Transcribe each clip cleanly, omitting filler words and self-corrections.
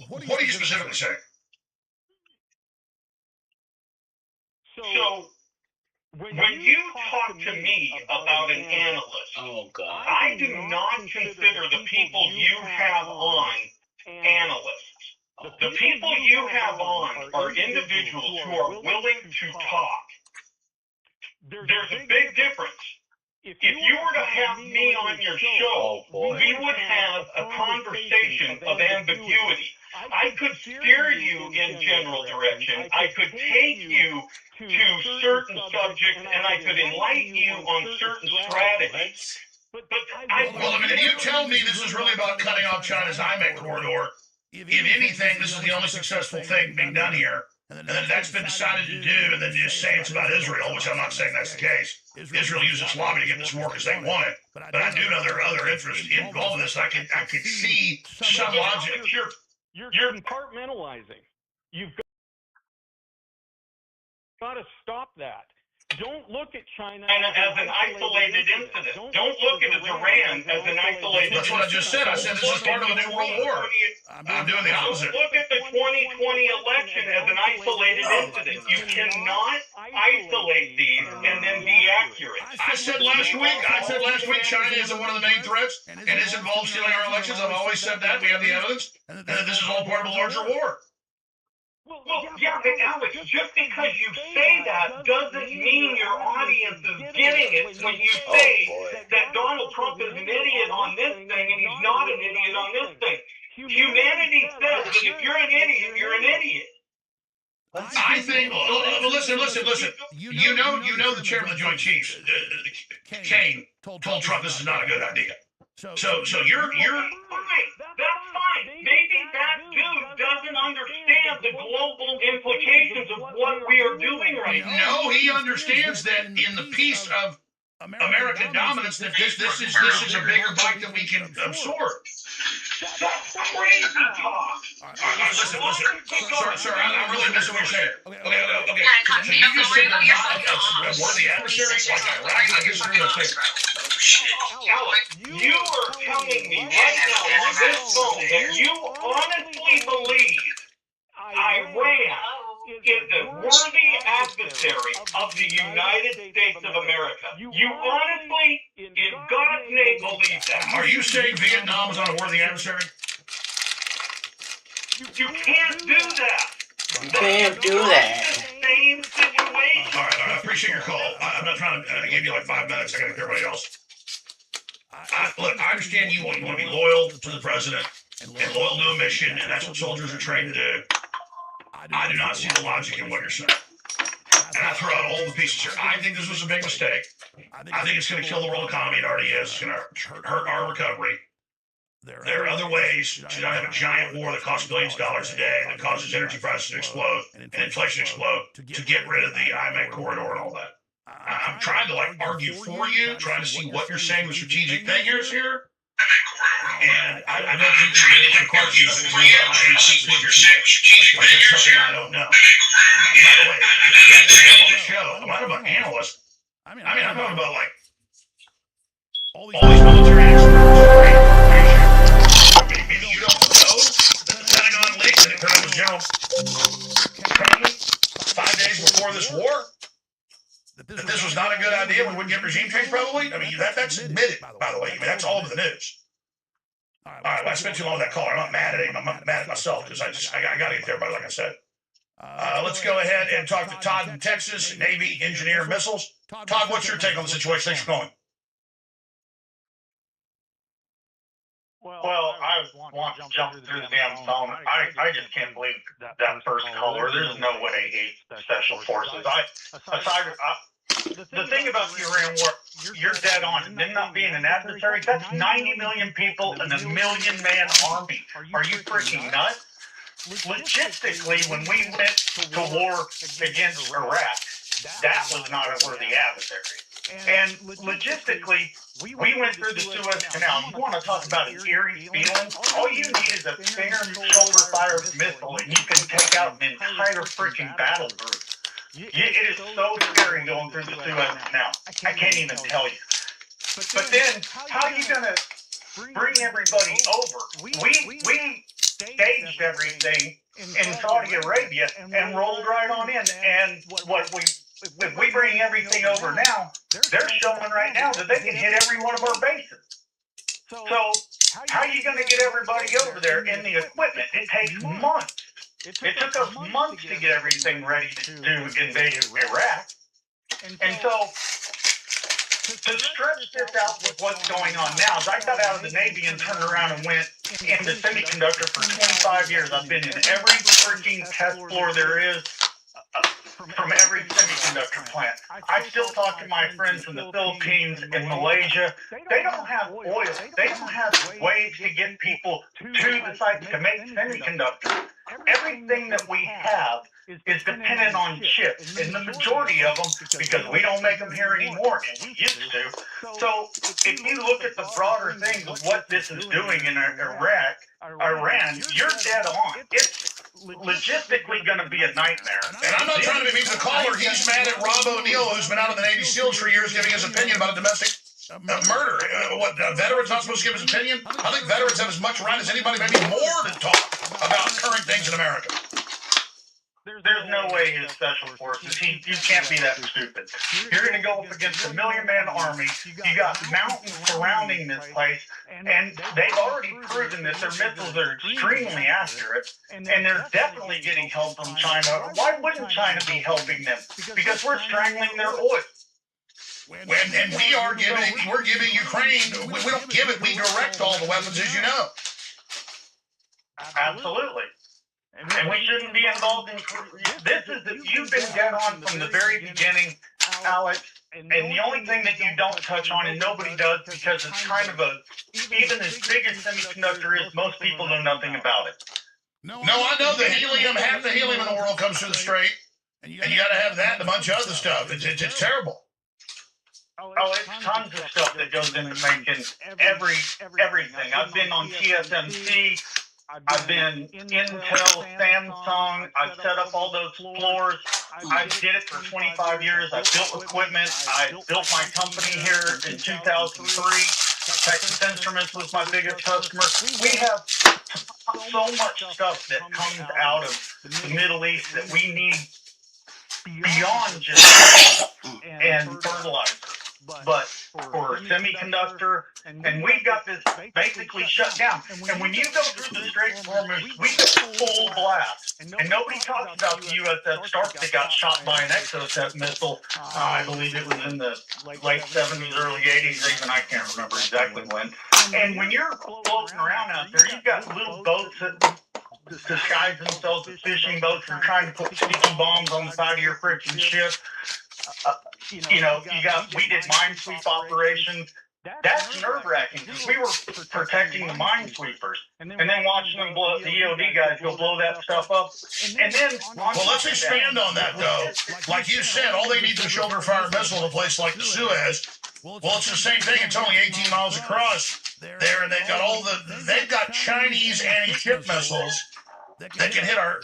What are you specifically saying? So when you talk to me about an analyst, Oh God. I do not consider the people you have on analysts. The people you have on are individuals who are willing to talk. There's a big difference. If you were to have me on your show, we would have a conversation of ambiguity. I could steer you in general direction. I could take you to certain subjects, and I could enlighten you on certain strategies. But Well, I mean, if you tell me this is really about cutting off China's IMEC corridor, if anything, this is the only successful thing being done here, and then that's been decided to do, and then you just say it's about Israel, which I'm not saying that's the case. Israel used its lobby to get this war because they want it, but I do know there are other interests involved in this. I could see some logic. You're compartmentalizing. You've got to stop that. Don't look at China as an isolated incident. Don't look at Iran as an isolated incident. That's what I just said. I said this is part of a new world war. I'm doing the opposite. Look at the 2020 election as an isolated incident. You cannot isolate these and then be accurate. I said last week China is one of the main threats and is involved stealing our elections. I've always said that. We have the evidence. And that this is all part of a larger war. Well, yeah, but Alex, just because you say that doesn't mean your audience is getting it when you say that Donald Trump is an idiot on this thing and he's not an idiot on this thing. Humanity says that if you're an idiot, you're an idiot. I think. Listen. You know the chairman of the Joint Chiefs, Kane, told Trump this is not a good idea. So you're fine. That's fine. Maybe that dude doesn't understand the global implications of what we are doing right now. No, he understands that in the piece of American dominance, that this is a bigger bite that we can absorb. That's crazy talk. Listen. Sir, I'm really missing what you're saying. Okay. So you just said they're not a worthy adversary like Iraq? I guess through those things. Alex, you are telling me right now on this phone that you honestly believe Iran is a worthy adversary of the United States of America. You honestly, in God's name, believe that. Are you saying Vietnam is not a worthy adversary? You can't do that. You can't do that. Same situation. All right, I appreciate your call. I'm not trying to give you like 5 minutes. I got to get everybody else. Look, I understand you want to be loyal to the president and loyal to a mission, and that's what soldiers are trained to do. I do not see the logic in what you're saying. And I throw out all the pieces here. I think this was a big mistake. I think it's going to kill the world economy. It already is. It's going to hurt our recovery. There are other ways to not have a giant war that costs billions of dollars a day, that causes energy prices to explode and inflation to explode, to get rid of the IMEC corridor and all that. I'm trying to argue for you, trying to see what you're saying the strategic thing is here. And I don't think the McCarthy is trying to see what you're saying strategic thing is here. I don't know. By the way, on the show, I'm not about analysts. I mean, I'm talking about all these military experts. Maybe you don't know that the Pentagon leaked that it was General Kane 5 days before this war. That this was not a good idea. We wouldn't get regime change, probably. I mean, that's admitted, by the way. I mean, that's all over the news. All right, well, I spent too long with that caller. I'm not mad at him. I'm not mad at myself because I got to get to everybody, like I said. Let's go ahead and talk to Todd in Texas, Navy Engineer Missiles. Todd, what's your take on the situation? Thanks for calling. Well, I want to jump through the damn phone. I just can't believe that first caller. There's no way he's special forces. The thing about the Iran war, you're dead on. Them not being an adversary, that's 90 million people and a million-man army. Are you freaking nuts? Logistically, when we went to war against Iraq, that was not a worthy adversary. And logistically, we went through the Suez Canal. You want to talk about an eerie feeling? All you need is a stinger shoulder-fired missile, and you can take out an entire freaking battle group. It is so scary going through the Suez Canal. I can't even tell you. But then, how are you going to bring everybody over? We staged everything in Saudi Arabia and rolled right on in. And if we bring everything over now, they're showing right now that they can hit every one of our bases. So how are you going to get everybody over there in the equipment? It takes months. It took us months to get everything ready to invade Iraq. And so to stretch this out with what's going on now, is I got out of the Navy and turned around and went into semiconductor for 25 years. I've been in every freaking test floor there is from every semiconductor plant. I still talk to my friends in the Philippines and Malaysia. They don't have oil. They don't have ways to get people to the sites to make semiconductors. Everything that we have is dependent on chips, and the majority of them, because we don't make them here anymore, and we used to. So if you look at the broader things of what this is doing in Iraq, Iran, you're dead on. It's logistically going to be a nightmare. And I'm not trying to be mean to the caller. He's mad at Rob O'Neill, who's been out of the Navy SEALs for years, giving his opinion about a domestic murder. Veterans not supposed to give his opinion? I think veterans have as much right as anybody, maybe more, to talk about current things in America. There's no way his special forces, you can't be that stupid. You're going to go up against a million-man army. You got mountains surrounding this place, and they've already proven that their missiles are extremely accurate, and they're definitely getting help from China. Why wouldn't China be helping them? Because we're strangling their oil. And we're giving Ukraine, we don't give it, we direct all the weapons, as you know. Absolutely. And we shouldn't be involved in this. You've been dead on from the very beginning, Alex. And the only thing that you don't touch on, and nobody does, because it's kind of even as big as semiconductor is, most people know nothing about it. No, I know the helium, half the helium in the world comes through the strait, and you got to have that and a bunch of other stuff. It's terrible. Oh, it's tons of stuff that goes into making everything. I've been on TSMC. I've been Intel, Samsung. I've set up all those floors. I did it for 25 years. I built equipment. I built my company here in 2003. Texas Instruments was my biggest customer. We have so much stuff that comes out of the Middle East that we need beyond just and fertilizer. But for semiconductor, and we've got this basically shut down. And when you go through the Strait of Hormuz, we go full blast. And nobody talks about the USS Stark that got shot by an Exocet missile. I believe it was in the late 70s, early 80s, even I can't remember exactly when. And when you're floating around out there, you've got little boats that disguise themselves as fishing boats and trying to put sticky bombs on the side of your freaking ship. We did minesweep operations. That's nerve-wracking because we were protecting the minesweepers, and then watching them blow, the EOD guys go blow that stuff up. And then, well, let's expand on that though. Like you said, all they need is a shoulder-fired missile in a place like the Suez. Well, it's the same thing. It's only 18 miles across there, and they've got Chinese anti-ship missiles that can hit our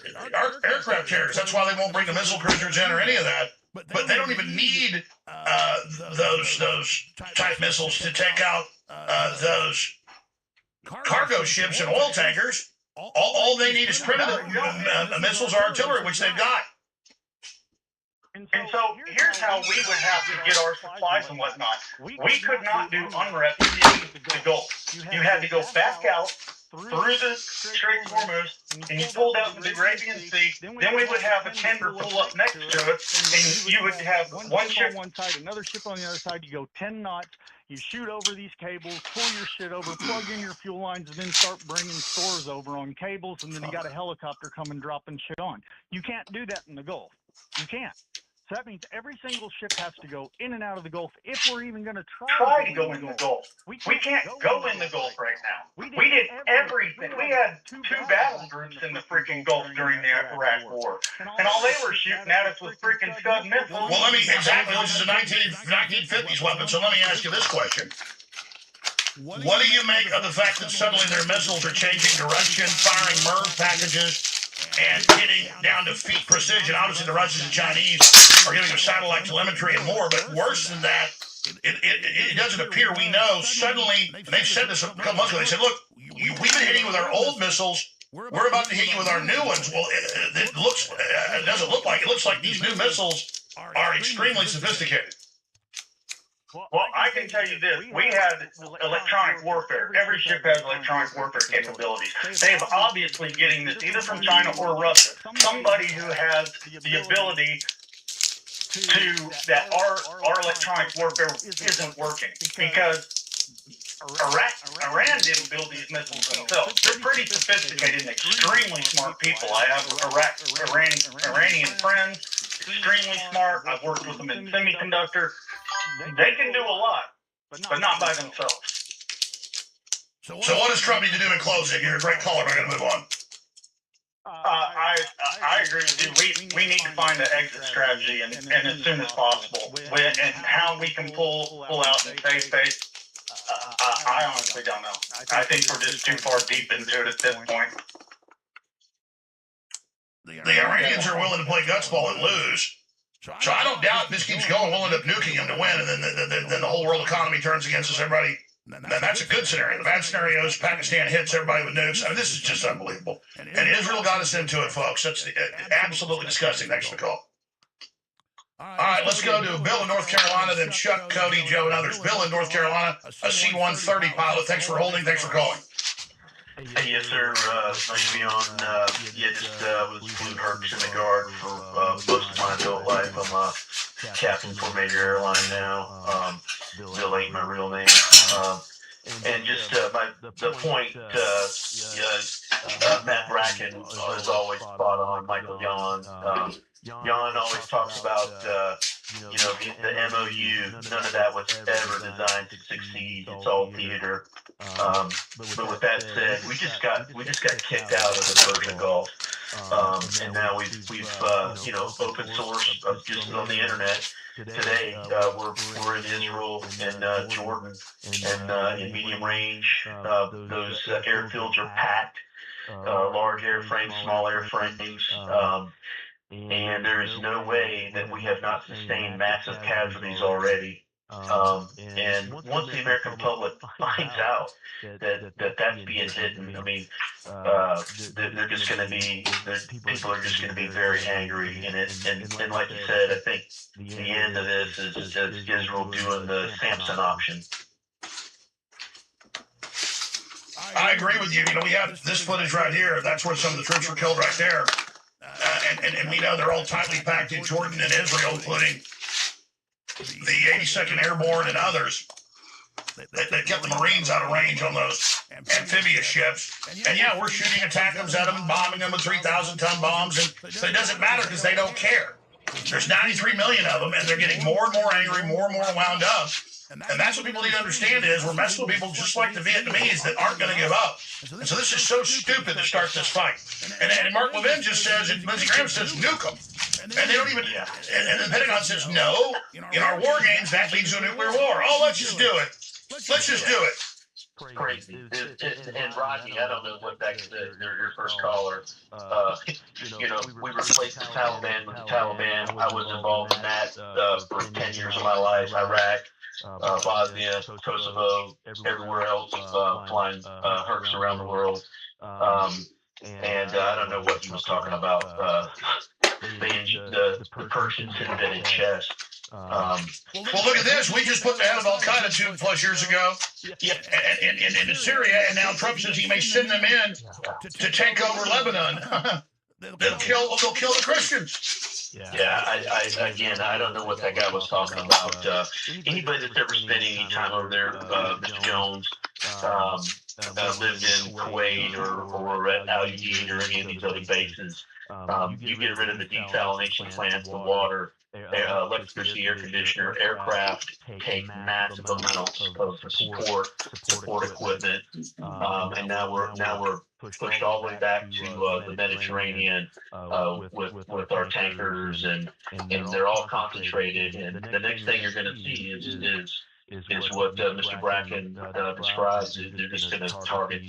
aircraft carriers. That's why they won't bring the missile cruisers in or any of that. But they don't even need those type missiles to take out those cargo ships and oil tankers. All they need is primitive missiles or artillery, which they've got. And so here's how we would have to get our supplies and whatnot. We could not do UNREP in the Gulf. You had to go back out through the Strait of Hormuz, and you pulled out into the Arabian Sea. Then we would have a tender pull up next to it, and you would have one ship on one side, another ship on the other side. You go 10 knots. You shoot over these cables, pull your shit over, plug in your fuel lines, and then start bringing stores over on cables, and then you got a helicopter coming dropping shit on. You can't do that in the Gulf. You can't. So that means every single ship has to go in and out of the Gulf if we're even going to try to go in the Gulf. We can't go in the Gulf right now. We did everything. We had 2 battle groups in the freaking Gulf during the Iraq War. And all they were shooting at us was freaking Scud missiles. Well, this is a 1950s weapon, so let me ask you this question. What do you make of the fact that suddenly their missiles are changing direction, firing MIRV packages, and getting down to feet precision? Obviously, the Russians and Chinese are giving us satellite telemetry and more, but worse than that, it doesn't appear we know. Suddenly, and they said this a couple months ago, they said, look, we've been hitting with our old missiles We're about to hit you with our new ones. Well, it looks, it doesn't look like, it looks like these new missiles are extremely sophisticated. Well, I can tell you this. We had electronic warfare. Every ship has electronic warfare capabilities. They're obviously getting this either from China or Russia. Somebody who has the ability to, that our electronic warfare isn't working, because Iran didn't build these missiles themselves. They're pretty sophisticated and extremely smart people. I have Iranian friends, extremely smart. I've worked with them in semiconductor. They can do a lot, but not by themselves. So what does Trump need to do in closing? You're a great caller. I'm going to move on. I agree with you. We need to find an exit strategy, and as soon as possible. And how we can pull out and save face, I honestly don't know. I think we're just too far deep into it at this point. The Iranians are willing to play gutsball and lose. So I don't doubt if this keeps going, we'll end up nuking them to win, and then the whole world economy turns against us. Everybody, then that's a good scenario. The bad scenario is Pakistan hits everybody with nukes. I mean, this is just unbelievable. And Israel got us into it, folks. That's absolutely disgusting. Thanks for the call. All right, let's go to Bill in North Carolina, then Chuck, Cody, Joe, and others. Bill in North Carolina, a C-130 pilot. Thanks for holding. Thanks for calling. Hey, yes, sir. Nice to be on. Just was flew Hercs in the Guard for most of my adult life. I'm a captain for a major airline now. Bill ain't my real name. And just the point, Matt Bracken is always spot on. Michael Yon. Yon always talks about, the MOU. None of that was ever designed to succeed. It's all theater. But with that said, we just got kicked out of the Persian Gulf, and now we've open source just on the internet. Today, we're in Israel and Jordan, and in medium range, those airfields are packed, large airframes, small airframes, and there is no way that we have not sustained massive casualties already. And once the American public finds out that's being hidden, I mean, they're just going to be, people are just going to be very angry. And like you said, I think the end of this is Israel doing the Samson option. I agree with you. We have this footage right here. That's where some of the troops were killed right there. And we know they're all tightly packed in Jordan and Israel, including the 82nd Airborne and others. They kept the Marines out of range on those amphibious ships. And yeah, we're shooting ATACMS at them and bombing them with 3,000-ton bombs. And so it doesn't matter because they don't care. There's 93 million of them, and they're getting more and more angry, more and more wound up. And that's what people need to understand is we're messing with people just like the Vietnamese that aren't going to give up. And so this is so stupid to start this fight. And Mark Levin just says, and Lindsey Graham says, nuke them. And they don't even, and the Pentagon says, no. In our war games, that leads to a nuclear war. Oh, let's just do it. Let's just do it. Crazy. And Rocky, I don't know what your first caller. We replaced the Taliban with the Taliban. I was involved in that for 10 years of my life. Iraq, Bosnia, Kosovo, everywhere else, flying Hercs around the world. And I don't know what he was talking about. The Persians invented chess. Well, look at this. We just put the head of Al Qaeda 2+ years ago in Syria, and now Trump says he may send them in to take over Lebanon. They'll kill the Christians. Yeah, I don't know what that guy was talking about. Anybody that's ever spent any time over there, Mr. Jones, lived in Kuwait or at Al Udeid or any of these other bases, you get rid of the desalination plants, the water, electricity, air conditioner, aircraft take massive amounts of support equipment, and now we're pushed all the way back to the Mediterranean with our tankers, and they're all concentrated. And the next thing you're going to see is what Mr. Bracken describes. They're just going to target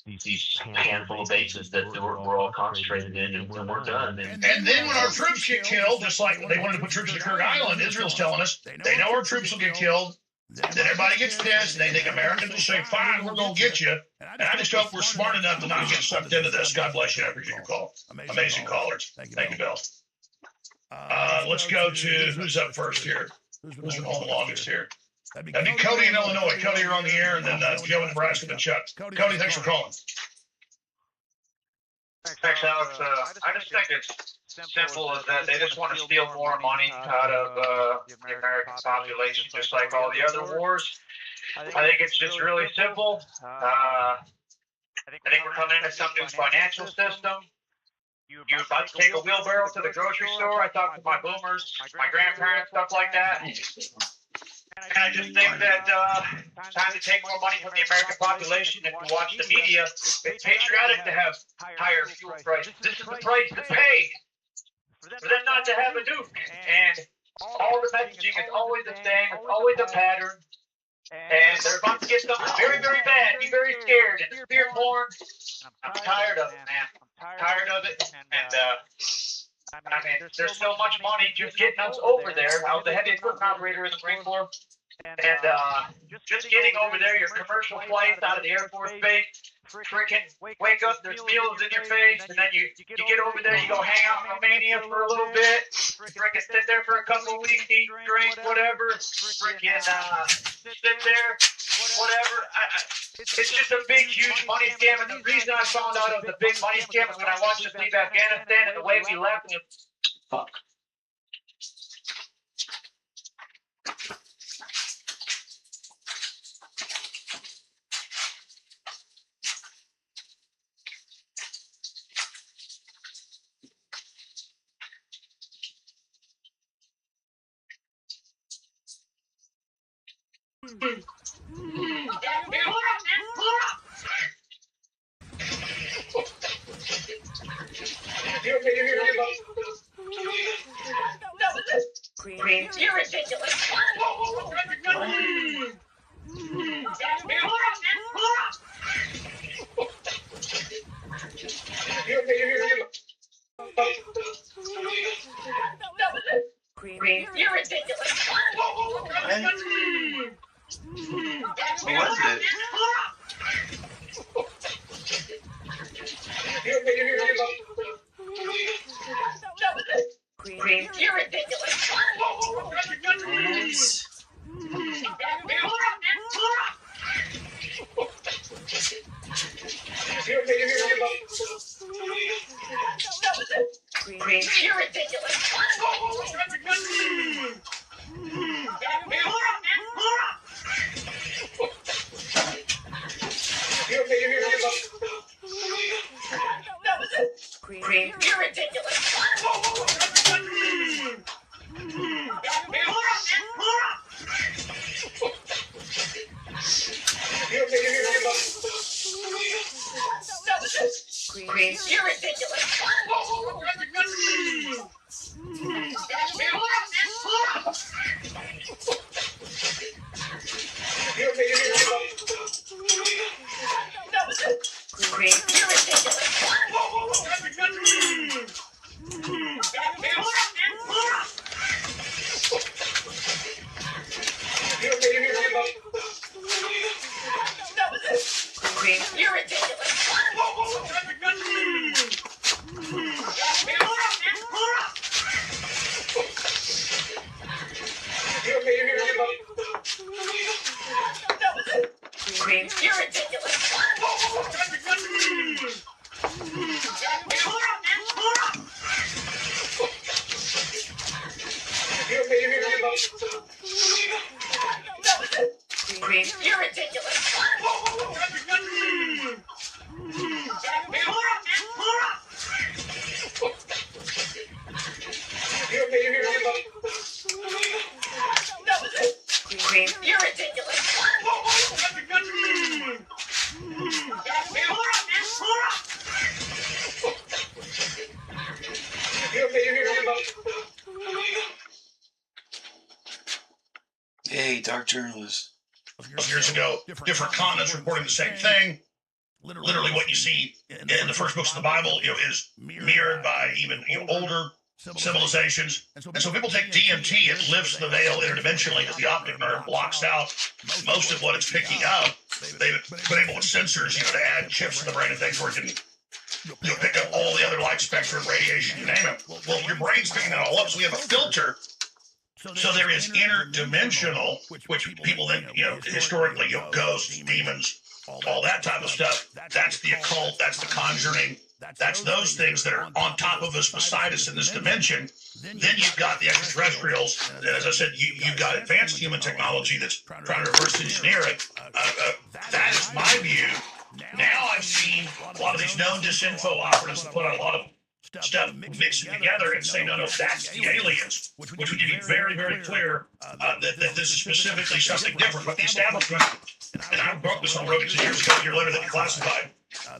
these handful of bases that we're all concentrated in, and we're done. And then when our troops get killed, just like when they wanted to put troops in Kurt Island, Israel's telling us they know our troops will get killed. Then everybody gets pissed, and they think Americans will say, fine, we're going to get you. And I just hope we're smart enough to not get sucked into this. God bless you. I appreciate your call. Amazing callers. Thank you, Bill. Let's go to who's up first here. Who's been home longest here? That'd be Cody in Illinois. Cody, you're on the air, and then Joe in Nebraska, then Chuck. Cody, thanks for calling. Thanks, Alex. I just think it's simple as that they just want to steal more money out of the American population, just like all the other wars. I think it's just really simple. I think we're coming into some new financial system. You're about to take a wheelbarrow to the grocery store. I talked to my boomers, my grandparents, stuff like that. And I just think that it's time to take more money from the American population. If you watch the media, it's patriotic to have higher fuel prices. This is the price to pay for them not to have a nuke. And all the messaging is always the same. It's always a pattern. And they're about to get something very, very bad. Be very scared. And it's fear porn. I'm tired of it, man. I'm tired of it. And I mean, there's so much money just getting us over there. I was a heavy equipment operator in the Marine Corps. And just getting over there, your commercial flights out of the Air Force Base, freaking wake up, there's meals in your face, and then you get over there, you go hang out in Romania for a little bit, freaking sit there for a couple of weeks, eat, drink, whatever, freaking sit there, whatever. It's just a big, huge money scam, and the reason I found out it was a big money scam is when I watched us leave Afghanistan and the way we left. Fuck. Green, you're ridiculous. Green, you're ridiculous. What was it? Green, you're ridiculous. Green, you're ridiculous. Green, you're ridiculous. Green, you're ridiculous. Green, you're ridiculous. Green, you're ridiculous. Green, you're ridiculous. Green, you're ridiculous. Green, you're ridiculous. Hey, dark journalist. Years ago, different continents reporting the same thing. Literally, what you see in the first books of the Bible, is mirrored by even older civilizations. And so people take DMT, it lifts the veil interdimensionally, that the optic nerve blocks out most of what it's picking up. they've been able with sensors, to add chips to the brain and things where it can pick up all the other light spectrum, radiation, you name it. Well, your brain's picking that all up, so we have a filter. So there is interdimensional, which people think, historically, ghosts, demons, all that type of stuff. That's the occult, that's the conjuring, that's those things that are on top of us, beside us in this dimension. Then you've got the extraterrestrials, and as I said, you've got advanced human technology that's trying to reverse engineer it. That is my view. Now I've seen a lot of these known disinfo operatives that put out a lot of stuff mixing together and say, no, that's the aliens, which would be very, very clear that this is specifically something different. But the establishment, and I broke this on Rogan 2 years ago, your letter that you classified,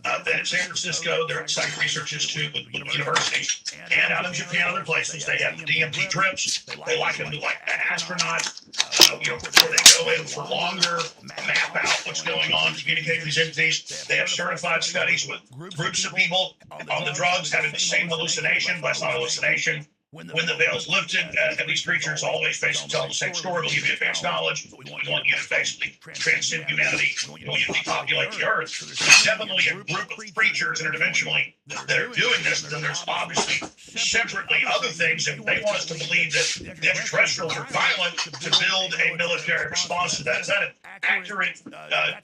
that in San Francisco, their Psych Research Institute with universities, and out in Japan, other places, they have DMT trips. They like them to astronauts, where they go in for longer, map out what's going on, communicate with these entities. They have certified studies with groups of people on the drugs having the same hallucination, but it's not a hallucination. When the veil's lifted, and these creatures always basically tell the same story. We'll give you advanced knowledge. We want you to basically transcend humanity. We want you to depopulate the earth. So there's definitely a group of creatures interdimensionally that are doing this. Then there's obviously separately other things, and they want us to believe that the extraterrestrials are violent to build a military response to that. Is that accurate?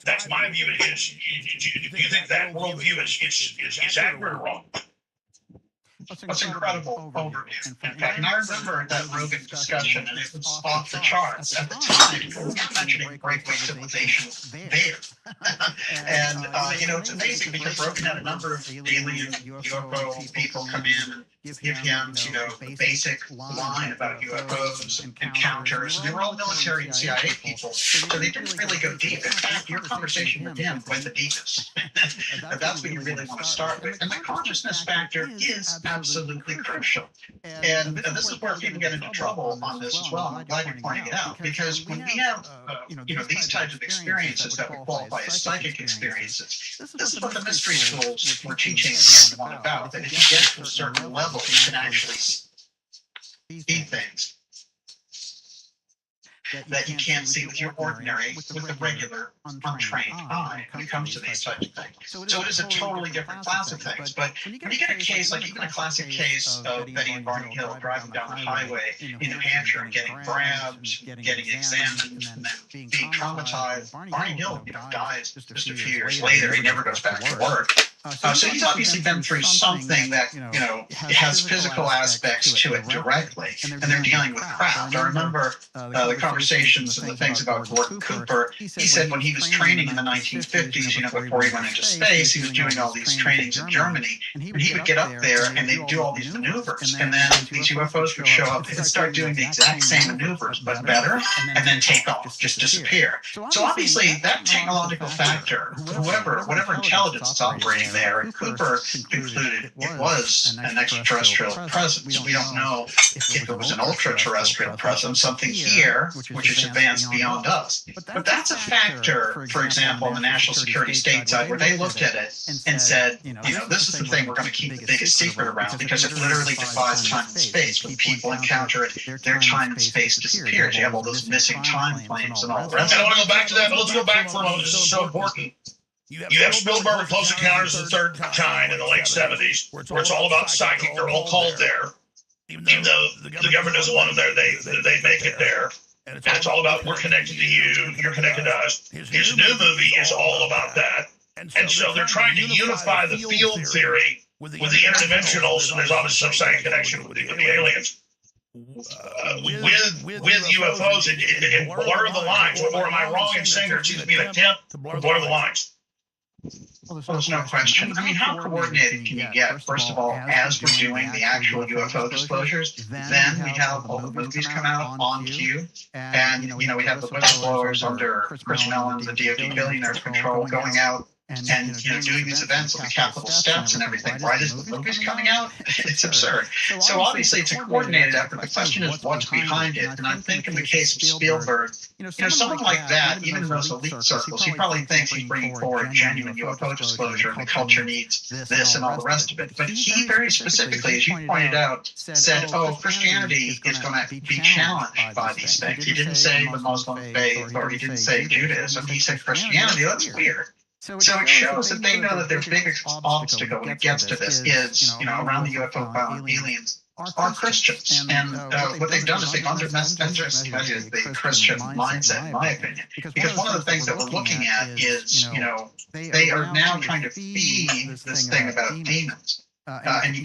That's my view. Do you think that worldview is accurate or wrong? That's incredible overview. In fact, and I remember that Rogan discussion, and it was off the charts. At the time, we were mentioning breakaway civilizations there. And, it's amazing because Rogan had a number of alien UFO people come in and give him, the basic line about UFOs and encounters. And they were all military and CIA people, so they didn't really go deep. In fact, your conversation with him went the deepest. And that's what you really want to start with. And the consciousness factor is absolutely crucial. And this is where people get into trouble on this as well. I'm glad you're pointing it out, because when we have, these types of experiences that we qualify as psychic experiences, this is what the mystery schools were teaching everyone about, that if you get to a certain level, you can actually see things that you can't see with your ordinary, with the regular, untrained eye when it comes to these types of things. So it is a totally different class of things. But when you get a case, like even a classic case of Betty and Barney Hill driving down the highway in New Hampshire and getting grabbed, getting examined, and then being traumatized, Barney Hill, dies just a few years later. He never goes back to work. So he's obviously been through something that, has physical aspects to it directly, and they're dealing with craft. I remember the conversations and the things about Gordon Cooper. He said when he was training in the 1950s, before he went into space, he was doing all these trainings in Germany, and he would get up there and they'd do all these maneuvers, and then these UFOs would show up and start doing the exact same maneuvers, but better, and then take off, just disappear. So obviously that technological factor, whatever intelligence is operating there, and Cooper concluded it was an extraterrestrial presence. We don't know if it was an ultra-terrestrial presence, something here which is advanced beyond us. But that's a factor, for example, on the national security state side, where they looked at it and said, this is the thing we're going to keep the biggest secret around, because it literally defies time and space. When people encounter it, their time and space disappears. You have all those missing time frames and all the rest. I want to go back to that, but let's go back for a moment. This is so important. You have Spielberg with Close Encounters of the Third Kind in the late 70s, where it's all about psychic. They're all called there. Even though the government doesn't want them there, they make it there. And it's all about we're connected to you, you're connected to us. His new movie is all about that. And so they're trying to unify the field theory with the interdimensionals, and there's obviously some psychic connection with the aliens. With UFOs, and blur the lines. Or am I wrong in saying there seems to be an attempt to blur the lines? Well, there's no question. I mean, how coordinated can you get? First of all, as we're doing the actual UFO disclosures, then we have all the movies come out on cue, and we have the whistleblowers under Chris Mellon, the DoD billionaire's control, going out and doing these events with the Capitol steps and everything right as the movie's coming out. It's absurd. So obviously it's a coordinated effort. The question is what's behind it. And I think in the case of Spielberg, someone like that, even in those elite circles, he probably thinks he's bringing forward genuine UFO disclosure and the culture needs this and all the rest of it. But he very specifically, as you pointed out, said, oh, Christianity is going to be challenged by these things. He didn't say the Muslim faith, or he didn't say Judaism. He said Christianity. That's weird. So it shows that they know that their biggest obstacle when it gets to this is, around the UFO aliens are Christians. And what they've done is they've underestimated the Christian mindset, in my opinion. Because one of the things that we're looking at is, they are now trying to feed this thing about demons. And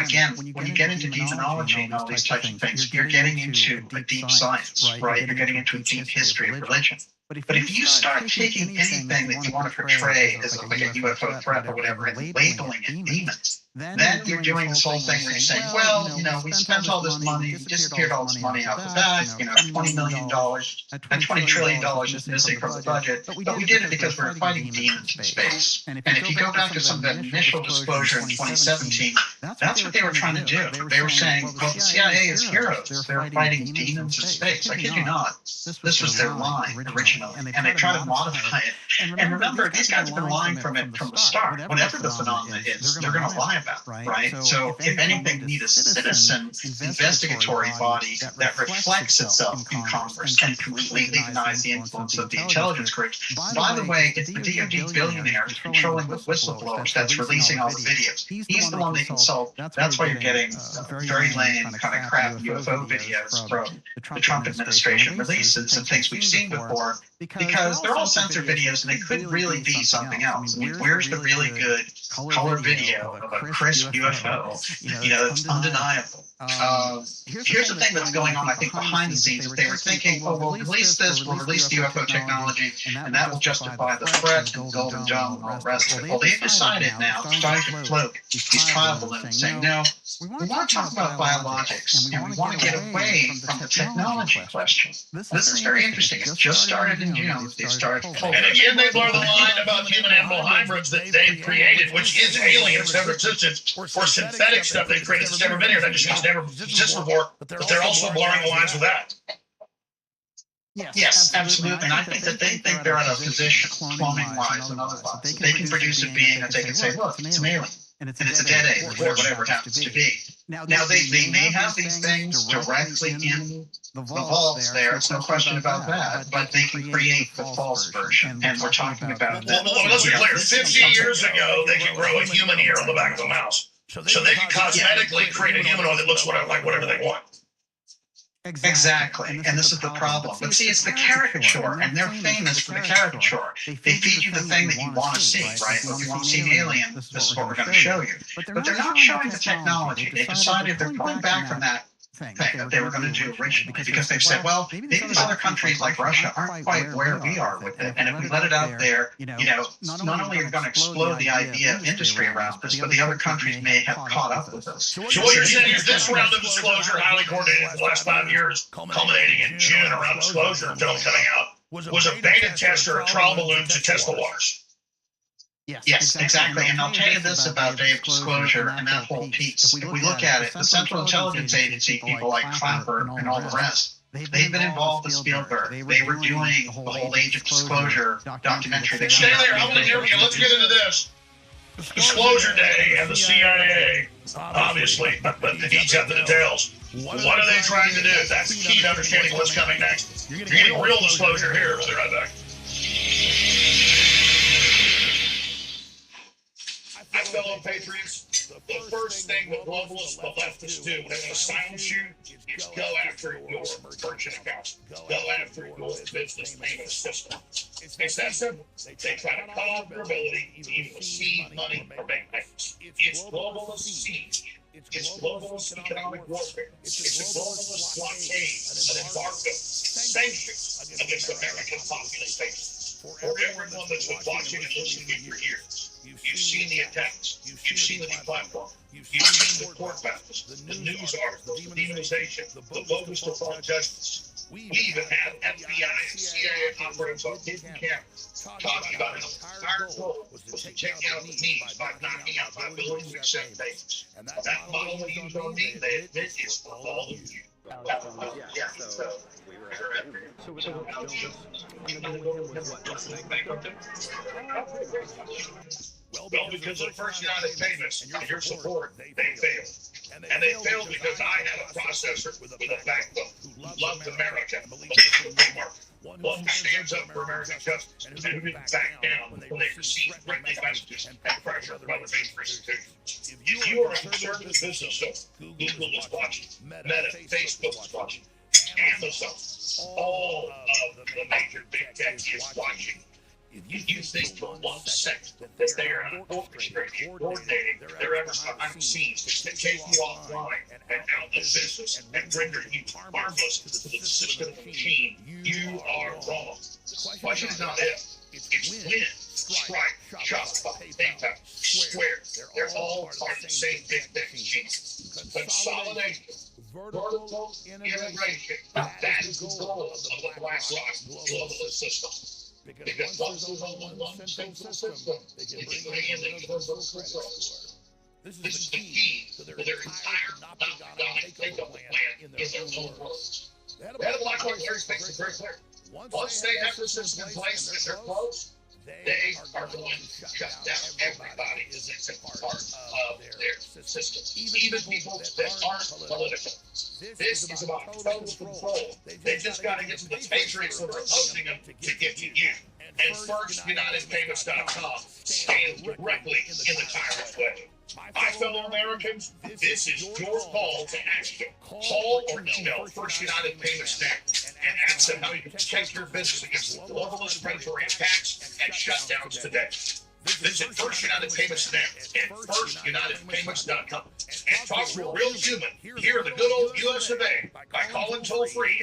again, when you get into demonology and all these types of things, you're getting into a deep science, right? You're getting into a deep history of religion. But if you start taking anything that you want to portray as like a UFO threat or whatever and labeling it demons, then you're doing this whole thing where you're saying, well, we spent all this money, we disappeared all this money out the back, $20 million and $20 trillion is missing from the budget, but we did it because we're fighting demons in space. And if you go back to some of that initial disclosure in 2017, that's what they were trying to do. They were saying, well, the CIA is heroes. They're fighting demons in space. I kid you not. This was their line originally, and they try to modify it. And remember, these guys have been lying from the start. Whenever the phenomenon is, they're going to lie about it, right? So if anything, we need a citizen investigatory body that reflects itself in Congress and completely denies the influence of the intelligence groups. By the way, it's the DoD billionaire who's controlling the whistleblowers that's releasing all the videos. He's the one they consult. That's why you're getting very lame, kind of crap UFO videos from the Trump administration releases and things we've seen before, because they're all censored videos and they could really be something else. I mean, where's the really good color video of a crisp UFO? It's undeniable. Here's the thing that's going on, I think, behind the scenes. If they were thinking, oh, we'll release this, we'll release the UFO technology, and that will justify the threat and Golden Dome and all the rest of it. Well, they've decided now, starting to float these trial balloons, saying, no, we want to talk about biologics, and we want to get away from the technology question. This is very interesting. It just started in June. They started to And again, they blur the line about human-animal hybrids that they've created, which is alien, it's never existed, or synthetic stuff they've created that's never been here, that just means never existed before, but they're also blurring the lines with that. Yes, absolutely. And I think that they think they're in a position, plumbing-wise and otherwise. They can produce a being that they can say, look, it's an alien. And it's a dead alien, or whatever it happens to be. Now, they may have these things directly in the vaults there, it's no question about that, but they can create the false version, and we're talking about that. Well, let's be clear, 50 years ago, they could grow a human ear on the back of a mouse. So they can cosmetically create a humanoid that looks like whatever they want. Exactly, and this is the problem. But see, it's the caricature, and they're famous for the caricature. They feed you the thing that you want to see, right? If you want to see an alien, this is what we're going to show you. But they're not showing the technology. They decided they're going back from that thing that they were going to do originally, because they've said, well, maybe these other countries like Russia aren't quite where we are with it, and if we let it out there, not only are we going to explode the idea industry around this, but the other countries may have caught up with us. So what you're saying is this round of disclosure, highly coordinated for the last 5 years, culminating in June around disclosure and film coming out, was a beta test or a trial balloon to test the waters. Yes, exactly. And I'll tell you this about day of disclosure and that whole piece. If we look at it, the Central Intelligence Agency, people like Clapper and all the rest, they've been involved with Spielberg. They were doing the whole Age of Disclosure documentary. Stay there. I want to hear you. Let's get into this. Disclosure Day and the CIA, obviously, but the details, the details. What are they trying to do? That's the key to understanding what's coming next. You're getting real disclosure here. We'll be right back. My fellow patriots, the first thing the globalists, the leftists do when they silence you is go after your merchant accounts. Go after your business payment system. It's that simple. They try to cut off your ability to even receive money or bank payments. It's globalist siege. It's globalist economic warfare. It's a globalist blockade, an embargo, sanctions against American population. For everyone that's been watching and listening to me for years, you've seen the attacks, you've seen the deplatforming, you've seen the court battles, the news articles, the demonization, the bogus default judgments. We even have FBI and CIA operatives on hidden cameras talking about how the entire goal was to take out the needs by knocking out my ability to accept payments. That model they used on me, they admit is for all of you. Yeah, so we were Well, because of First United Payments and your support, they failed. And they failed because I had a processor with a backbone who loved America and believed in the free market. One who stands up for American justice and who didn't back down when they received threatening messages and pressure from other major institutions. If you are a conservative business owner, Google is watching, Meta, Facebook is watching, Amazon, all of the major big tech is watching. If you think for 1 second that they are orchestrating, coordinating their efforts behind the scenes to take you offline and out of business and render you harmless to the system of the machine, you are wrong. The question is not if, it's when. Stripe, Shopify, PayPal, Square, they're all part of the same big tech machine. Consolidation, vertical integration, that is the goal of the BlackRock globalist system. Because once there's only one central system, they can bring in the universal credit. This is the key to their entire Napoleonic takeover plan in their own words. The head of BlackRock makes it very clear. Once they have the system in place and they're close, they are going to shut down everybody that's a part of their system, even people that aren't political. This is about total control. They just got to get to the patriots that are opposing them to get to you. And FirstUnitedPayments.com stands directly in the tyrant's way. My fellow Americans, this is your call to action. Call or email First United Payments now and ask them how you can protect your business against the globalist predatory attacks and shutdowns today. Visit First United Payments now at FirstUnitedPayments.com and talk to a real human here in the good old US of A by calling toll-free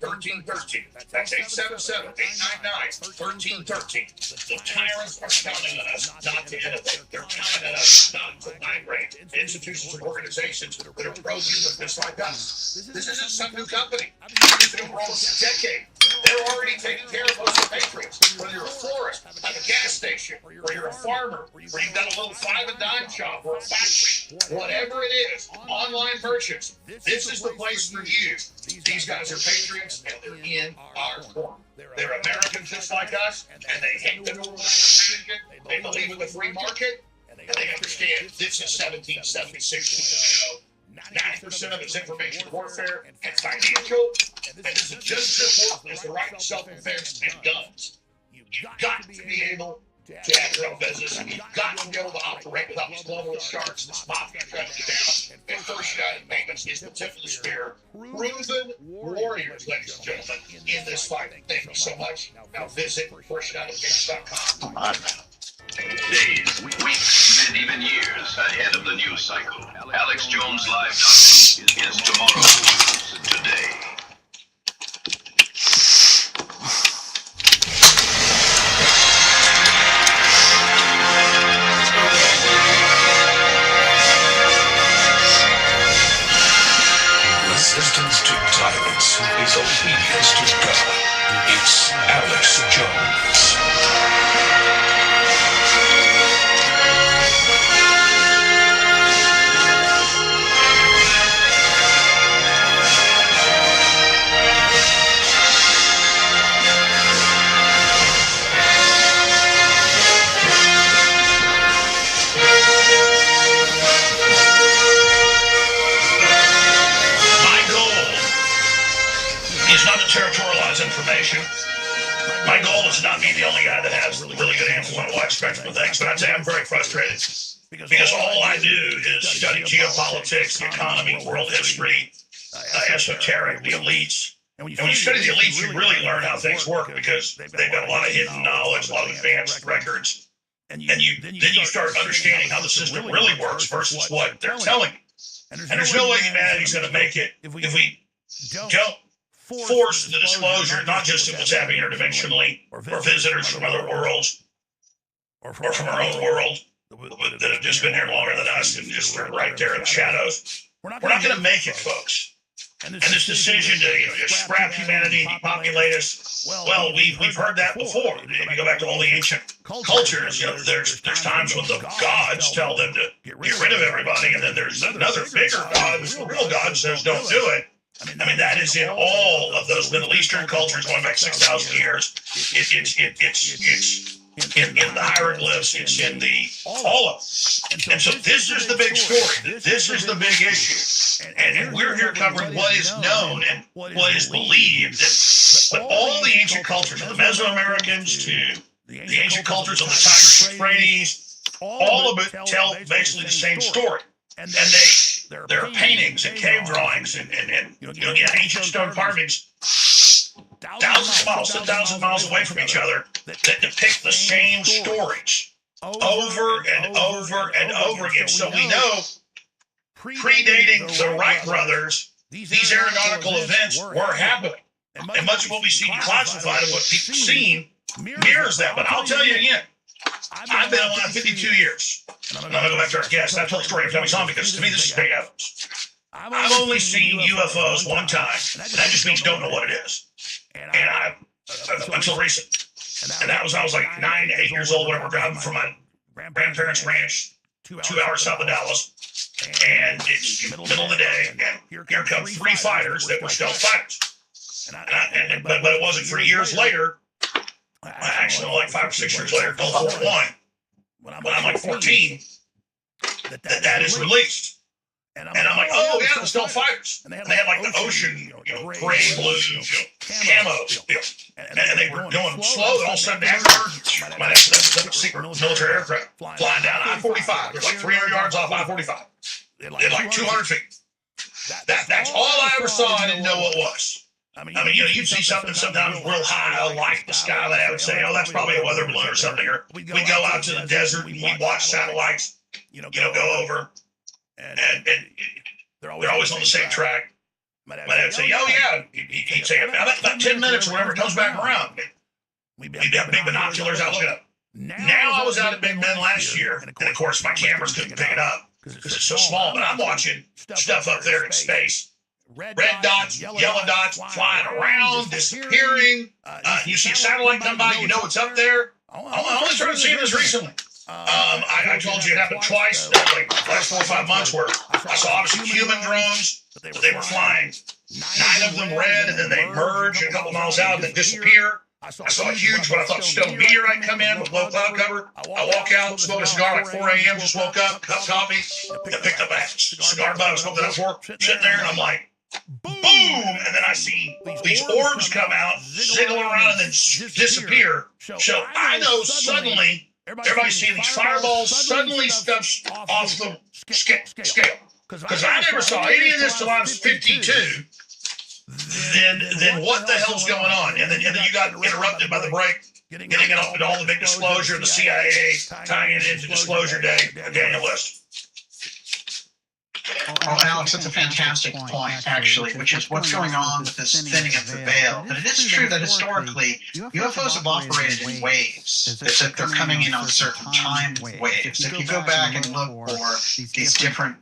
877-899-1313. That's 877-899-1313. The tyrants are counting on us not to innovate. They're counting on us not to migrate institutions and organizations that are pro-human just like us. This isn't some new company. It's been for almost a decade. They're already taking care of us patriots. Whether you're a florist, at a gas station, or you're a farmer, or you've got a little 5 and dime shop or a factory, whatever it is, online merchants, this is the place for you. These guys are patriots and they're in our corner. They're Americans just like us, and they hate the Northern American. They believe in the free market, and they understand this is 1776. 90% of it's information warfare and financial, and this is just as important as the right to self-defense and guns. You've got to be able to have your own business, and you've got to be able to operate without these globalist sharks, this mafia shutting you down. And First United Payments is the tip of the spear. Proven warriors, ladies and gentlemen, in this fight. Thank you so much. Now visit FirstUnitedPayments.com. Come on now. Days, weeks, and even years ahead of the news cycle. AlexJonesLive.com is tomorrow's news today. Resistance to tyrants is obedience to God. It's Alex Jones. Territorialize information. My goal is not be the only guy that has really good answers on a wide spectrum of things, but I'd say I'm very frustrated because all I do is study geopolitics, the economy, world history, esoteric, the elites. And when you study the elites, you really learn how things work because they've got a lot of hidden knowledge, a lot of advanced records, and then you start understanding how the system really works versus what they're telling you. And there's no way humanity's going to make it if we don't force the disclosure, not just of what's happening interdimensionally, or visitors from other worlds, or from our own world, that have just been here longer than us and just are right there in the shadows. We're not going to make it, folks. And this decision to just scrap humanity and depopulate us, well, we've heard that before. If you go back to all the ancient cultures, there's times when the gods tell them to get rid of everybody, and then there's another bigger god, the real god, says don't do it. I mean, that is in all of those Middle Eastern cultures going back 6,000 years. It's in the hieroglyphs. It's in all of them. And so this is the big story. This is the big issue. And we're here covering what is known and what is believed. But all the ancient cultures, from the Mesoamericans to the ancient cultures of the Tigris Euphrates, all of it tell basically the same story. And there are paintings and cave drawings and ancient stone carvings thousands of miles away from each other that depict the same stories over and over and over again. So we know, predating the Wright brothers, these aeronautical events were happening. And much of what we see declassified and what people have seen mirrors that. But I'll tell you again, I've been alive 52 years. And I'm going to go back to our guest. I tell the story every time he's on because to me this is big evidence. I've only seen UFOs one time, and that just means don't know what it is. And until recent. And that was, I was like 9, 8 years old, whatever, driving from my grandparents' ranch 2 hours south of Dallas. And it's the middle of the day, and here come 3 fighters that were stealth fighters. But it wasn't 3 years later. Actually, like 5 or 6 years later, Gulf War I, when I'm like 14, that is released. And I'm like, oh yeah, the stealth fighters. And they had like the ocean, gray, blue, camo, and they were going slow. And all of a sudden, that's a secret military aircraft flying down I-45. They're like 300 yards off I-45. They're like 200 feet. That's all I ever saw. I didn't know what it was. I mean, you'd see something sometimes real high, light in the sky that I would say, oh, that's probably a weather balloon or something. Or we'd go out to the desert and we'd watch satellites, go over. And they're always on the same track. My dad would say, oh, yeah. He'd say, about 10 minutes or whatever, it comes back around. We'd have big binoculars out looking up. Now I was out at Big Bend last year, and of course my cameras couldn't pick it up because it's so small, but I'm watching stuff up there in space. Red dots, yellow dots, flying around, disappearing. You see a satellite come by, you know it's up there. I only started seeing this recently. I told you it happened twice, like last 4 or 5 months, where I saw obviously human drones, but they were flying 9 of them red, and then they merge a couple miles out and then disappear. I saw a huge, what I thought stone meteorite come in with low cloud cover. I walk out, smoke a cigar like 4 a.m., just woke up, cup of coffee, and picked up a cigar butt I was smoking that before, sitting there, and I'm like, boom! And then I see these orbs come out, ziggle around, and then disappear. So I know suddenly, everybody's seeing these fireballs, suddenly stuff's off the scale. Because I never saw any of this till I was 52. Then what the hell's going on? And then you got interrupted by the break, getting into all the big disclosure, the CIA tying it into Disclosure Day, Daniel List. Well, Alex, that's a fantastic point, actually, which is what's going on with this thinning of the veil. But it is true that historically, UFOs have operated in waves. It's that they're coming in on certain time waves. If you go back and look for these different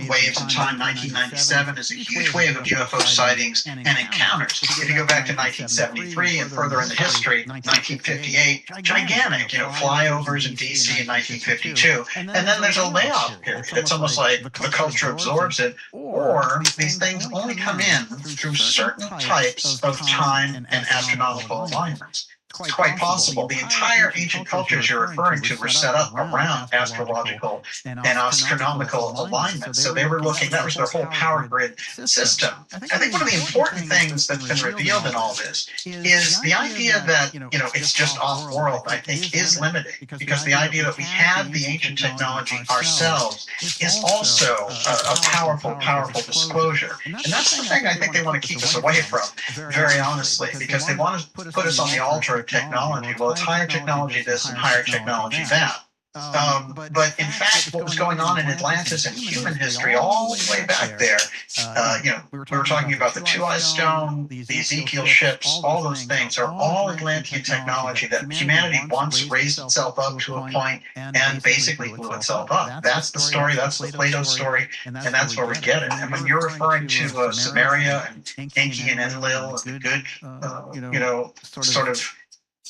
waves in time, 1997 is a huge wave of UFO sightings and encounters. If you go back to 1973 and further in the history, 1958, gigantic, flyovers in D.C. in 1952. And then there's a layoff period. It's almost like the culture absorbs it, or these things only come in through certain types of time and astronomical alignments. It's quite possible the entire ancient cultures you're referring to were set up around astrological and astronomical alignment. So they were looking, that was their whole power grid system. I think one of the important things that's been revealed in all this is the idea that, it's just off-world, I think, is limiting. Because the idea that we have the ancient technology ourselves is also a powerful, powerful disclosure. And that's the thing I think they want to keep us away from, very honestly, because they want to put us on the altar of technology. Well, it's higher technology this and higher technology that. But in fact, what was going on in Atlantis and human history all the way back there, we were talking about the Two-Eyes Stone, the Ezekiel ships, all those things are all Atlantean technology that humanity once raised itself up to a point and basically blew itself up. That's the story, that's the Plato story, and that's where we get it. And when you're referring to Sumeria and Enki and Enlil and the good, sort of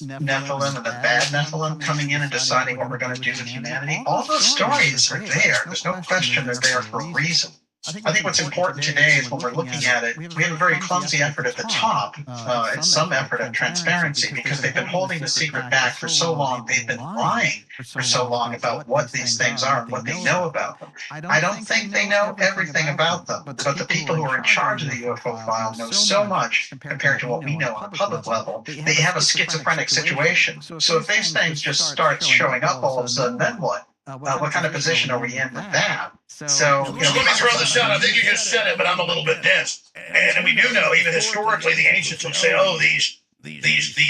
Nephilim and the bad Nephilim coming in and deciding what we're going to do with humanity, all those stories are there. There's no question they're there for a reason. I think what's important today is when we're looking at it, we have a very clumsy effort at the top and some effort at transparency because they've been holding the secret back for so long. They've been lying for so long about what these things are and what they know about them. I don't think they know everything about them, but the people who are in charge of the UFO file know so much compared to what we know on a public level. They have a schizophrenic situation. So if these things just start showing up all of a sudden, then what? What kind of position are we in with that? So let me throw this out. I think you just said it, but I'm a little bit dense. And we do know, even historically, the ancients would say, "Oh, these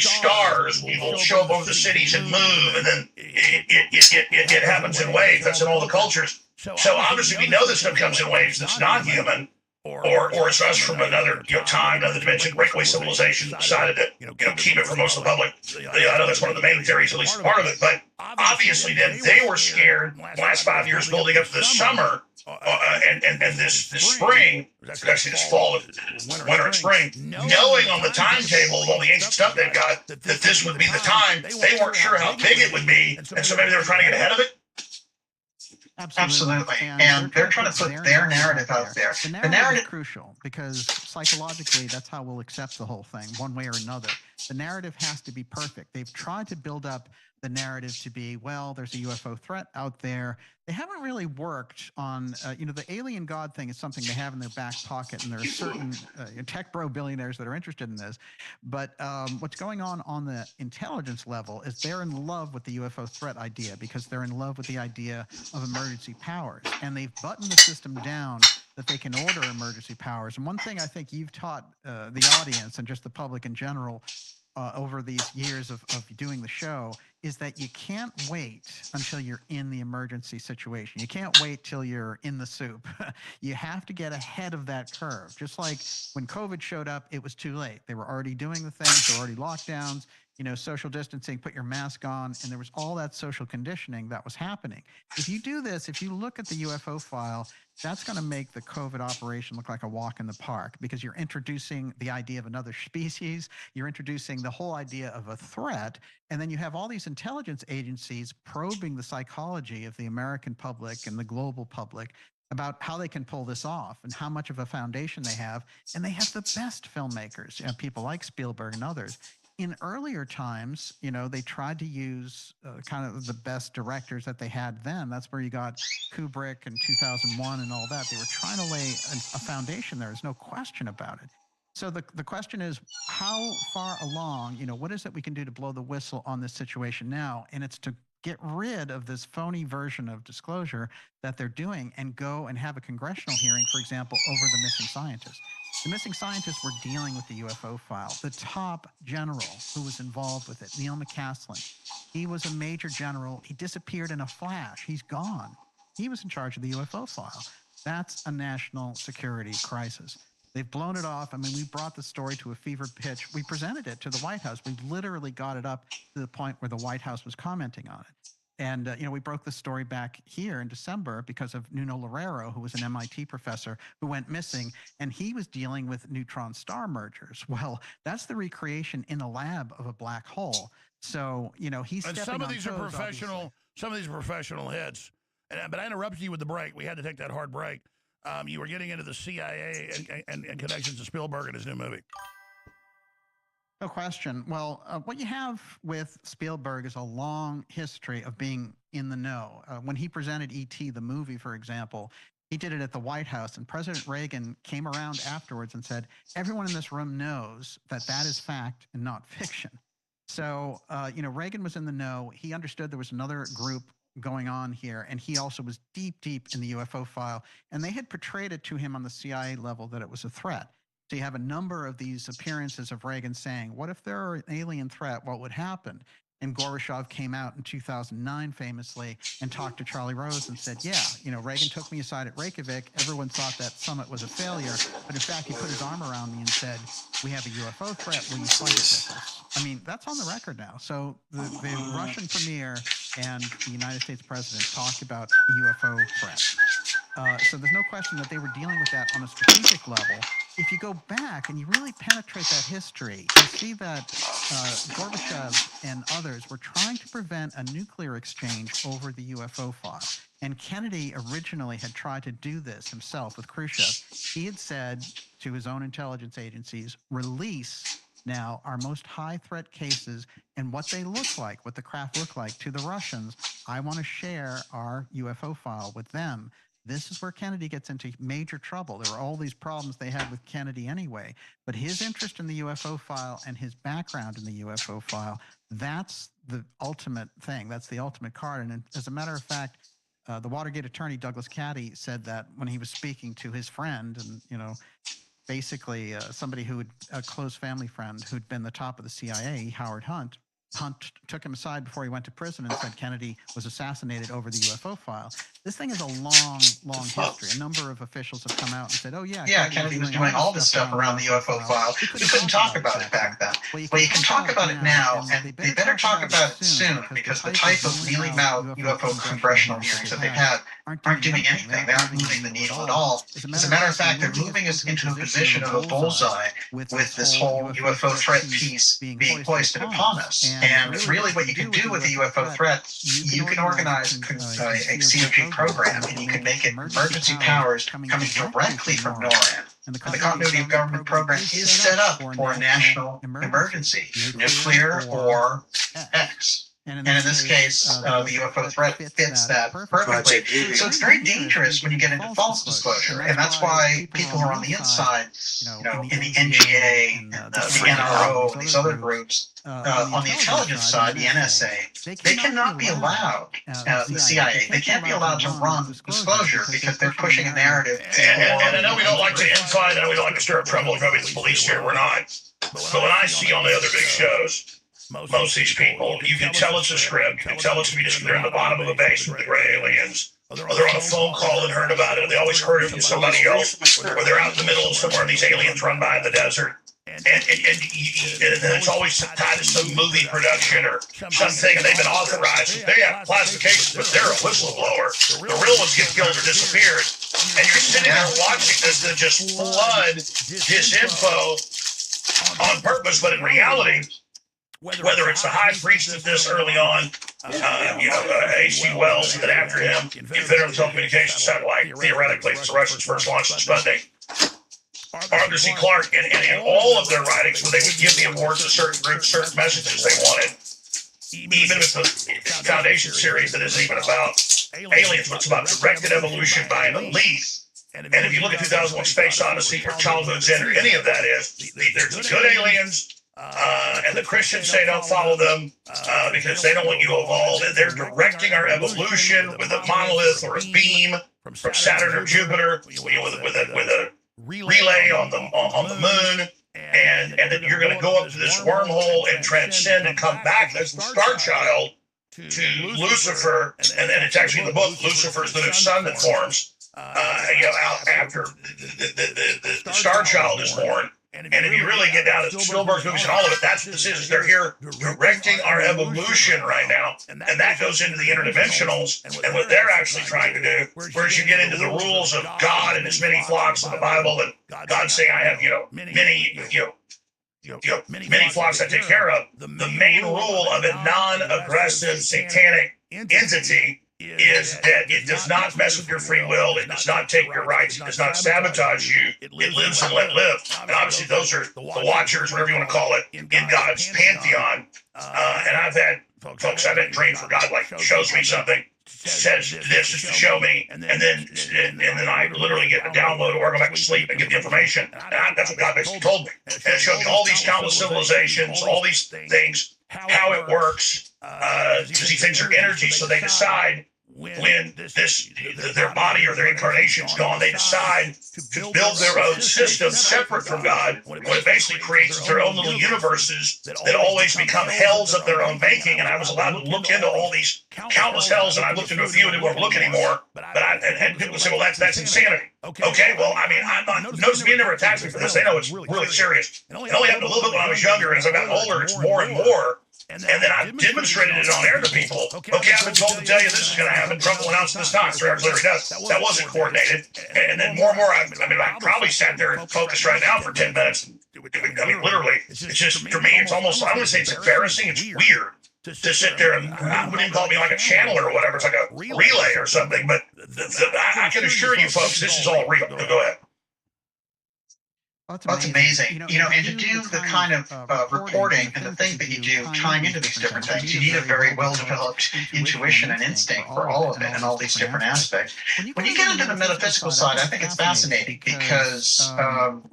stars will show up over the cities and move, and then it happens in waves." That's in all the cultures. So obviously, we know this stuff comes in waves. That's not human. Or it's us from another time, another dimension, breakaway civilization decided to keep it for most of the public. I know that's one of the main theories, at least part of it. But obviously, then they were scared. The last 5 years building up to this summer and this spring, actually this fall, winter and spring, knowing on the timetable of all the ancient stuff they've got that this would be the time. They weren't sure how big it would be, and so maybe they were trying to get ahead of it. Absolutely. And they're trying to put their narrative out there. The narrative is crucial because psychologically, that's how we'll accept the whole thing, one way or another. The narrative has to be perfect. They've tried to build up the narrative to be, well, there's a UFO threat out there. They haven't really worked on, the alien god thing is something they have in their back pocket, and there are certain tech bro billionaires that are interested in this. But what's going on the intelligence level is they're in love with the UFO threat idea because they're in love with the idea of emergency powers. And they've buttoned the system down that they can order emergency powers. And one thing I think you've taught the audience and just the public in general over these years of doing the show is that you can't wait until you're in the emergency situation. You can't wait till you're in the soup. You have to get ahead of that curve. Just like when COVID showed up, it was too late. They were already doing the things, there were already lockdowns, social distancing, put your mask on, and there was all that social conditioning that was happening. If you do this, if you look at the UFO file, that's going to make the COVID operation look like a walk in the park because you're introducing the idea of another species, you're introducing the whole idea of a threat, and then you have all these intelligence agencies probing the psychology of the American public and the global public about how they can pull this off and how much of a foundation they have. And they have the best filmmakers, people like Spielberg and others. In earlier times, they tried to use kind of the best directors that they had then. That's where you got Kubrick and 2001 and all that. They were trying to lay a foundation there. There's no question about it. So the question is, how far along, what is it we can do to blow the whistle on this situation now? And it's to get rid of this phony version of disclosure that they're doing and go and have a congressional hearing, for example, over the missing scientists. The missing scientists were dealing with the UFO file. The top general who was involved with it, Neil McCaslin, he was a major general. He disappeared in a flash. He's gone. He was in charge of the UFO file. That's a national security crisis. They've blown it off. I mean, we brought the story to a fever pitch. We presented it to the White House. We literally got it up to the point where the White House was commenting on it. And, we broke the story back here in December because of Nuno Loureiro, who was an MIT professor who went missing, and he was dealing with neutron star mergers. Well, that's the recreation in a lab of a black hole. So, he's and stepping some of on these toes, are professional. obviously. Some of these are professional heads. But I interrupted you with the break. We had to take that hard break. You were getting into the CIA and connections to Spielberg and his new movie. No question. Well, what you have with Spielberg is a long history of being in the know. When he presented E.T., the movie, for example, he did it at the White House, and President Reagan came around afterwards and said, everyone in this room knows that that is fact and not fiction. So, Reagan was in the know. He understood there was another group going on here, and he also was deep in the UFO file, and they had portrayed it to him on the CIA level that it was a threat. So you have a number of these appearances of Reagan saying, what if there were an alien threat? What would happen? And Gorbachev came out in 2009 famously and talked to Charlie Rose and said, yeah, Reagan took me aside at Reykjavik. Everyone thought that summit was a failure. But in fact, he put his arm around me and said, we have a UFO threat. Will you fight it with us? I mean, that's on the record now. So the Russian premier and the United States president talked about the UFO threat. So there's no question that they were dealing with that on a strategic level. If you go back and you really penetrate that history, you see that Gorbachev and others were trying to prevent a nuclear exchange over the UFO file. And Kennedy originally had tried to do this himself with Khrushchev. He had said to his own intelligence agencies, release now our most high threat cases and what they look like, what the craft look like to the Russians. I want to share our UFO file with them. This is where Kennedy gets into major trouble. There were all these problems they had with Kennedy anyway, but his interest in the UFO file and his background in the UFO file, that's the ultimate thing. That's the ultimate card. And as a matter of fact, the Watergate attorney, Douglas Caddy, said that when he was speaking to his friend and, basically somebody a close family friend who'd been the top of the CIA, Howard Hunt. Hunt took him aside before he went to prison and said Kennedy was assassinated over the UFO file. This thing is a long, long history. A number of officials have come out and said, oh, yeah. Yeah, Kennedy was doing all this stuff around the UFO file. We couldn't talk about it back then. Well, you can talk about it now, and they better talk about it soon, because the type of mealy-mouthed UFO congressional hearings that they've had aren't doing anything. They aren't moving the needle at all. As a matter of fact, they're moving us into a position of a bullseye with this whole UFO threat piece being hoisted upon us. And really what you can do with the UFO threat, you can organize a COG program, and you can make it emergency powers coming directly from NORAD. And the continuity of government program is set up for a national emergency, nuclear or X. And in this case, the UFO threat fits that perfectly. So it's very dangerous when you get into false disclosure. And that's why people who are on the inside, in the NGA, and the NRO, and these other groups, on the intelligence side, the NSA, they cannot be allowed, the CIA, they can't be allowed to run disclosure because they're pushing a narrative. And I know we don't like to inside, and we don't like to stir up trouble. If anybody's police here, we're not. But when I see on the other big shows, most of these people, you can tell it's a script. You can tell it's they're in the bottom of a basement with the gray aliens. Or they're on a phone call and heard about it. Or they always heard it from somebody else. Or they're out in the middle of somewhere and these aliens run by in the desert. And it's always tied to some movie production or something, and they've been authorized. They have classifications, but they're a whistleblower. The real ones get killed or disappeared. And you're sitting there watching this to just flood disinfo on purpose, but in reality, whether it's the high priest of this early on, H.G. Wells, and then after him, the Federal Telecommunications Satellite, theoretically, it's the Russians' first launch on Sputnik. Arthur C. Clarke, and all of their writings, where they would give the awards to certain groups, certain messages they wanted. Even with the Foundation series that isn't even about aliens, but it's about directed evolution by an elite. And if you look at 2001 Space Odyssey or Childhood's End or any of that is, there's the good aliens, and the Christians say don't follow them because they don't want you to evolve. And they're directing our evolution with a monolith or a beam from Saturn or Jupiter with a relay on the moon, and then you're going to go up to this wormhole and transcend and come back as the Star Child to Lucifer, and then it's actually in the book Lucifer's the new sun that forms out after the Star Child is born. And if you really get down to Spielberg's movies and all of it, that's what this is. They're here directing our evolution right now. And that goes into the interdimensionals and what they're actually trying to do. Whereas you get into the rules of God and his many flocks in the Bible, and God saying, I have, many flocks I take care of. The main rule of a non-aggressive satanic entity is that it does not mess with your free will, it does not take your rights, it does not sabotage you, it lives and let live. And obviously those are the watchers, whatever you want to call it, in God's pantheon. And I've had dreams where God shows me something, says this is to show me, and then I literally get a download or go back to sleep and get the information. And that's what God basically told me. And it showed me all these countless civilizations, all these things, how it works, because these things are energy, so they decide when their body or their incarnation's gone, they decide to build their own system separate from God, when it basically creates their own little universes that always become hells of their own making. And I was allowed to look into all these countless hells, and I looked into a few and didn't want to look anymore. And people say, well, that's insanity. Okay, well, I mean, I'm not, notice me never attacks me for this. They know it's really serious. It only happened a little bit when I was younger, and as I got older, it's more and more. And then I've demonstrated it on air to people. Okay, I've been told to tell you this is going to happen. Trump will announce this time. 3 hours later, he does. That wasn't coordinated. And then more and more, I probably sat there and focused right now for 10 minutes. I mean, literally, it's just, for me, it's almost, I wouldn't say it's embarrassing. It's weird to sit there and, I wouldn't even call me like a channeler or whatever. It's like a relay or something. But I can assure you folks, this is all real. Go ahead. That's amazing. And to do the kind of reporting and the things that you do tying into these different things, you need a very well-developed intuition and instinct for all of it and all these different aspects. When you get into the metaphysical side, I think it's fascinating because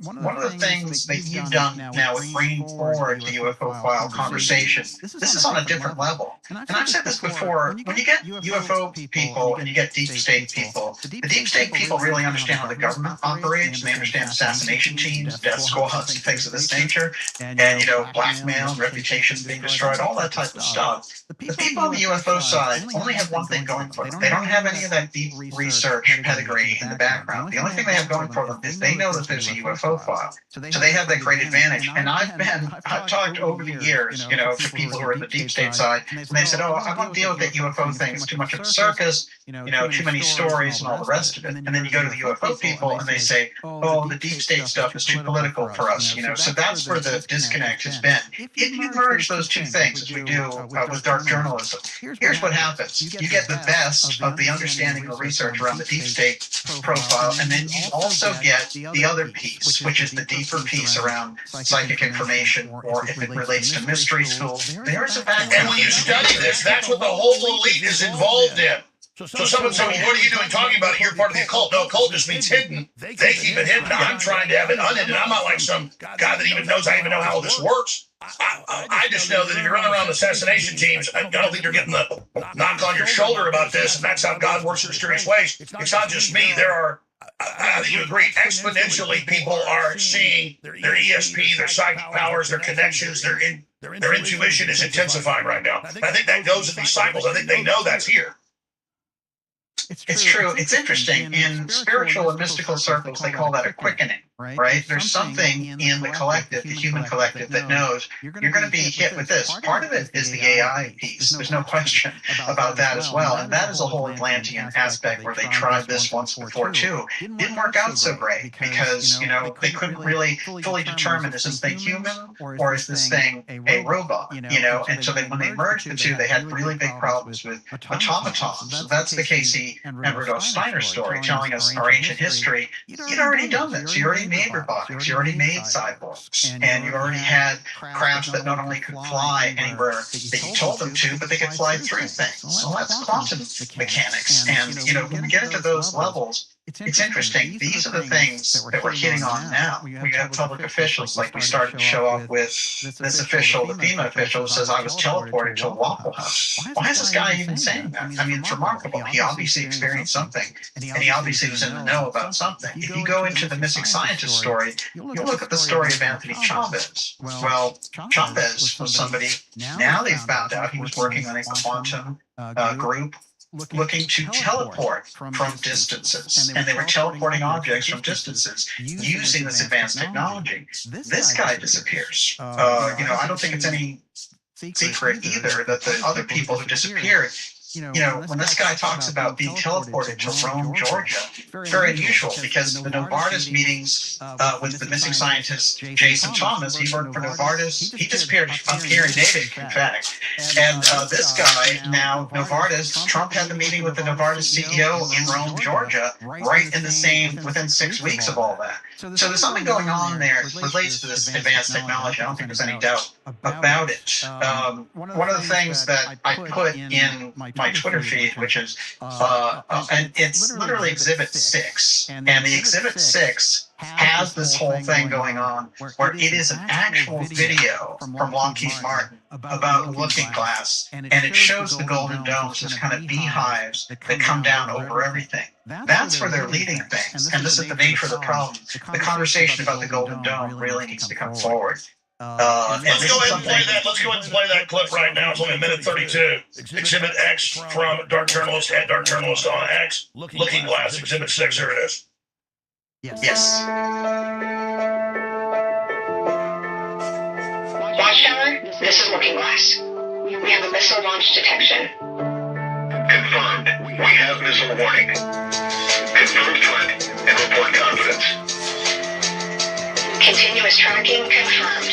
one of the things that you've done now with bringing forward the UFO file conversation, this is on a different level. And I've said this before, when you get UFO people and you get deep state people, the deep state people really understand how the government operates, and they understand assassination teams, death squads, things of this nature, and blackmail, reputations being destroyed, all that type of stuff. The people on the UFO side only have one thing going for them. They don't have any of that deep research pedigree in the background. The only thing they have going for them is they know that there's a UFO file. So they have that great advantage. And I've talked over the years, to people who are in the deep state side, and they said, oh, I won't deal with that UFO thing. It's too much of a circus, too many stories and all the rest of it. And then you go to the UFO people and they say, oh, the deep state stuff is too political for us, So that's where the disconnect has been. If you merge those two things, as we do with dark journalism, here's what happens. You get the best of the understanding and the research around the deep state profile, and then you also get the other piece, which is the deeper piece around psychic information, or if it relates to mystery schools. There's a background. And when you study this, that's what the whole elite is involved in. So someone said, well, what are you doing talking about it? You're part of the occult. No, occult just means hidden. They keep it hidden. I'm trying to have it unhidden. I'm not like some guy that even knows I even know how all this works. I just know that if you're running around assassination teams, I don't think you're getting the knock on your shoulder about this, and that's how God works in mysterious ways. It's not just me. There are, I think you agree, exponentially people are seeing their ESP, their psychic powers, their connections, their intuition is intensifying right now. I think that goes in these cycles. I think they know that's here. It's true. It's interesting. In spiritual and mystical circles, they call that a quickening, right? There's something in the collective, the human collective, that knows you're going to be hit with this. Part of it is the AI piece. There's no question about that as well. And that is a whole Atlantean aspect where they tried this once before too. Didn't work out so great because, they couldn't really fully determine, is this thing human or is this thing a robot? And so when they merged the two, they had really big problems with automatons. So that's the Casey and Rudolf Steiner story, telling us our ancient history. You'd already done this. You already made robotics. You already made cyborgs. And you already had crafts that not only could fly anywhere that you told them to, but they could fly through things. So that's quantum mechanics. And, when we get into those levels, it's interesting. These are the things that we're hitting on now. We have public officials, like we started to show up with this official, the FEMA official, who says, I was teleported to a Waffle House. Why is this guy even saying that? I mean, it's remarkable. He obviously experienced something, and he obviously was in the know about something. If you go into the missing scientist story, you'll look at the story of Anthony Chavez. Well, Chavez was somebody, now they've found out he was working on a quantum group looking to teleport from distances, and they were teleporting objects from distances using this advanced technology. This guy disappears. I don't think it's any secret either that the other people who disappeared, when this guy talks about being teleported to Rome, Georgia, very unusual, because the Novartis meetings with the missing scientist Jason Thomas, he worked for Novartis. He disappeared up here in Natick, in fact. And this guy, now Novartis, Trump had the meeting with the Novartis CEO in Rome, Georgia, right in the same, within 6 weeks of all that. So there's something going on there that relates to this advanced technology. I don't think there's any doubt about it. One of the things that I put in my my Twitter feed, which is and it's literally Exhibit 6, and the Exhibit 6 has this whole thing going on where it is an actual video from Lockheed Martin about Looking Glass, and it shows the Golden Domes as kind of beehives that come down over everything. That's where they're leading things, and this is the nature of the problem. The conversation about the Golden Dome really needs to come forward. Let's go ahead and play that. Let's go ahead and play that clip right now. It's only a minute 32. Exhibit X from Dark Journalist at Dark Journalist on X. Looking Glass, Exhibit 6. Here it is. Yes. Watchtower, this is Looking Glass. We have a missile launch detection. Confirmed. We have missile warning. Confirmed threat and report confidence. Continuous tracking confirmed.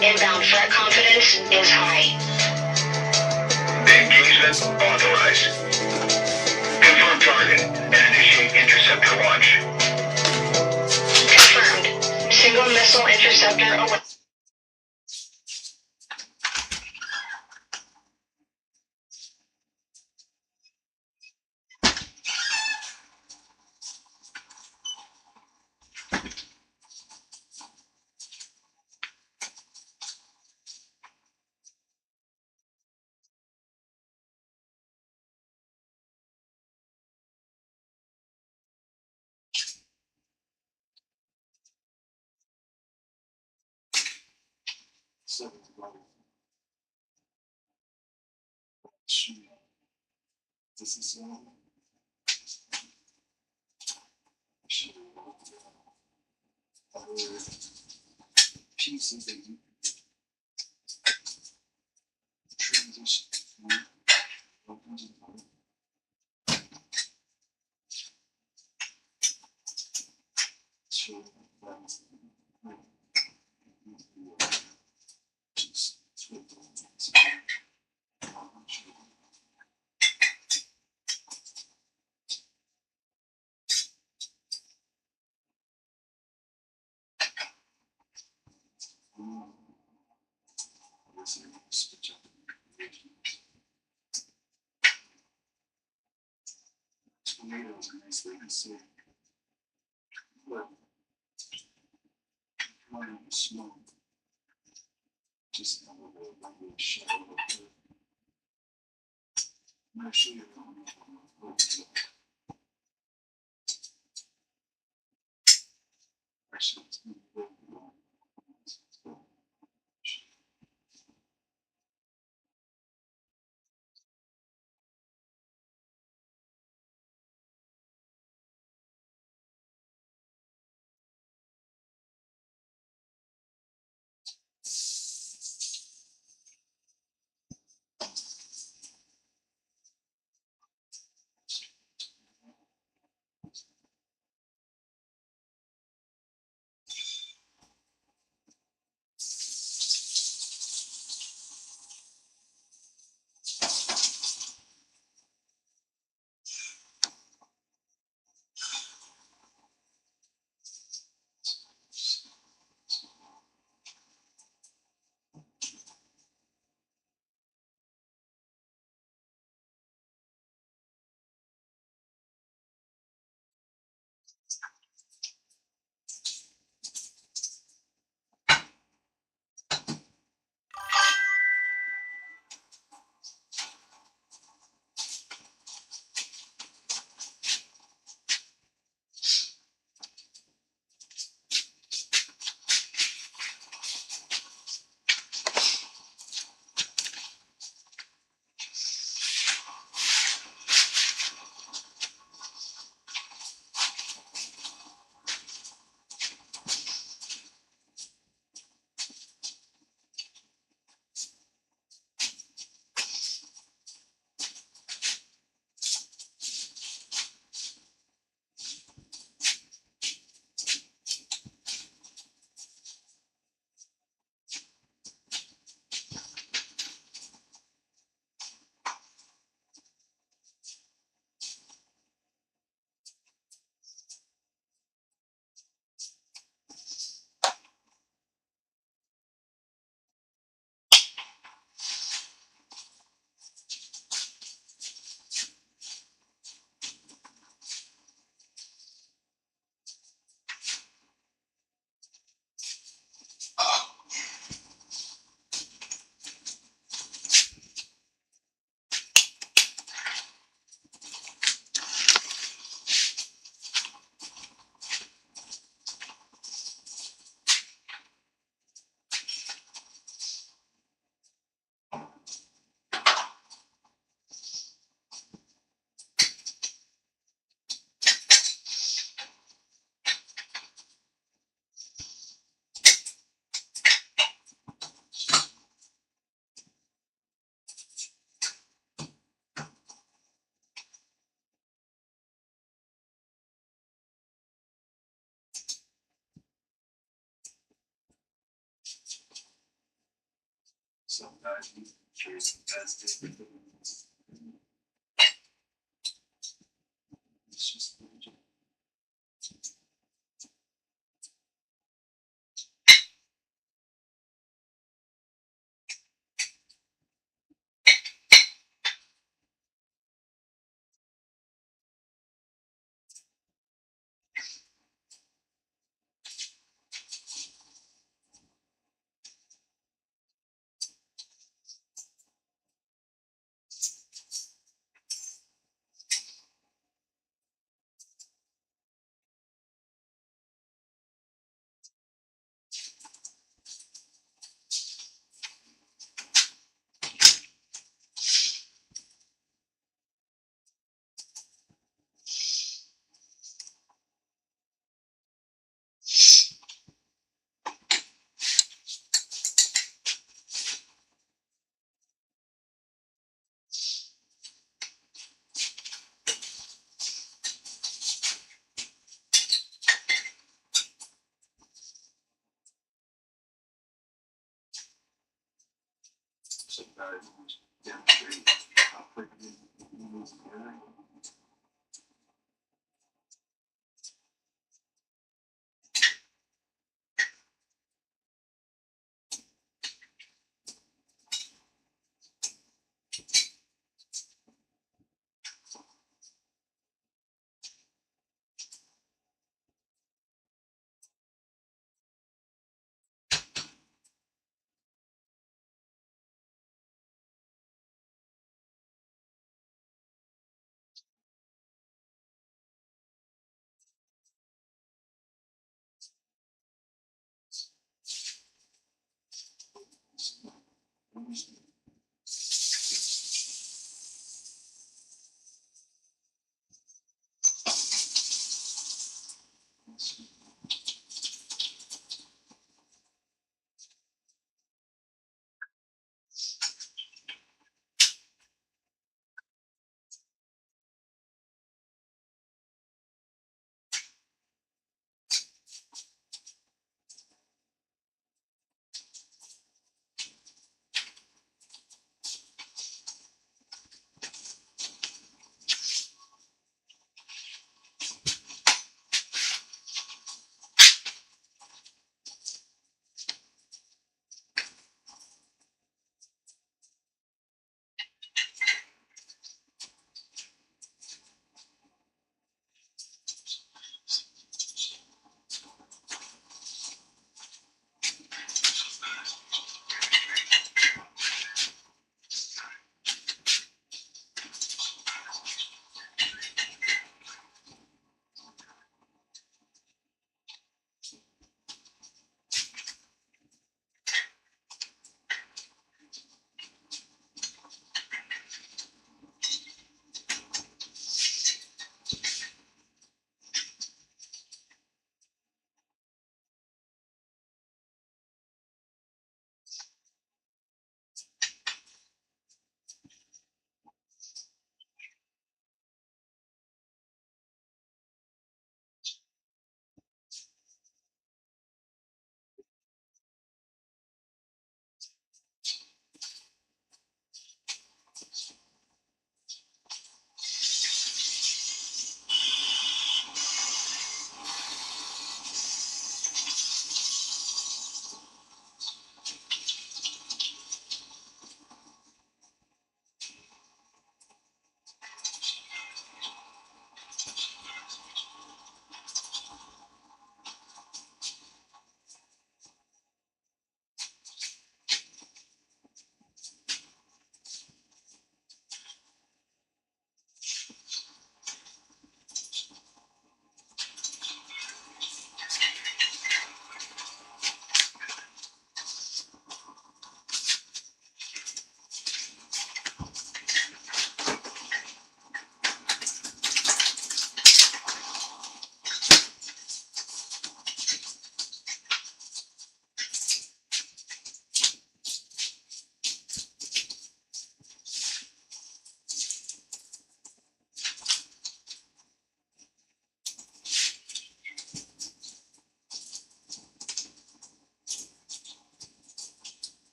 Inbound threat confidence is high. Engagement authorized. Confirm target and initiate interceptor launch. Confirmed. Single missile interceptor away.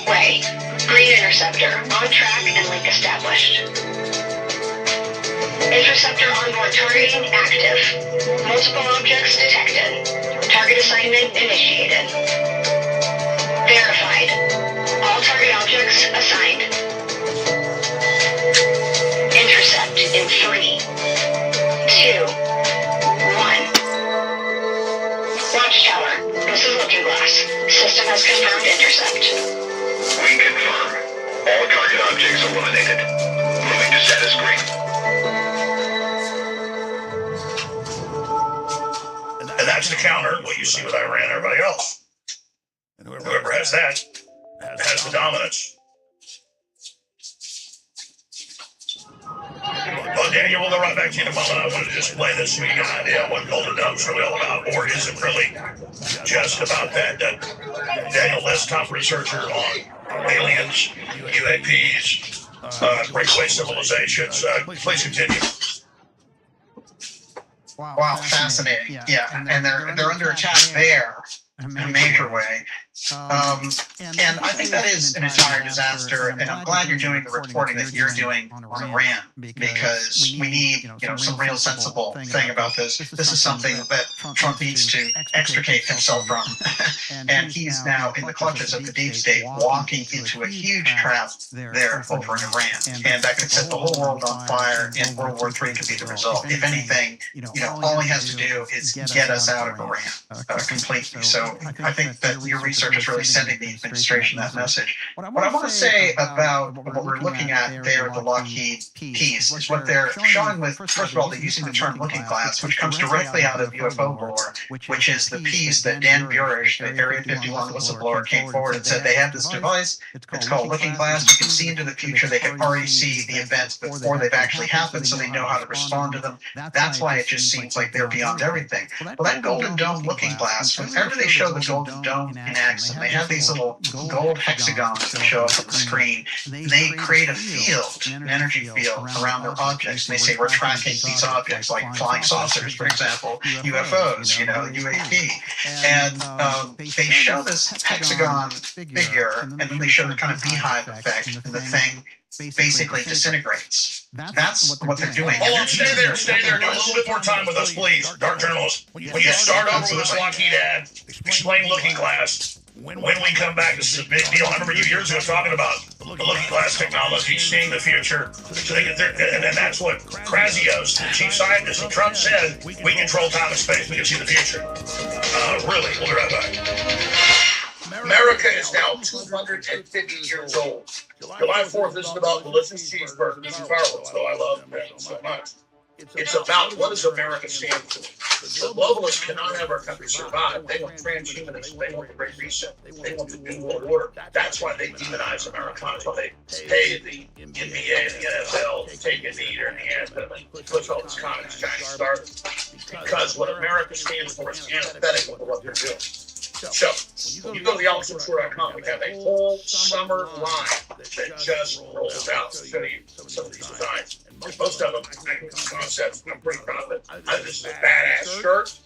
Way. Green interceptor. On track and link established. Interceptor onboard targeting active. Multiple objects detected. Target assignment initiated. Verified. All target objects assigned. Intercept in 3, 2, 1. Watchtower. This is Looking Glass. System has confirmed intercept. We confirm. All target objects eliminated. Moving to status screen. And that's the counter, what you see with Iran and everybody else. And whoever has that has the dominance. But Daniel, we'll go right back to you in a moment. I want to just play this so you get an idea of what Golden Dome's really all about, or is it really just about that? Daniel Liss, top researcher on aliens, UAPs, breakaway civilizations. Please continue. Wow, fascinating. Yeah, and they're under attack there in a major way. And I think that is an entire disaster. And I'm glad you're doing the reporting that you're doing on Iran, because we need, some real sensible thing about this. This is something that Trump needs to extricate himself from. And he's now in the clutches of the deep state, walking into a huge trap there over in Iran. And that could set the whole world on fire, and World War III could be the result. If anything, all he has to do is get us out of Iran completely. So I think that your research is really sending the administration that message. What I want to say about what we're looking at there, the Lockheed piece, is what they're showing with, first of all, they're using the term looking glass, which comes directly out of UFO lore, which is the piece that Dan Burish, the Area 51 whistleblower, came forward and said they have this device. It's called looking glass. You can see into the future. They can already see the events before they've actually happened, so they know how to respond to them. That's why it just seems like they're beyond everything. Well, that Golden Dome looking glass, whenever they show the Golden Dome in action, they have these little gold hexagons that show up on the screen. They create a field, an energy field around their objects, and they say we're tracking these objects, like flying saucers, for example, UFOs, UAP. And they show this hexagon figure, and then they show the kind of beehive effect, and the thing basically disintegrates. That's what they're doing. Hold on, stay there. Do a little bit more time with us, please, Dark Journalist. When you start over with this Lockheed ad, explain looking glass. When we come back, this is a big deal. I remember you years ago talking about the looking glass technology, seeing the future. So they get there, and then that's what Krasios, the chief scientist, and Trump said, we control time and space, we can see the future. Really, we'll be right back. America is now 250 years old. July 4th isn't about delicious cheeseburgers and fireworks, though I love them so much. It's about what does America stand for. The globalists cannot have our country survive. They want transhumanism. They want the Great Reset. They want the New World Order. That's why they demonize America. That's why they pay the NBA and the NFL to take a knee or in the anthem and push all this communist China started. Because what America stands for is antithetical to what they're doing. So, when you go to thealexjoneshow.com, we have a whole summer line that just rolls out to show you some of these designs. Most of them, concepts, I'm pretty proud of it. This is a badass shirt,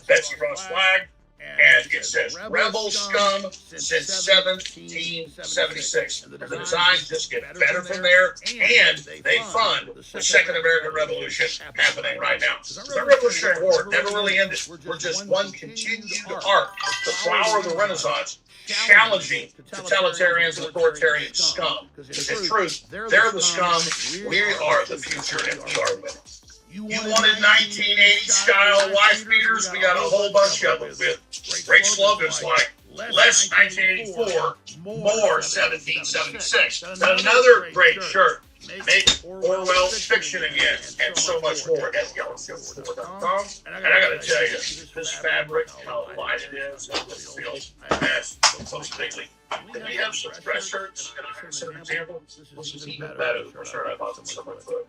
Betsy Ross flag, and it says Rebel Scum since 1776. And the designs just get better from there, and they fund the Second American Revolution happening right now. The Revolutionary War never really ended. We're just one continued arc, the flower of the Renaissance, challenging totalitarians and authoritarian scum. It's truth. They're the scum. We are the future, and we are winning. You wanted 1980 style wife beaters? We got a whole bunch of them with great slogans like less 1984, more 1776. Another great shirt. Make Orwell fiction again, and so much more at YellowStone.com. And I gotta tell you, this fabric, how light it is, it feels best, so bigly. Then we have some dress shirts, and as an example, this is even better than the shirt I bought from Summer Food.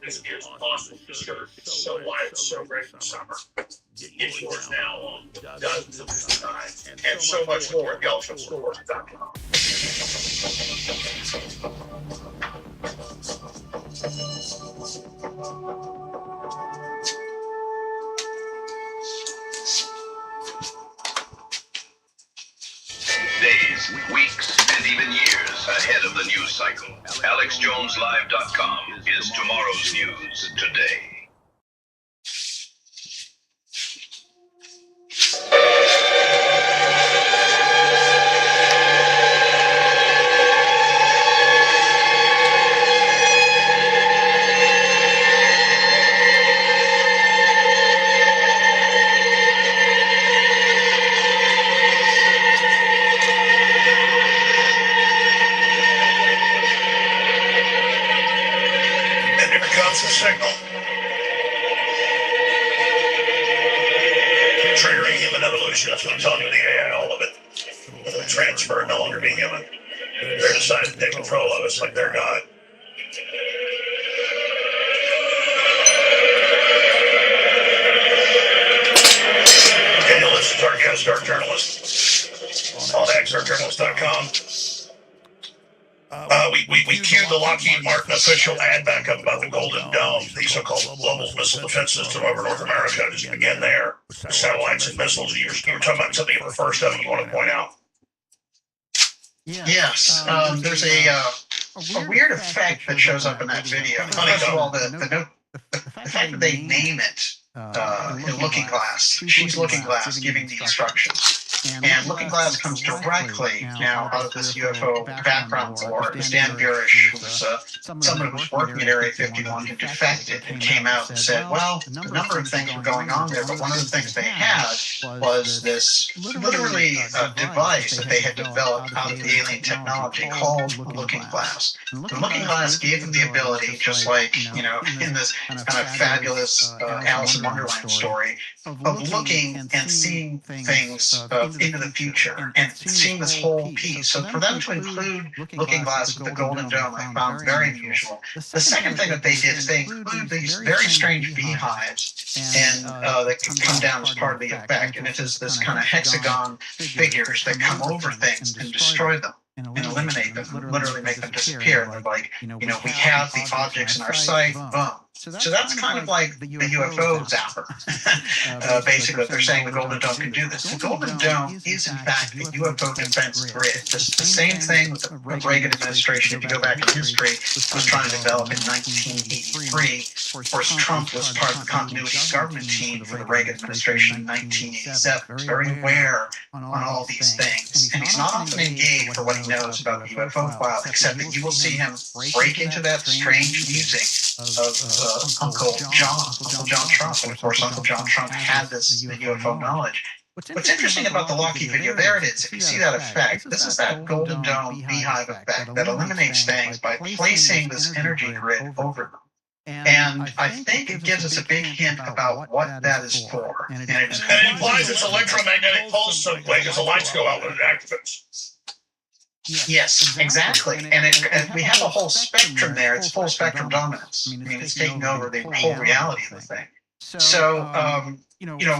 This is awesome shirt. It's so light, it's so great in summer. Get yours now on dozens of designs, and so much more at YellowStone.com. Days, weeks, and even years ahead of the news cycle. AlexJonesLive.com is tomorrow's news today. That's what I'm telling you, the AI, all of it. The transfer, no longer being human. They're deciding to take control of us like they're God. as Dark Journalist on xdarkjournalist.com. We queued the Lockheed Martin official ad back up about the Golden Dome, the so-called global missile defense system over North America. Just begin there. The satellites and missiles. You were talking about something at the first of it you want to point out. Yes, there's a weird effect that shows up in that video. First of all, the fact that they name it Looking Glass. She's Looking Glass giving the instructions. And Looking Glass comes directly now out of this UFO background lore. Dan Burish, who was someone who was working at Area 51, who defected and came out and said, well, a number of things were going on there, but one of the things they had was this literally device that they had developed out of the alien technology called Looking Glass. The Looking Glass gave them the ability, just like, in this kind of fabulous Alice in Wonderland story, of looking and seeing things into the future and seeing this whole piece. So for them to include Looking Glass with the Golden Dome, I found very unusual. The second thing that they did is they include these very strange beehives and that can come down as part of the effect. And it is this kind of hexagon figures that come over things and destroy them and eliminate them, literally make them disappear. And they're like, we have the objects in our sight, boom. So that's kind of like the UFO zapper. Basically, they're saying the Golden Dome can do this. The Golden Dome is, in fact, a UFO defense grid. This is the same thing with the Reagan administration, if you go back in history, was trying to develop in 1983. Of course, Trump was part of the continuity government team for the Reagan administration in 1987. He's very aware on all these things. And he's not often engaged for what he knows about the UFO file, except that you will see him break into that strange music of Uncle John Trump. And of course, Uncle John Trump had this UFO knowledge. What's interesting about the Lockheed video, there it is. If you see that effect, this is that Golden Dome beehive effect that eliminates things by placing this energy grid over them. And I think it gives us a big hint about what that is for. And it implies it's electromagnetic pulse, so like as the lights go out when it activates. Yes, exactly. And we have a whole spectrum there. It's full spectrum dominance. I mean, it's taking over the whole reality of the thing. So,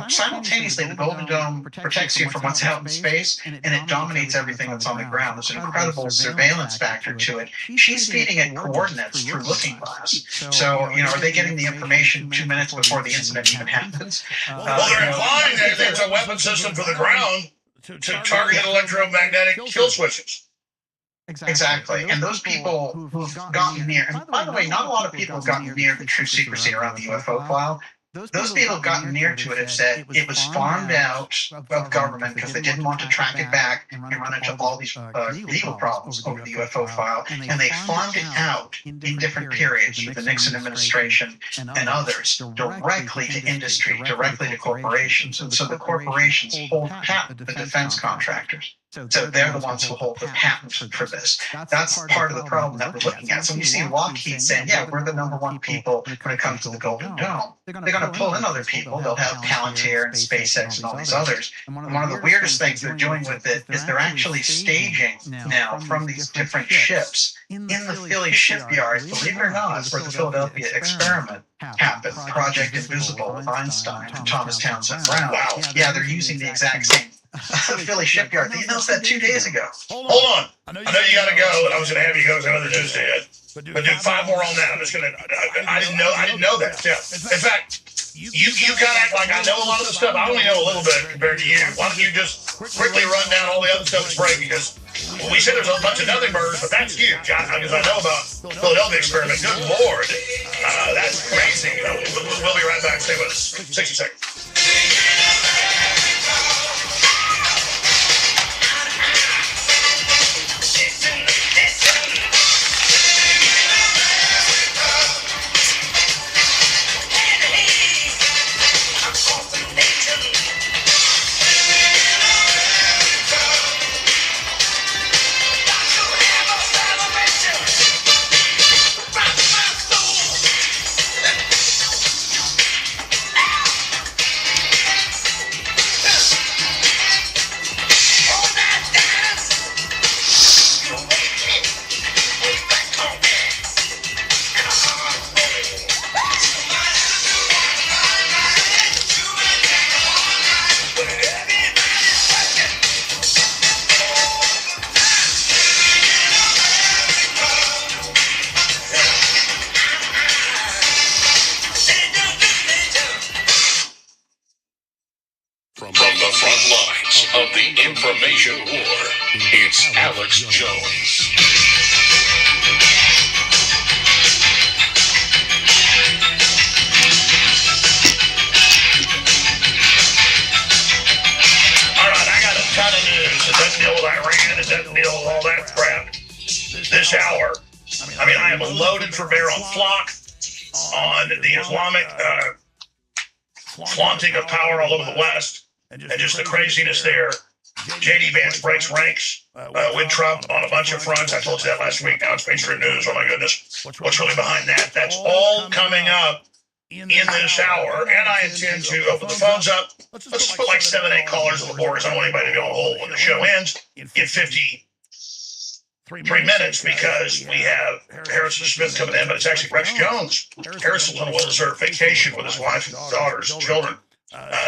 simultaneously, the Golden Dome protects you from what's out in space, and it dominates everything that's on the ground. There's an incredible surveillance factor to it. She's feeding it coordinates through Looking Glass. So, are they getting the information 2 minutes before the incident even happens? Well, they're implying that there's a weapon system for the ground to target electromagnetic kill switches. Exactly. And those people who've gotten near, and by the way, not a lot of people have gotten near the true secrecy around the UFO file. Those people who've gotten near to it have said it was farmed out of government because they didn't want to track it back and run into all these legal problems over the UFO file. And they farmed it out in different periods with the Nixon administration and others directly to industry, directly to corporations. And so the corporations hold patent the defense contractors. So they're the ones who hold the patent for this. That's part of the problem that we're looking at. So when you see Lockheed saying, yeah, we're the #1 people when it comes to the Golden Dome, they're going to pull in other people. They'll have Palantir and SpaceX and all these others. And one of the weirdest things they're doing with it is they're actually staging now from these different ships in the Philly shipyard, believe it or not, where the Philadelphia experiment happened, Project Invisible with Einstein and Thomas Townsend Brown. Wow. Yeah, they're using the exact same Philly shipyard. They announced that 2 days ago. Hold on. I know you got to go, and I was going to have you go to another news did. But do 5 more on that. I'm just going to. I didn't know that. Yeah. In fact, you kind of act like I know a lot of the stuff. I only know a little bit compared to you. Why don't you just quickly run down all the other stuff that's breaking? Because we said there's a bunch of nothing burgers, but that's huge. Because I know about Philadelphia experiment. Good Lord, that's crazy. We'll be right back. Stay with us. 60 seconds. Alex Jones. All right, I got a ton of news. It doesn't deal with Iran. It doesn't deal with all that crap. This hour, I am loaded for bear on Flock, on the Islamic flaunting of power all over the West, and just the craziness there. J.D. Vance breaks ranks with Trump on a bunch of fronts. I told you that last week. Now it's mainstream news. Oh, my goodness. What's really behind that? That's all coming up in this hour, and I intend to open the phones up. Let's put like 7, 8 callers on the board, because I don't want anybody to be on hold when the show ends in 53 minutes, because we have Harrison Smith coming in, but it's actually Rex Jones. Harrison's on a well-deserved vacation with his wife and daughters and children.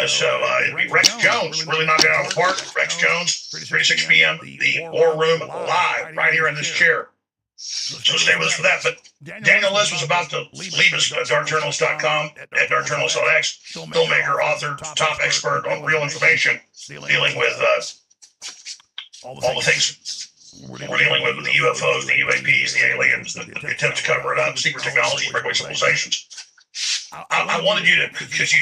So it'd be Rex Jones, really knocking it out of the park. Rex Jones, 3 to 6 p.m., the War Room live right here in this chair. So stay with us for that. But Daniel Liss was about to leave us at darkjournalist.com, at darkjournalist.x, filmmaker, author, top expert on real information, dealing with all the things we're dealing with the UFOs, the UAPs, the aliens, the attempt to cover it up, secret technology, breakaway civilizations. I wanted you to, because you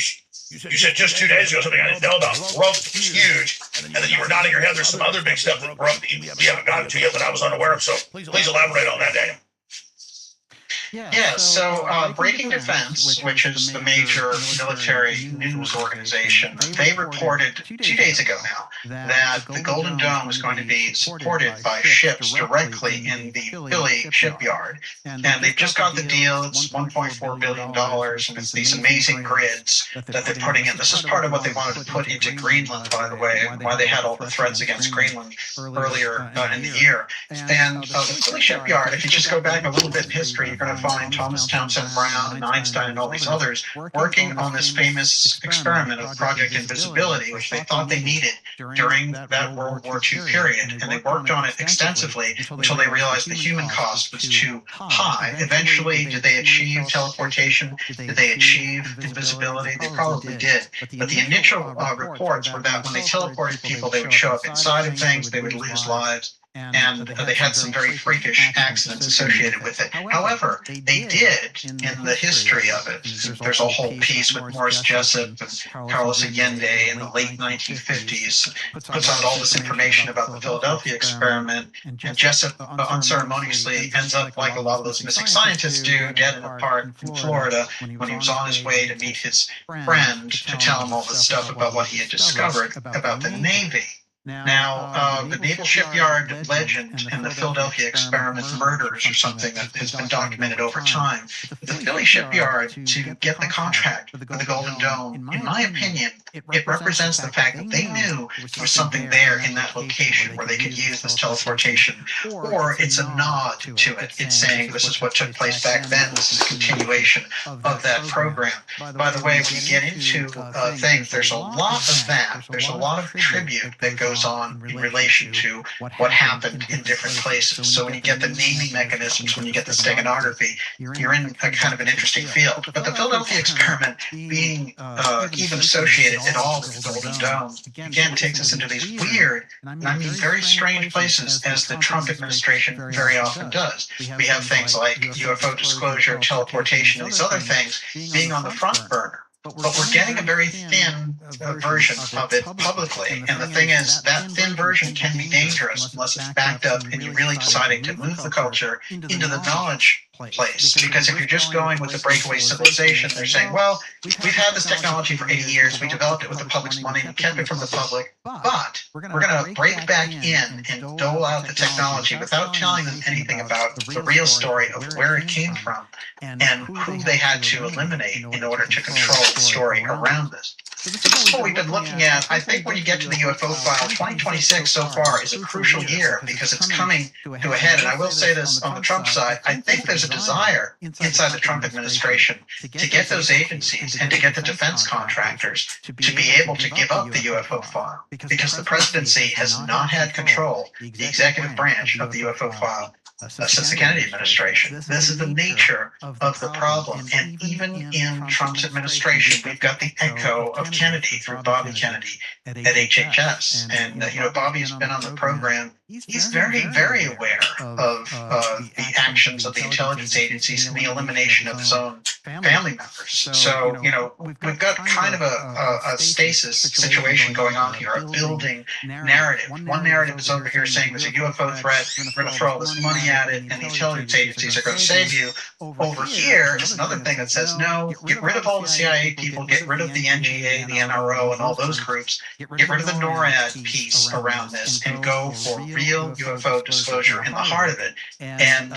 said just 2 days ago something I didn't know about. Rope was huge, and then you were nodding your head. There's some other big stuff that broke that you haven't gotten to yet that I was unaware of. So please elaborate on that, Daniel. Yeah, so Breaking Defense, which is the major military news organization, they reported 2 days ago now that the Golden Dome was going to be supported by ships directly in the Philly shipyard. And they've just got the deal. It's $1.4 billion, and it's these amazing grids that they're putting in. This is part of what they wanted to put into Greenland, by the way, and why they had all the threats against Greenland earlier in the year. And the Philly shipyard, if you just go back a little bit in history, you're going to find Thomas Townsend Brown and Einstein and all these others working on this famous experiment of Project Invisibility, which they thought they needed during that World War II period. And they worked on it extensively until they realized the human cost was too high. Eventually, did they achieve teleportation? Did they achieve invisibility? They probably did. But the initial reports were that when they teleported people, they would show up inside of things, they would lose lives, and they had some very freakish accidents associated with it. However, they did, in the history of it, there's a whole piece with Morris Jessup and Carlos Allende in the late 1950s, puts out all this information about the Philadelphia experiment, and Jessup unceremoniously ends up, like a lot of those missing scientists do, dead in a park in Florida when he was on his way to meet his friend to tell him all this stuff about what he had discovered about the Navy. Now, the Naval Shipyard legend and the Philadelphia experiment murders are something that has been documented over time. The Philly Shipyard, to get the contract with the Golden Dome, in my opinion, it represents the fact that they knew there was something there in that location where they could use this teleportation, or it's a nod to it. It's saying this is what took place back then. This is a continuation of that program. By the way, when you get into things, there's a lot of that. There's a lot of tribute that goes on in relation to what happened in different places. So when you get the naming mechanisms, when you get the steganography, you're in a kind of an interesting field. But the Philadelphia experiment being even associated at all with the Golden Dome, again, takes us into these weird, and I mean very strange places, as the Trump administration very often does. We have things like UFO disclosure, teleportation, and these other things being on the front burner. But we're getting a very thin version of it publicly. And the thing is, that thin version can be dangerous unless it's backed up and you're really deciding to move the culture into the knowledge place. Because if you're just going with the breakaway civilization, they're saying, well, we've had this technology for 80 years, we developed it with the public's money, we kept it from the public, but we're going to break back in and dole out the technology without telling them anything about the real story of where it came from and who they had to eliminate in order to control the story around this. So this is what we've been looking at. I think when you get to the UFO file, 2026 so far is a crucial year because it's coming to a head. And I will say this on the Trump side, I think there's a desire inside the Trump administration to get those agencies and to get the defense contractors to be able to give up the UFO file, because the presidency has not had control, the executive branch of the UFO file, since the Kennedy administration. This is the nature of the problem. And even in Trump's administration, we've got the echo of Kennedy through Bobby Kennedy at HHS. And, Bobby's been on the program. He's very, very aware of the actions of the intelligence agencies and the elimination of his own family members. So, we've got kind of a stasis situation going on here, a building narrative. One narrative is over here saying there's a UFO threat, we're going to throw all this money at it, and the intelligence agencies are going to save you. Over here is another thing that says, no, get rid of all the CIA people, get rid of the NGA, the NRO, and all those groups, get rid of the NORAD piece around this, and go for real UFO disclosure in the heart of it. And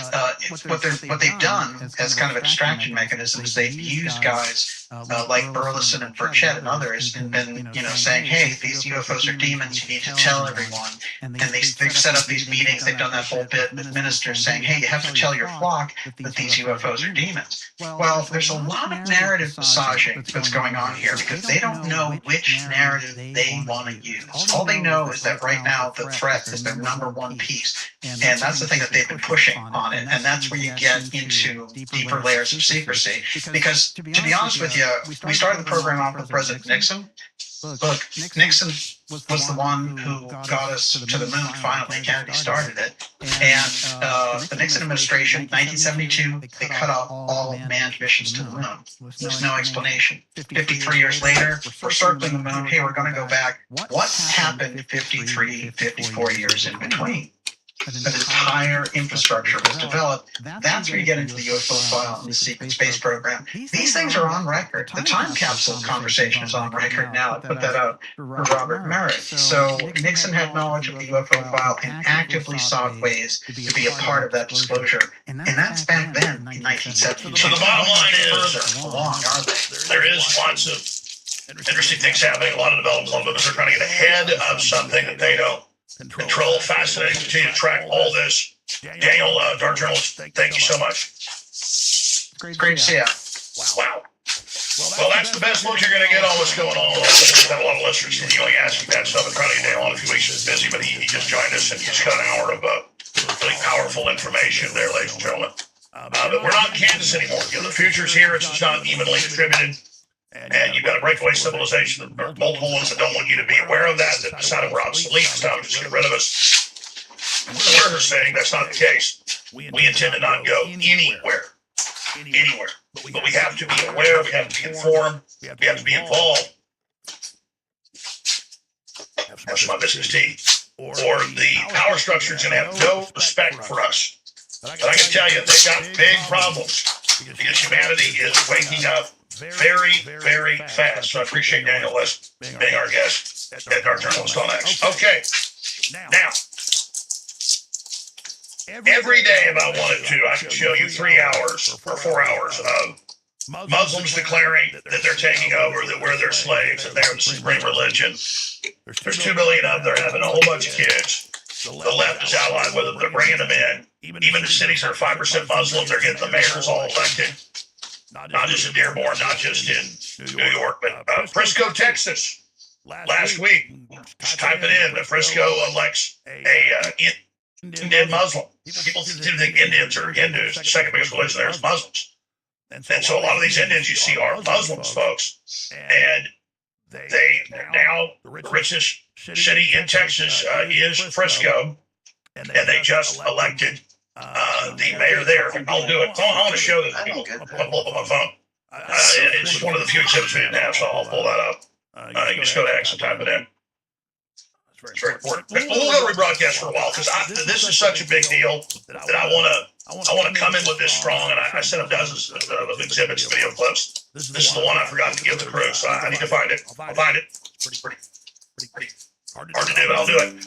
what they've done as kind of a distraction mechanism is they've used guys like Burleson and Burchett and others, and been saying, hey, these UFOs are demons, you need to tell everyone. And they've set up these meetings, they've done that whole bit with ministers saying, hey, you have to tell your flock that these UFOs are demons. Well, there's a lot of narrative massaging that's going on here because they don't know which narrative they want to use. All they know is that right now the threat is their number one piece. And that's the thing that they've been pushing on it. And that's where you get into deeper layers of secrecy. Because to be honest with you, we started the program off with President Nixon. Look, Nixon was the one who got us to the moon finally. Kennedy started it. And the Nixon administration, 1972, they cut off all manned missions to the moon. There's no explanation. 53 years later, we're circling the moon. Hey, we're going to go back. What happened 53, 54 years in between? An entire infrastructure was developed. That's where you get into the UFO file and the secret space program. These things are on record. The time capsule conversation is on record now. I put that out for Robert Merritt. So Nixon had knowledge of the UFO file and actively sought ways to be a part of that disclosure. And that's back then in 1972. So the bottom line is, further along, are they? there is lots of interesting things happening. A lot of developments, a lot of us are trying to get ahead of something that they don't control. Fascinating. Continue to track all this. Daniel, Dark Journalist, thank you so much. Great to see you. Wow. Well, that's the best look you're going to get on what's going on. We've had a lot of listeners continuing asking that stuff. I'm trying to get Daniel on a few weeks. He's busy, but he just joined us, and he's got an hour of really powerful information there, ladies and gentlemen. But we're not in Kansas anymore. The future's here. It's just not evenly distributed. And you've got a breakaway civilization. There are multiple ones that don't want you to be aware of that decided we're obsolete. It's time to just get rid of us. We're saying that's not the case. We intend to not go anywhere. But we have to be aware. We have to be informed. We have to be involved. Have some business tea. Or the power structure is going to have no respect for us. But I can tell you, they've got big problems because humanity is waking up very, very fast. So I appreciate Daniel West being our guest at Dark Journalist on X. Okay. Now, every day if I wanted to, I could show you 3 hours or 4 hours of Muslims declaring that they're taking over, that we're their slaves, that they're the supreme religion. There's 2 billion of them. They're having a whole bunch of kids. The left is allied with them. They're bringing them in. Even the cities that are 5% Muslim, they're getting the mayors all elected. Not just in Dearborn, not just in New York, but Frisco, Texas. Last week, just type it in. Frisco elects a Indian Muslim. People think Indians are Hindus. The second biggest religion there is Muslims. And so a lot of these Indians you see are Muslims, folks. And they now, the richest city in Texas is Frisco. And they just elected the mayor there. I'll do it. I want to show that. I'll pull up on my phone. It's one of the few exhibits we didn't have, so I'll pull that up. You can just go to X and type it in. It's very important. We'll go to rebroadcast for a while because this is such a big deal that I want to come in with this strong. And I set up dozens of exhibits, video clips. This is the one I forgot to give the crew, so I need to find it. I'll find it. It's pretty hard to do, but I'll do it.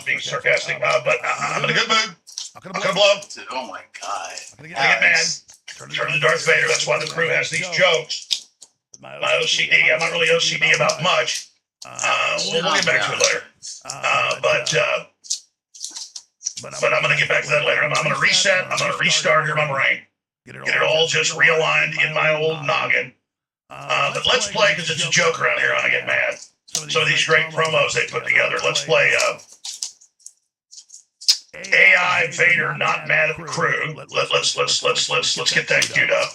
Being sarcastic, but I'm in a good mood. I'm gonna blow. Oh my God. I'm gonna get mad. Turn into Darth Vader. That's why the crew has these jokes. My OCD. I'm not really OCD about much. We'll get back to it later. But I'm gonna get back to that later. I'm gonna reset. I'm gonna restart here my brain. Get it all just realigned in my old noggin. But let's play because it's a joke around here. And I get mad. Some of these great promos they put together. Let's play. AI Vader not mad at the crew. Let's get that queued up.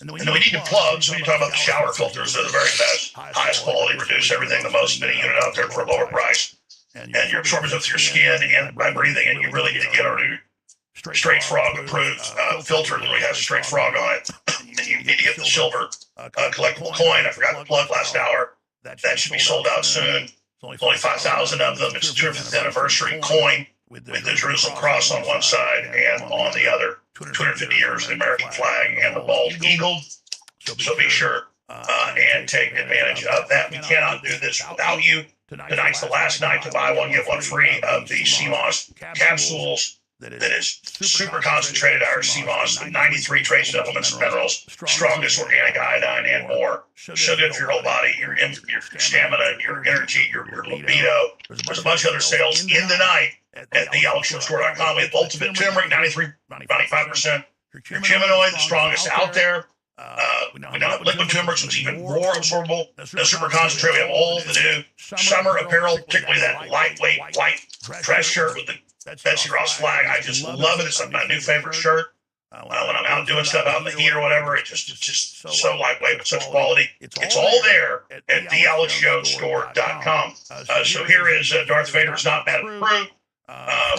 And then we need to plug, so when you talk about the shower filters, they're the very best. Highest quality, reduce everything, the most mini unit out there for a lower price. And your absorbers up to your skin and by breathing, and you really need to get our new Straight Frog approved filter that really has a straight frog on it. And you need to get the silver collectible coin. I forgot the plug last hour. That should be sold out soon. There's only 5,000 of them. It's the 250th anniversary coin with the Jerusalem cross on one side and on the other. 250 years of the American flag and the bald eagle. So be sure and take advantage of that. We cannot do this without you. Tonight's the last night to buy one, get one free of the CMOS capsules. That is super concentrated Irish CMOS, 93 trace elements and minerals, strongest organic iodine and more. So good for your whole body, your stamina, your energy, your libido. There's a bunch of other sales in tonight at thealexshowstore.com. We have Ultimate Turmeric, 95%. Your Chimenoid, the strongest out there. We now have liquid turmeric, which is even more absorbable. The super concentrate. We have all the new summer apparel, particularly that lightweight white dress shirt with the Betsy Ross flag. I just love it. It's my new favorite shirt. When I'm out doing stuff out in the heat or whatever, it's just so lightweight with such quality. It's all there at thealexshowstore.com. So here is Darth Vader's not mad at the crew.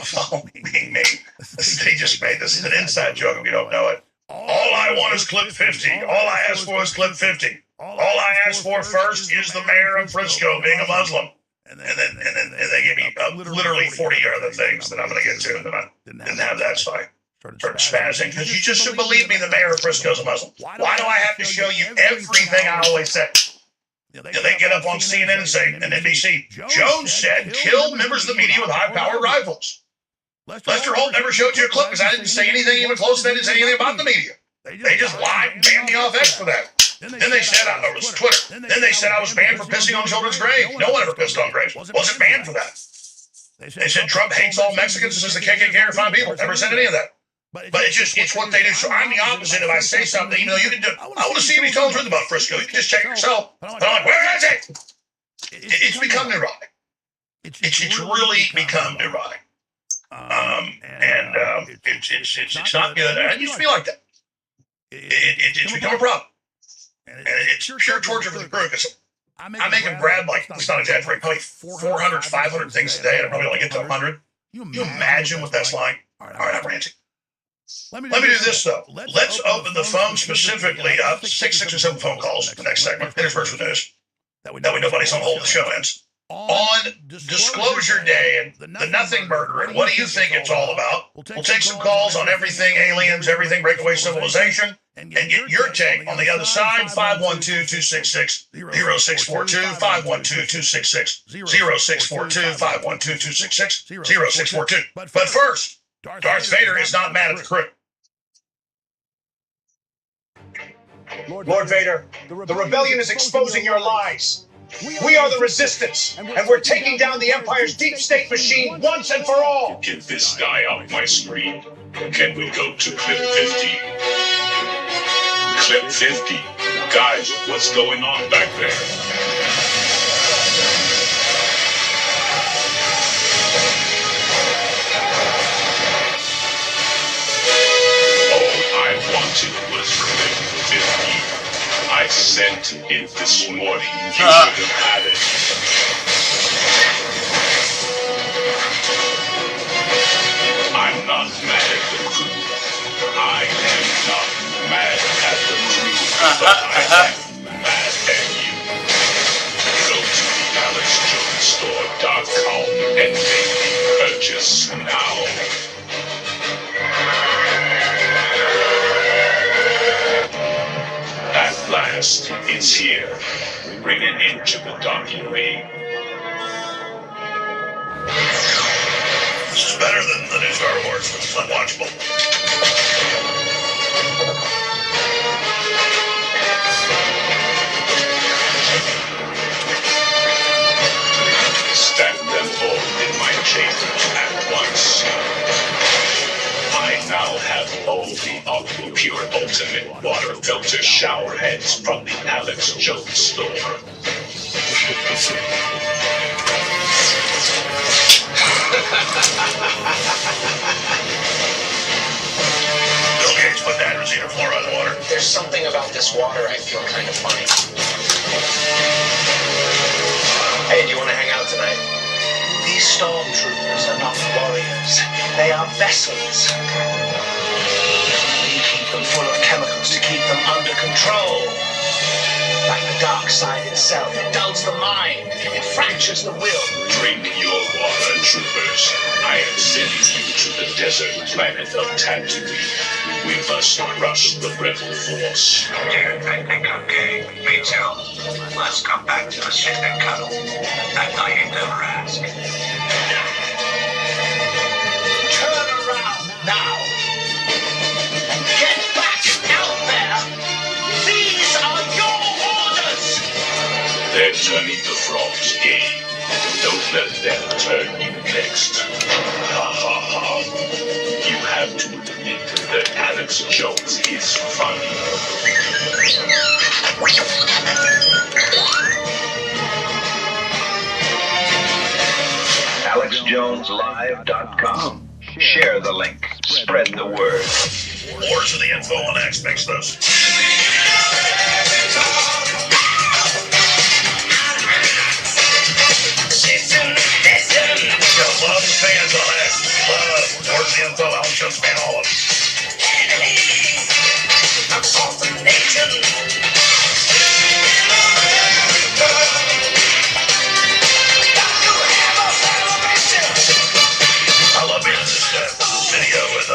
Following me. He just made this an inside joke if you don't know it. All I want is clip 50. All I ask for is clip 50. All I ask for first is the mayor of Frisco being a Muslim. And then they gave me literally 40 other things that I'm going to get to, and then I didn't have that, so I started spazzing. Because you just should believe me, the mayor of Frisco is a Muslim. Why do I have to show you everything I always say? They get up on CNN and say, and NBC, Jones said, kill members of the media with high-powered rifles. Lester Holt never showed you a clip because I didn't say anything even close. They didn't say anything about the media. They just lied and banned me off X for that. Then they said it was Twitter. Then they said I was banned for pissing on children's graves. No one ever pissed on graves. Wasn't banned for that. They said Trump hates all Mexicans and says the KKK are fine people. Never said any of that. But it's what they do. So I'm the opposite. If I say something, you can do. I want to see if he's telling the truth about Frisco. You can just check yourself. But I'm like, where is it? It's become neurotic. It's really become neurotic. It's not good. It used to be like that. It's become a problem. And it's pure torture for the crew because I make him grab, like, let's not exaggerate, probably 400, 500 things a day, and I probably only get to 100. Can you imagine what that's like? All right, I'm ranting. Let me do this, though. Let's open the phone specifically up, 6 or 7 phone calls for the next segment. Interspersed with news. That way nobody's on hold, the show ends. On Disclosure Day and the Nothing Burger, and what do you think it's all about? We'll take some calls on everything aliens, everything breakaway civilization, and get your take on the other side. 512-266-0642, 512-266-0642, 512-266-0642. But first, Darth Vader is not mad at the crew. Lord Vader, the rebellion is exposing your lies. We are the resistance, and we're taking down the Empire's deep state machine once and for all. Get this guy off my screen. Can we go to clip 50? Clip 50. Guys, what's going on back there? All I wanted was clip 50. I sent it this morning. You should have had it. I'm not mad at the crew. I am not mad at the crew, but I am mad at you. Go to thealexjonesstore.com and make the purchase now. At last, it's here. Bring it into the documentary. This is better than the new Star Wars. It's unwatchable. Stack them all in my chamber at once. I now have all the Aqua Pure Ultimate Water Filter Shower Heads from the Alex Jones store. Bill Gates put hydrogen fluoride in water. There's something about this water I feel kind of funny. Hey, do you want to hang out tonight? These stormtroopers are not warriors. They are vessels. We keep them full of chemicals to keep them under control. Like the dark side itself. It dulls the mind. It fractures the will. Drink your water, troopers. I am sending you to the desert planet of Tatooine. We must crush the rebel force. Dude, I think I'm gay. Me too. Let's come back to the shit and cuddle. That night you never ask. Turn around now. And get back out there. These are your orders. They're turning the frogs gay. Don't let them turn you next. Ha ha ha. You have to admit that Alex Jones is funny. AlexJonesLive.com. Share the link. Spread the word. Wars of the Info on X makes those. Love the fans on that. Love Wars of the Info. Alex Jones fan, all of them. I love being in this video with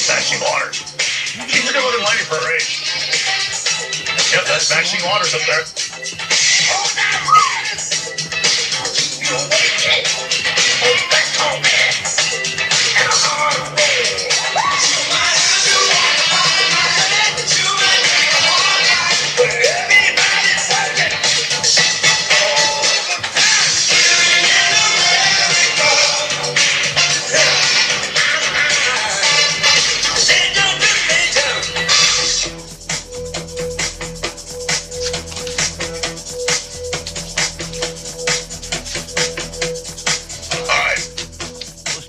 Maxine Waters. She's a good-looking lady for her age. Yep, that's Maxine Waters up there.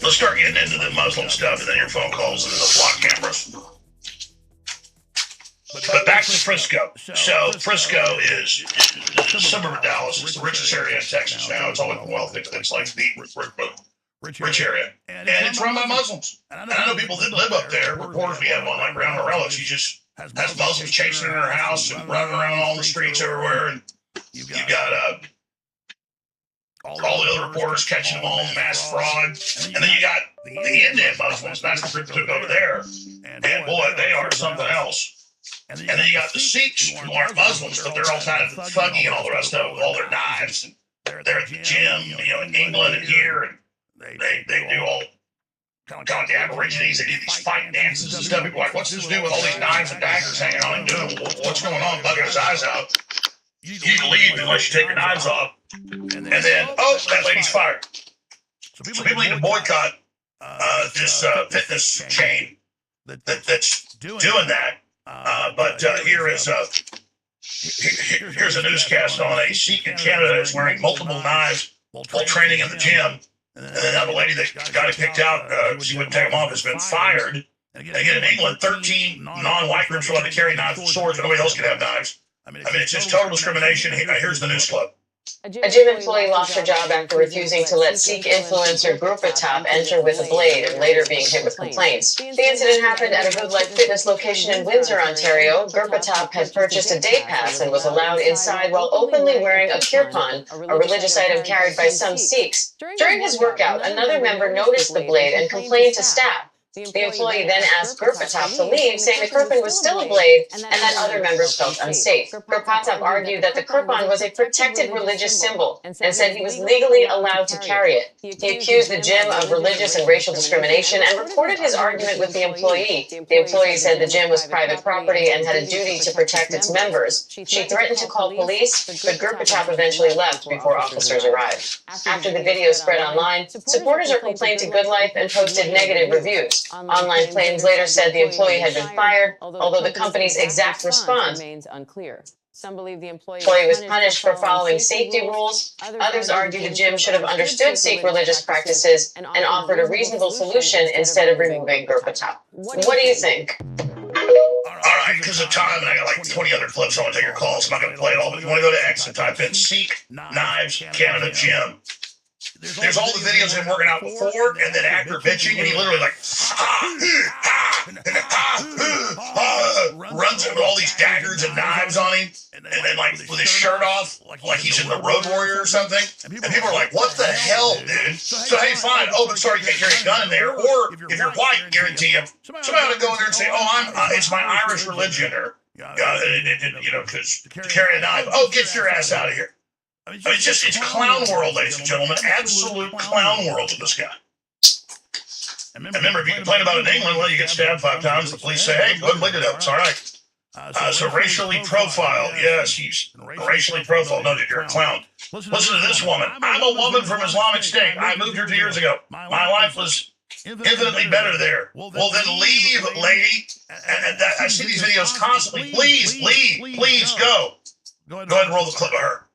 Let's start getting into the Muslim stuff and then your phone calls and the flock cameras. But back to Frisco. So Frisco is a suburb of Dallas. It's the richest area in Texas now. It's all like wealthy. It's like the rich area. And it's run by Muslims. And I know people that live up there. Reporters we have on like Brown Morella. She just has Muslims chasing her in her house and running around all the streets everywhere. And you got all the other reporters catching them all, mass fraud. And then you got the Indian Muslims, that's the group that took over there. And boy, they are something else. And then you got the Sikhs, who aren't Muslims, but they're all kind of thuggy and all the rest of it with all their knives. And they're at the gym, in England and here, and they do all kind of the Aborigines. They do these fight dances and stuff. People are like, what's this do with all these knives and daggers hanging on and doing? What's going on? Bugging his eyes out. You can leave unless you take your knives off. And then, that lady's fired. So people need to boycott this fitness chain that's doing that. But here's a newscast on a Sikh in Canada that's wearing multiple knives while training in the gym. And then now the lady that got it kicked out, she wouldn't take them off, has been fired. And again, in England, 13 non-white groups are allowed to carry knives and swords, but nobody else can have knives. I mean, it's just total discrimination. Here's the news clip. A gym employee lost her job after refusing to let Sikh influencer Gurpratap enter with a blade and later being hit with complaints. The incident happened at a Good Life Fitness location in Windsor, Ontario. Gurpratap had purchased a day pass and was allowed inside while openly wearing a kirpan, a religious item carried by some Sikhs. During his workout, another member noticed the blade and complained to staff. The employee then asked Gurpratap to leave, saying the kirpan was still a blade and that other members felt unsafe. Gurpratap argued that the kirpan was a protected religious symbol and said he was legally allowed to carry it. He accused the gym of religious and racial discrimination and reported his argument with the employee. The employee said the gym was private property and had a duty to protect its members. She threatened to call police, but Gurpratap eventually left before officers arrived. After the video spread online, supporters are complained to Good Life and posted negative reviews. Online claims later said the employee had been fired, although the company's exact response remains unclear. Some believe the employee was punished for following safety rules. Others argue the gym should have understood Sikh religious practices and offered a reasonable solution instead of removing Gurkha top. What do you think? Alright, because of time, and I got like 20 other clips, I want to take your calls. I'm not going to play it all, but you want to go to X and type in Sikh Knives Canada Gym. There's all the videos of him working out before, and then after bitching, and he literally like runs with all these daggers and knives on him, and then like with his shirt off, like he's in the Road Warrior or something. And people are like, "What the hell, dude?" So hey, fine. Oh, but sorry, you can't carry a gun in there. Or if you're white, guarantee you, somebody would go in there and say, "Oh, it's my Irish religion," or you know, because to carry a knife. Oh, get your ass out of here. I mean, it's clown world, ladies and gentlemen. Absolute clown world with this guy. And remember, if you complain about it in England, well, you get stabbed 5 times. The police say, hey, go ahead and bleed it out. It's all right. So racially profiled. Yes, he's racially profiled. No, dude, you're a clown. Listen to this woman. I'm a woman from Islamic State. I moved here 2 years ago. My life was infinitely better there. Well, then leave, lady. And I see these videos constantly. Please, leave. Please go. Go ahead and roll the clip of her.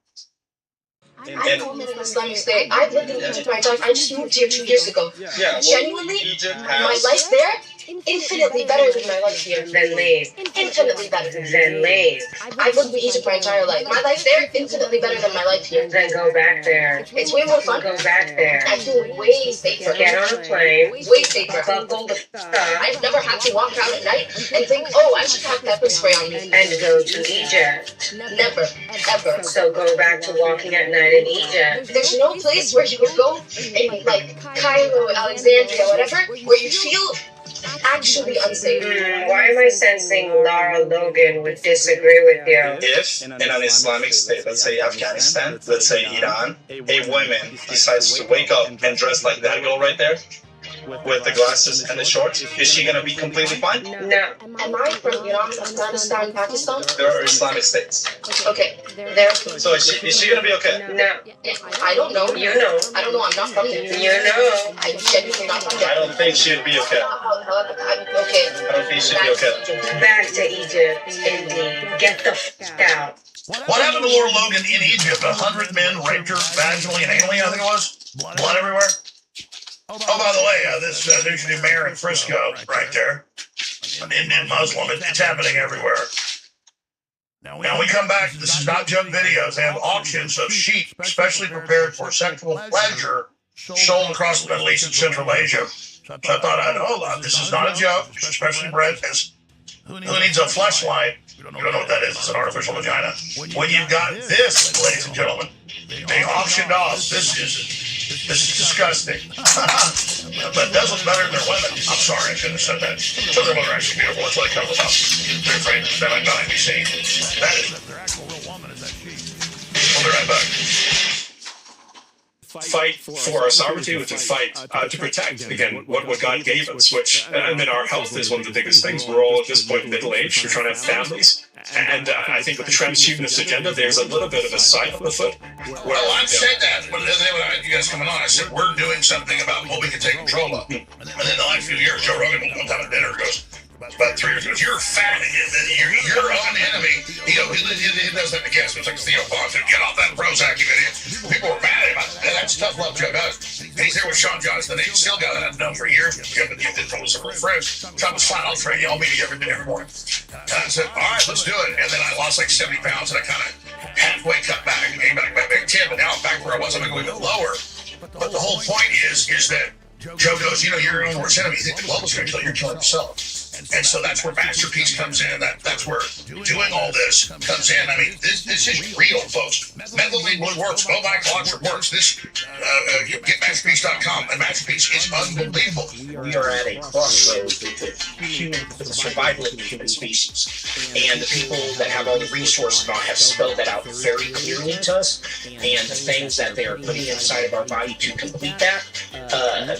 I'm a woman in Islamic State. I've lived in Egypt my entire life. I just moved here 2 years ago. Yeah, Genuinely, my life there, infinitely better than my life here. Then leave. Infinitely better. Then leave. I've lived in Egypt my entire life. My life there, infinitely better than my life here. Then go back there. It's way more fun. Go back there. I feel way safer. Get on a plane. Way safer. Buckle the stuff. I've never had to walk around at night and think, oh, I should have pepper spray on me. And go to Egypt. Never. Ever. So go back to walking at night in Egypt. There's no place where you would go in like Cairo, Alexandria, whatever, where you feel actually unsafe. Why am I sensing Lara Logan would disagree with you? If in an Islamic state, let's say Afghanistan, let's say Iran, a woman decides to wake up and dress like that girl right there, with the glasses and the shorts, is she going to be completely fine? No. Am I from Iran, Afghanistan, Pakistan? There are Islamic states. Okay. There. So is she going to be okay? No. I don't know. You know. I don't know. I'm not from there. You know. I'm genuinely not from there. I don't think she'd be okay. Okay. I don't think she'd be okay. Back to Egypt, indeed. Get the f*** out. What happened to Laura Logan in Egypt? 100 men raped her vaginally and anally, I think it was. Blood everywhere. Oh, by the way, this new mayor in Frisco, right there, an Indian Muslim, it's happening everywhere. Now we come back, this is not junk videos, they have auctions of sheep, specially prepared for sexual pleasure, sold across the Middle East and Central Asia. So I thought, this is not a joke, it's especially bred, because who needs a fleshlight? You don't know what that is, it's an artificial vagina. When you've got this, ladies and gentlemen, being auctioned off, this is disgusting. But it does look better than their women. I'm sorry, I shouldn't have said that. Some of their women are actually beautiful. That's what they come about. They're afraid that might not be seen. That is. We'll be right back. Fight for our sovereignty, which is fight to protect, again, what God gave us, which, I mean, our health is one of the biggest things. We're all at this point middle-aged. We're trying to have families. And I think with the transhumanist agenda, there's a little bit of a sign on the foot. Well, I've said that. When you guys coming on, I said, we're doing something about what we can take control of. And then the last few years, Joe Rogan one time at dinner goes, about 3 years ago, you're fat, you're own enemy. He does that again. So it's like Theo Vaughn said, get off that Prozac, you idiot. People were mad about that. That's tough love Joe does. And he's there with Sean Johnson. They still got that known for years. You did from us real friends. Sean was fine. I'll train you. I'll meet you every morning. And I said, all right, let's do it. And then I lost like 70 pounds, and I kind of halfway cut back and came back by big tip, and now I'm back where I was. I'm going to go even lower. But the whole point is that Joe goes, you're your own worst enemy. You think the global's going to kill you, you're killing yourself. And so that's where Masterpiece comes in. That's where doing all this comes in. I mean, this is real, folks. Methylene Blue works. Go buy Clotcher works. Get Masterpiece.com. And Masterpiece is unbelievable. We are at a crossroads with the survival of the human species. And the people that have all the resources now have spelled that out very clearly to us. And the things that they are putting inside of our body to complete that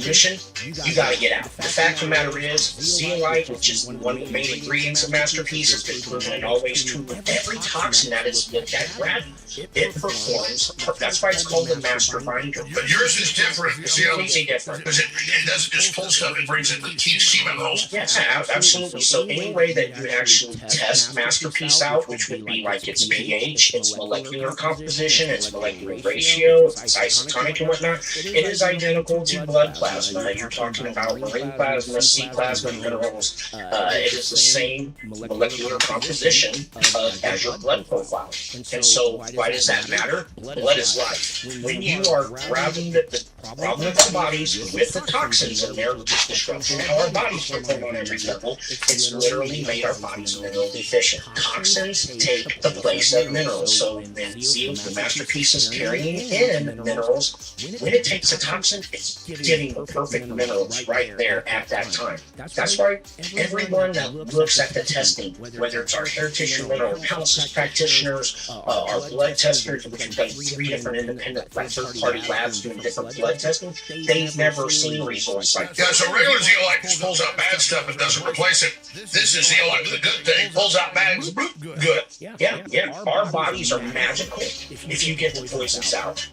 mission, you got to get out. The fact of the matter is, Zeolite will which is one of the main ingredients of Masterpiece, has been proven and always true. But every toxin that is looked at, Brad, it performs. That's why it's called the master binder. But yours is different. It's completely different. Because it doesn't just pull stuff, it brings in the key sea minerals. Yes, absolutely. So any way that you actually test Masterpiece out, which would be like its pH, its molecular composition, its molecular ratio, its isotonic and whatnot, it is identical to blood plasma. If you're talking about marine plasma, sea plasma, minerals, it is the same molecular composition as your blood profile. And so why does that matter? Blood is life. When you are grabbing the problem of our bodies with the toxins in there, which is disrupting how our bodies perform on every level, it's literally made our bodies mineral deficient. Toxins take the place of minerals. So when the Masterpiece is carrying in minerals, when it takes a toxin, it's getting the perfect minerals right there at that time. That's why everyone that looks at the testing, whether it's our hair tissue mineral analysis practitioners, our blood testers, which have done 3 different independent third-party labs doing different blood testing, they've never seen results like Yeah, this. so regular zeolite just pulls out bad stuff and doesn't replace it. This is zeolite with a good thing, pulls out bad, bloop, good. Yeah. Our bodies are magical if you get the poisons out.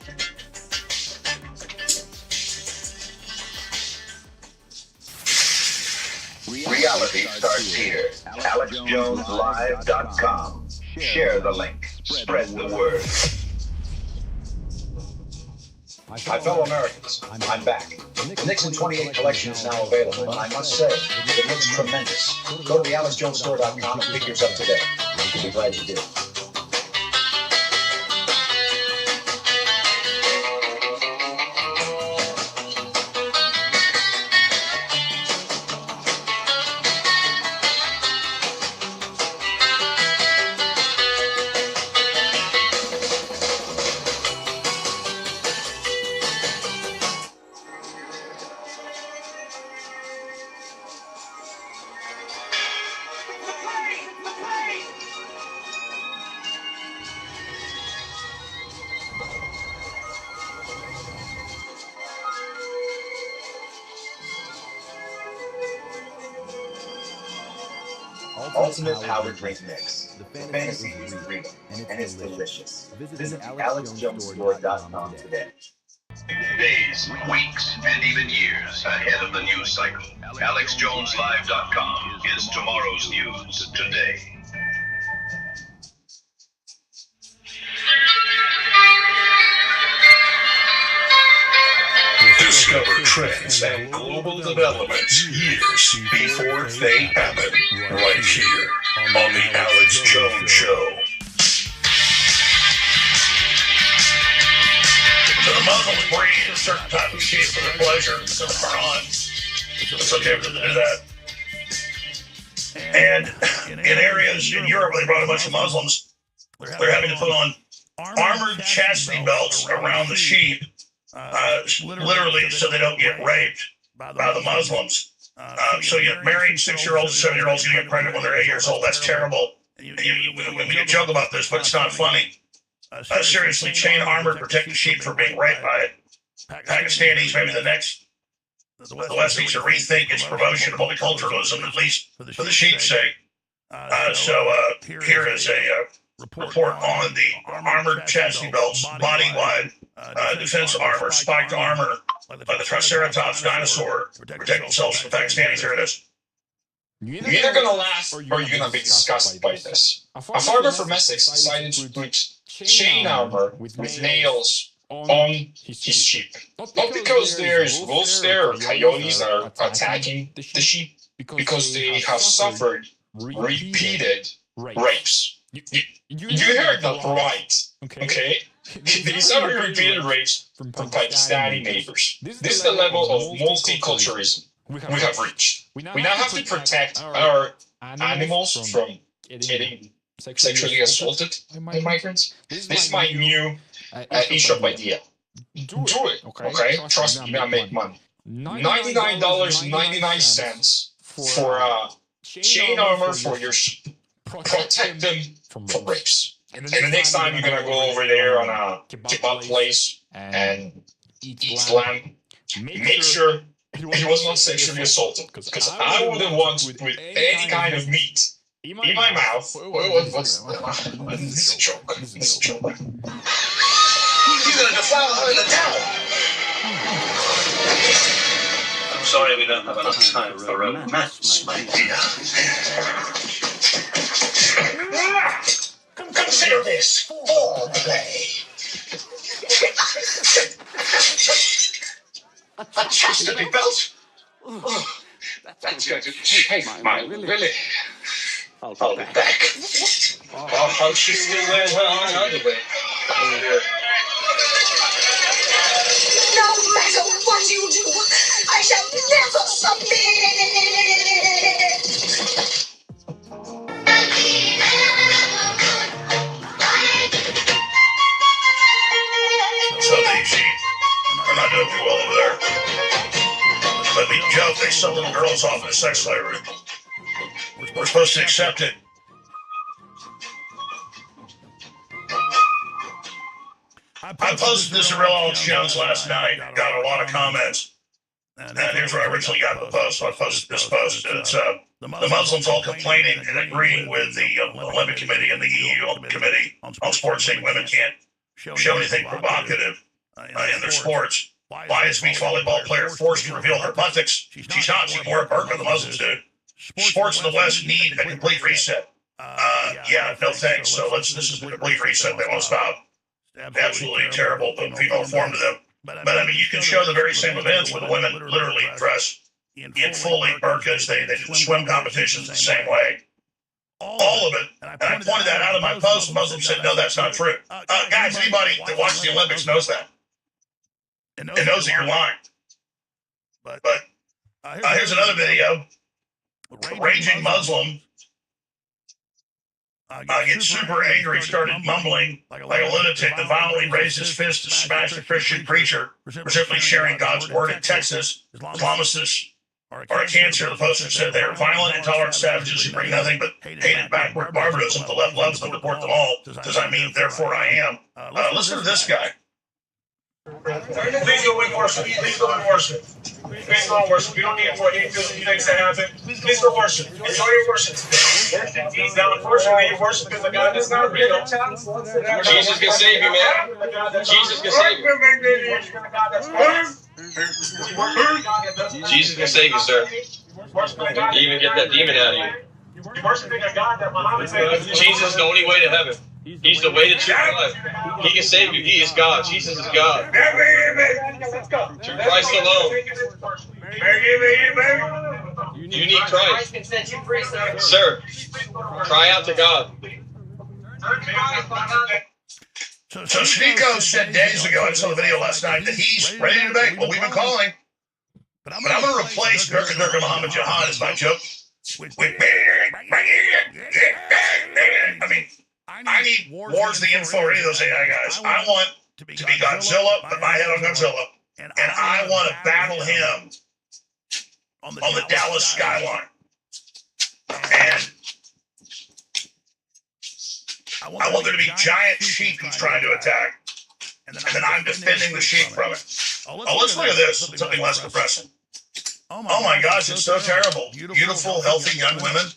Reality starts here. AlexJonesLive.com. Share the link. Spread the word. My fellow Americans, I'm back. The Nixon 28 collection is now available, and I must say, it looks tremendous. Go to the AlexJonesStore.com and pick yours up today. You'll be glad you did. Ultimate Power Drink Mix. The fantasy is real, and it's delicious. Visit AlexJonesStore.com today. Days, weeks, and even years ahead of the news cycle. AlexJonesLive.com is tomorrow's news today. Discover trends and global developments years before they happen, right here on The Alex Jones Show. So the Muslims breed a certain type of sheep for their pleasure because they're on. It's okay for them to do that. And in areas in Europe where they brought a bunch of Muslims, they're having to put on armored chastity belts around the sheep, literally so they don't get raped by the Muslims. So you get married 6-year-olds, 7-year-olds, you get pregnant when they're 8 years old. That's terrible. And we joke about this, but it's not funny. Seriously, chain armor protect the sheep from being raped by it. Pakistanis, maybe the West needs to rethink its promotion of multiculturalism, at least for the sheep's sake. Here is a report on the armored chastity belts, body-wide defense armor, spiked armor, like the Triceratops dinosaur, protect themselves from the Pakistanis. Here it is. You're either gonna laugh or you're gonna be disgusted by this. A farmer from Essex decided to put chain armor with nails on his sheep. Not because there's wolves there or coyotes that are attacking the sheep, because they have suffered repeated rapes. You heard that right, okay? These are repeated rapes from Pakistani neighbors. This is the level of multiculturalism we have reached. We now have to protect our animals from getting sexually assaulted by migrants. This is my new eShop idea. Do it, okay? Trust me, I make money. $99.99 for chain armor for your sheep. Protect them from rapes. And the next time you're gonna go over there on a kebab place and eat lamb, make sure He was not sexually assaulted because I wouldn't want with any kind of meat in my mouth. This is a joke. This is a joke. You're gonna defile her in the towel. I'm sorry we don't have enough time for romance, my dear. Consider this foreplay. A chastity belt? Oh, that's going to shake my willy. I'll be back. Oh, how she still wears her own underwear. No matter what you do, I shall never submit. So they are not doing too well over there. But we joke they sell little girls off in a sex slave room. We're supposed to accept it. I posted this at Real Alex Jones last night. Got a lot of comments. And here's where I originally got the post. So I posted this post. It's the Muslims all complaining and agreeing with the Olympic Committee and the EU Committee on sports, saying women can't show anything provocative in their sports. Why is beach volleyball player forced to reveal her buttocks? She's not. She can wear a burqa, the Muslims do. Sports in the West need a complete reset. Yeah, no thanks. So this is a complete reset. They won't stop. Absolutely terrible, but people informed them. But I mean, you can show the very same events where the women literally dress in fully burqas. They do the swim competitions the same way. All of it. And I pointed that out in my post. The Muslims said, no, that's not true. Guys, anybody that watches the Olympics knows that. And knows that you're lying. But here's another video. A raging Muslim gets super angry, started mumbling like a lunatic, and violently raised his fist to smash a Christian preacher for simply sharing God's word in Texas. Islamists are a cancer, the poster said. They are violent, intolerant savages who bring nothing but hate and backward barbarism. The left loves them, deport them all. Does I mean, therefore I am. Listen to this guy. Please go in worship. Please go in worship. Please go in worship. You don't need more hateful things to happen. Please go worship. Enjoy your worship today. Now, unfortunately, your worship is a God that's not real. Jesus can save you, man. Jesus can save you. Jesus can save you, sir. You even get that demon out of you. You're worshiping a God that Muhammad said. Jesus is the only way to heaven. He's the way to truth and life. He can save you. He is God. Jesus is God. Through Christ alone. You need Christ. Sir, cry out to God. So Sneeko said days ago, I saw the video last night, that he's ready to debate. Well, we've been calling. But I'm going to replace Durka Muhammad Jihad as my joke. I mean, I need Wars the Info or any of those AI guys. I want to be Godzilla, put my head on Godzilla, and I want to battle him on the Dallas skyline. And I want there to be giant sheep he's trying to attack, and then I'm defending the sheep from it. Oh, let's look at this, something less depressing. Oh my gosh, it's so terrible. Beautiful, healthy young women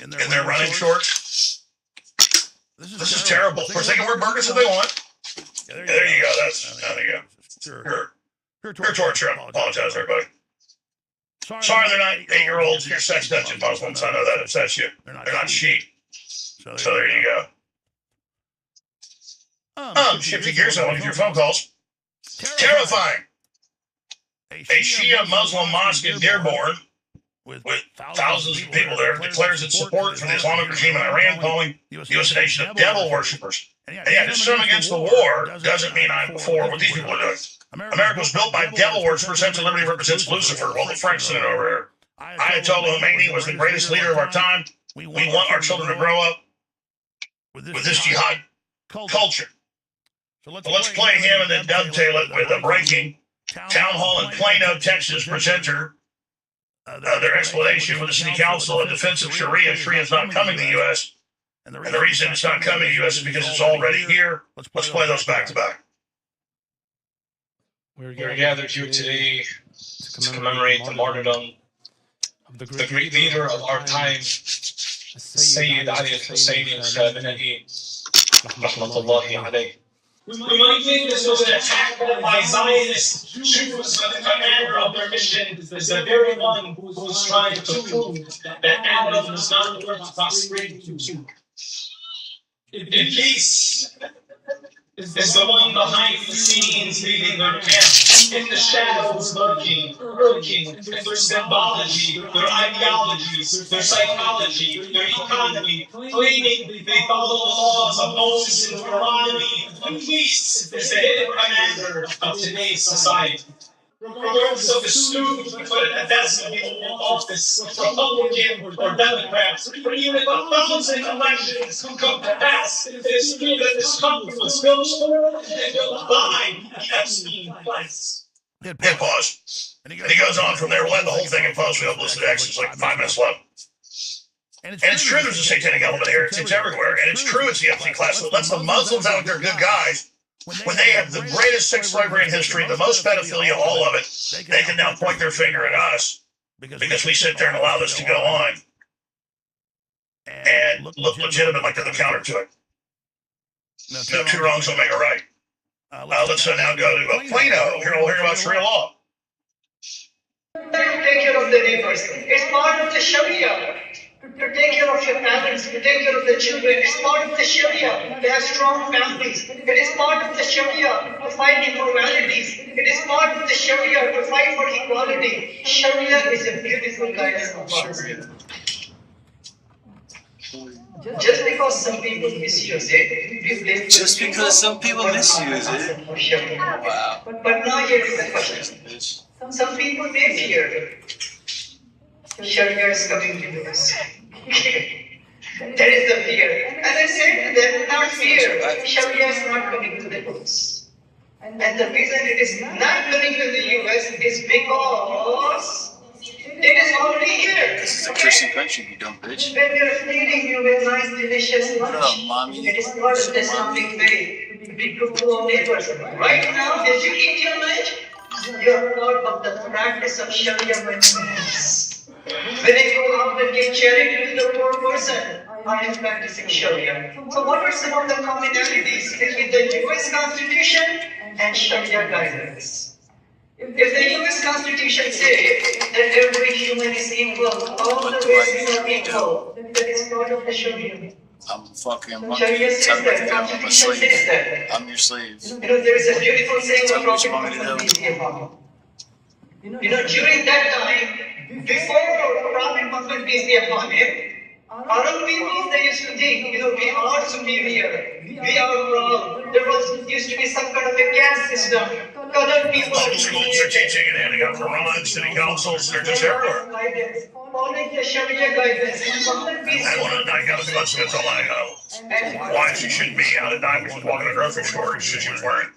in their running shorts. This is terrible. Of course, they can wear burqas if they want. There you go. There you go. Pure torture. I apologize, everybody. Sorry, they're not 8-year-olds in your sex dungeon Muslims. I know that upsets you. They're not sheep. So there you go. Shifting gears, I want to get your phone calls. Terrifying. A Shia Muslim mosque in Dearborn, with thousands of people there, declares its support for the Islamic regime in Iran, calling the U.S. a nation of devil worshippers. And yeah, just saying I'm against the war doesn't mean I'm for what these people are doing. America was built by devil worshippers. Central Liberty represents Lucifer. Well, the French sent it over here. Ayatollah Khomeini was the greatest leader of our time. We want our children to grow up with this jihad culture. So let's play him and then dovetail it with a breaking Town Hall in Plano, Texas presenter. Their explanation with the city council in defense of Sharia. Sharia is not coming to the U.S. And the reason it's not coming to the U.S. is because it's already here. Let's play those back to back. We're gathered here today to commemorate the martyrdom of the great leader of our time, Sayyid Ali al-Husseini al-Khamenei, rahmatullahi alayh. We might think this was an attack by Zionists Jews, but the commander of their mission is the very one who was trying to prove that animalism is not the word to prosperity. Iblis is the one behind the scenes leading their camp, in the shadows lurking in their symbology, their ideologies, their psychology, their economy, claiming they follow the laws of Moses and Deuteronomy. Iblis is the hidden commander of today's society. Regardless of the students we put at the desk of the Oval Office, Republican or Democrats, or even if 1,000 elections come to pass, it is true that this country will still forward and will abide the Epstein place. Hit pause. And he goes on from there. We'll end the whole thing in post. We hope listen to X. It's like 5 minutes left. And it's true there's a satanic element here. It's everywhere. And it's true it's the Epstein class. So it lets the Muslims out they're good guys. When they have the greatest sex slavery in history, the most pedophilia, all of it, they can now point their finger at us because we sit there and allow this to go on and look legitimate like they're the counter to it. No, two wrongs don't make a right. Let's now go to Plano. We'll hear about Sharia law. Take care of the neighbors. It's part of the Sharia. To take care of your parents, to take care of the children. It's part of the Sharia to have strong families. It is part of the Sharia to fight immoralities. It is part of the Sharia to fight for equality. Sharia is a beautiful guidance of God. Just because some people misuse it, Just because some people misuse it. Wow. But now here is the question. Some people may fear Sharia is coming to us. That is the fear. And I said to them, not fear. Sharia is not coming to the books. And the reason it is not coming to the US is because it is already here. This is a Christian country, you dumb bitch. When we are feeding you with nice, delicious lunch, What up, mommy? it is part of the Islamic way to be good to our neighbors. Right now, did you eat your lunch? You are part of the practice of Sharia mindfulness. When I go out and give charity to the poor person, I am practicing Sharia. So what are some of the commonalities between the US Constitution and Sharia guidance? If the US Constitution says that every human is equal, all the races are equal, then that is part of the Sharia. I'm fucking monkey. Sharia says Tell me what to that, do. I'm a Constitution slave. says that. I'm your slave. There is a beautiful saying Tell of me what you Prophet want me to do. Muhammad. During that time, before Prophet Muhammad peace be upon him, Arab people, they used to think, we are superior, we are proud. There used to be some kind of a caste system. Colored people Local schools are teaching it, and they got Quran, city councils, they're just everywhere. Following the Sharia guidance. Muhammad peace I want to knock out the guts, that's all I know. Why she shouldn't be out at night when she's walking in a grocery store and she was wearing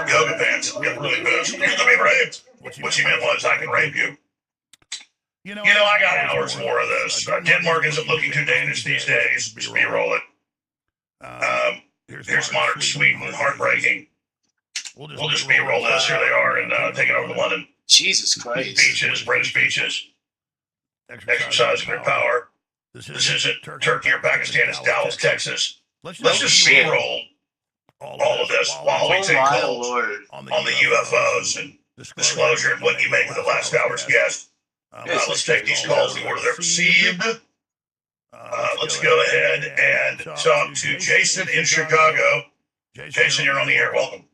yoga pants. Get really pissed. You're gonna be raped. What she meant was, I can rape you. You know, I got hours more of this. Denmark isn't looking too dangerous these days. Just B-roll it. Here's modern, sweet, and heartbreaking. We'll just B-roll this. Here they are, and taking over London. Jesus Christ. Beaches, British beaches. Exercising their power. This isn't Turkey or Pakistan. It's Dallas, Texas. Let's just B-roll all of this while we take calls on the UFOs and disclosure and what you make of the last hour's guest. Let's take these calls in the order they're received. Let's go ahead and talk to Jason in Chicago. Jason, you're on the air. Welcome.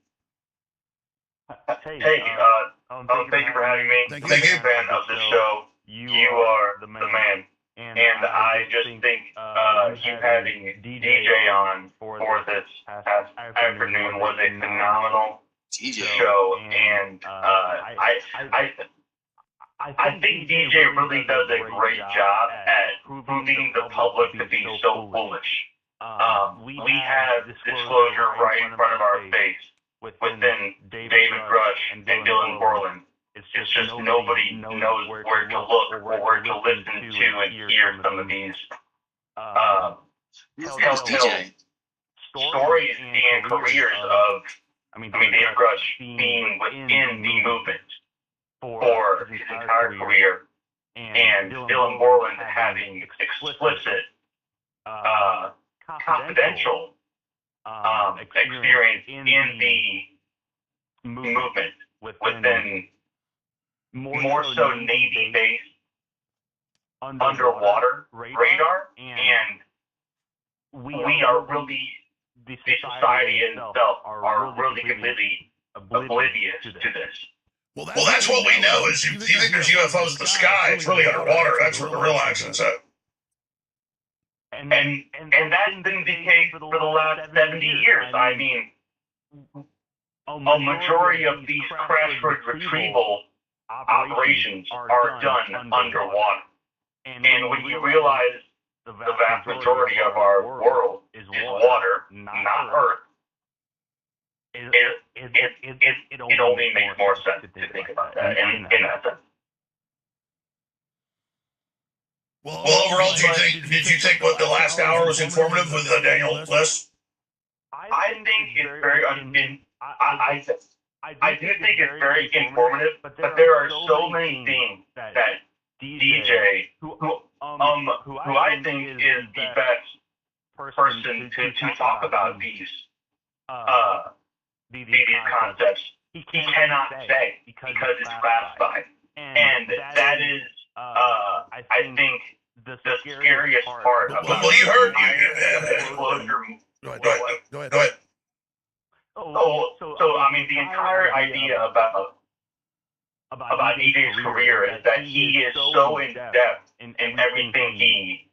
Hey, thank you for having me. Thank I'm a you. fan of this show. You are the man. And I just think you having DJ on for this past afternoon was a phenomenal show. And I think DJ really does a great job at proving the public to be so foolish. We have disclosure right in front of our face within David Grush and Dylan Borland. It's just nobody knows where to look or where to listen to and hear some of these stories and careers of David Grush being within the movement. for his entire career, and Dylan Moreland having explicit, confidential experience in the movement within more so Navy-based underwater radar, and we are really, the society itself are really completely oblivious to this. Well, that's what we know is if you think there's UFOs in the sky, it's really underwater. That's where the real accident's at. And that's been the case for the last 70 years. I mean, a majority of these crash retrieval operations are done underwater. And when you realize the vast majority of our world is water, not earth, it only makes more sense to think about that in that sense. Well, overall, did you think what the last hour was informative with Daniel Liss? I think it's very I do think it's very informative, but there are so many things that DJ, who I think is the best person to talk about these concepts, he cannot say because it's classified, and that is I think the scariest part about well, you heard disclosure. Go ahead. So I mean, the entire idea about DJ's career is that he is so in depth in everything he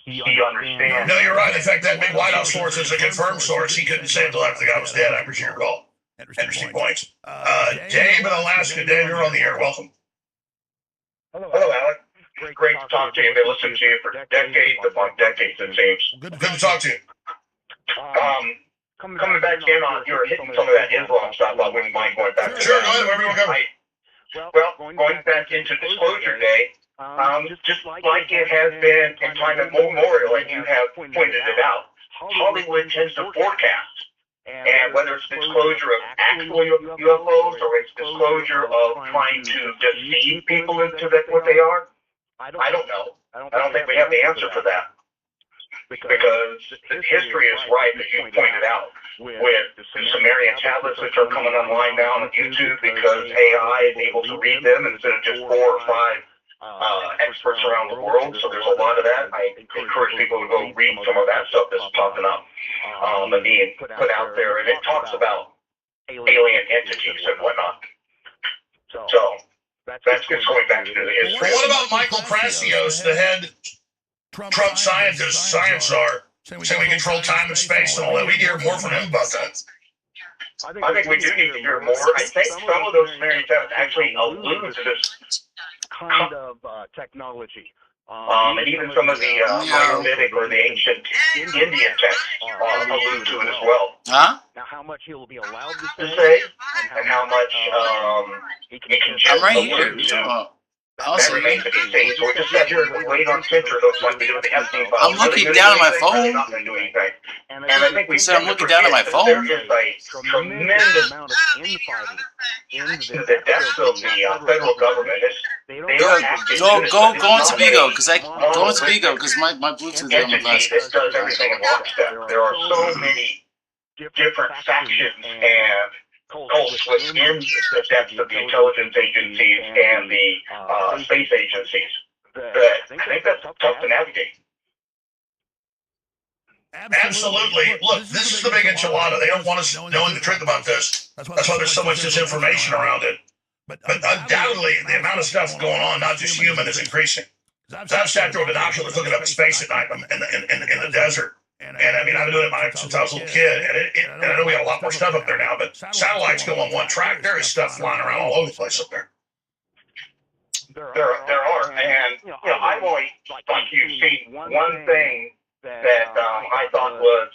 understands. No, you're right. In fact, that big White House source is a confirmed source. He couldn't say until after the guy was dead. I appreciate your call. Interesting points. Dave in Alaska. Dave, you're on the air. Welcome. Hello, Alec. Great to talk to you. I've been listening to you for decades upon decades, it seems. Good to talk to you. Coming back in on, you were hitting some of that Islam stuff. I wouldn't mind going back to Sure, that. go ahead. Wherever you want to go. Well, going back into Disclosure Day, just like it has been in time immemorial, and you have pointed it out, Hollywood tends to forecast. And whether it's disclosure of actual UFOs or it's disclosure of trying to deceive people into what they are, I don't know. I don't think we have the answer for that. Because history is right, as you pointed out, with the Sumerian tablets, which are coming online now on YouTube because AI is able to read them instead of just 4 or 5 experts around the world. So there's a lot of that. I encourage people to go read some of that stuff that's popping up and being put out there. And it talks about alien entities and whatnot. So that's just going back to the history. Well, what about Michael Krasios, the head Trump scientist, science czar, saying we control time and space and all that? We hear more from him about that. I think we do need to hear more. I think some of those Sumerian texts actually allude to this kind of technology. And even some of the Ayurvedic or the ancient Indian texts allude to it as well. Now, how much he will be allowed to say, and how much he can I'm right here. allude to. That remains to be seen. So we're just sitting here and wait on censor those like we do with the Epstein files. I'm looking down at my phone. Not going to do anything. And I think we I'm looking down at my phone. There is a tremendous amount of infighting into the depths of the federal government. Go into Bigo because my Bluetooth is on my glasses. That does everything in lockstep. There are so many different factions and cults within the depths of the intelligence agencies and the space agencies that I think that's tough to navigate. Absolutely. Look, this is the big enchilada. They don't want us knowing the truth about this. That's why there's so much disinformation around it. But undoubtedly, the amount of stuff going on, not just human, is increasing. I've sat through a binocular looking up at space at night in the desert. And I mean, I've been doing it since I was a little kid. And I know we have a lot more stuff up there now, but satellites go on one track. There is stuff flying around all over the place up there. There are. And, I've only, like you've seen, one thing that I thought was,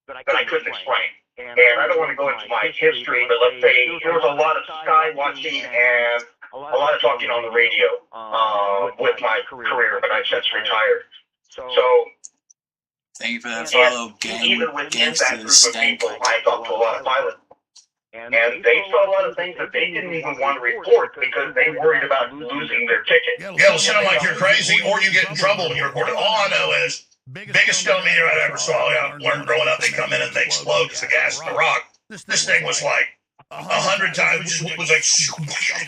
that I couldn't explain. And I don't want to go into my history, but let's say there was a lot of sky watching and a lot of talking on the radio with my career, but I've since retired. So, thank you for that follow, even within that group of people, I talked to a lot of pilots. And they saw a lot of things that they didn't even want to report because they worried about losing their ticket. It'll sound like you're crazy or you get in trouble when you report it. All I know is, biggest stone meteor I ever saw. I learned growing up, they come in and they explode because the gas in the rock. This thing was like 100 times. It was like,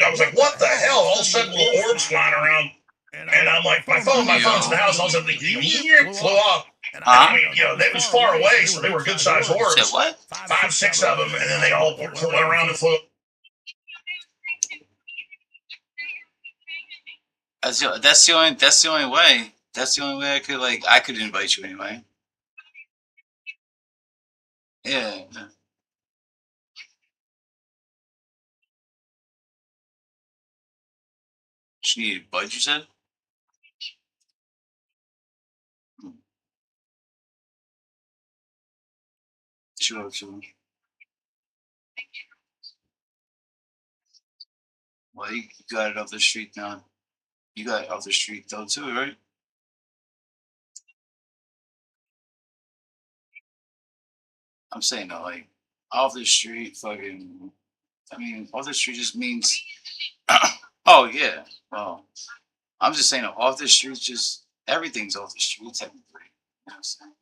I was like, what the hell? All of a sudden, little orbs flying around. And I'm like, my phone's in the house. All of a sudden, flew off. I mean, you know, they was far away, so they were good sized orbs. What? 5, 6 of them, and then they all went around and flew. That's the only way. That's the only way I could invite you anyway. Yeah. She needed bud, you said? Sure. Well, you got it off the street now. You got it off the street though too, right? I'm saying though, like off the street, fucking. I mean, off the street just means. Oh yeah. Well, I'm just saying off the street, just everything's off the street technically. You know what I'm saying?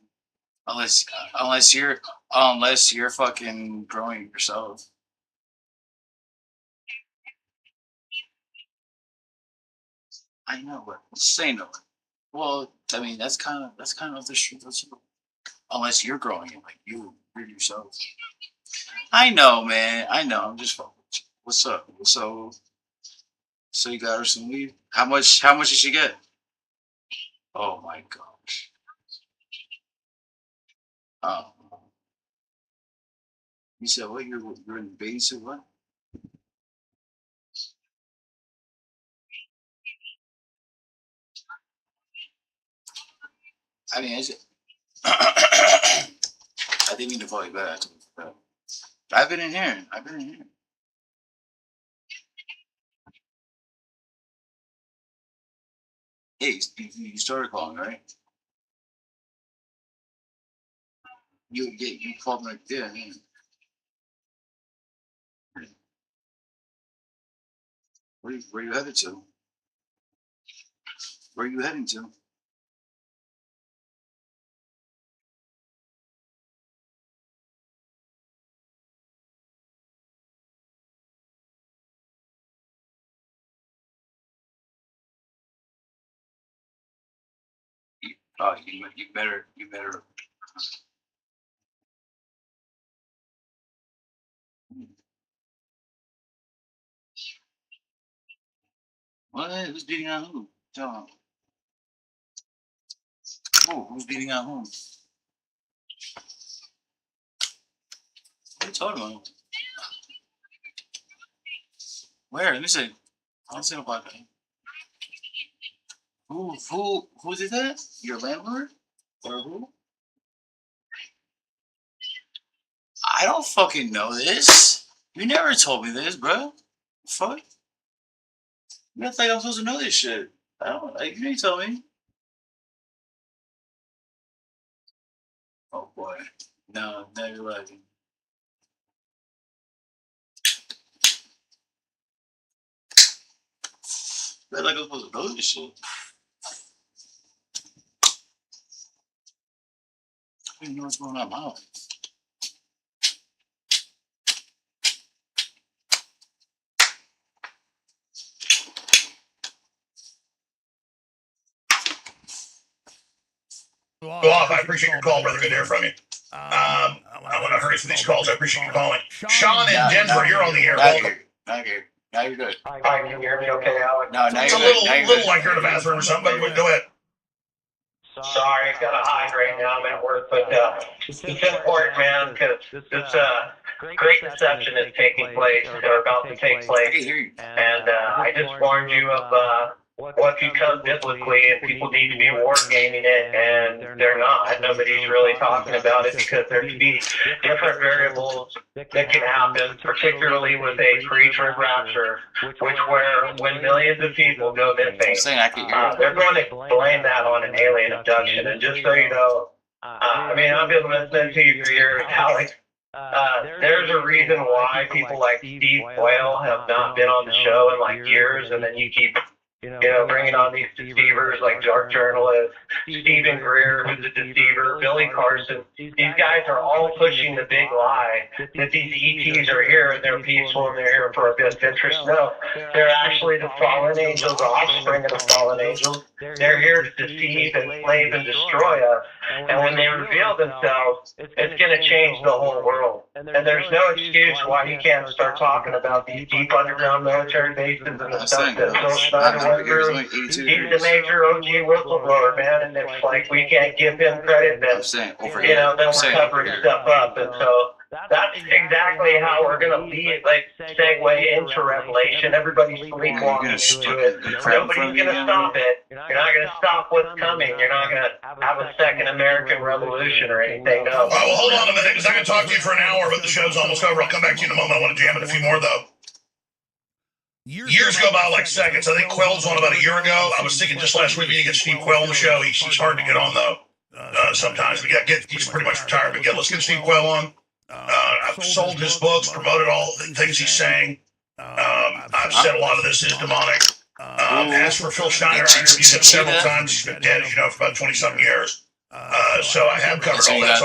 Unless you're fucking growing yourself. I know, but say no. Well, I mean that's kind of off the street though too. Unless you're growing it, like you're yourself. I know, man. I know. I'm just fucking. What's up? So you got her some weed? How much did she get? Oh my gosh. You said what? You're in the bathing suit? What? I mean, I didn't mean to call you back. I've been in here. Hey, you started calling, right? You called me right there. Yeah. Where you headed to? Where are you heading to? You better. What? Who's beating on who? Tell him. Who's beating on who? What are you talking about? Where? Let me see. I don't see nobody. Who did that? Your landlord? Or who? I don't fucking know this. You never told me this, bro. Fuck. You act like I'm supposed to know this shit. I don't. Like, you didn't tell me. Oh boy. No, you're right. I feel like I'm supposed to know this shit. I don't even know what's going on in my life. Well, I appreciate your call, brother. Good to hear from you. I want to hurry through these calls. I appreciate you calling. Sean in Denver, you're on the air. Now you're good. Hi, can you hear me okay, Alex? No, now It's you're a good. little like you're in a bathroom or something, but go ahead. Sorry, I've got to hide right now. I'm at work, but it's important, man, because this great deception is taking place, or about to take place, and I just warned you of what could come biblically, and people need to be wargaming it, and they're not. Nobody's really talking about it because there can be different variables that can happen, particularly with a pre-trib rapture, when millions of people go missing. They're going to blame that on an alien abduction. And just so you know, I mean, I've been listening to you for years, Alex. There's a reason why people like Steve Quayle have not been on the show in like years, and then you keep, bringing on these deceivers like Dark Journalist, Stephen Greer, who's a deceiver, Billy Carson. These guys are all pushing the big lie that these ETs are here and they're peaceful and they're here for our best interest. No, they're actually the fallen angels, the offspring of the fallen angels. They're here to deceive, enslave, and destroy us. And when they reveal themselves, it's going to change the whole world. And there's no excuse why you can't start talking about these deep underground military bases and the stuff that Bill Snyder went through. He's the major OG whistleblower, man, and it's like we can't give him credit, then, then we're covering stuff up. And so that's exactly how we're going to segue into Revelation. Everybody's sleepwalking into it. Nobody's going to stop it. You're not going to stop what's coming. You're not going to have a second American Revolution or anything. No. All right, well, hold on a minute, because I can talk to you for an hour, but the show's almost over. I'll come back to you in a moment. I want to jam it a few more, though. Years go by like seconds. I think Quayle was on about a year ago. I was thinking just last week we need to get Steve Quayle on the show. He's hard to get on, though, sometimes. He's pretty much retired. But let's get Steve Quayle on. I've sold his books, promoted all the things he's saying. I've said a lot of this is demonic. As for Phil Schneider, I interviewed him several times. He's been dead, as you know, for about 20-something years. So I have covered all that.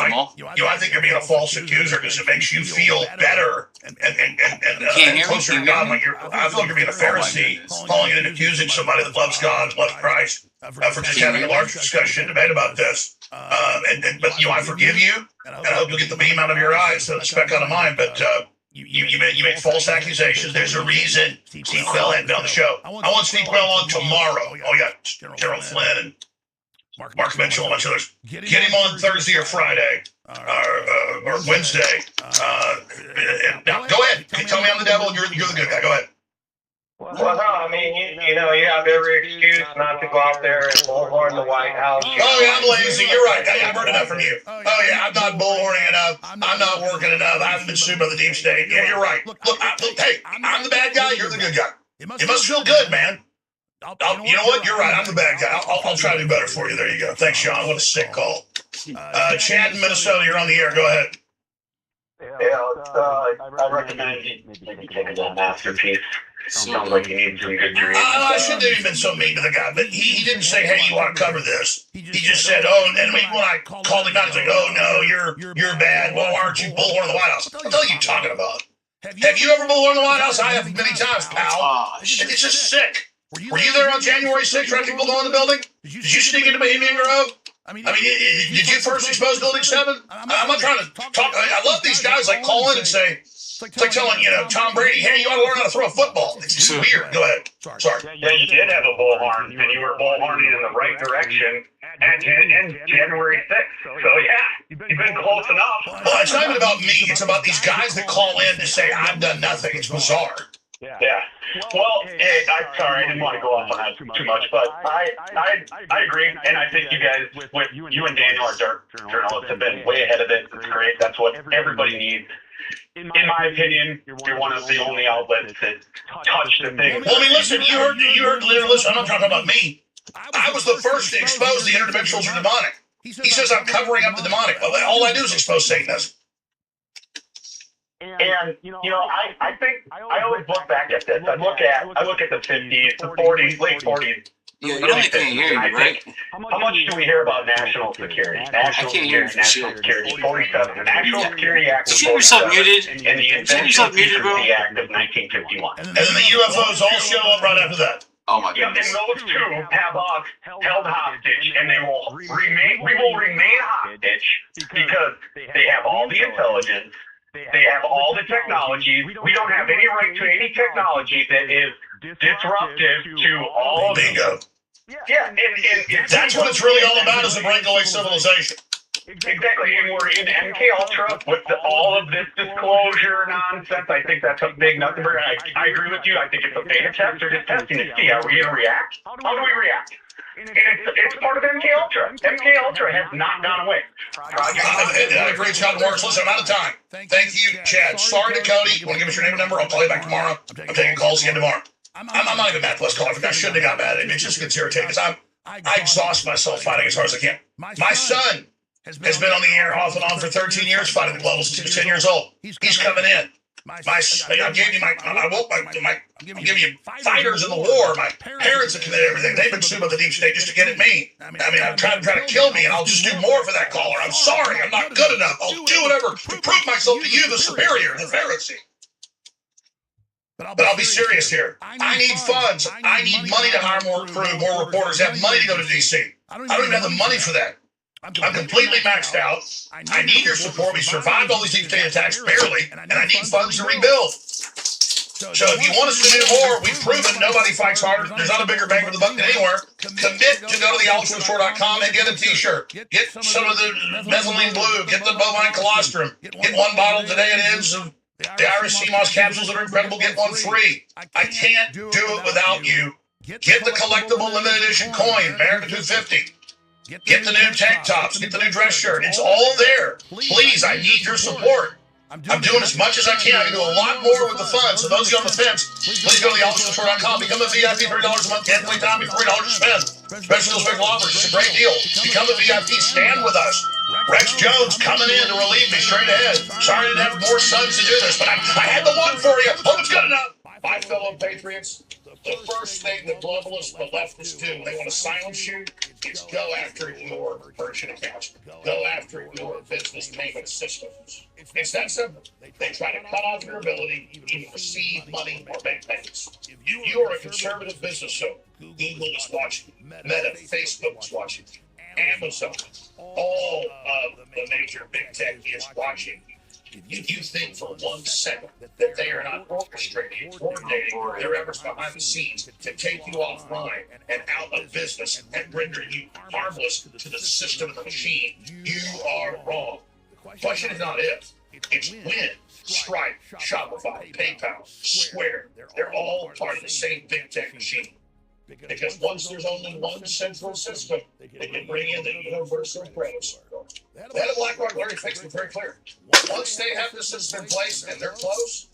So I think you're being a false accuser because it makes you feel better and closer to God. I feel like you're being a Pharisee, calling and accusing somebody that loves God and loves Christ for just having a large discussion, debate about this. But I forgive you, and I hope you'll get the beam out of your eyes, the speck out of mine. But you made false accusations. There's a reason Steve Quayle hadn't been on the show. I want Steve Quayle on tomorrow. Oh, yeah, Gerald Flynn and Mark Mitchell and a bunch of others. Get him on Thursday or Friday or Wednesday. Now, go ahead. Tell me I'm the devil and you're the good guy. Go ahead. Well, no, I mean, you have every excuse not to go out there and bullhorn the White House. Oh, yeah, I'm lazy. You're right. I've heard enough from you. Oh, yeah, I'm not bullhorning enough. I'm not working enough. I haven't been sued by the deep state. Yeah, you're right. Look, hey, I'm the bad guy. You're the good guy. It must feel good, man. You know what? You're right. I'm the bad guy. I'll try to do better for you. There you go. Thanks, Sean. What a sick call. Chad in Minnesota, you're on the air. Go ahead. I recommend you maybe take a little masterpiece. Sounds like you need some good dreams. I shouldn't have been so mean to the guy, but he didn't say, hey, you want to cover this. He just said, oh, and when I called him out, he's like, oh, no, you're bad. Well, aren't you bullhorn the White House? What the hell are you talking about? Have you ever bullhorn the White House? I have many times, pal. It's just sick. Were you there on January 6th when people go in the building? Did you sneak into Bohemian Grove? I mean, did you first expose Building 7? I'm not trying to talk. I love these guys like call in and say, it's like telling, Tom Brady, hey, you ought to learn how to throw a football. It's just weird. Go ahead. Sorry. Yeah, you did have a bullhorn, and you were bullhorning in the right direction and January 6th. So, yeah, you've been close enough. Well, it's not even about me. It's about these guys that call in to say, I've done nothing. It's bizarre. Yeah. Well, I'm sorry, I didn't want to go off on that too much, but I agree, and I think you guys, with you and Daniel, our Dark Journalists, have been way ahead of it. It's great. That's what everybody needs. In my opinion, you're one of the only outlets that touch the thing. Well, I mean, listen, you heard, listen, I'm not talking about me. I was the first to expose the interdimensionals are demonic. He says I'm covering up the demonic. All I do is expose Satanism. And I think I always look back at this. I look at the 50s, the 40s, late 40s. Yeah, you only can't hear me, right? How much do we hear about national security? National Security 47. The National Security Act of 47. And the Invention of Secrecy Act of 1951. And then the UFOs all show up right after that. Oh my goodness. And those two have us held hostage, and we will remain hostage because they have all the intelligence. They have all the technologies. We don't have any right to any technology that is disruptive to all of Bingo. Yeah, and that's what it's really all about, is a breakaway civilization. Exactly, and we're in MK Ultra with all of this disclosure nonsense. I think that's a big nothing. I agree with you. I think it's a beta test. They're just testing to see how we going to react. How do we react? And it's part of MK Ultra. MK Ultra has not gone away. I agree, Scott Marks. Listen, I'm out of time. Thank you, Chad. Sorry to Cody. You want to give us your name and number? I'll call you back tomorrow. I'm taking calls again tomorrow. I'm not even mad. Plus, I shouldn't have got mad. It just gets irritating because I exhaust myself fighting as hard as I can. My son has been on the air off and on for 13 years, fighting the globalists since he was 10 years old. He's coming in. I'm giving you fighters in the war. My parents have committed everything. They've been sued by the deep state just to get at me. I mean, I'm trying to kill me, and I'll just do more for that caller. I'm sorry, I'm not good enough. I'll do whatever to prove myself to you, the superior, the Pharisee. But I'll be serious here. I need funds. I need money to hire more crew, more reporters, have money to go to D.C. I don't even have the money for that. I'm completely maxed out. I need your support. We survived all these deep state attacks barely, and I need funds to rebuild. So if you want us to do more, we've proven nobody fights harder. There's not a bigger bang for the buck than anywhere. Commit to go to thealexjonesstore.com and get a t-shirt. Get some of the methylene blue. Get the bovine colostrum. Get one bottle today it is of the Irish sea moss capsules that are incredible. Get one free. I can't do it without you. Get the collectible limited edition coin, America 250. Get the new tank tops. Get the new dress shirt. It's all there. Please, I need your support. I'm doing as much as I can. I can do a lot more with the funds. So those of you on the fence, please go to thealexjonesstore.com. Become a VIP, $3 a month. Can't wait time, $3 to spend. Special offers. It's a great deal. Become a VIP. Stand with us. Rex Jones coming in to relieve me straight ahead. Sorry I didn't have more sons to do this, but I had the one for you. Hope it's good enough. My fellow patriots, the first thing the globalists and the leftists do when they want to silence you is go after your merchant accounts. Go after your business payment systems. It's that simple. They try to cut off your ability to even receive money or make payments. You are a conservative business, so Google is watching. Meta, Facebook is watching. Amazon, all of the major big tech is watching. If you think for 1 second that they are not orchestrating, coordinating their efforts behind the scenes to take you offline and out of business and render you harmless to the system of the machine, you are wrong. The question is not if, it's when. Stripe, Shopify, PayPal, Square, they're all part of the same big tech machine. Because once there's only one central system, they can bring in the universal credit score. The head of BlackRock, Larry Fink, was very clear. Once they have the system in place and they're close,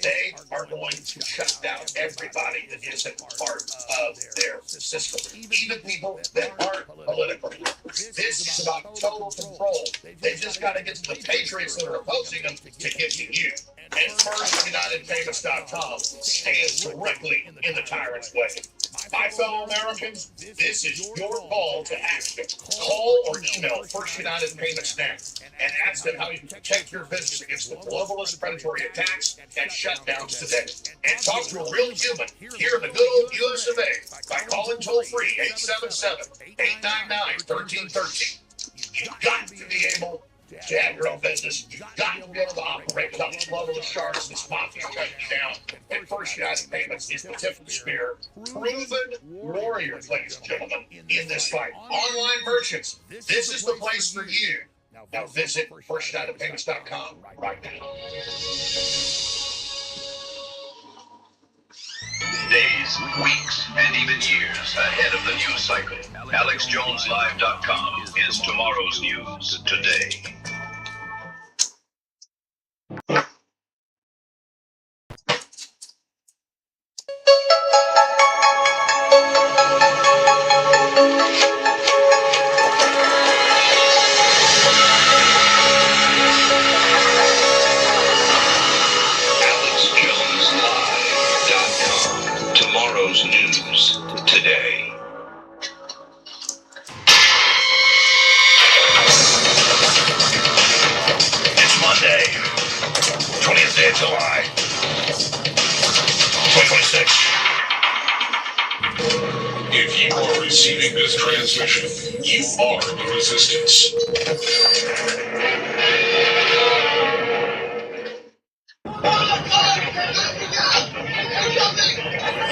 they are going to shut down everybody that isn't part of their system, even people that aren't political. This is about total control. They've just got to get to the patriots that are opposing them to get to you. And first, UnitedPayments.com stands directly in the tyrant's way. My fellow Americans, this is your call to action. Call or email First United Payments now and ask them how you can protect your business against the globalist predatory attacks and shutdowns today. And talk to a real human here in the good old US of A by calling toll-free 877-899-1313. You've got to be able to have your own business. You've got to be able to operate without the globalist sharks, this mafia shutting you down. And First United Payments is the tip of the spear. Proven warriors, ladies and gentlemen, in this fight. Online merchants, this is the place for you. Now visit FirstUnitedPayments.com right now. Days, weeks, and even years ahead of the news cycle. AlexJonesLive.com is tomorrow's news today. AlexJonesLive.com. Tomorrow's news today. It's Monday, 20th day of July, 2026. If you are receiving this transmission, you are the resistance.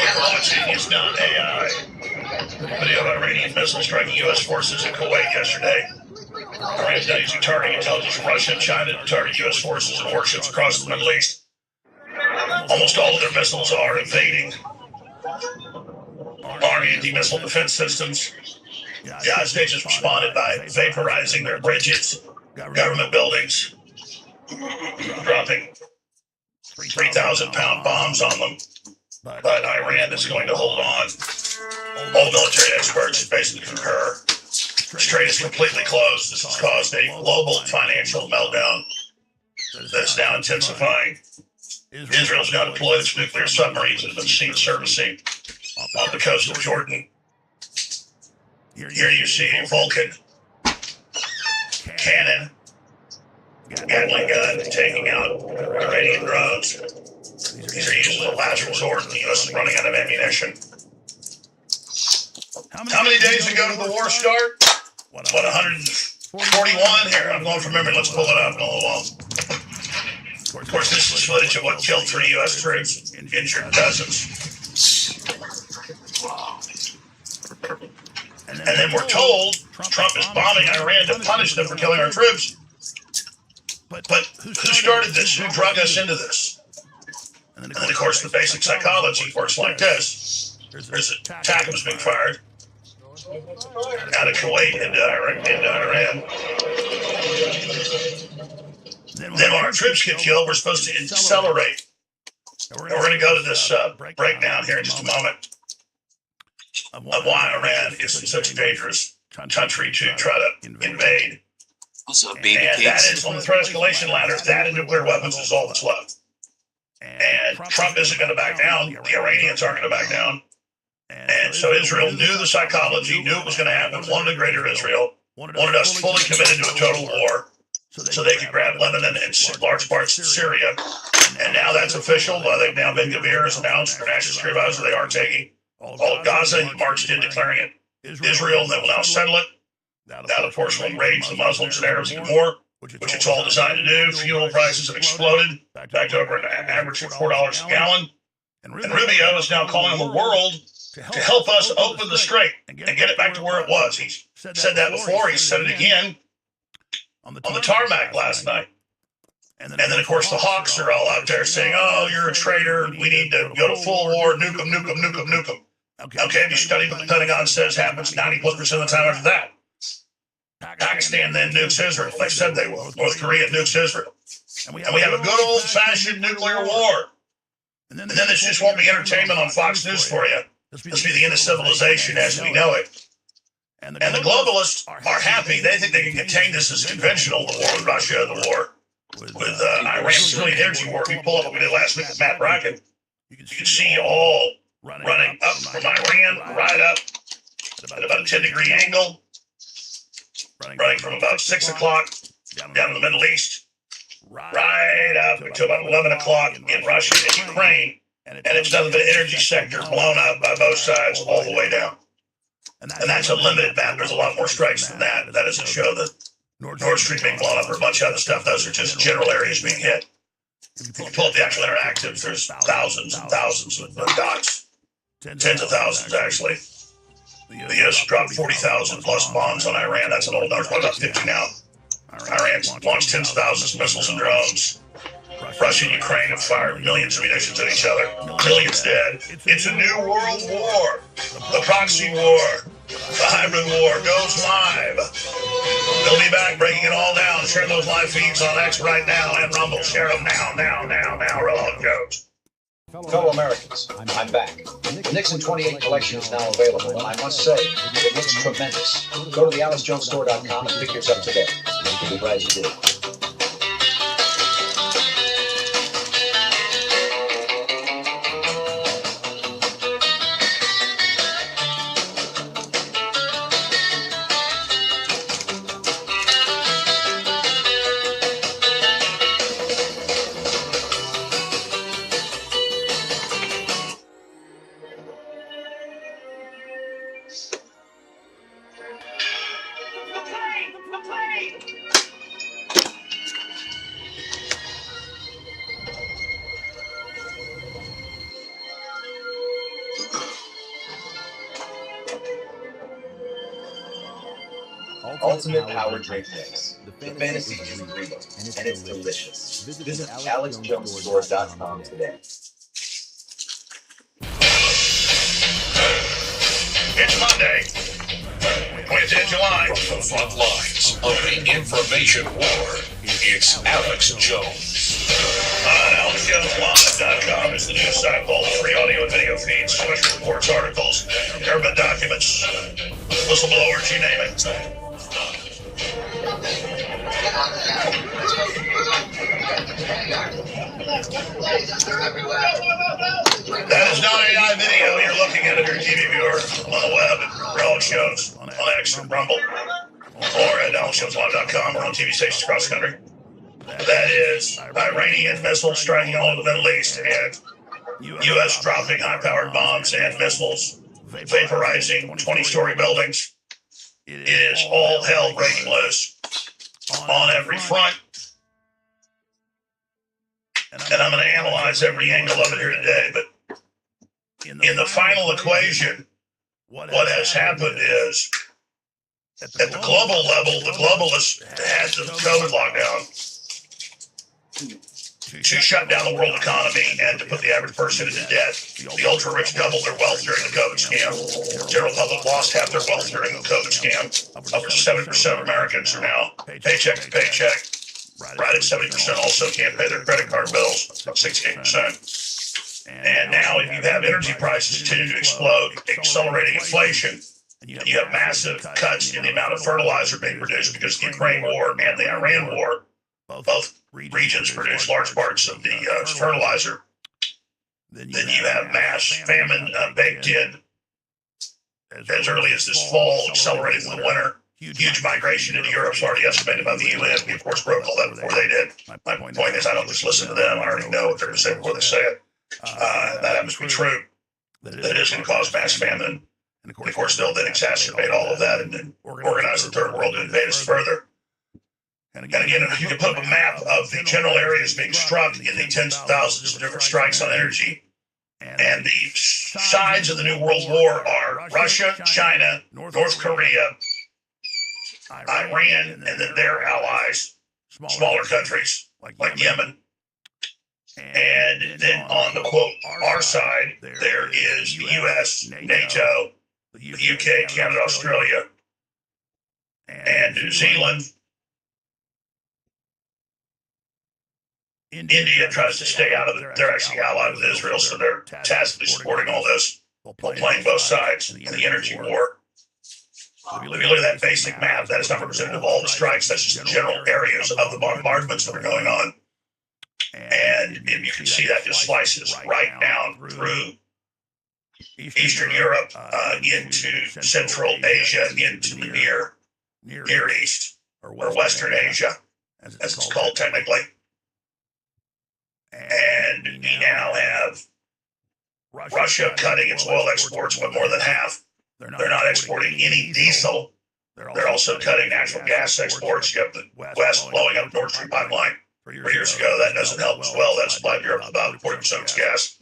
You're watching is not AI. Video of Iranian missile striking U.S. forces in Kuwait yesterday. Iran is now using targeting intelligence from Russia and China to target U.S. forces and warships across the Middle East. Almost all of their missiles are evading our anti-missile defense systems. The United States has responded by vaporizing their bridges, government buildings, dropping 3,000-pound bombs on them. But Iran is going to hold on. All military experts basically concur. Strait is completely closed. This has caused a global financial meltdown that's now intensifying. Israel's now deployed its nuclear submarines that have been seen servicing off the coast of Jordan. Here you see a Vulcan cannon, Gatling gun, taking out Iranian drones. These are used as a last resort. The U.S. is running out of ammunition. How many days ago did the war start? What, 141? Here, I'm going from memory. Let's pull it up. Go along. Of course, this is footage of what killed 3 U.S. troops, injured dozens. And then we're told Trump is bombing Iran to punish them for killing our troops. But who started this? Who drug us into this? And then, of course, the basic psychology works like this. There's an attack that was being fired out of Kuwait into Iran. Then when our troops get killed, we're supposed to accelerate. And we're going to go to this breakdown here in just a moment of why Iran is such a dangerous country to try to invade. Also, baby And that is on the threat escalation ladder. That and nuclear weapons is all that's left. And Trump isn't going to back down. The Iranians aren't going to back down. And so Israel knew the psychology, knew it was going to happen, wanted a greater Israel, wanted us fully committed to a total war so they could grab Lebanon and large parts of Syria. And now that's official. They've now Ben Gvir has announced their national security advisor they are taking all of Gaza. He marched in declaring it Israel, and they will now settle it. That, of course, will enrage the Muslims and Arabs even more, which it's all designed to do. Fuel prices have exploded back to over an average of $4 a gallon. And Rubio is now calling on the world to help us open the strait and get it back to where it was. He said that before. He said it again on the tarmac last night. And then, of course, the hawks are all out there saying, oh, you're a traitor. We need to go to full war. Nuke them, nuke them, nuke them, nuke them. Okay, if you study what the Pentagon says happens 90+% of the time after that. Pakistan then nukes Israel. They said they will. North Korea nukes Israel. And we have a good old-fashioned nuclear war. And then this just won't be entertainment on Fox News for you. This will be the end of civilization as we know it. And the globalists are happy. They think they can contain this as conventional, the war with Russia, the war with Iran. It's really an energy war. If you pull up what we did last week with Matt Bracken, you can see all running up from Iran, right up at about a 10-degree angle, running from about 6 o'clock down in the Middle East, right up until about 11 o'clock in Russia and Ukraine. And it's nothing but an energy sector blown up by both sides all the way down. And that's a limited map. There's a lot more strikes than that. That doesn't show the Nord Stream being blown up or a bunch of other stuff. Those are just general areas being hit. If you pull up the actual interactives, there's thousands and thousands of dots. Tens of thousands, actually. The U.S. dropped 40,000 plus bombs on Iran. That's an old number. It's about 50 now. Iran launched tens of thousands of missiles and drones. Russia and Ukraine have fired millions of munitions at each other. Millions dead. It's a new world war. The proxy war. The hybrid war goes live. They'll be back breaking it all down. Share those live feeds on X right now and Rumble. Share them now. Roll it goes. Fellow Americans, I'm back. The Nixon 28 collection is now available, and I must say, it looks tremendous. Go to theAlicejOnesStore.com and pick yours up today. You'll be glad you did. Ultimate Power Drink Mix. The fantasy is real, and it's delicious. Visit AlexJonesStore.com today. It's Monday, 20th of July. From the front lines of the information war, it's Alex Jones. AlexJonesLive.com is the news site with all the free audio and video feeds, special reports, articles, government documents, whistleblowers, you name it. That is not AI video. You're looking at it your TV viewer on the web at Relic Shows, on X, or Rumble, or at AlanShowsLive.com, or on TV stations across the country. That is Iranian missiles striking all over the Middle East, and U.S. dropping high-powered bombs and missiles, vaporizing 20-story buildings. It is all hell breaking loose on every front. And I'm going to analyze every angle of it here today, but in the final equation, what has happened is, at the global level, the globalists had the COVID lockdown to shut down the world economy and to put the average person into debt. The ultra-rich doubled their wealth during the COVID scam. The general public lost half their wealth during the COVID scam. Upwards of 70% of Americans are now paycheck to paycheck. Right at 70% also can't pay their credit card bills, up 68%. And now if you have energy prices continue to explode, accelerating inflation, and you have massive cuts in the amount of fertilizer being produced because of the Ukraine war and the Iran war, both regions produce large parts of the fertilizer, then you have mass famine baked in as early as this fall, accelerating in the winter. Huge migration into Europe is already estimated by the UN. We, of course, broke all that before they did. My point is, I don't just listen to them. I already know what they're going to say before they say it. That happens to be true. That it is going to cause mass famine. And, of course, they'll then exacerbate all of that and then organize the third world to invade us further. And again, if you can put up a map of the general areas being struck in the tens of thousands of different strikes on energy, and the sides of the New World War are Russia, China, North Korea, Iran, and then their allies, smaller countries like Yemen. And then on the quote, our side, there is the US, NATO, the UK, Canada, Australia, and New Zealand. India tries to stay out of it. They're actually allied with Israel, so they're tacitly supporting all this, while playing both sides in the energy war. If you look at that basic map, that is not representative of all the strikes. That's just the general areas of the bombardments that are going on. And you can see that just slices right down through Eastern Europe, into Central Asia, into the Near East, or Western Asia, as it's called technically. And we now have Russia cutting its oil exports by more than half. They're not exporting any diesel. They're also cutting natural gas exports. You have the West blowing up Nord Stream pipeline 3 years ago. That doesn't help as well. That supplied Europe about 40% of its gas.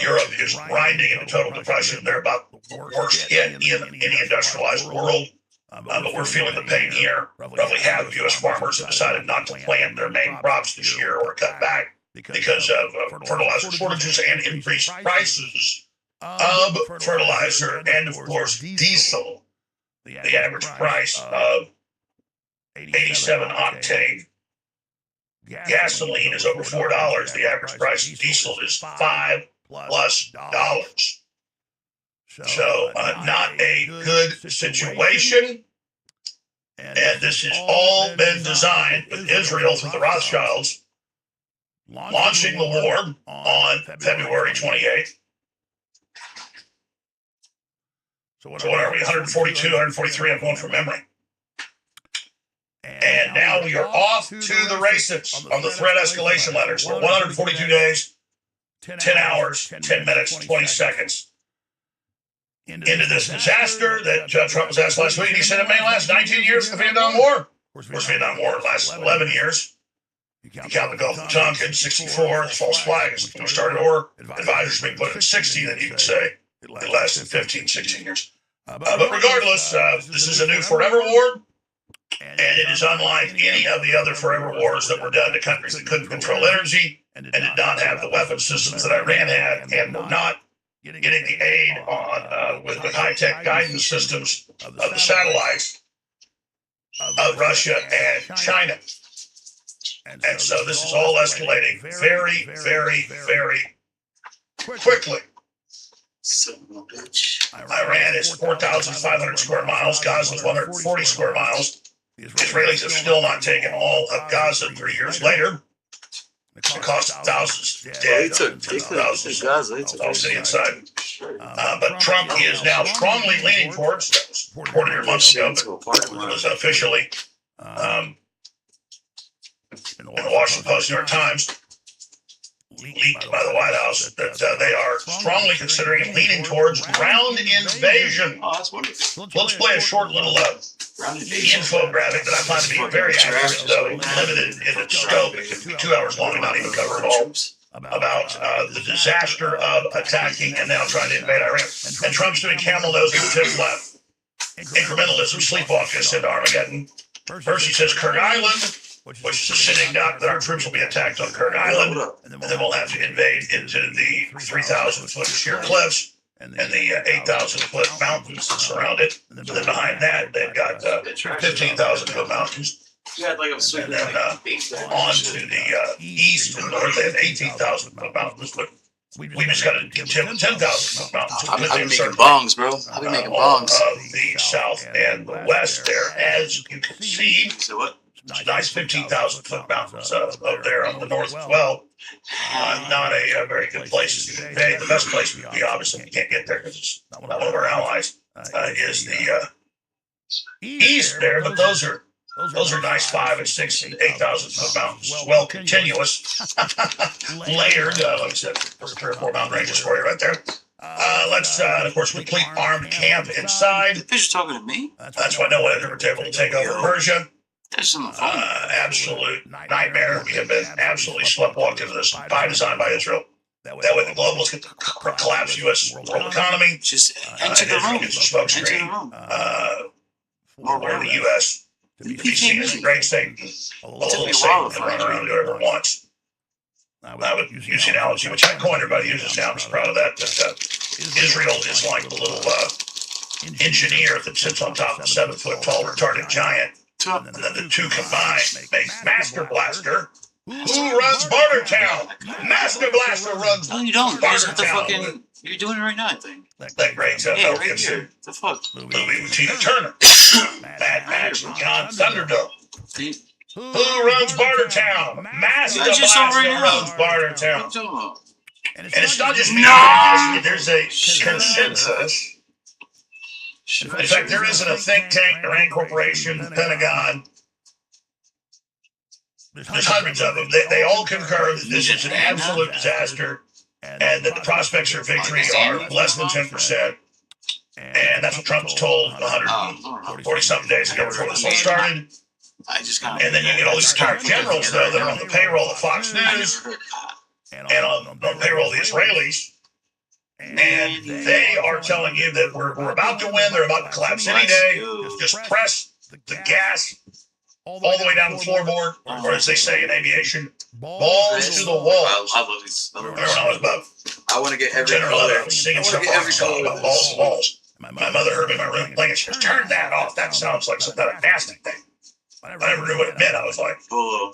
Europe is grinding into total depression. They're about the worst hit in any industrialized world. But we're feeling the pain here. Roughly half of U.S. farmers have decided not to plant their main crops this year or cut back because of fertilizer shortages and increased prices of fertilizer and, of course, diesel. The average price of 87 octane gasoline is over $4. The average price of diesel is $5+. So not a good situation. And this has all been designed with Israel through the Rothschilds launching the war on February 28th. So what are we, 142, 143? I'm going from memory. And now we are off to the races on the threat escalation ladder. So we're 142 days, 10 hours, 10 minutes, 20 seconds into this disaster that Trump was asked last week. He said it may last 19 years of the Vietnam War. Of course, Vietnam War lasted 11 years. You count the Gulf of Tonkin, 64, the false flag is when we started, or advisors being put at 60, then you can say it lasted 15, 16 years. But regardless, this is a new forever war, and it is unlike any of the other forever wars that were done to countries that couldn't control energy and did not have the weapon systems that Iran had and were not getting the aid on with high-tech guidance systems of the satellites of Russia and China. And so this is all escalating very, very, very quickly. Iran is 4,500 square miles. Gaza is 140 square miles. The Israelis have still not taken all of Gaza 3 years later. and cost thousands dead, thousands of city inside. But Trump is now strongly leaning towards, according to months ago, but it was officially in the Washington Post, New York Times, leaked by the White House, that they are strongly considering and leaning towards ground invasion. Let's play a short little infographic that I find to be very accurate, though limited in its scope. It could be 2 hours long and not even cover it all. About the disaster of attacking and now trying to invade Iran. And Trump's doing camel nose with the tip left. Incrementalism, sleepwalking us into Armageddon. First he says Kurt Island, which is a sitting duck that our troops will be attacked on Kurt Island, and then we'll have to invade into the 3,000-foot sheer cliffs and the 8,000-foot mountains that surround it. And then behind that, they've got 15,000-foot mountains. And then on to the east and north, they have 18,000-foot mountains, but we just got to contend with 10,000-foot mountains. I've been making bongs, bro. I've been making bongs. The south and the west there, as you can see. So what? Nice 15,000-foot mountains up there on the north as well. Not a very good place to invade. The best place would be, obviously, you can't get there because it's not one of our allies, is the east there, but those are nice 5,000 and 6,000 and 8,000-foot mountains, well continuous, layered, like I said, 3 or 4 mountain ranges for you right there. Let's, of course, complete armed camp inside. Fish talking to me? That's why no one had ever been able to take over Persia. There's some fun. Absolute nightmare. We have been absolutely sleptwalked into this by design by Israel. That way the globalists get to collapse U.S. world economy. Just enter the room. It's a smoke screen. Where the U.S. be seen as a great state, a little Satan can run around and do whatever it wants. I would use the analogy, which I coined, everybody uses now. I'm just proud of that. Israel is like the little engineer that sits on top of a 7-foot tall retarded giant. And then the two combined make Master Blaster. Who runs Bartertown? Master Blaster runs No, you don't. Bartertown. You're doing it right now, I think. That great Yeah, right here. The fuck? Louis with Tina Turner. Mad Max and John Thunderdome. Who runs Bartertown? Master Blaster runs Bartertown. And it's not just me. There's a consensus. In fact, there isn't a think tank, the Rand Corporation, the Pentagon. There's hundreds of them. They all concur that this is an absolute disaster and that the prospects for victory are less than 10%. And that's what Trump's told 140-something days ago before this all started. And then you get all these retired generals, though, that are on the payroll of Fox News and on the payroll of the Israelis. And they are telling you that we're about to win. They're about to collapse any day. Just press the gas all the way down the floorboard, or as they say in aviation, balls to the walls. I love these. Remember when I was about I want to get every General color. I was singing some song about balls to walls. My mother heard me in my room playing it. She goes, "Turn that off. That sounds like some kind of nasty thing." I never knew what it meant. I was like, Polo.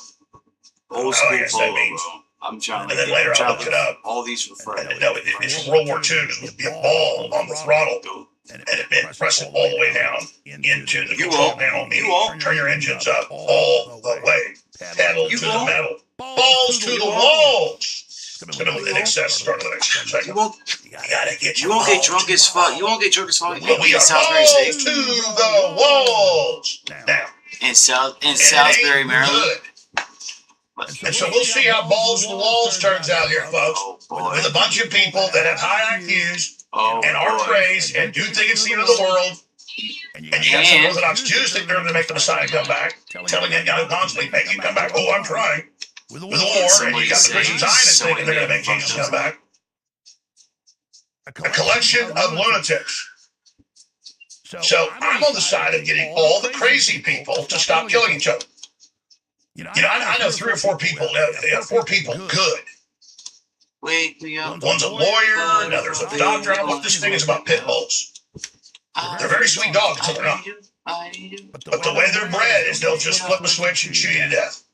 Old school yes, that polo, means. bro. I'm trying to And then later I looked it up. All these for free. No, it's from World War II. It would be a ball on the throttle, and it meant press it all the way down into the control panel. Meaning turn your engines up all the way, pedal to the metal, balls to the walls. In excess, start of the next second. You gotta get You won't get drunk as fuck. You won't get drunk as fuck. But we are Salisbury balls State. to the walls now. In Salisbury, Maryland. And so we'll see how balls to the walls turns out here, folks. With a bunch of people that have high IQs and are crazed and do think it's the end of the world. And you got some Orthodox Jews think they're going to make the Messiah come back, telling that guy constantly make him come back. Oh, I'm trying. With a war, and you got the Christian Zionists thinking they're going to make Jesus come back. A collection of lunatics. So I'm on the side of getting all the crazy people to stop killing each other. I know 3 or 4 people, 4 people good. One's a lawyer, another's a doctor. I don't know what this thing is about pit bulls. They're very sweet dogs until they're not. But the way they're bred is they'll just flip a switch and shoot you to death.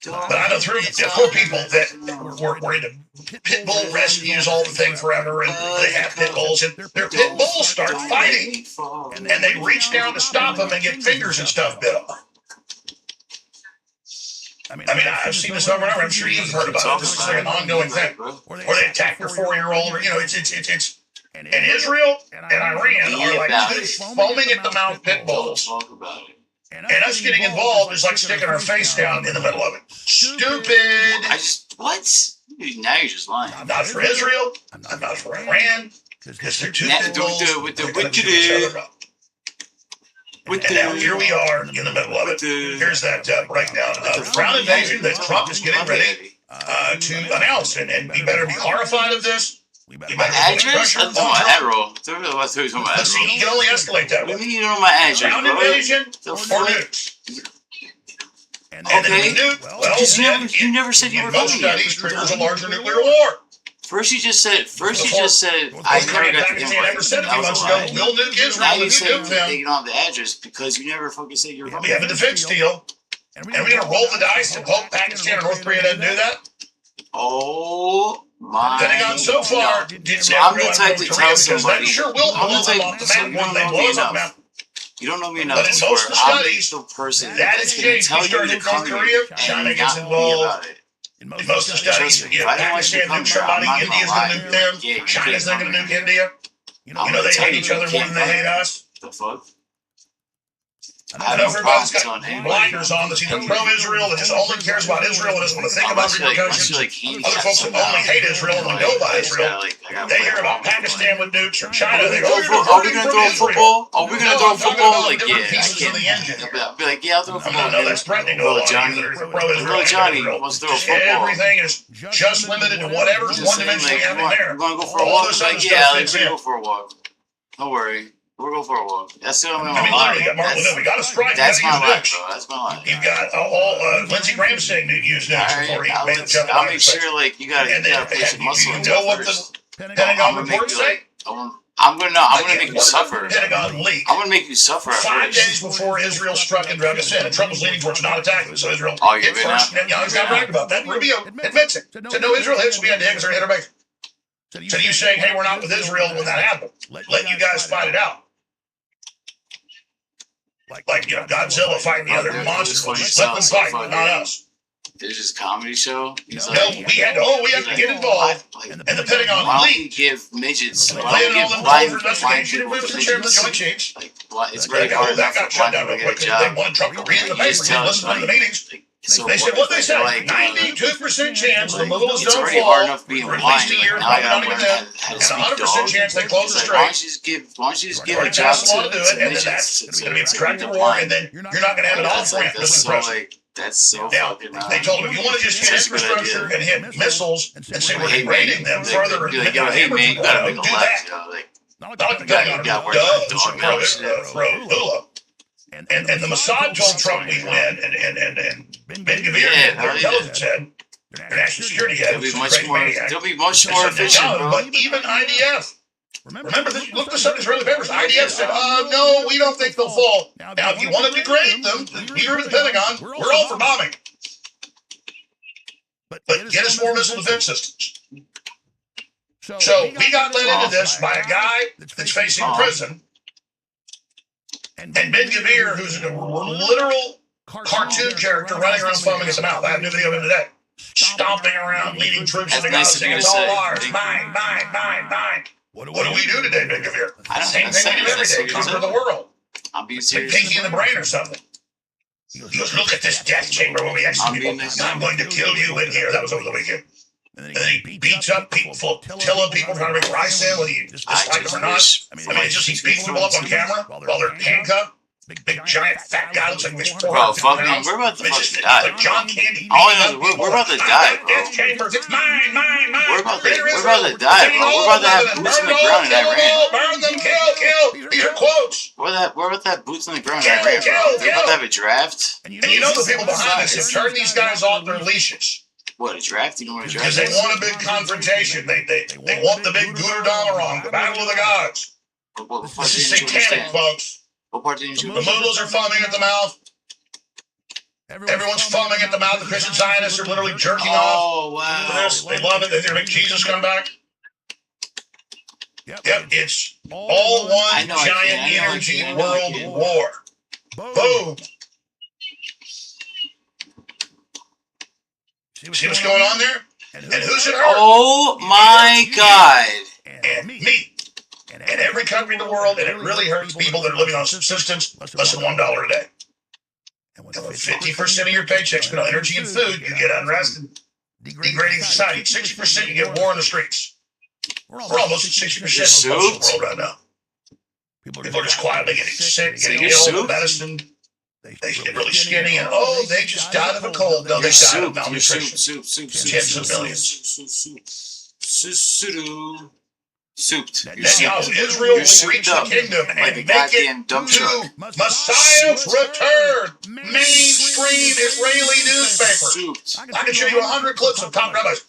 But I know 3 or 4 people that were into pit bull rescues all the thing forever, and they have pit bulls, and their pit bulls start fighting, and they reach down to stop them and get fingers and stuff bit off. I mean, I've seen this over and over. I'm sure you've heard about it. This is like an ongoing thing. Or they attack their 4-year-old, or, you know, it's. And Israel and Iran are like two foaming at the mouth pit bulls. And us getting involved is like sticking our face down in the middle of it. Stupid. What? Now you're just lying. I'm not for Israel. I'm not for Iran. Because they're two pit bulls. And now here we are in the middle of it. Here's that breakdown of ground invasion that Trump is getting ready to announce. And we better be horrified of this. We better my address? I'm talking about Admiral. Let's see, you can only escalate that way. What do you mean you don't know my address, Ground invasion or nukes. Okay. You never said you were most voting studies triggers a larger nuclear war. First you just said I never got the Pakistan ever said a few months ago, we'll nuke Israel now and you say nuke them. you don't have the address because you never fucking said you were voting. We have a defense deal, and we're going to roll the dice and hope Pakistan or North Korea doesn't do that. Oh my! Depending on so far, so I'm the type to tell somebody. Sure will blow them off the map when they blow us off the map. You don't know me enough. But in most of the studies, person that has changed. We started in North Korea, China gets involved. In most of the studies, you know, Pakistan nukes somebody, India's going to nuke them, China's not going to nuke India. You know, they hate each other more than they hate us. The fuck? I know everybody's got blinders on that's either pro-Israel that just only cares about Israel and doesn't want to think about repercussions. Other folks that only hate Israel and go by Israel, they hear about Pakistan with nukes or China. They go, are we going to throw a football? Are we going to throw a football? Like, yeah, pieces of the engine. I'll be like, yeah, I'll throw a football. No, that's threatening to a lot of people that are pro-Israel. Johnny wants to throw a football. Everything is just limited to whatever's one-dimensionally happening there. We're going to go for a walk. Like, yeah, let's go for a walk. Don't worry. We'll go for a walk. That's the only one. We got Martin Luther. We got a strike. That's my life, bro. That's my life. You've got all Lindsey Graham saying to use nukes before he made the jump. I'll make sure, like, you gotta put some muscle in. You know what the Pentagon reports say? I'm gonna make you suffer. Pentagon leak. I'm gonna make you suffer. 5 days before Israel struck and drug us in, and Trump was leaning towards not attacking. So Israel. Oh, yeah, first, he's got bragged about that. Rubio admits it. Said no Israel hits. We had to hit because they're hit our base. So you saying, hey, we're not with Israel when that happened? Let you guys fight it out. Like, you know, Godzilla fighting the other monsters. Let them fight, but not us. There's this comedy show. We had to get involved. And the Pentagon leaked. Give midgets. Why don't give blind investigation? It was the chairman of the Joint Chiefs. It's very hard. That got shut down real quick. They wanted Trump to read the papers and listen to the meetings. They said what they said. 92% chance the move is going to fall for at least a year, probably not even then. And 100% chance they close the strait. Why don't you just give a job to midgets? It's going to be a protracted war, and then you're not going to have an off-ramp, Mr. President. That's so now, they told him, if you want to just hit infrastructure and hit missiles and say we're degrading them further, hey man, you gotta make a left. Not like the Pentagon does pro-Lula. And the Mossad told Trump we win, and Ben-Gvir, their intelligence head, their national security head, there'll be much more efficient, bro. But even IDF, remember this, look this up in Israeli papers, IDF said, no, we don't think they'll fall. Now, if you want to degrade them, the leader of the Pentagon, we're all for bombing. But get us more missile defense systems. So we got led into this by a guy that's facing prison. And Ben-Gvir, who's a literal cartoon character running around foaming at the mouth. I have a new video of him today. Stomping around, leading troops into Gaza, saying it's all ours. Mine. What do we do today, Ben-Gvir? Same thing we do every day. Conquer the world. I'm being serious. Pinky in the brain or something. He goes, look at this death chamber where we actually people. I'm going to kill you in here. That was over the weekend. And then he beats up people, flotilla people trying to make rice in, whether you dislike them or not. I mean, it's just he beats people up on camera while they're handcuffed. Big giant fat guy looks like he's 400 Bro, fuck me. We're about to fucking die. John Candy. All I know is we're about to die, bro. Death chambers. It's mine. We're about to die, bro. We're about to have boots on the ground in Iran. Burn them, kill. These are quotes. We're about to have boots on the ground in Iran, bro. We're about to have a draft. And you know the people behind us have turned these guys off their leashes. What, a draft? You know what a draft is? Because they want a big confrontation. They want the big Gooder Dollarong, the battle of the gods. This is satanic, folks. What part did you The Mullahs are foaming at the mouth. Everyone's foaming at the mouth. The Christian Zionists are literally jerking off. Oh, wow. This. They love it. They're going to make Jesus come back. Yep, it's all one giant energy world war. Boom. See what's going on there? And who's it hurt? Oh my God. And me. And every country in the world, and it really hurts people that are living on subsistence less than $1 a day. And when 50% of your paycheck's spent on energy and food, you get unrest and degrading society. 60% you get war in the streets. We're almost at 60% in most of the world right now. People are just quietly getting sick, getting ill, medicine. They get really skinny, and they just died of a cold. No, they died of malnutrition. Tens of millions. Souped. Now Israel will reach the kingdom and make it to Messiah's return. Mainstream Israeli newspapers. I can show you 100 clips of top rabbis.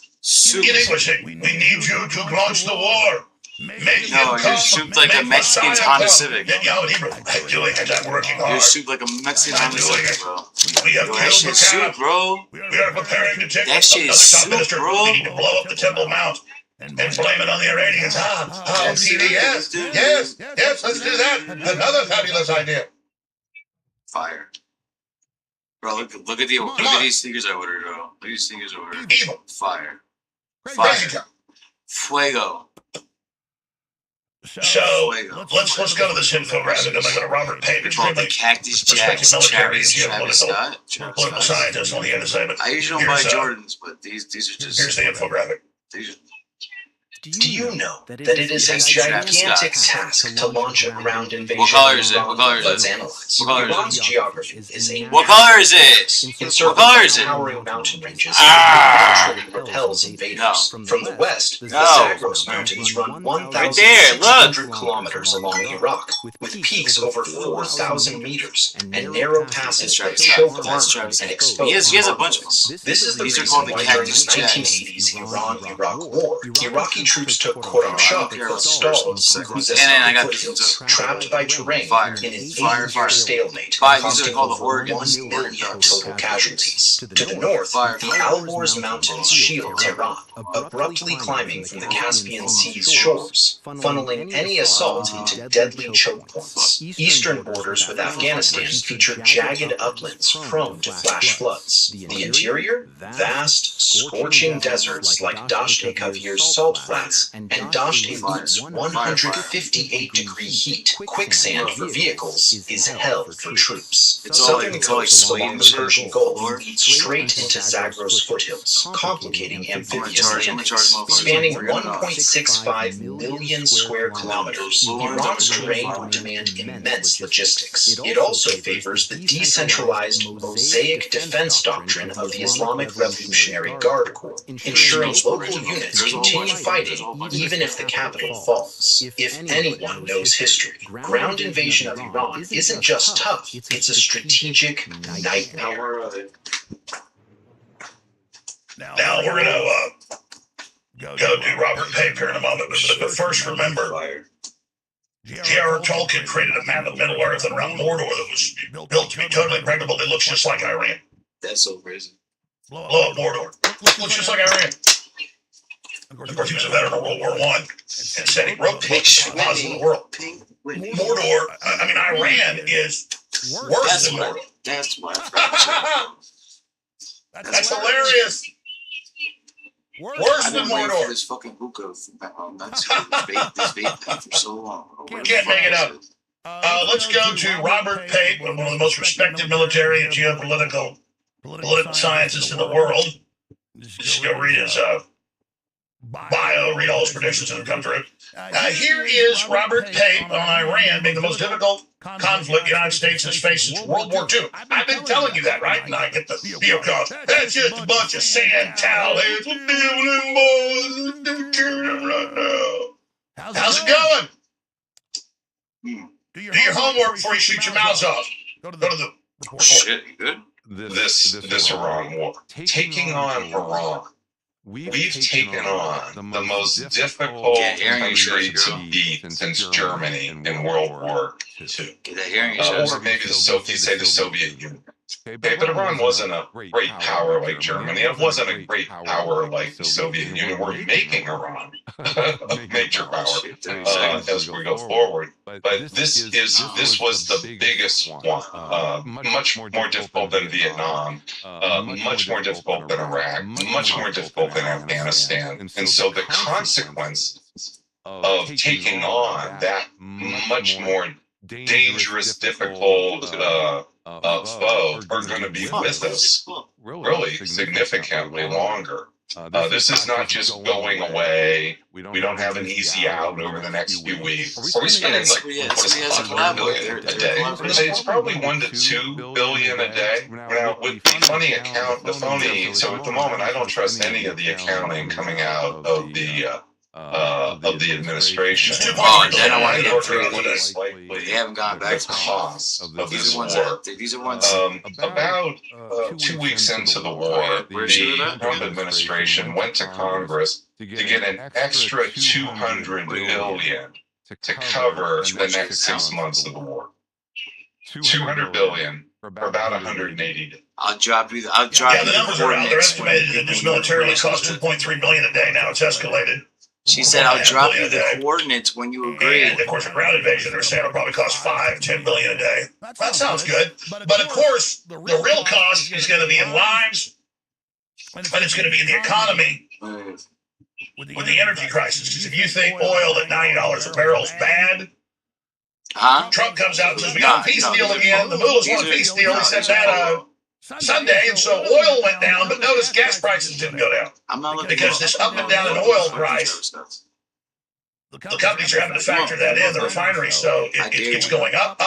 In English, we need you to launch the war. You're souped like a Mexican Honda Civic. Yeah, in Hebrew. I'm doing it. I'm working hard. You're souped like a Mexican Honda Civic, bro. We have killed the soup, bro. We are preparing to take that shit is another top minister. Bro. We need to blow up the Temple Mount and blame it on the Iranians. TV, yes, let's do that. Another fabulous idea. Fire. Bro, look at these sneakers I ordered, bro. Look at these sneakers I ordered. Evil. Fire. Fire. Fuego. So let's go to this infographic. I'm going to go to Robert Page. It's called the Cactus Jacks. Travis Scott. Political scientist on the other side. I usually don't buy Jordans, but these are just. Here's the infographic. Do you know that it is a gigantic task to launch a ground invasion? What color is it? What color is it? Let's analyze. What color is Iran's it? geography is a What color is it? encircled What color by is it? towering mountain ranges Ah! that repels invaders. No. From the west, the No. Zagros Mountains run 1,600 kilometers along Iraq, with peaks over 4,000 meters and narrow passes that choke arms and expose He has a bunch of confidence. them. This is the These are reason called the why during Cactus the Jacks. 1980s Iran-Iraq War, Iraqi troops took Khorram Shah called Stalls, whose I got foothills, trapped by terrain in an 8-year stalemate, These are costing called the over Oregon 1 Spirit million Dogs. total casualties. To the north, the Alborz Mountains shield Tehran, abruptly climbing from the Caspian Sea's shores, funneling any assault into deadly choke points. Eastern borders with Afghanistan feature jagged uplands prone to flash floods. The interior? Vast, scorching deserts like Dasht-e-Kavir's salt flats and Dasht-e-Lut's 158-degree heat. Quicksand for vehicles is hell for troops. Southern coasts along the Persian Gulf lead straight into Zagros foothills, complicating amphibious landings. Spanning 1.65 million square kilometers, Iran's terrain would demand immense logistics. It also favors the decentralized Mosaic defense doctrine of the Islamic Revolutionary Guard Corps, ensuring local units continue fighting even if the capital falls. If anyone knows history, ground invasion of Iran isn't just tough, it's a strategic nightmare. Now we're going to go do Robert Page here in a moment, but first remember, J.R.R. Tolkien created a map of Middle Earth and around Mordor that was built to be totally impregnable. It looks just like Iran. That's so crazy. Blow up Mordor. Looks just like Iran. Of course, he was a veteran of World War I and said he wrote books on the cause of the world. Mordor, Iran is worse than Mordor. That's why. That's hilarious. Worse than Mordor. This fucking hookah from that's this vape thing for so long. Can't make it up. Let's go to Robert Page, one of the most respected military and geopolitical scientists in the world. Just go read his bio, read all his predictions that have come through. Here is Robert Page on Iran being the most difficult conflict the United States has faced since World War II. I've been telling you that, right? And I get the neocons. That's just a bunch of sand towel heads. How's it going? Do your homework before you shoot your mouths off. Go to the report. Shit, you good? This Iran war. Taking on Iran. We've taken on the most difficult country to beat since Germany in World War II. Get that hearing yourself. Or maybe the Soviet Union. Okay, but Iran wasn't a great power like Germany. It wasn't a great power like the Soviet Union. We're making Iran a major power as we go forward. But this was the biggest one, much more difficult than Vietnam, much more difficult than Iraq, much more difficult than Afghanistan. And so the consequences of taking on that much more dangerous, difficult foe are going to be with us really significantly longer. This is not just going away. We don't have an easy out over the next few weeks. Are we spending like $100 billion a day? It's probably $1 to $2 billion a day. Now, with the funny account, the phony. So at the moment, I don't trust any of the accounting coming out of the administration. Oh, and then I want to get through these. They haven't gone back the cost of this war. These are ones. About 2 weeks into the war, the Trump administration went to Congress to get an extra $200 billion to cover the next 6 months of the war. $200 billion for about 180 days. I'll drop you. I'll drop you the numbers are out. They're estimated that this militarily costs $2.3 million a day. Now it's escalated. She said, "I'll drop you the coordinates when you agree." And of course, a ground invasion, they're saying, will probably cost $5-10 billion a day. That sounds good. But of course, the real cost is going to be in lives, and it's going to be in the economy with the energy crisis. Because if you think oil at $90 a barrel is bad, Trump comes out and says, we got a peace deal again. The mullahs want a peace deal. He said that Sunday, and so oil went down, but notice gas prices didn't go down. I'm not looking because this up and down in oil price, the companies are having to factor that in, the refineries, so it's going up.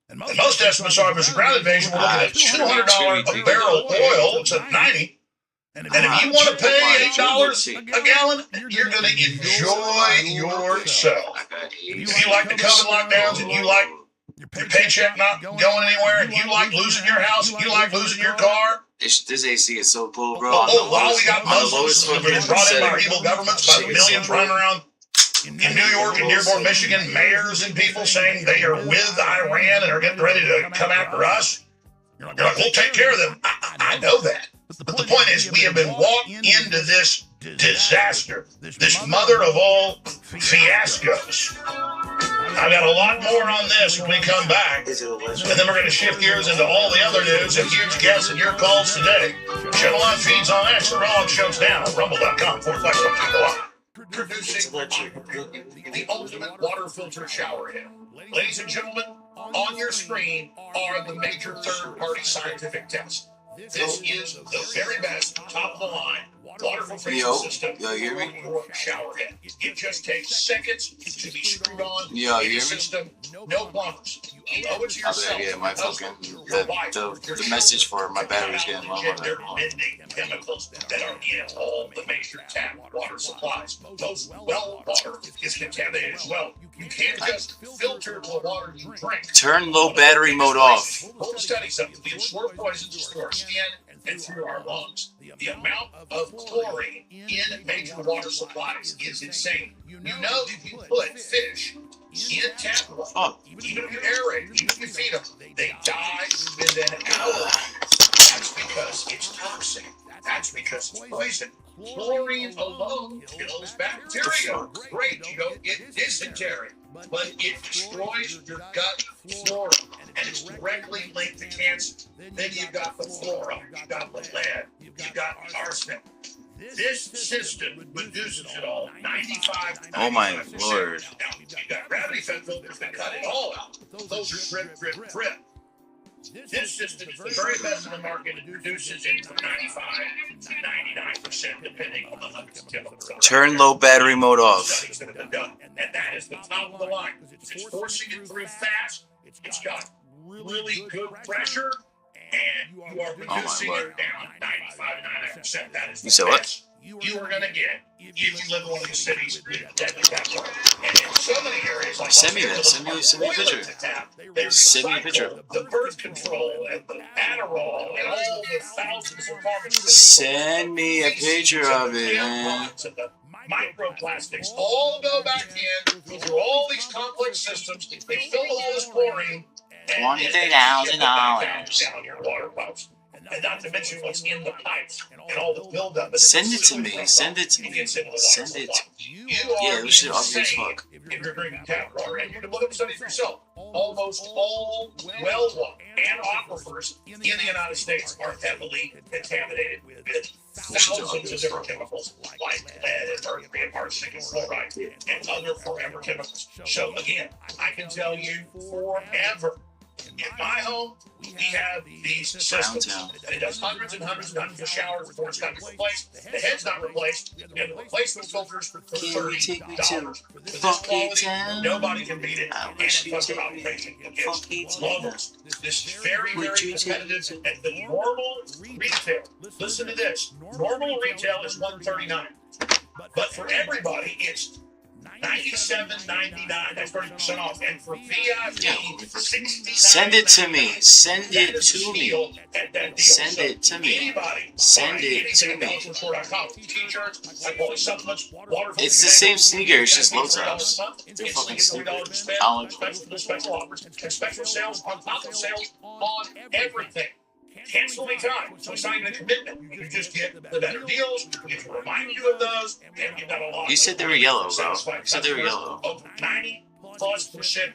And most estimates are if there's a ground invasion, we're looking at $200 a barrel oil, it's at 90. And if you want to pay $8 a gallon, you're going to enjoy yourself. If you like the COVID lockdowns and you like your paycheck not going anywhere, and you like losing your house, and you like losing your car. This AC is so cool, bro. While we got Muslims being brought in by our evil governments, by the millions running around in New York and Dearborn, Michigan, mayors and people saying they are with Iran and are getting ready to come after us. You're like, we'll take care of them. I know that. But the point is, we have been walked into this disaster, this mother of all fiascos. I've got a lot more on this when we come back, and then we're going to shift gears into all the other news and huge guests and your calls today. Channel Live feeds on X, the Raw shows now, rumble.com/live. Producing the ultimate water filter shower head. Ladies and gentlemen, on your screen are the major third-party scientific tests. This is the very best, top of the line water filtration system for your shower head. It just takes seconds to be screwed on in the system. No plumbers. You owe it to yourself. My fucking the message for my battery's getting low. Chemicals that are in all the major tap water supplies. Most well water is contaminated as well. You can't just filter the water you drink. Turn low battery mode off. We'll study something. We absorb poisons through our skin and through our lungs. The amount of chlorine in major water supplies is insane. You know, if you put fish in tap water, even if you aerate, even if you feed them, they die within an hour. That's because it's toxic. That's because it's poison. Chlorine alone kills bacteria. Great, you don't get dysentery, but it destroys your gut flora, and it's directly linked to cancer. Then you've got the fluoride, you've got the lead, you've got the arsenic. This system reduces it all 95 to 95%. Oh my lord. Now, you've got gravity-fed filters that cut it all out. Those are drip. This system is the very best in the market. It reduces it from 95 to 99%, depending on the hundreds of chemicals. Turn low battery mode off. Studies that have been done, and that is the top of the line. It's forcing it through fast. It's got really good pressure, and you are reducing it down 95 to 99%. That is the best you are going to get if you live in one of these cities with deadly tap water. And in so many areas, like send me that. Send me a picture. Send me a picture. The birth control and the Adderall and all the thousands of pharmaceuticals. Send me a picture of it, man. Microplastics all go back in through all these complex systems. They fill all this chlorine, $23,000. Down your water pipes. And not to mention what's in the pipes and all the buildup. Send it to me. Send it to me. Send it. Yeah, it was shit obvious as fuck. If you're drinking tap water, and you can look up and study for yourself. Almost all well water and aquifers in the United States are heavily contaminated with thousands of different chemicals like lead and mercury and arsenic and fluoride and other forever chemicals. So again, I can tell you forever. In my home, we have these systems, and it does hundreds and hundreds and hundreds of showers before it's got to be replaced. The head's not replaced, and the replacement filters for $30. With this quality, nobody can beat it. And it's fucking operation. It's levels. This is very, very competitive. And the normal retail, listen to this, normal retail is $139, but for everybody, it's $97.99. That's 30% off. And for VIP, $69. Send it to me. Send it to me. Send it to me. Send it to me. It's the same sneaker. It's just low tops. It's a fucking sneaker. Special offers and special sales on top of sales on everything. Cancel anytime. So it's not even a commitment. You just get the better deals. We get to remind you of those. And you've got a lot. You said they were yellow, bro. You said they were yellow. Over 90+%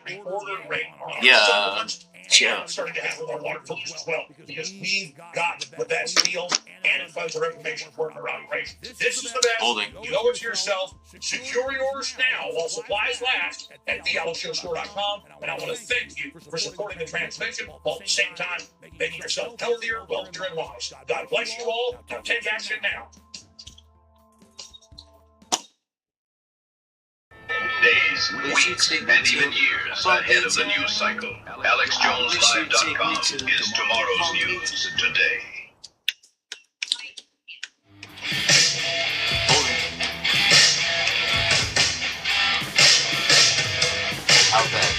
reorder rate on our Yeah. supplements. And I'm starting to have with our water filters as well, because we've got the best deals and it funds our information for our operation. This is the best. You owe it to yourself. Secure yours now while supplies last at theallowshowstore.com. And I want to thank you for supporting the transmission while at the same time making yourself healthier, wealthier, and wise. God bless you all. Now take action now. Days, weeks, and even years ahead of the news cycle. AlexJonesLive.com is tomorrow's news today. How's that?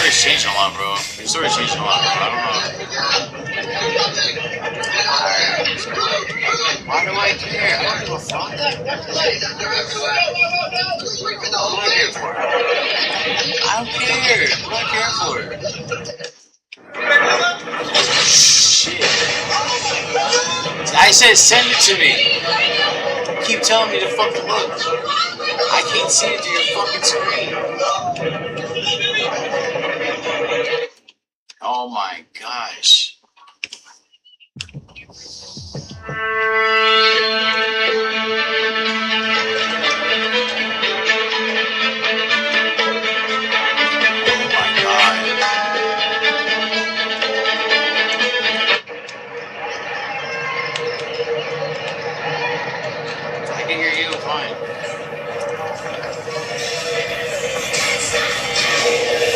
Changing a lot, bro. Your story's changing a lot, bro. I don't know. Why do I care? I don't give a fuck. What do I care for? I don't care. What do I care for? Shit. I said send it to me. You keep telling me to fucking look. I can't see it through your fucking screen. Oh my gosh. I can hear you fine.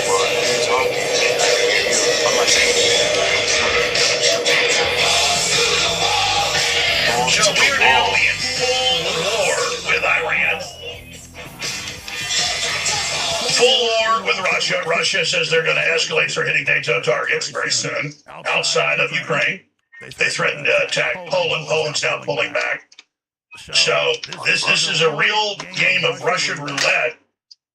Well, you're talking. I'm not saying So we're now in full war with Iran. Full war with Russia. Russia says they're going to escalate their hitting NATO targets very soon outside of Ukraine. They threatened to attack Poland. Poland's now pulling back. So this is a real game of Russian roulette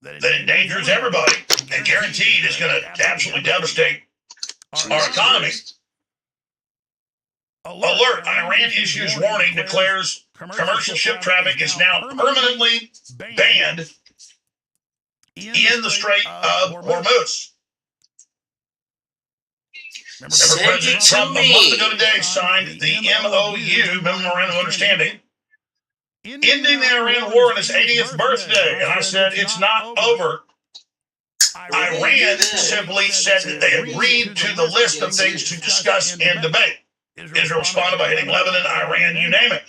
that endangers everybody and guaranteed is going to absolutely devastate our economy. Alert, Iran issues warning, declares commercial ship traffic is now permanently banned in the Strait of Hormuz. Remember, President Trump a month ago today signed the MOU, Memorandum of Understanding, ending the Iran war on his 80th birthday. And I said, it's not over. Iran simply said that they agreed to the list of things to discuss and debate. Israel responded by hitting Lebanon, Iran, you name it.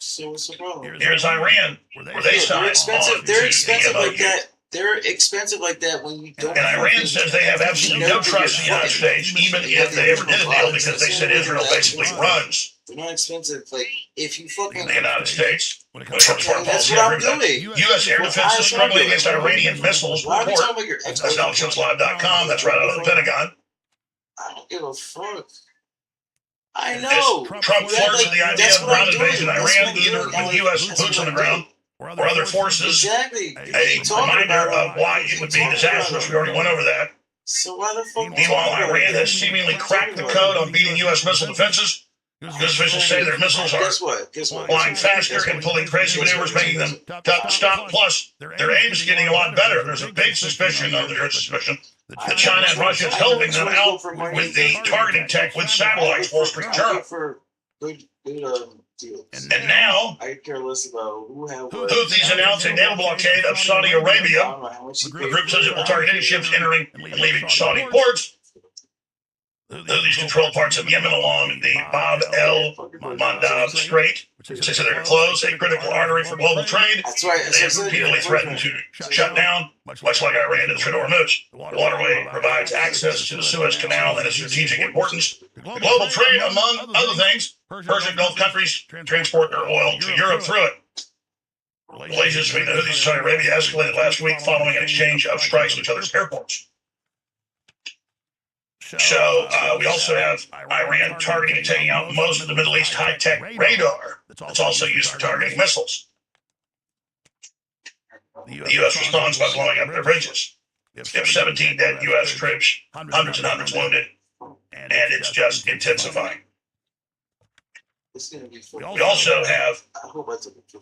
So what's the problem? Here's Iran, where they signed on They're to expensive the like MOU. that. They're expensive like that when you don't. And Iran says they have absolutely no trust in the United States, even if they ever did a deal, because they said Israel basically runs They're not expensive. Like if you fucking. the United States. When it comes to foreign That's policy, what I I'm agree with that. doing. U.S. air defense is struggling against Iranian missiles. Why are we Report. talking about your That's LShowsLive.com. That's right out of the Pentagon. I don't give a fuck. I know. Trump flirts with the idea of a ground invasion in Iran, either with U.S. boots on the ground or other forces. Exactly. A reminder of why it would be disastrous. We already went over that. So why the fuck? Meanwhile, Iran has seemingly cracked the code on beating U.S. missile defenses. News officials say their missiles are flying faster and pulling crazy maneuvers, making them tough to stop. Plus, their aim is getting a lot better. There's a big suspicion, that China and Russia is helping them out with the targeting tech with satellites, Wall Street Journal. And now, I care less about who have Houthis announce a naval blockade of Saudi Arabia. The group says it will target any ships entering and leaving Saudi ports. Houthis control parts of Yemen along the Bab el Mandab Strait. They say they're going to close a critical artery for global trade. They have repeatedly threatened to shut down, much like Iran to the Strait of Hormuz. The waterway provides access to the Suez Canal and its strategic importance. The global trade, among other things, Persian Gulf countries transport their oil to Europe through it. Relations between the Houthis and Saudi Arabia escalated last week following an exchange of strikes at each other's airports. So we also have Iran targeting and taking out most of the Middle East high-tech radar that's also used for targeting missiles. The U.S. responds by blowing up their bridges. We have 17 dead U.S. troops, hundreds and hundreds wounded, and it's just intensifying. We also have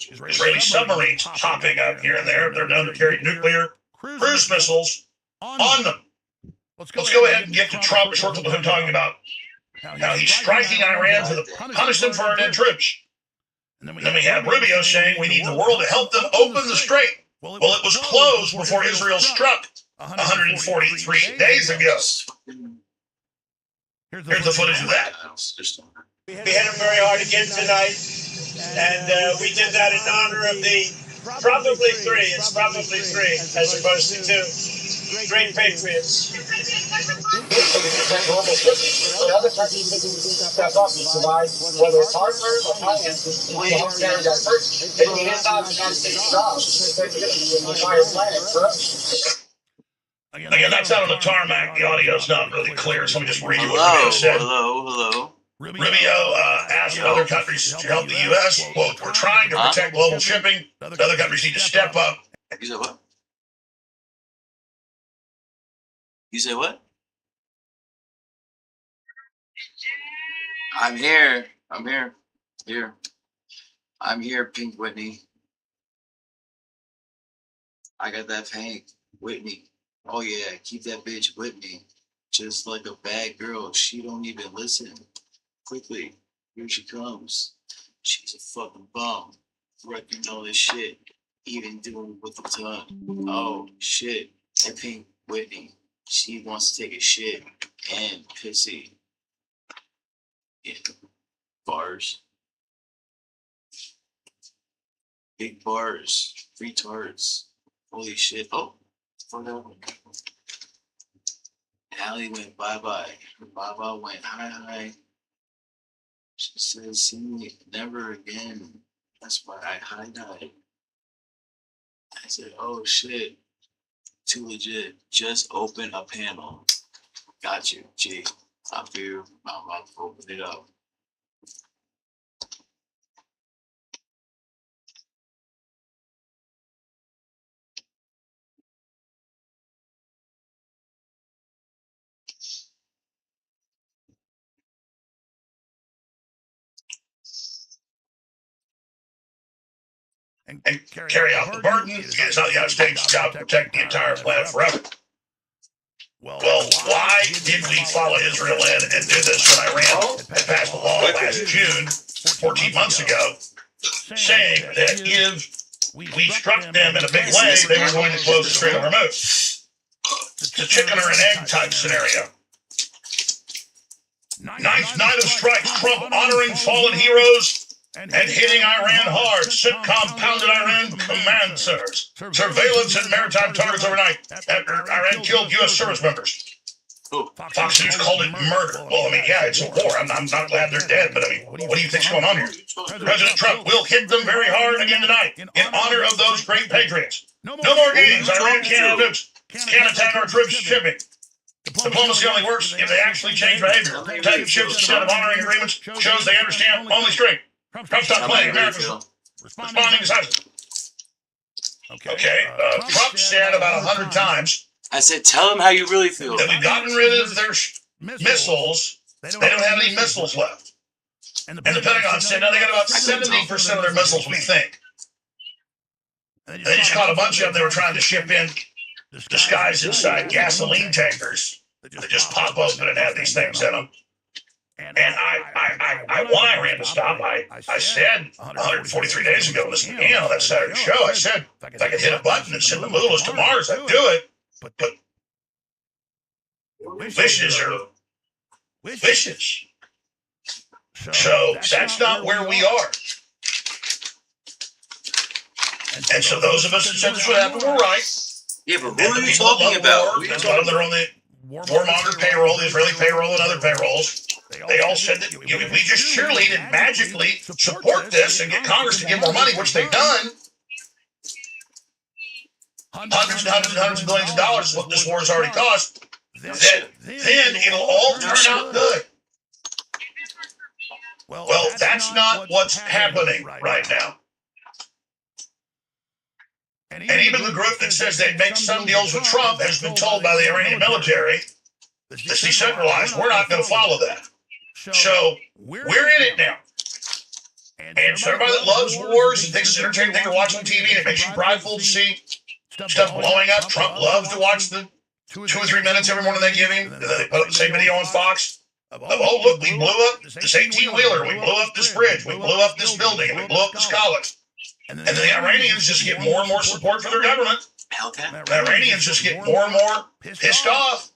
Israeli submarines popping up here and there. They're known to carry nuclear cruise missiles on them. Let's go ahead and get to Trump, short clip of him talking about how he's striking Iran to punish them for our dead troops. And then we have Rubio saying we need the world to help them open the strait. Well, it was closed before Israel struck 143 days ago. Here's the footage of that. We hit them very hard again tonight, and we did that in honor of the probably three. It's probably three as opposed to two. Great patriots. Other countries step up and provide, whether it's hardware or finances, to help carry that first. And we hand out the United States jobs. They're going to be an entire planet for us. Again, that's out on the tarmac. The audio's not really clear, so let me just read you what Rubio said. Hello. Rubio asked other countries to help the U.S. Quote, we're trying to protect global shipping. Other countries need to step up. You said what? You say what? I'm here. I'm here, Pink Whitney. I got that Pink Whitney. Oh yeah, keep that bitch with me. Just like a bad girl, she don't even listen. Quickly, here she comes. She's a fucking bum. Wrecking all this shit. Even doing it with the tongue. Oh shit, that Pink Whitney. She wants to take a shit and pissy. Yeah. Bars. Big bars. Retards. Holy shit. Oh. Allie went bye-bye. Baba went hi-hi. She says, see me never again. That's why I hi-hi. I said, oh shit. Too legit. Just open a panel. Got you. G. I feel I'm about to open it up. and carry out the burden. It's not the United States' job to protect the entire planet forever. Well, why did we follow Israel in and do this when Iran had passed a law last June, 14 months ago, saying that if we struck them in a big way, they were going to close the Strait of Hormuz? It's a chicken or an egg type scenario. Ninth night of strikes, Trump honoring fallen heroes and hitting Iran hard. CENTCOM pounded Iran command centers. Surveillance and maritime targets overnight after Iran killed U.S. service members. Fox News called it murder. Well, I mean, yeah, it's a war. I'm not glad they're dead, but I mean, what do you think's going on here? President Trump will hit them very hard again tonight in honor of those great patriots. No more games. Iran can't have nukes. Can't attack our troops shipping. Diplomacy only works if they actually change behavior. Taking ships instead of honoring agreements shows they understand only strength. Trump's not playing. America's responding decisively. Okay, Trump said about 100 times. I said, tell them how you really feel. That we've gotten rid of their missiles. They don't have any missiles left. And the Pentagon said, no, they got about 70% of their missiles, we think. And they just caught a bunch of them they were trying to ship in, disguised inside gasoline tankers that just pop open and have these things in them. And I want Iran to stop. I said 143 days ago, listening to on that Saturday show, I said, if I could hit a button and send the mullahs to Mars, I'd do it. But wishes are wishes. So that's not where we are. And so those of us that said this would happen were right. Yeah, but who are you talking about? There's a lot of them that are on the warmonger payroll, the Israeli payroll, and other payrolls. They all said that if we just cheerlead and magically support this and get Congress to give more money, which they've done, hundreds and hundreds and hundreds of billions of dollars is what this war has already cost, then it'll all turn out good. Well, that's not what's happening right now. And even the group that says they'd make some deals with Trump has been told by the Iranian military that's decentralized, we're not going to follow that. So we're in it now. And so everybody that loves wars and thinks it's entertaining thing to watch on TV and it makes you prideful to see stuff blowing up. Trump loves to watch the 2 or 3 minutes every morning they give him. And then they put up the same video on Fox. Oh, look, we blew up this 18-wheeler. We blew up this bridge. We blew up this building. And we blew up this college. And then the Iranians just get more and more support for their government. The Iranians just get more and more pissed off.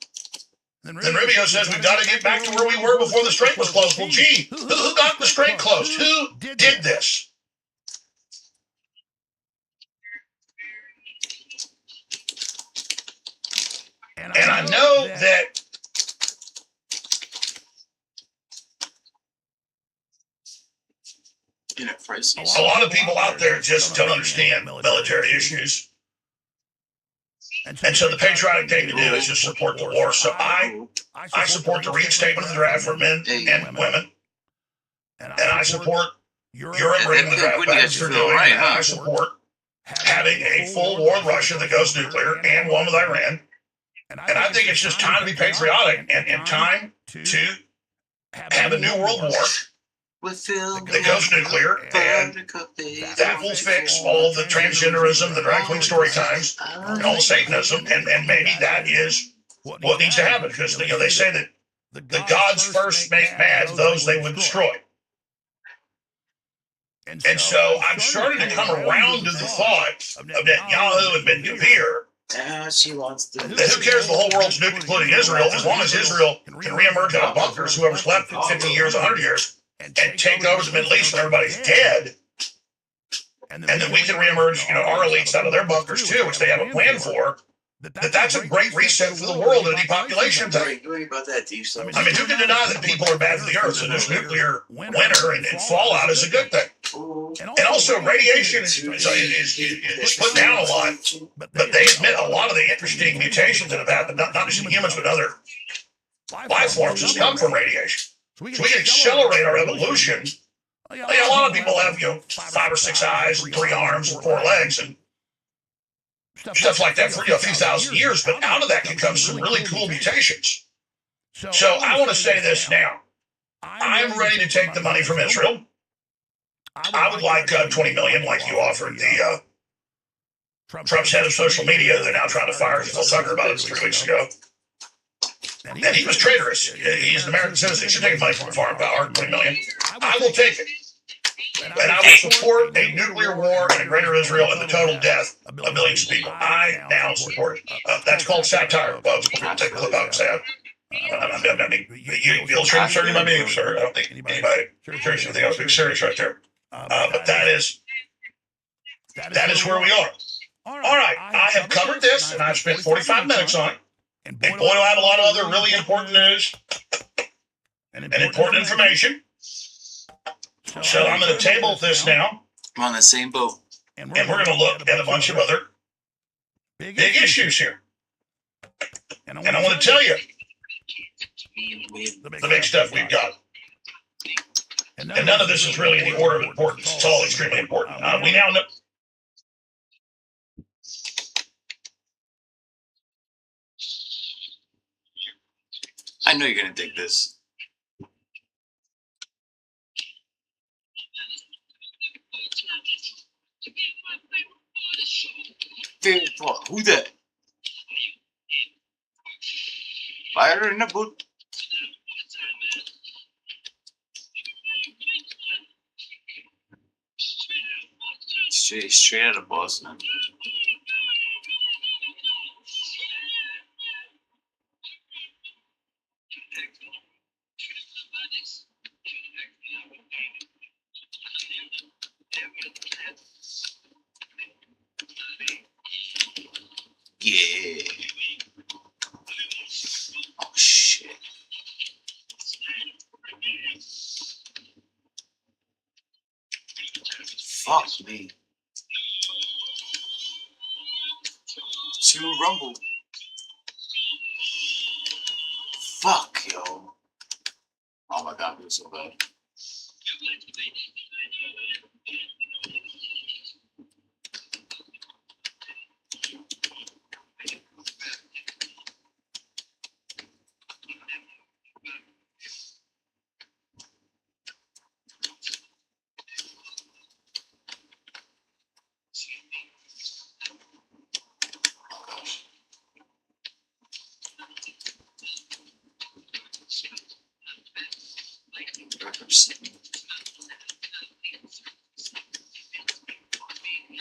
Then Rubio says we've got to get back to where we were before the strait was closed. Well, gee, who got the strait closed? Who did this? And I know that a lot of people out there just don't understand military issues. And so the patriotic thing to do is just support the war. So I support the reinstatement of the draft for men and women. And I support Europe bringing the draft back as they're doing. And I support having a full war with Russia that goes nuclear and one with Iran. And I think it's just time to be patriotic and time to have a new world war that goes nuclear, and that will fix all the transgenderism, the drag queen story times, and all the Satanism, and maybe that is what needs to happen, because they say that the gods first make mad those they would destroy. And so I'm starting to come around to the thought of Netanyahu and Ben-Gvir. She wants to. Who cares if the whole world's nuked, including Israel, as long as Israel can reemerge out of bunkers, whoever's left in 50 years, 100 years, and take over the Middle East when everybody's dead. And then we can reemerge, our elites out of their bunkers too, which they have a plan for. That's a great reset for the world and a depopulation thing. I mean, who can deny that people are bad for the earth? So this nuclear winter and fallout is a good thing. And also, radiation is put down a lot, but they admit a lot of the interesting mutations that have happened, not just in humans, but other life forms, has come from radiation. So we can accelerate our evolution. A lot of people have, 5 or 6 eyes, and 3 arms, and 4 legs, and stuff like that for a few thousand years, but out of that can come some really cool mutations. So I want to say this now. I'm ready to take the money from Israel. I would like 20 million, like you offered the Trump's head of social media. They're now trying to fire. Phil Tucker about it 3 weeks ago. And he was traitorous. He's an American citizen. He should take money from a foreign power. 20 million. I will take it. And I will support a nuclear war and a greater Israel and the total death of millions of people. I now support it. That's called satire, folks. We'll take a clip out and say, I mean, you feel certain about me, sir. I don't think anybody seriously think I was being serious right there. But that is where we are. All right, I have covered this, and I've spent 45 minutes on it. And boy, do I have a lot of other really important news and important information. So I'm going to table this now. I'm on the same boat. And we're going to look at a bunch of other big issues here. And I want to tell you the big stuff we've got. And none of this is really in the order of importance. It's all extremely important. We now know. I know you're gonna dig this. Who that? Fire in the boot. Straight out of Boston. Yeah. Oh shit. Fuck me. Two Rumble. Fuck, yo. Oh my god, it was so bad.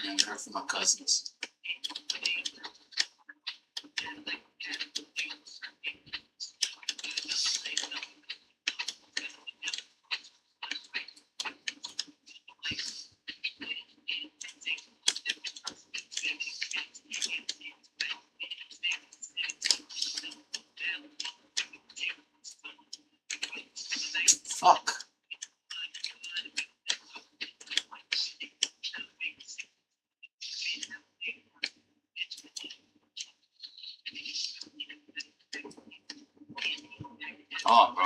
I heard from my cousins. Fuck. Oh, bro.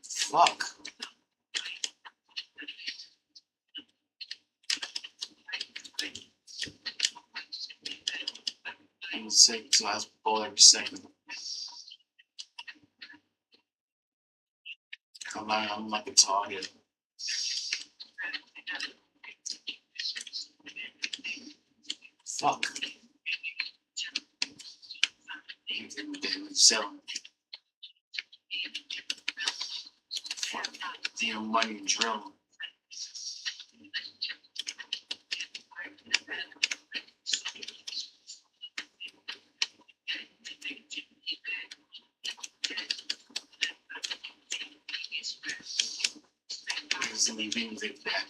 Fuck. I'm sick, so I have to pull every second. I'm like a target. Fuck. Selling. Fuck. Damn money and drill. Leaving the back.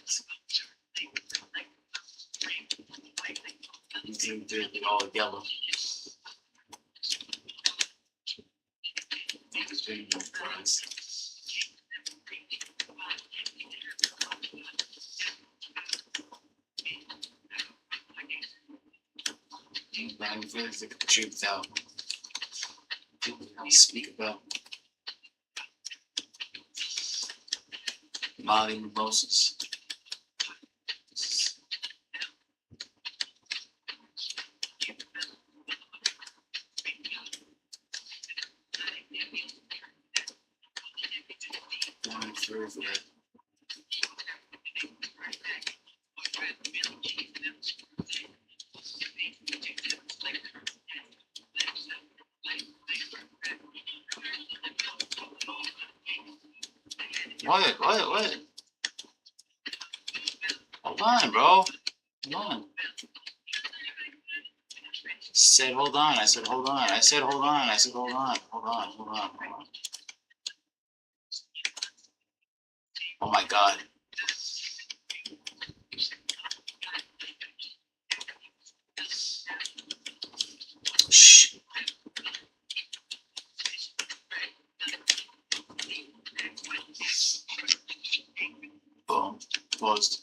You think they're all together. It's very no price. Man, feels like the truth out. People we speak about. Molly mimosas. Sorry for that. What? Hold on, bro. Hold on. Said hold on. I said hold on. I said hold on. I said hold on. Hold on. Oh my god. Shh. Boom. Closed.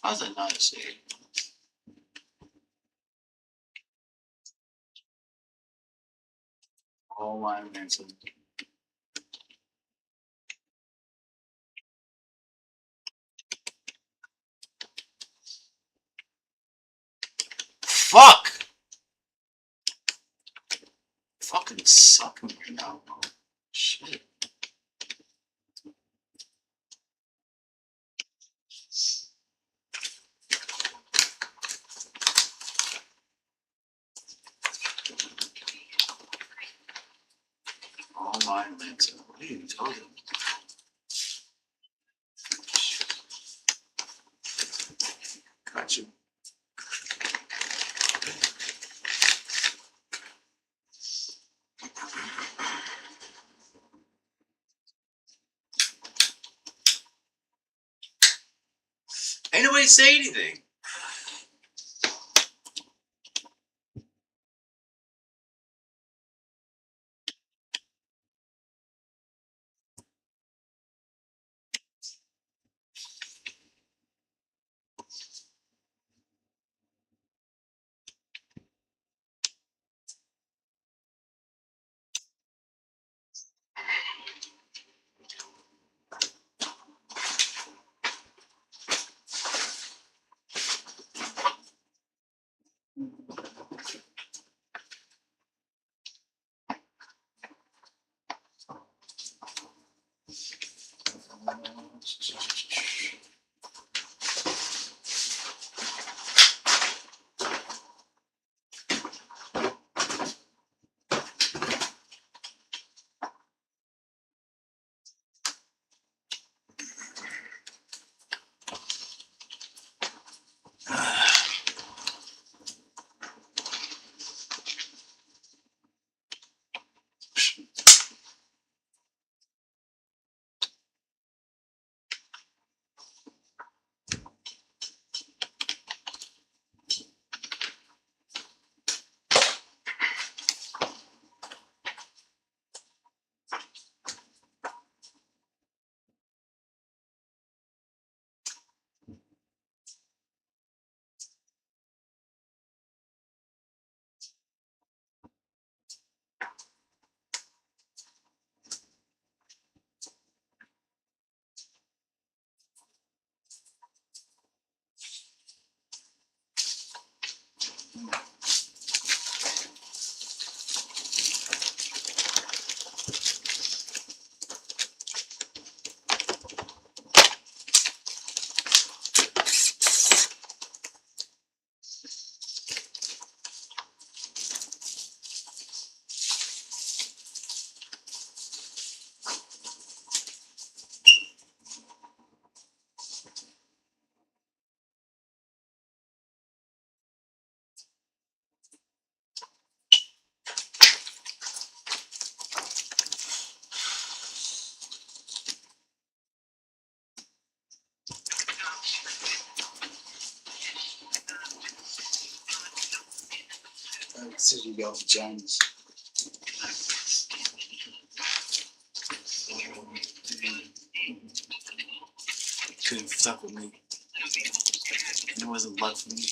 How's that not a save? Oh my Vincent. Fuck! Fucking sucking right now, bro. Shit. Oh my Vincent. What are you talking? Got you. Ain't nobody say anything. City of Giants. couldn't fuck with me. It wasn't luck for me.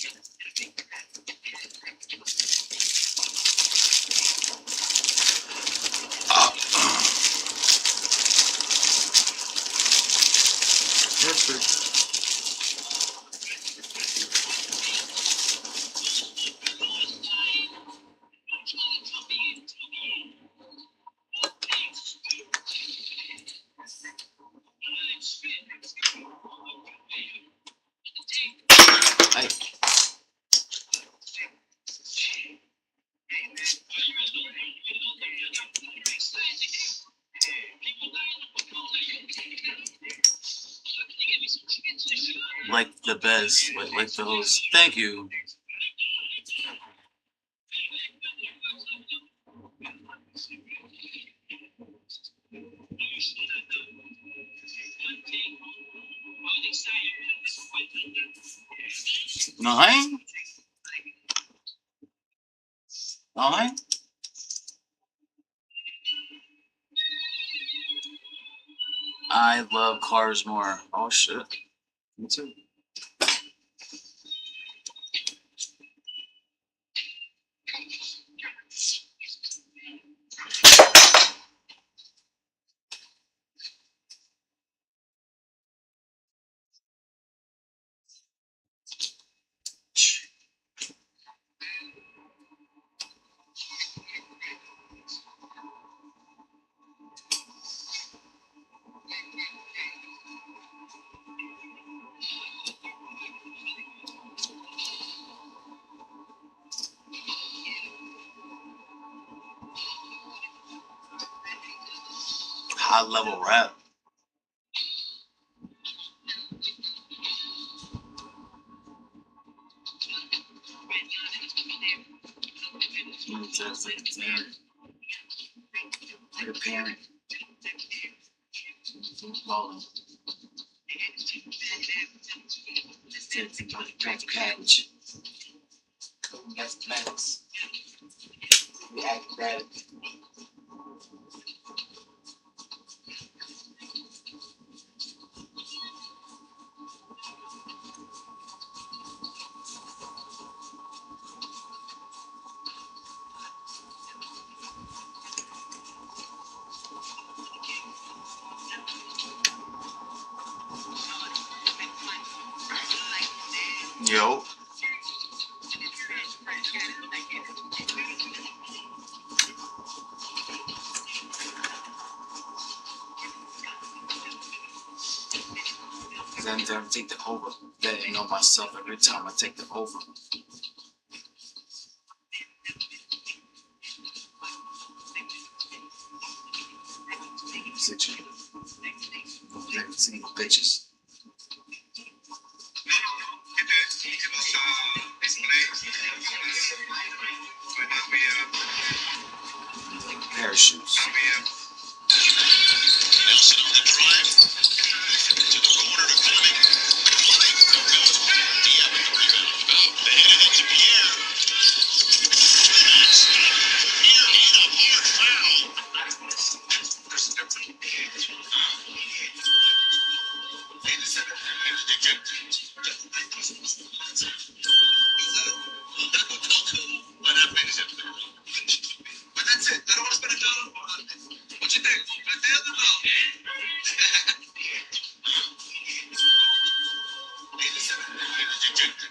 Like the best, like those. Thank you. Nine? Nine? I love cars more. Oh shit. Me too. High level rap. Just like a parent. Balling. Cabbage. Mathematics. We acrobatic. Yo. Then I take the over. Betting on myself every time I take the over. Bitches. Bitches. Parachutes. Nelson on the drive. To the corner to Fleming. Diab with the rebound. They hit it into Pierre. That's Pierre made a hard foul. There's a difference. What happened is but that's it. I don't want to spend a dollar on it. What you think? But there's the low.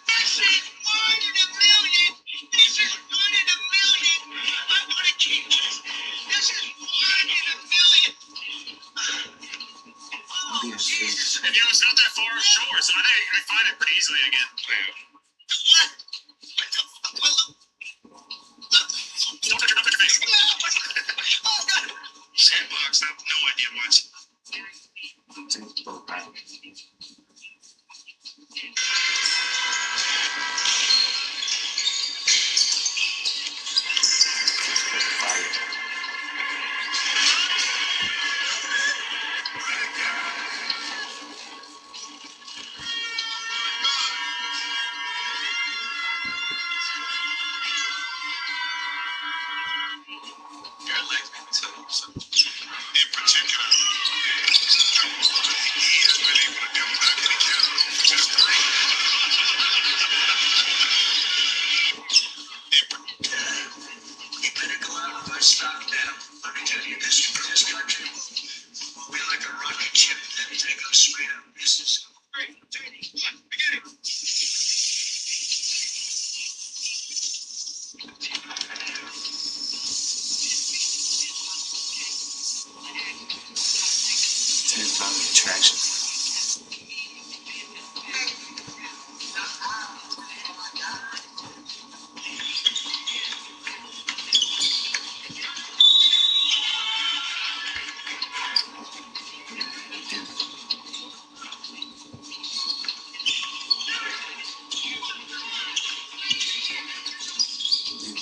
This is one in a million. This is one in a million. I want to keep this. This is one in a million. Oh, Jesus. And it's not that far ashore, so I find it pretty easily again. What? Don't touch your face. Sandbox, I have no idea much. In particular, he has been able to do what I Probably attraction.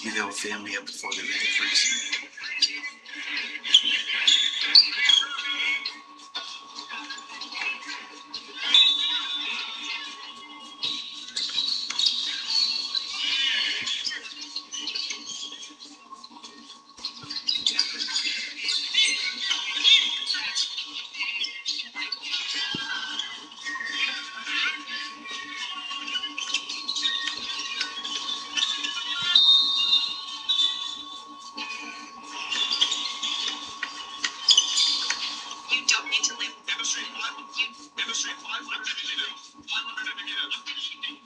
Maybe they'll family up before they make it first. You don't need to live. Demonstrate what? You demonstrate what? What did you do? 500 again. 500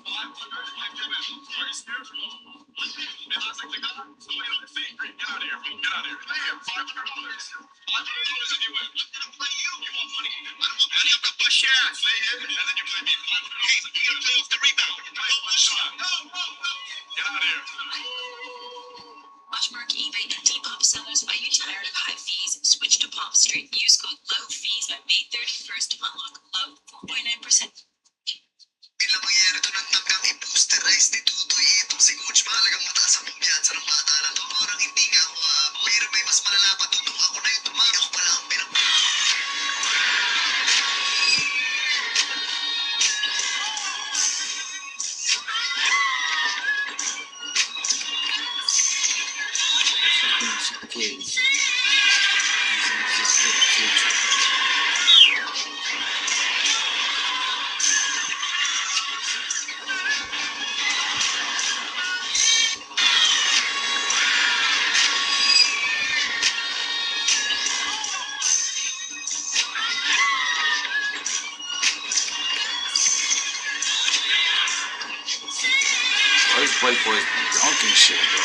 again. Are you spiritual? It looks like the God. So wait on the fake. Get out of here. Get out of here. Hey, $500. $500 if you win. I'm gonna play you. You want money? I don't want money. I'm gonna push your ass. Lay in, and then you play me $500. Hey, you gotta play off the rebound. You play off the shot. No. Get out of here. Poshmark, eBay, and Depop sellers, are you tired of high fees? Switch to Pop Street. Use code low fees by May 31st to unlock low 4.9%. Bilang mangyari ito ng tanggang i-boosterize nituto ito si Coach mahalagang mataas ang kumpiyansa ng bata na to orang hindi nga ako pero may mas malala pa to ako na yung tumaya ako pala ang pinag Kids. All these white boys be drunk and shit, bro.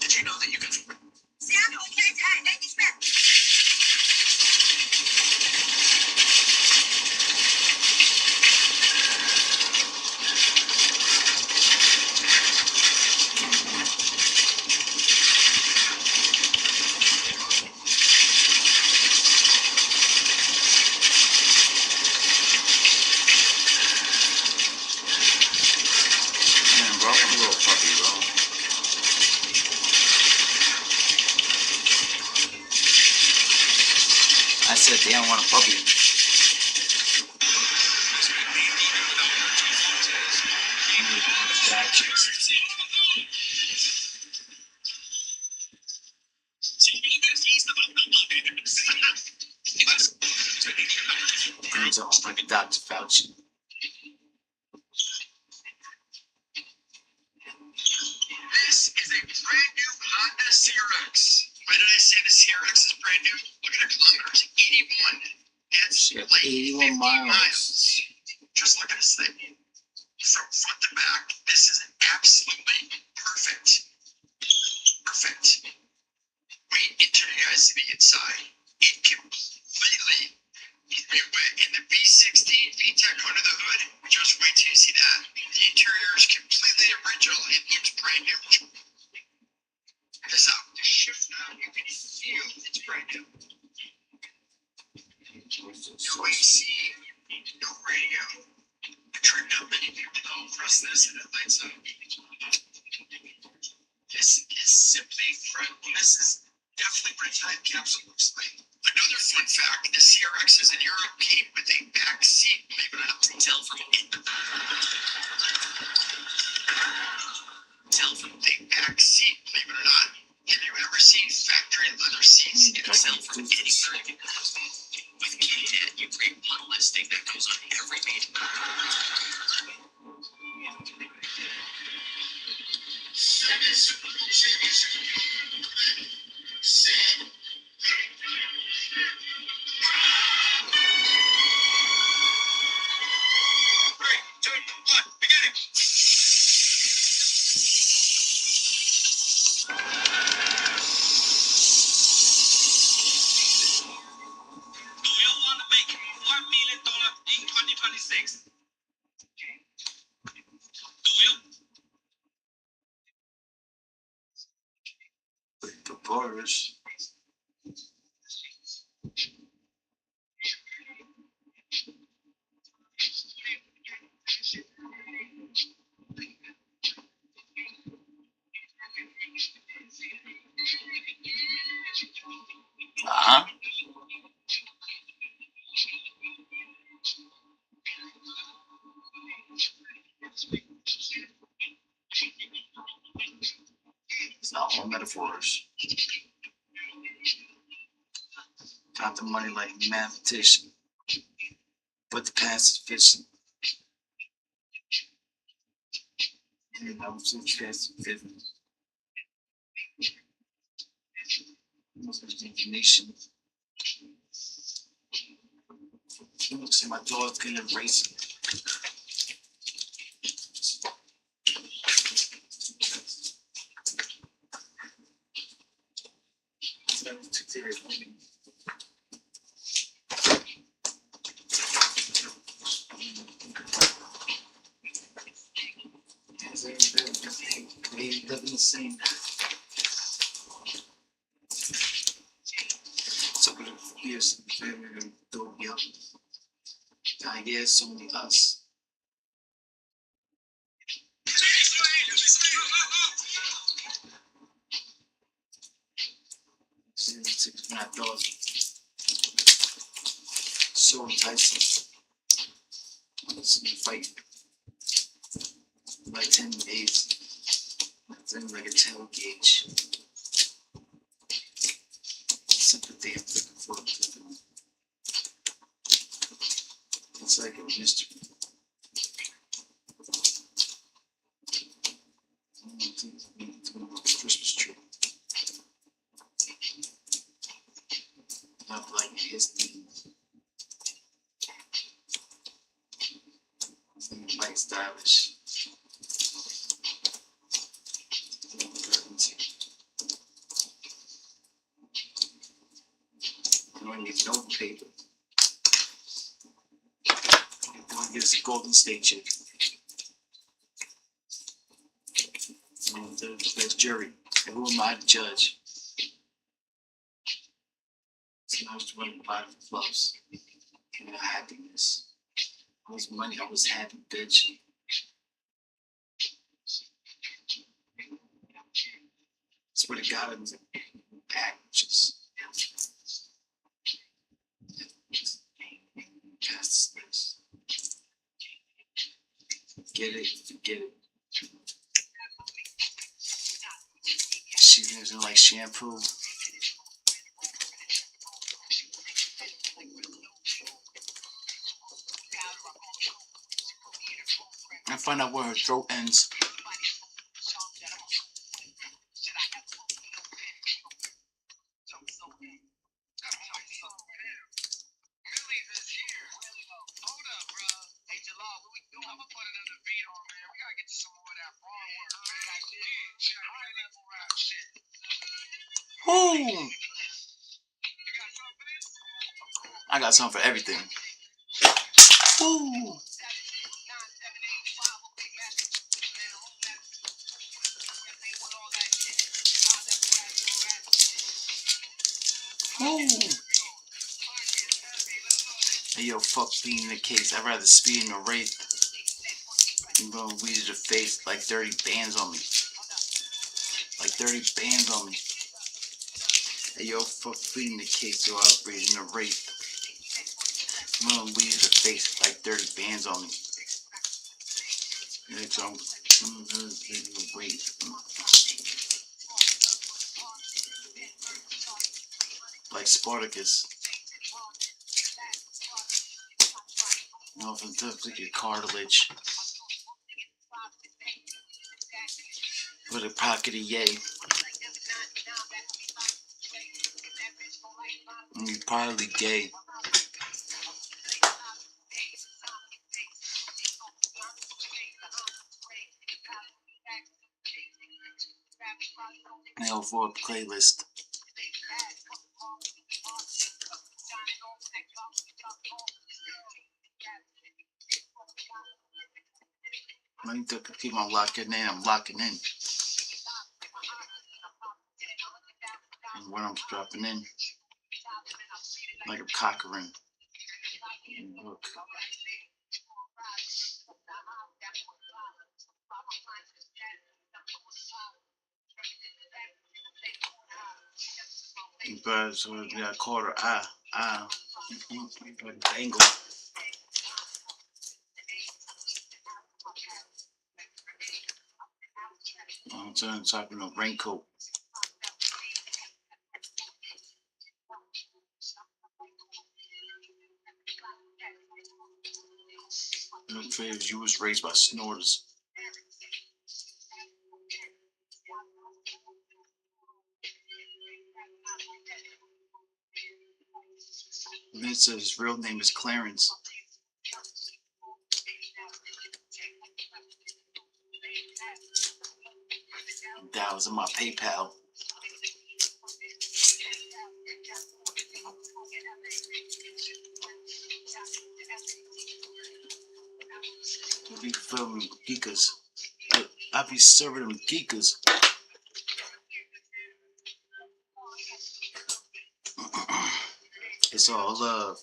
Did you know that you can Sam, okay, thank you, Smith. Man, bro, I'm a little puppy, bro. I said, damn, I want a puppy. Girls almost like a Dr. Fauci. This is a brand new Honda CRX. Why did I say the CRX is brand new? Look at the kilometers, 81. It's like 81 miles. Just look at this thing. From front to back, this is absolutely perfect. Perfect. When you introduce the inside, it completely blew me away. And the B16 VTEC under the hood, just wait till you see that. The interior is completely original. It looks brand new. Check this out. The shift now, you can feel it's brand new. No AC, no radio. I turned out many people don't press this and it lights up. This is simply incredible. This is definitely what a time capsule looks like. Another fun fact, the CRXs in Europe came with a back seat, believe it or not. Tell from the back seat, believe it or not. Have you ever seen factory leather seats? It'll sell from anywhere. With KNET, you create one listing that goes on every meeting. metaphors. Uh-huh. It's not all metaphors. Count the money like a mathematician, but the past is fiction. And I'm so fast and fizzing. Most much information. Looks like my dog's gonna erase it. Insane. So for the years, don't be up. I guess only us. When I thought so enticing. I was in a fight like 10 days. Then like a tail gauge. Sympathy I'm looking for. It's like a mystery. Christmas tree. Not like his thing. Like stylish. No paper. Don't get us a Golden State chick. And there's jury. And who am I to judge? So I was running by the clubs. And happiness. I was money, I was happy, bitch. Swear to God, it was packages. Get it, forget it. She using like shampoo. I find out where her throat ends. Woo! I got something for everything. Woo! Woo! Hey yo, fuck being the case. I'd rather speed in a rape than going weed to the face like 30 bands on me. Like 30 bands on me. Hey yo, fuck being the case, so I'll breathe in a rape. I'm gonna weed to the face like 30 bands on me. Next I'm wait. Like Spartacus. Nothing to your cartilage. With a pocket of yay. And you're probably gay. Now for a playlist. I need to keep on locking in. I'm locking in. I'm dropping in like a cock ring. Look. But so yeah, I called her like a bangle. I'm talking a raincoat. You was raised by snorters. And it says his real name is Clarence. That was in my PayPal. I be filming geekers. I be serving them geekers. It's all love.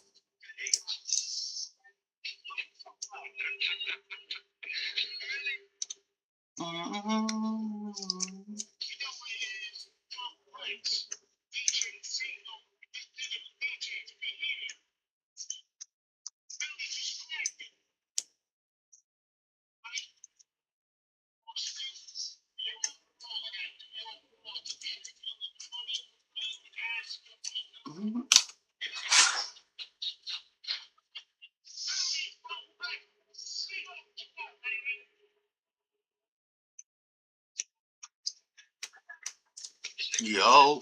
Yo.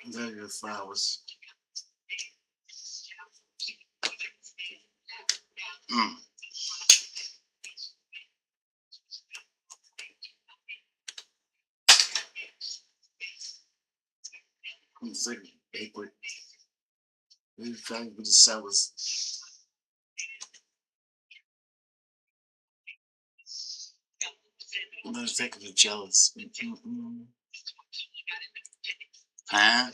There are your flowers. It's like banquet. We found with the sours. I'm exactly jealous. Huh?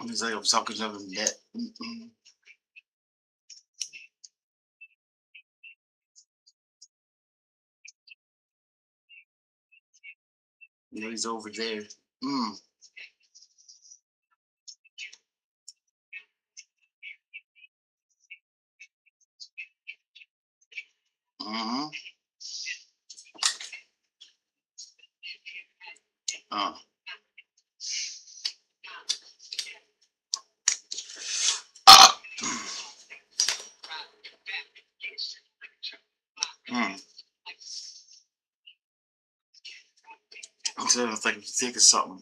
It's like I'm talking to them that. You know, he's over there. So it's like you think of something.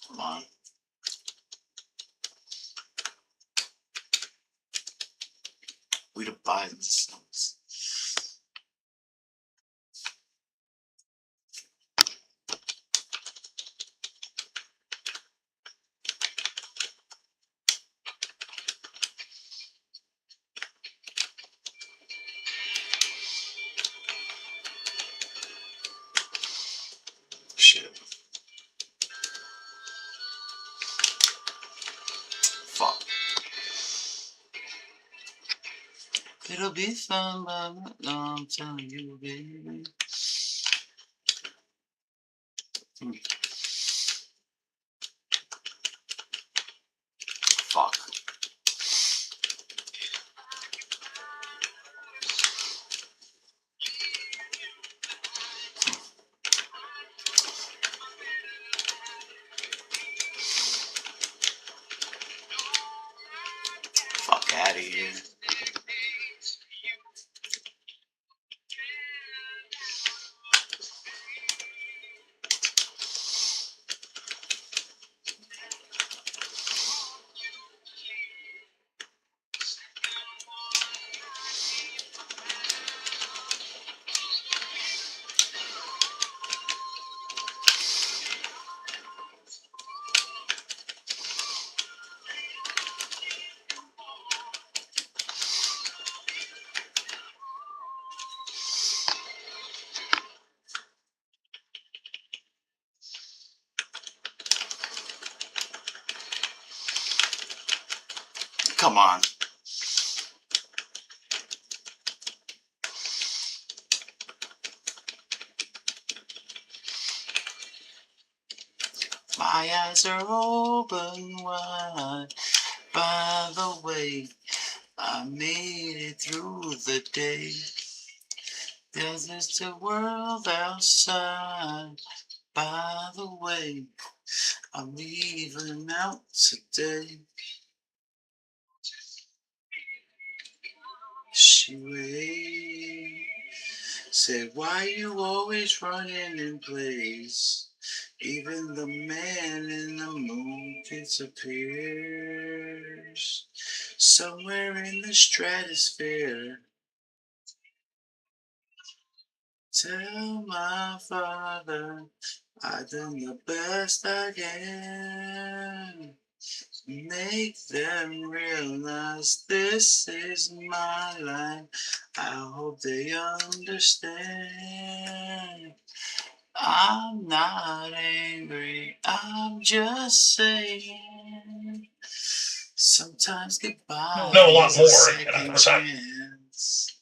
Come on. We the Bidens. Shit. Fuck. It'll be fun, but no, I'm telling you, baby. Fuck. Fuck out of here. Come on. My eyes are open wide. By the way, I made it through the day. There's just a world outside. By the way, I'm leaving out today. She waved, said, why you always running in place? Even the man in the moon disappears somewhere in the stratosphere. Tell my father I done the best I can. Make them realize this is my life. I hope they understand. I'm not angry, I'm just saying. Sometimes goodbye Know a lot is more, a second and I'm chance.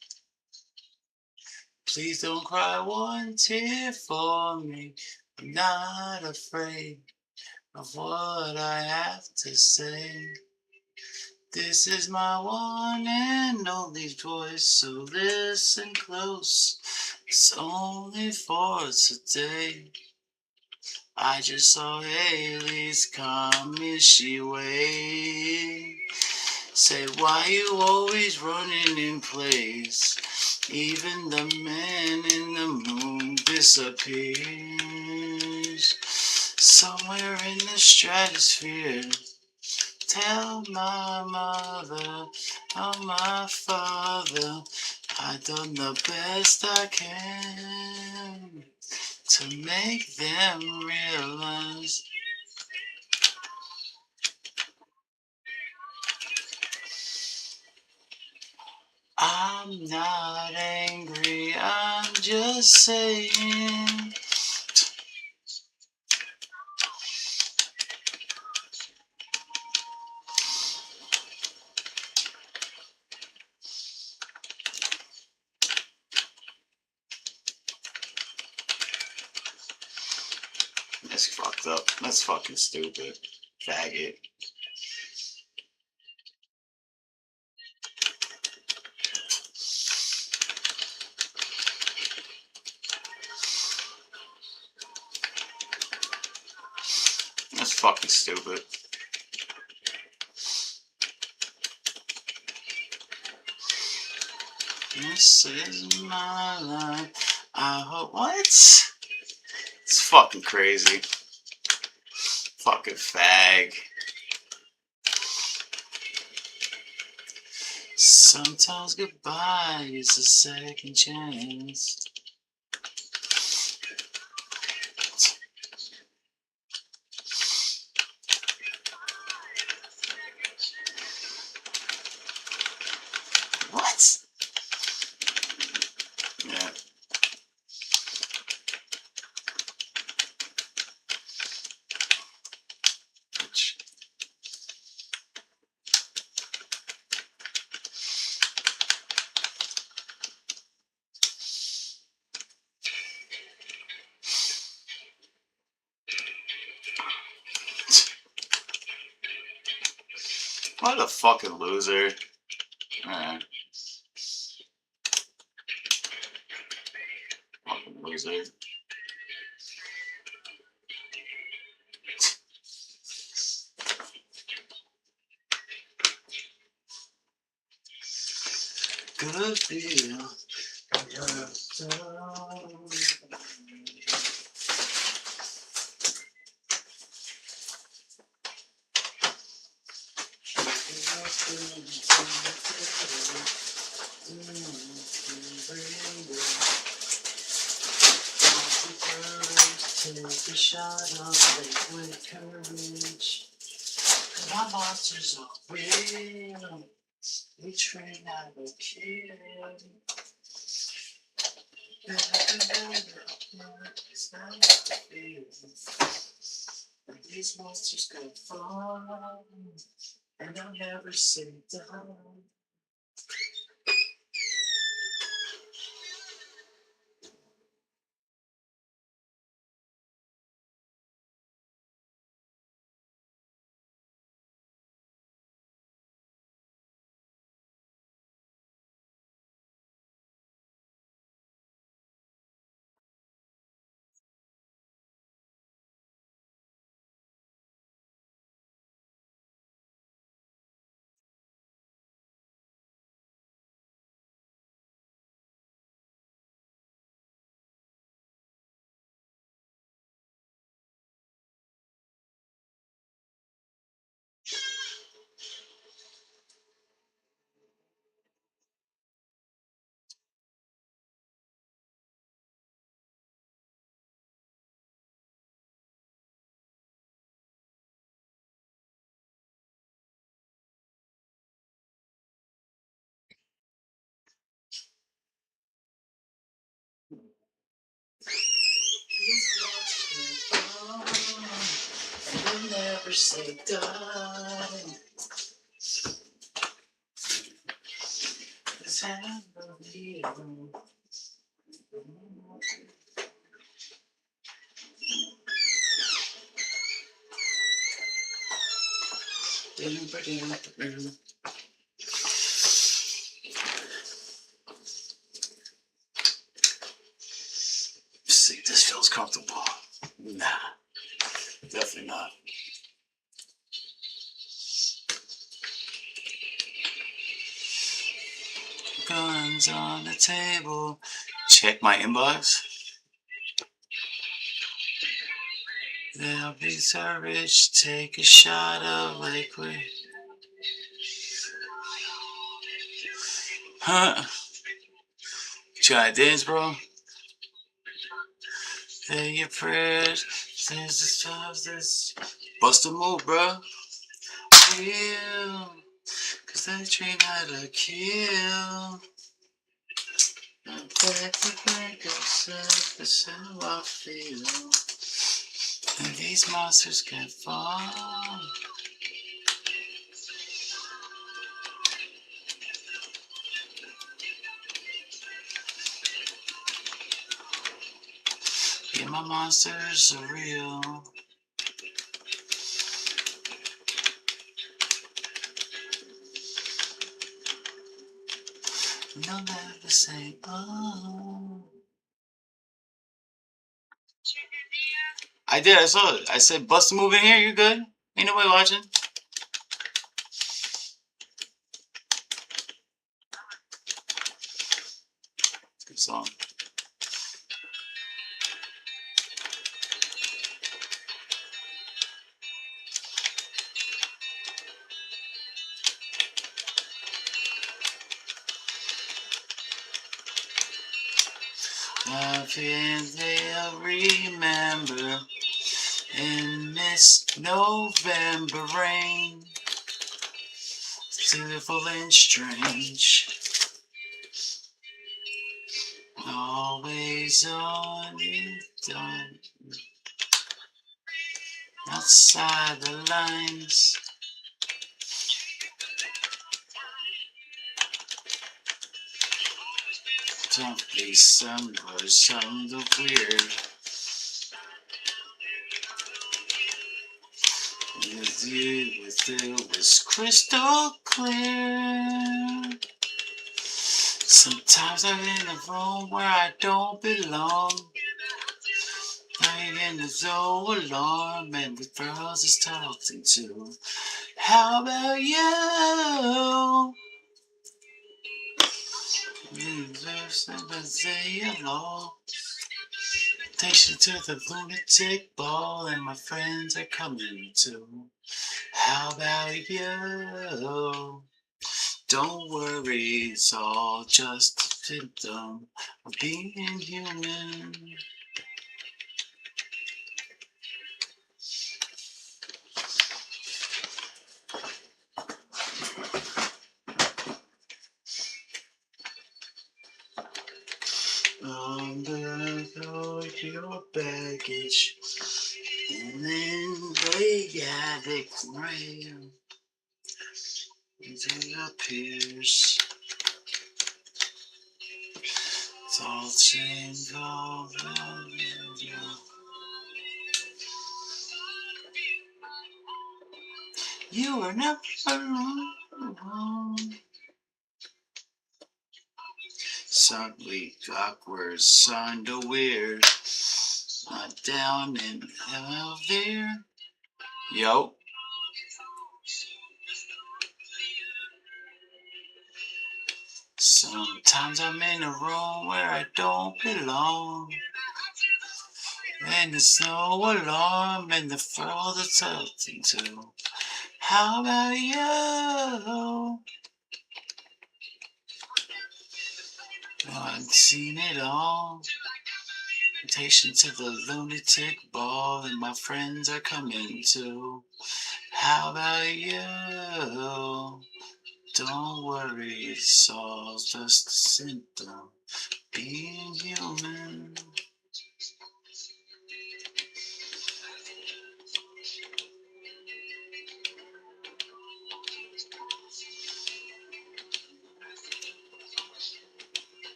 Please don't cry one tear for me. I'm not afraid of what I have to say. This is my one and only voice, so listen close. It's only for today. I just saw Haley's coming, she waved. Said, why you always running in place? Even the man in the moon disappears somewhere in the stratosphere. Tell my mother or my father I done the best I can to make them realize I'm not angry, I'm just saying. That's fucked up. That's fucking stupid. Faggot. That's fucking stupid. This is my life. I hope. What? It's fucking crazy. Fucking fag. Sometimes goodbye is a second chance. What? Yeah. What a fucking loser. Alright. Fucking loser. Good feel. Take a shot of liquid courage. My monsters are real. We train out of kill. It's not the feel. These monsters go far. And I'll never say down. And I'll never say die. Cause I believe you. See, this feels comfortable. Nah, definitely not. Guns on the table. Check my inbox. They'll be so rich. Take a shot of liquid. Huh? Try dance, bro. Say your prayers. Says the stars. This. Bust a move, bro. Feel. Cause they train how to kill. I'm back to make yourself. That's how I feel. And these monsters can fall. Yeah, my monsters are real. They'll never say, oh. I did, I saw it. I said, bust a move in here, you good? Ain't nobody watching. Good song. I feel they'll remember in this November rain. Beautiful and strange. Always on it, done. Outside the lines. Don't be somewhere, something weird. With you, with it was crystal clear. Sometimes I'm in a room where I don't belong. Lying in the zoo alarm and the girls is talking to. How about you? Say hello. Takes you to the lunatic ball and my friends are coming too. How about you? Don't worry, it's all just a symptom of being human. Underload your baggage and then lay the ground into your peers. Thoughts involved in you. You were never alone. Suddenly awkward, kinda weird. Not down in hell there. Yo. Sometimes I'm in a room where I don't belong. And there's no alarm and the world is tilting to. How about you? I've seen it all. Invitation to the lunatic ball and my friends are coming too. How about you? Don't worry, it's all just a symptom. Being human.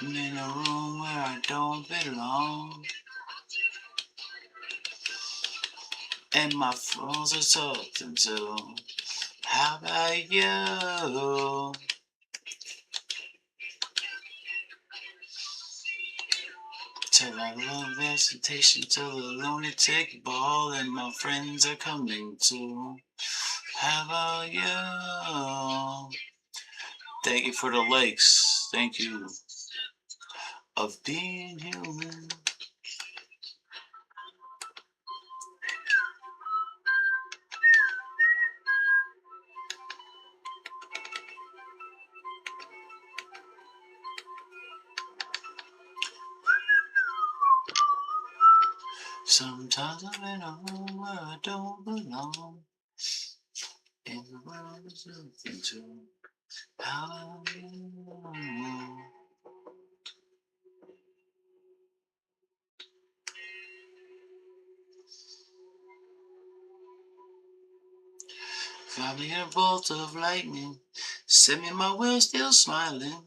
I'm in a room where I don't belong. And my phones are talking to. How about you? Till I love visitation to the lunatic ball and my friends are coming too. How about you? Thank you for the likes. Thank you. Of being human. Sometimes I'm in a room where I don't belong. In the world is nothing to. How about you? Got me a bolt of lightning, send me my way still smiling.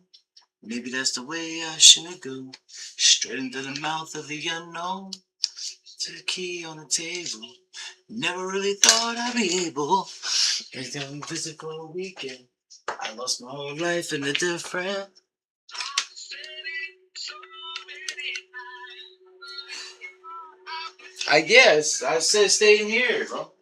Maybe that's the way I should go. Straight into the mouth of the unknown. To the key on the table. Never really thought I'd be able. Everything visit for a weekend. I lost my whole life in a different. I guess. I said stay in here, bro.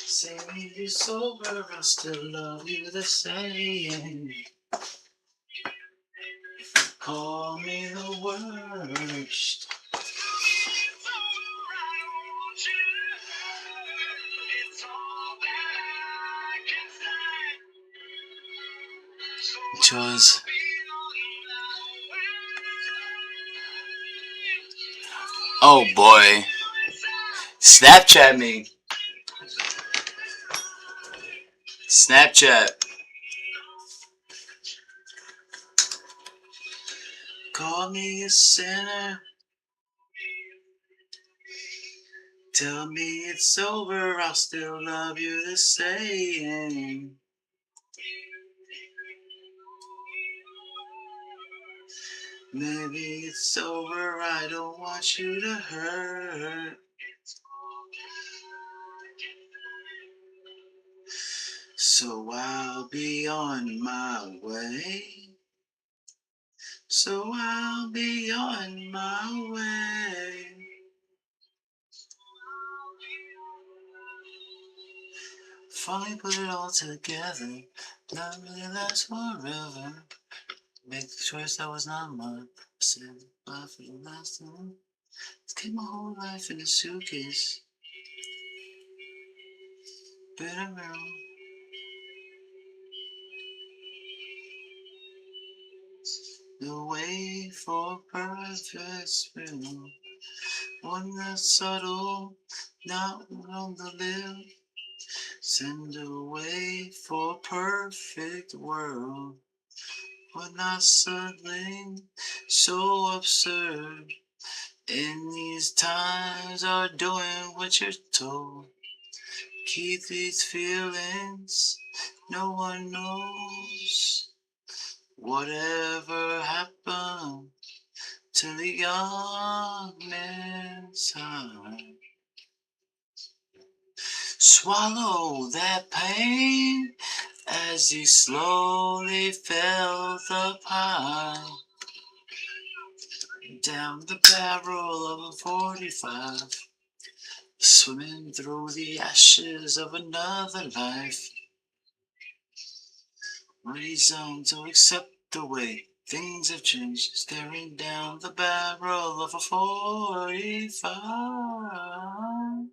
Say you sober, I still love you the same. Call me the worst. Which was oh boy. Snapchat me. Snapchat. Call me a sinner. Tell me it's over, I'll still love you the same. Maybe it's over, I don't want you to hurt. So I'll be on my way. So I'll be on my way. Finally put it all together. Not really last forever. Make the choice that was not mine. I said goodbye for the last time. Keep my whole life in a suitcase. Bitter mirror. The way for perfect spring. One that's subtle, not on the lip. Send away for perfect world. But not something so absurd. In these times are doing what you're told. Keep these feelings, no one knows. Whatever happened to the young man's time. Swallow that pain as he slowly felt the pine. Down the barrel of a 45, swimming through the ashes of another life. Reason to accept the way things have changed, staring down the barrel of a 45.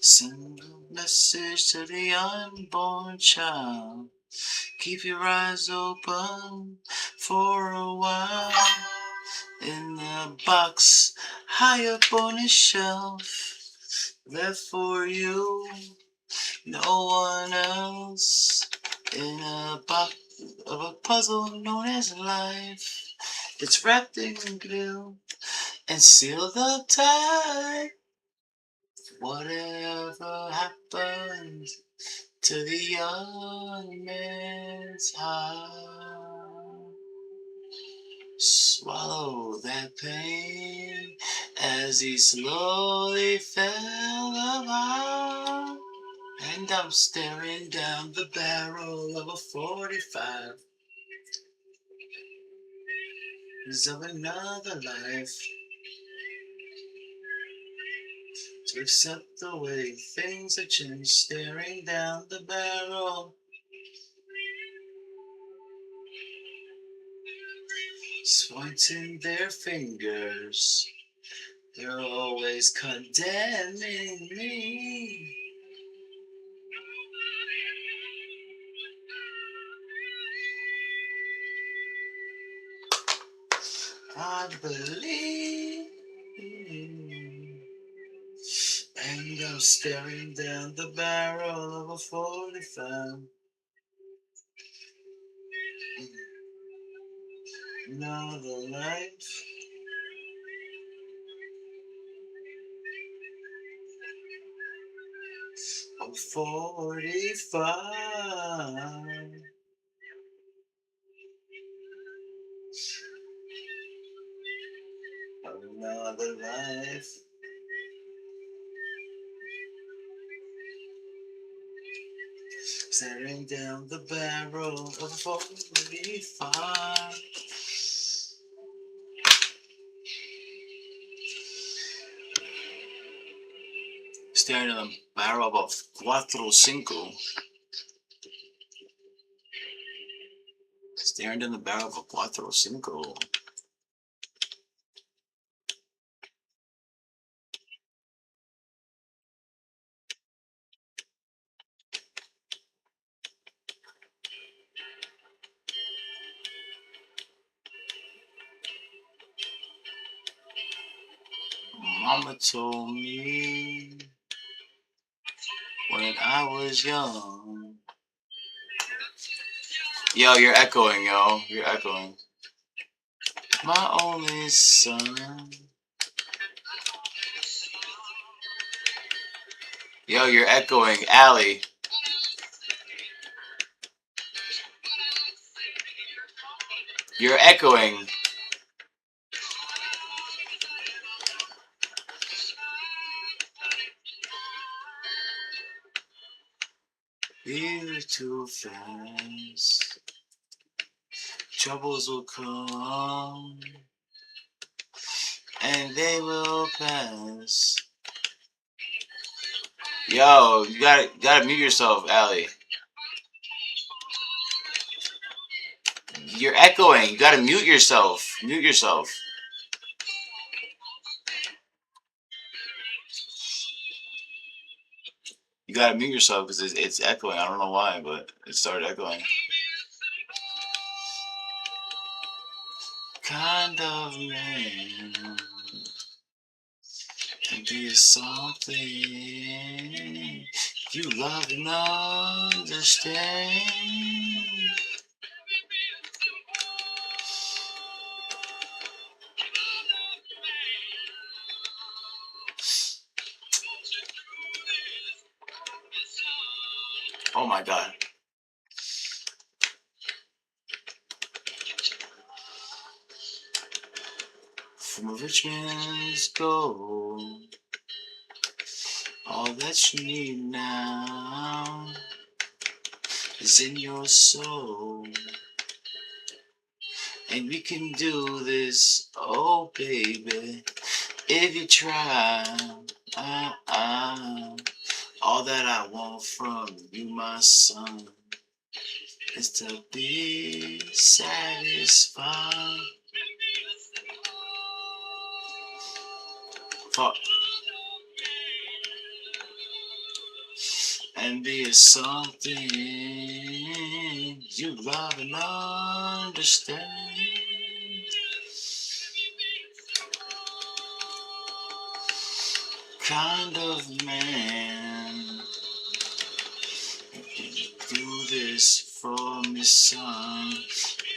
Send a message to the unborn child. Keep your eyes open for a while. In the box high up on a shelf, left for you, no one else. in a box of a puzzle known as life. It's wrapped in glue and sealed up tight. Whatever happens to the young man's heart, swallow that pain as he slowly fell apart. And I'm staring down the barrel of a 45 of another life, to accept the way things have changed, staring down the barrel, pointing their fingers, they're always condemning me. I believe, and I'm staring down the barrel of a 45. Another life. Of 45. Another life. Staring down the barrel of a 45. Staring at the barrel of a 45. Staring down the barrel of a 45. Mama told me when I was young. Yo, you're echoing, yo. You're echoing. My only son. Yo, you're echoing. Allie. You're echoing. You're too fast. Troubles will come, and they will pass. Yo, you gotta mute yourself, Allie. You're echoing. You gotta mute yourself. Mute yourself. You gotta mute yourself because it's echoing. I don't know why, but it started echoing. Kind of man can be something you love and understand. Oh my God. From a rich man's gold, all that you need now is in your soul. And we can do this, oh baby, if you try. All that I want from you, my son, is to be satisfied. Fuck. And be something you love and understand. Kind of man do this for me, son,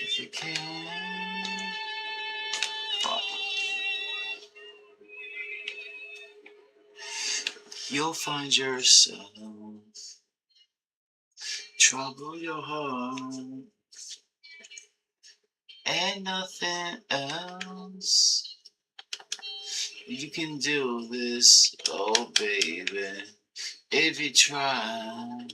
if you can. Fuck. You'll find yourself trouble your heart and nothing else. You can do this, oh baby, if you try.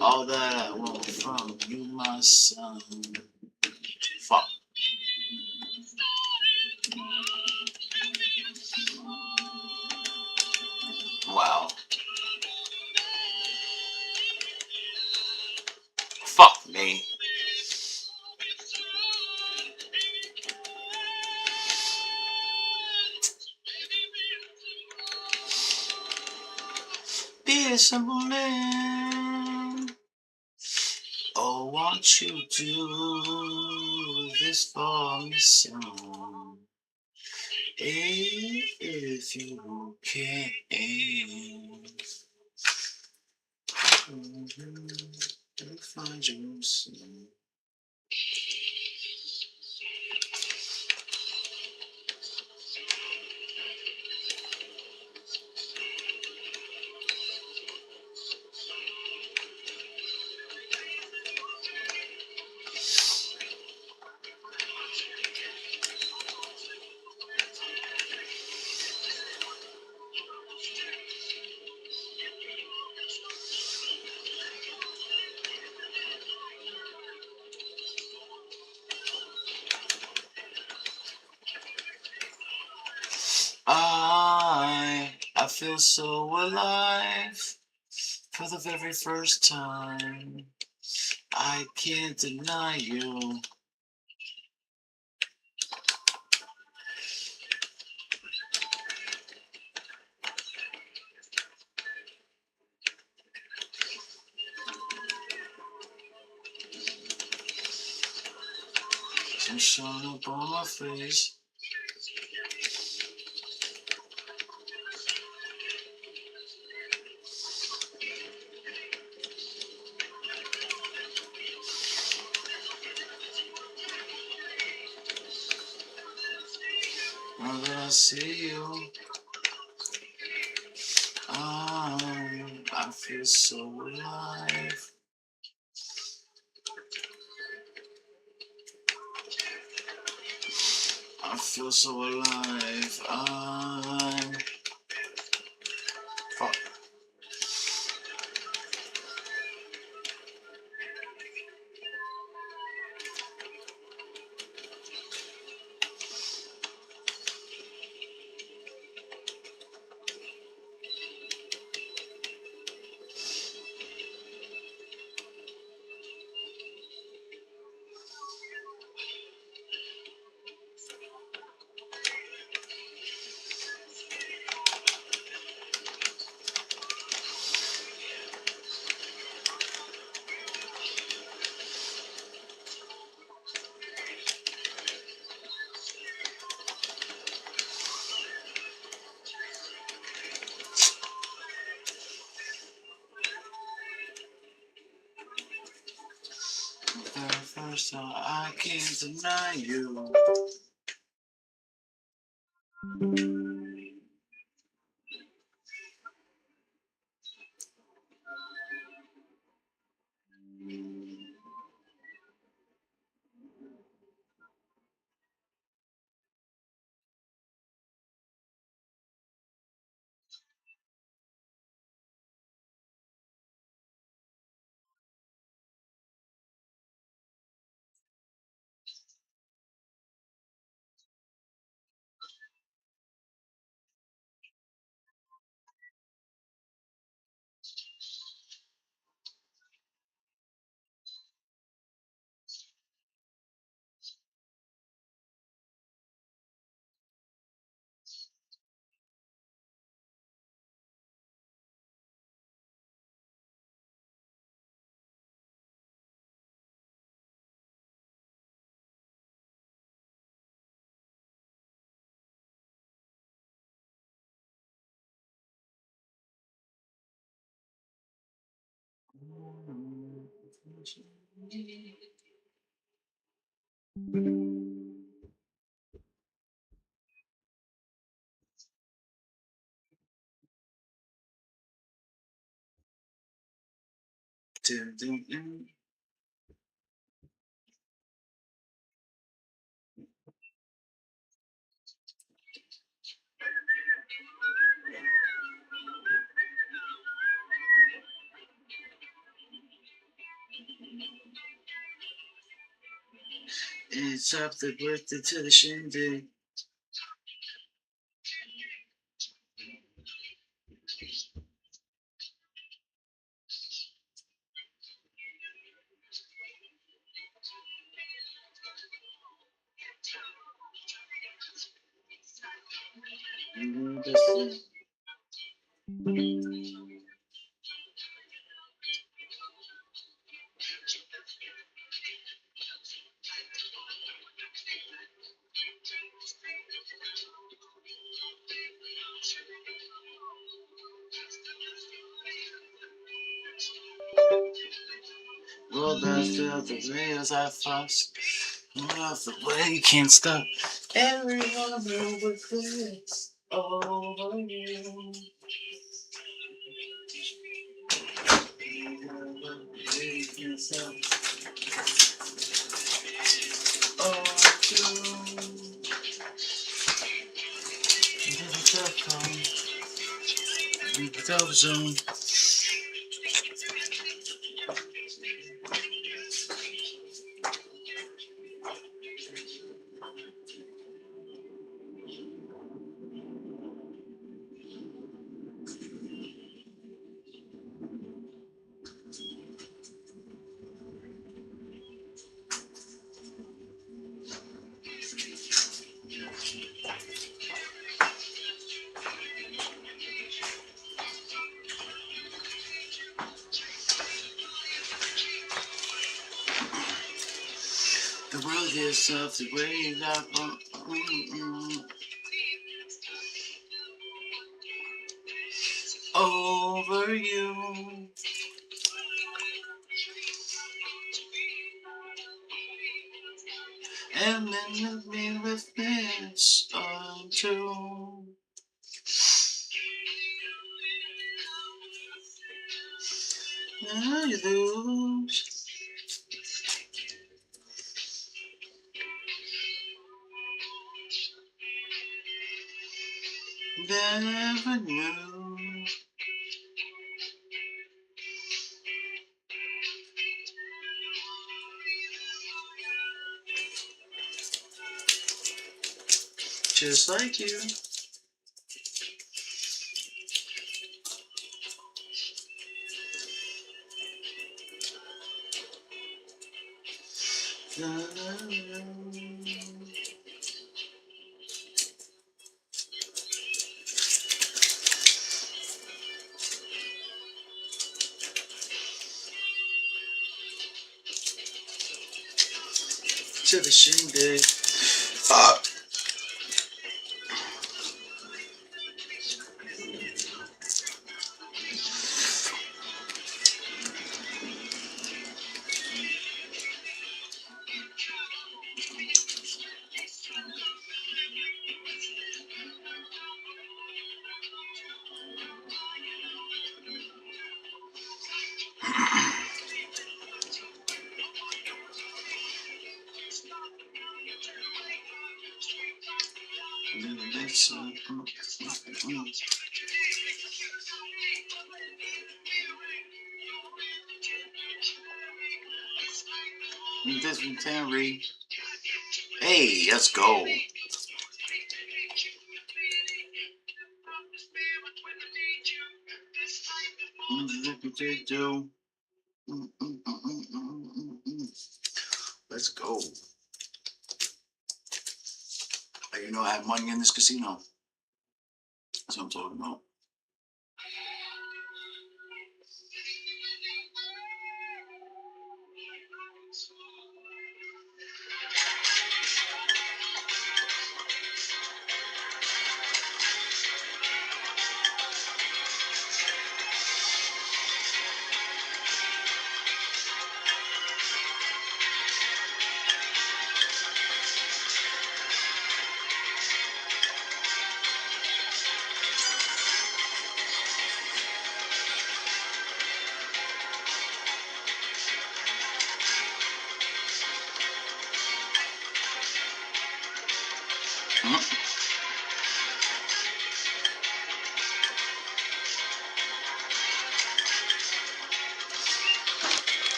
All that I want from you, my son. Fuck. Wow. Fuck me. Be a simple man. Oh, won't you do this for me, son? If you can. You'll find yourself. I feel so alive for the very first time. I can't deny you. Sunshine up on my face. Now that I see you, I feel so alive. I feel so alive. Fuck. The first time I can't deny you. It's up the birthday to the shindig. Well, that's the way as I fuss. Love the way you can't stop. Everyone over this over you. Zone. The world yourself the way you got over you. And then with me with this until I lose. Never knew. Just like you. To the shindig. This one can read. Hey, let's go. Let's go. You know I have money in this casino. That's what I'm talking about.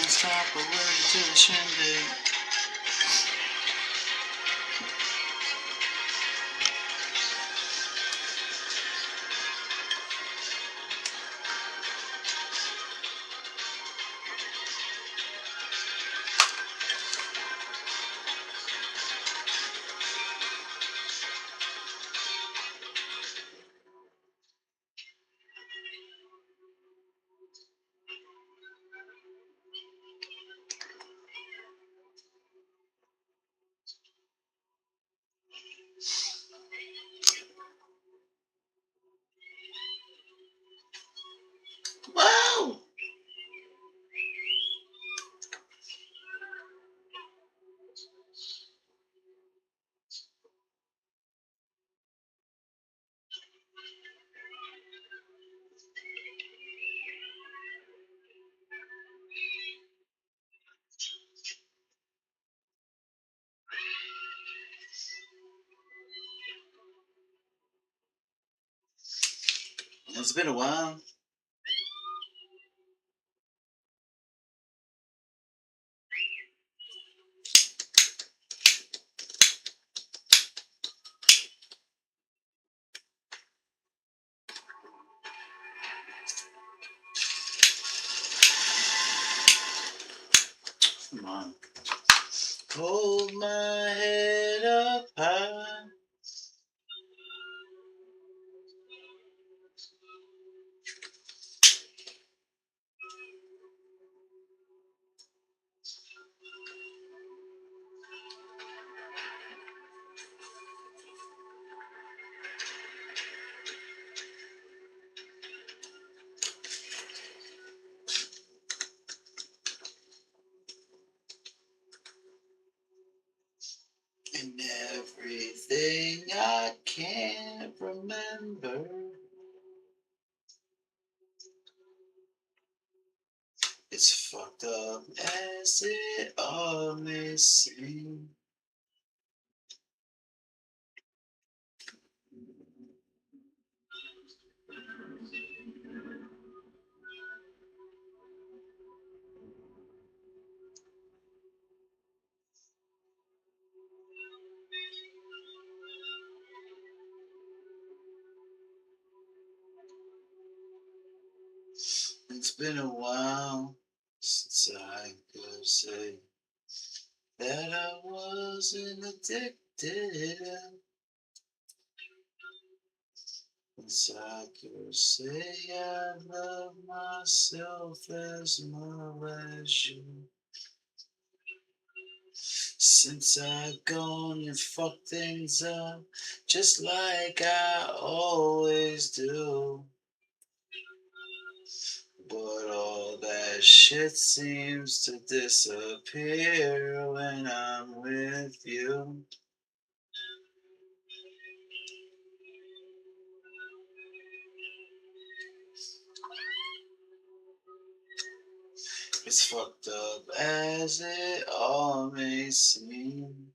stop allergic to the shindig. Wow! It's been a while. Come on. Hold my head up high. And everything I can't remember. It's fucked up as it all may seem. It's been a while since I could say that I wasn't addicted. Since I could say I love myself as much as you. Since I've gone and fucked things up just like I always do. But all that shit seems to disappear when I'm with you. It's fucked up as it all may seem.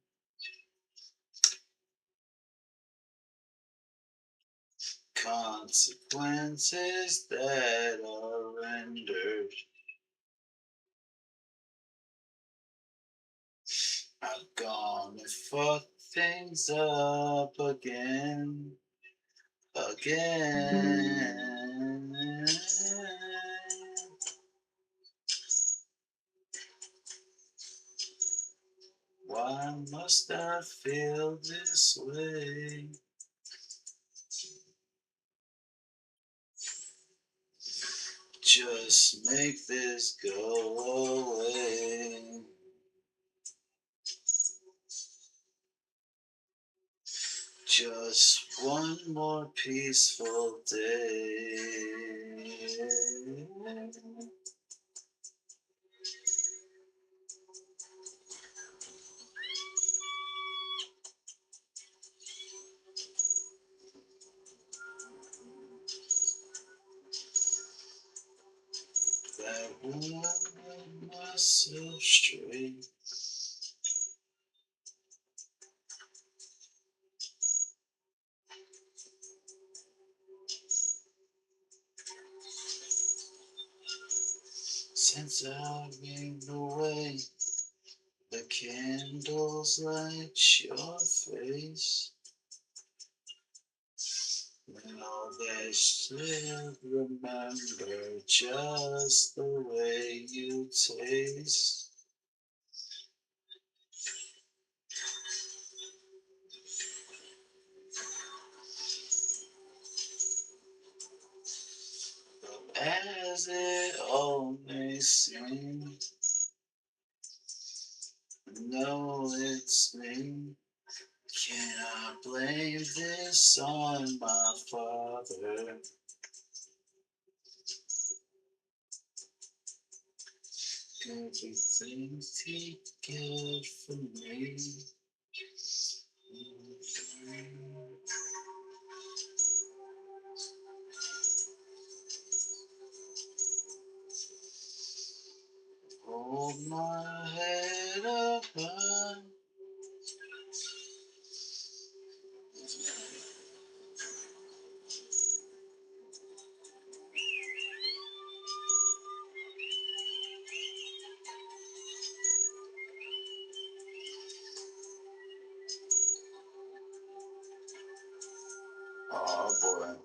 Consequences that are rendered. I've gone and fucked things up again. Why must I feel this way? Just make this go away. Just one more peaceful day. That will let myself straight. since I've been away. The candles light your face. And all they still remember just the way you taste. As it all may seem, no, it's me. Can I blame this on my father? Everything he did for me. Hold my head up high. Oh boy.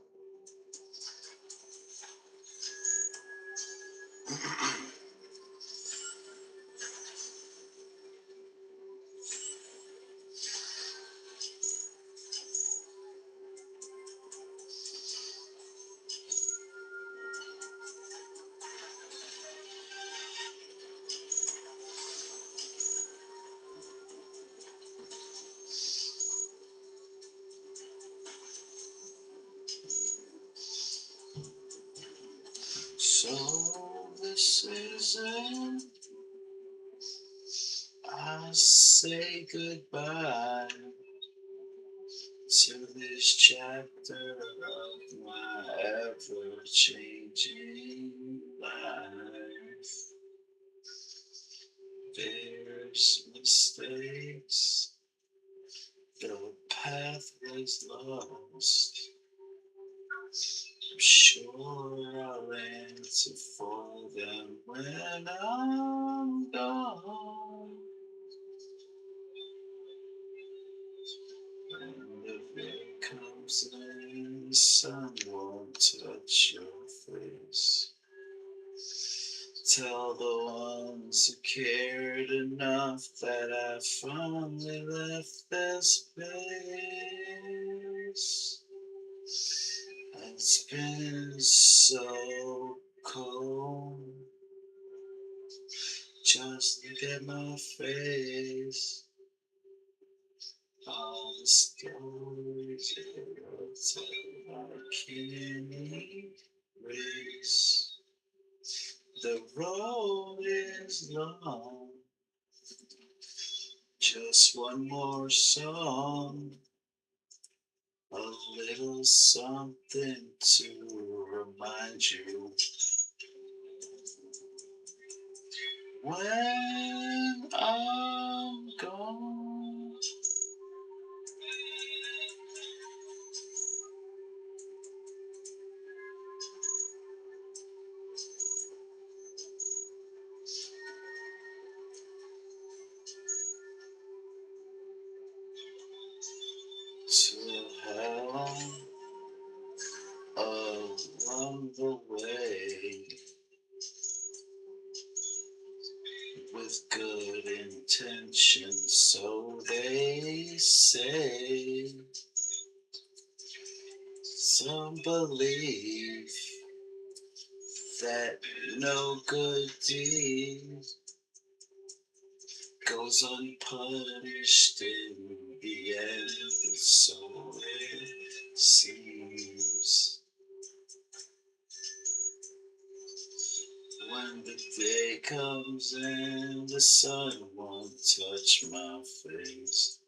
So this is it. I say goodbye to this chapter of my ever-changing life. There's mistakes, the path was lost. I'm sure I'll answer for them when I'm gone. And if it comes in, the sun won't touch your face. Tell the ones who cared enough that I finally left this place. It's been so cold. Just look at my face. All the stories you'll tell I can't erase. The road is long. Just one more song. A little something to remind you. When I'm gone. To hell along the way with good intentions, so they say. Some believe that no good deed goes unpunished in the end, so it seems. When the day comes and the sun won't touch my face,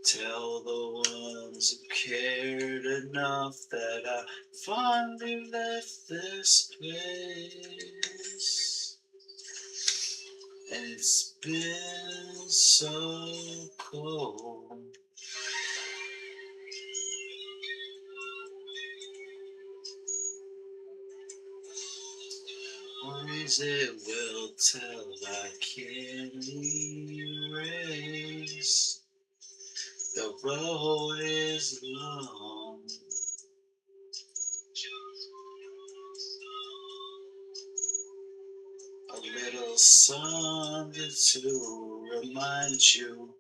tell the ones who cared enough that I finally left this place. And it's been so cold. When stories it will tell I can't erase. The road is long. A little something to remind you.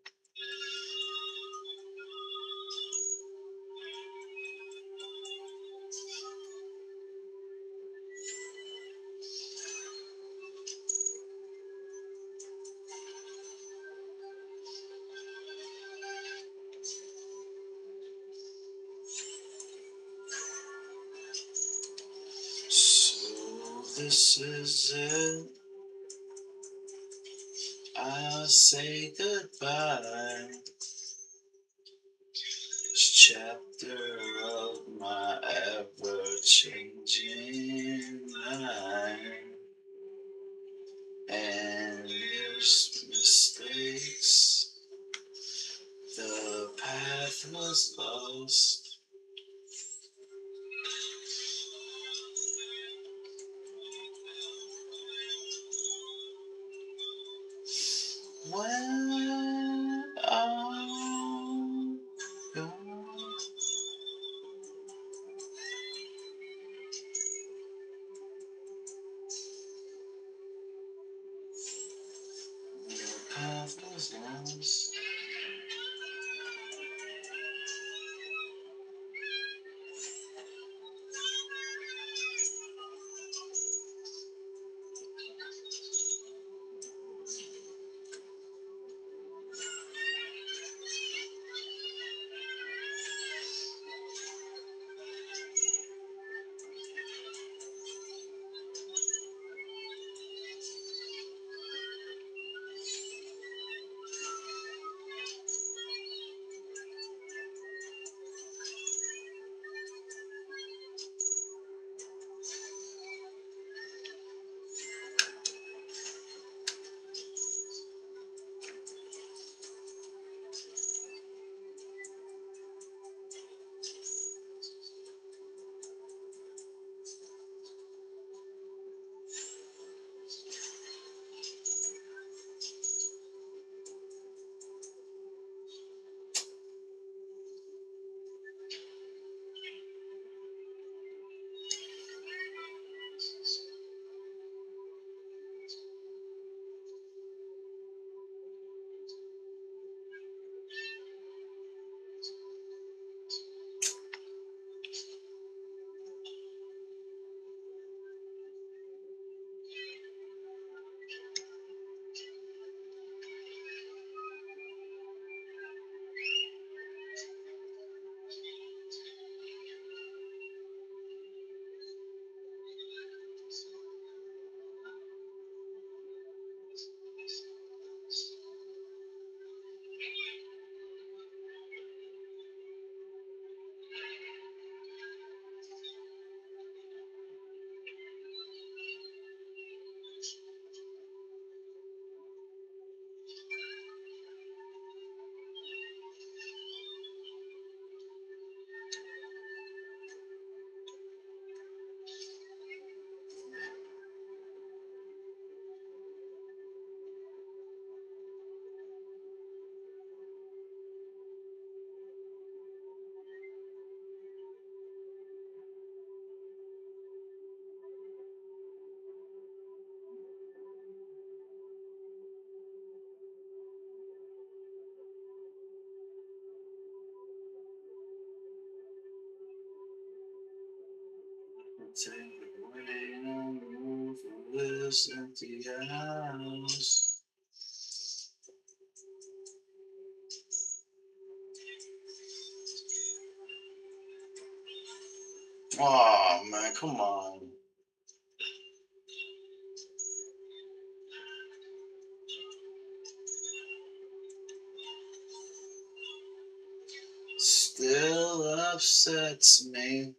So this is it. I'll say goodbye. This chapter of my ever-changing mind. And there's mistakes. The path was lost. When I'm gone, the path was lost. Take away no room for this empty house. Oh man, come on. Still upsets me.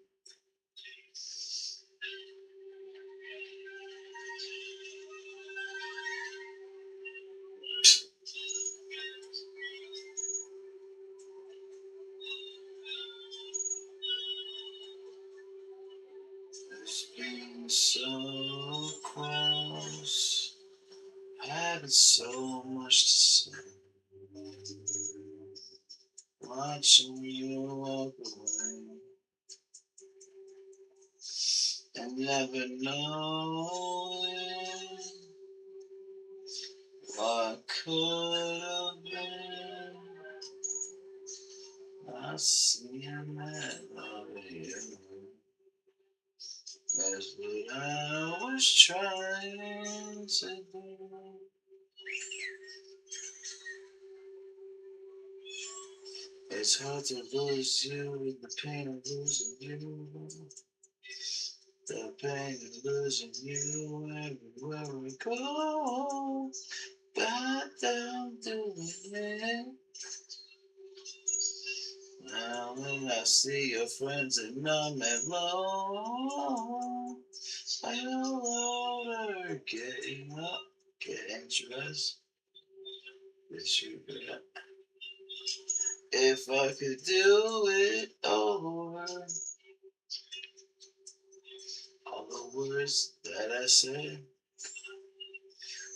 It's been so cold. had so much to say. Watching you walk away and never knowing what could have been. I see a man over you. That's what I was trying to do. It's hard to lose you with the pain of losing you. The pain of losing you everywhere we go. Back down doing it. Now when I see your friends and I'm alone, I don't wanna getting up, getting dressed. This you got. If I could do it over, all the words that I said,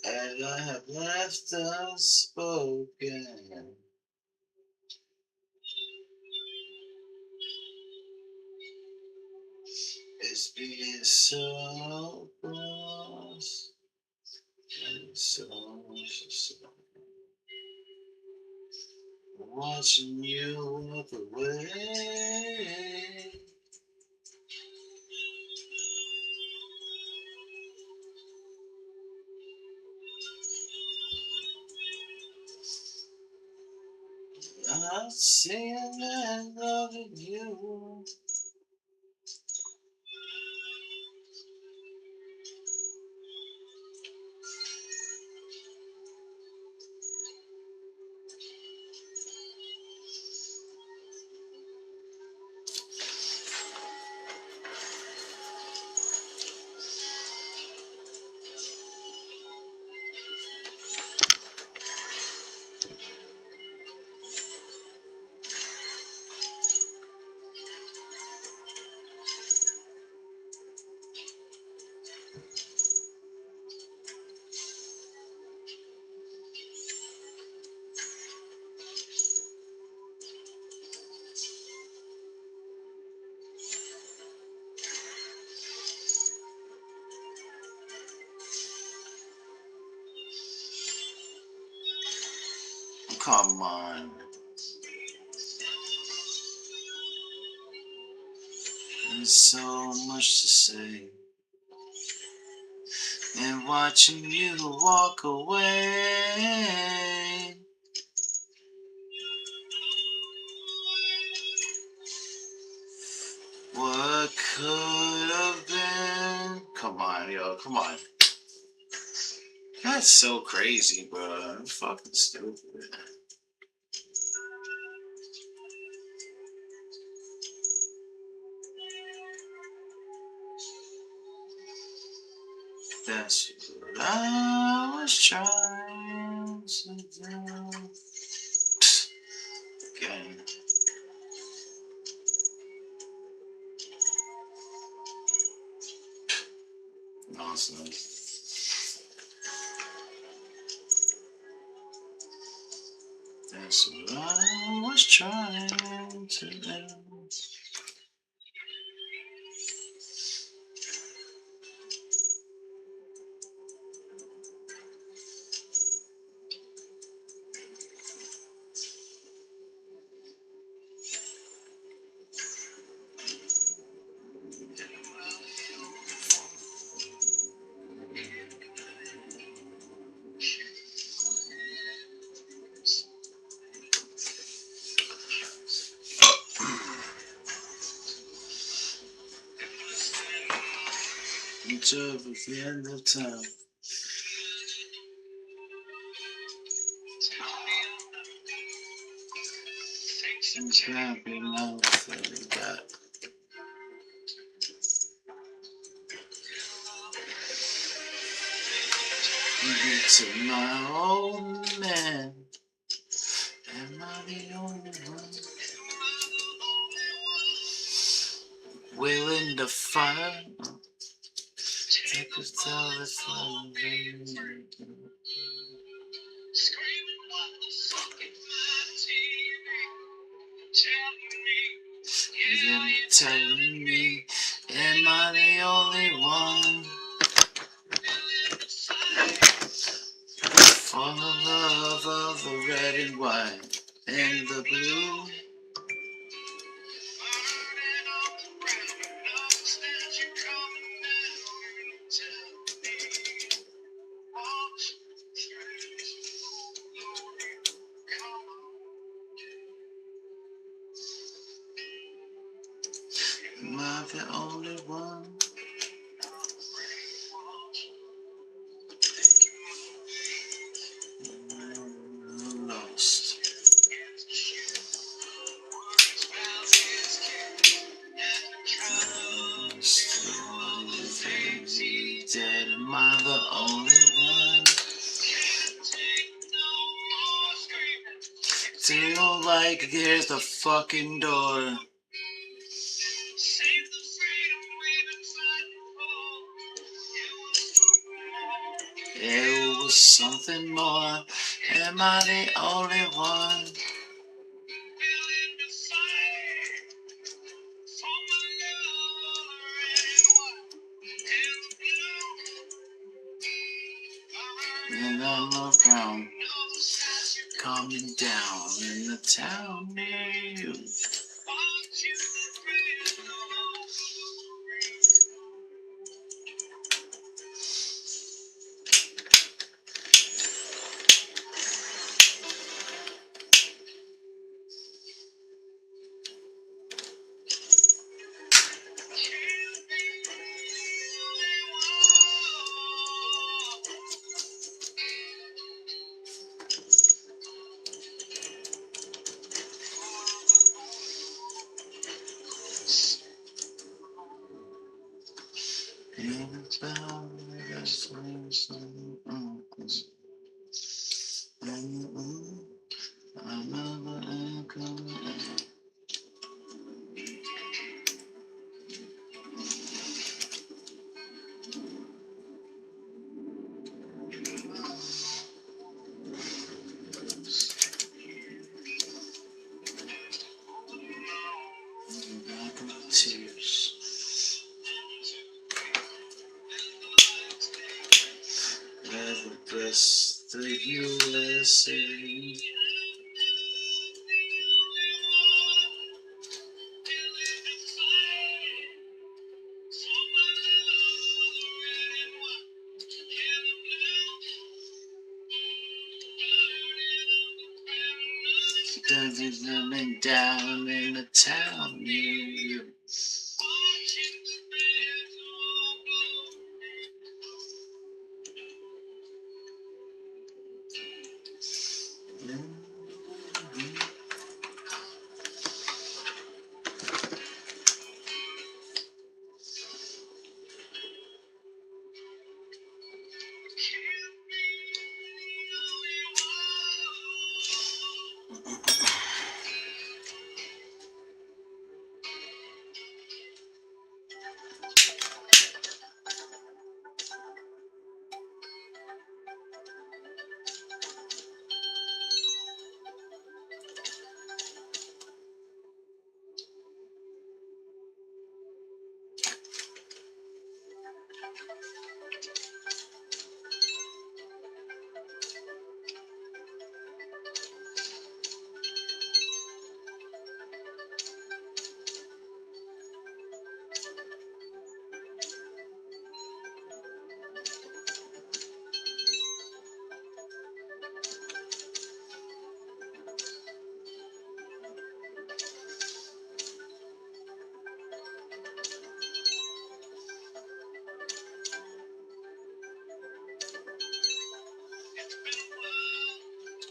and I have left unspoken. It's being so close, and so much to say. Watching you walk away. I'm seeing and loving you. Come on. There's so much to say. And watching you walk away. What could have been? Come on, yo, come on. That's so crazy, bro. I'm fucking stupid. That's what I was trying to do. Again. Nonsense. That's what I was trying to do. Each other at the end of time. Some happy mouth that we got. To my old man. Am I the only one willing to fight? Take us tell us Telling me, am I the only one for the love of the red and white and the blue? Am I the only one? Lost. Dead, am I the only one? Feel like there's the fucking door. It was something more. Am I the only one? And on the ground, coming down in the town near you. Tears. Ever bless the USA. Running down in the town near you.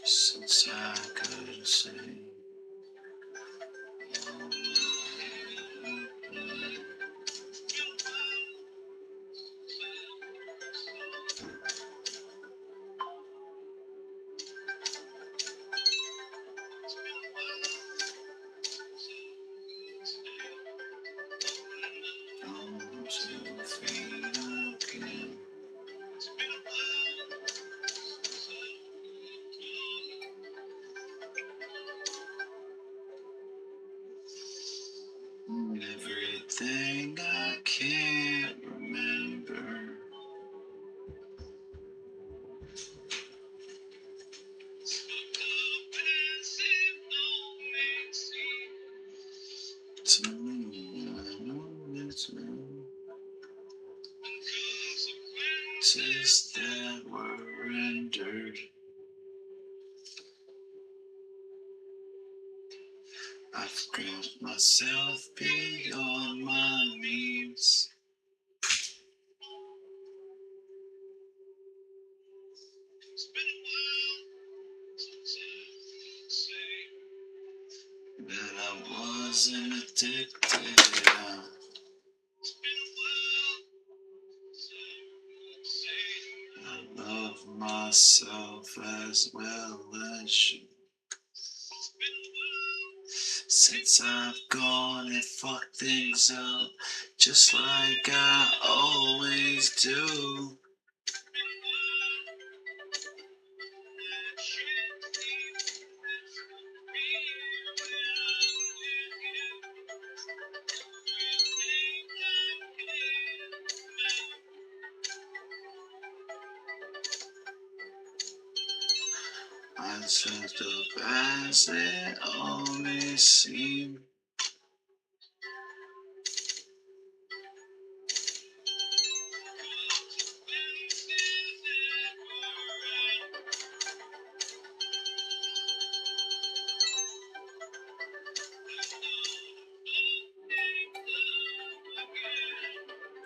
Since I could say. to me, I know it's real. Tests that were rendered. I've got myself beyond my means. But I wasn't addicted. I love myself as well as you. Since I've gone and fucked things up, just like I always do. I just up as it always seemed.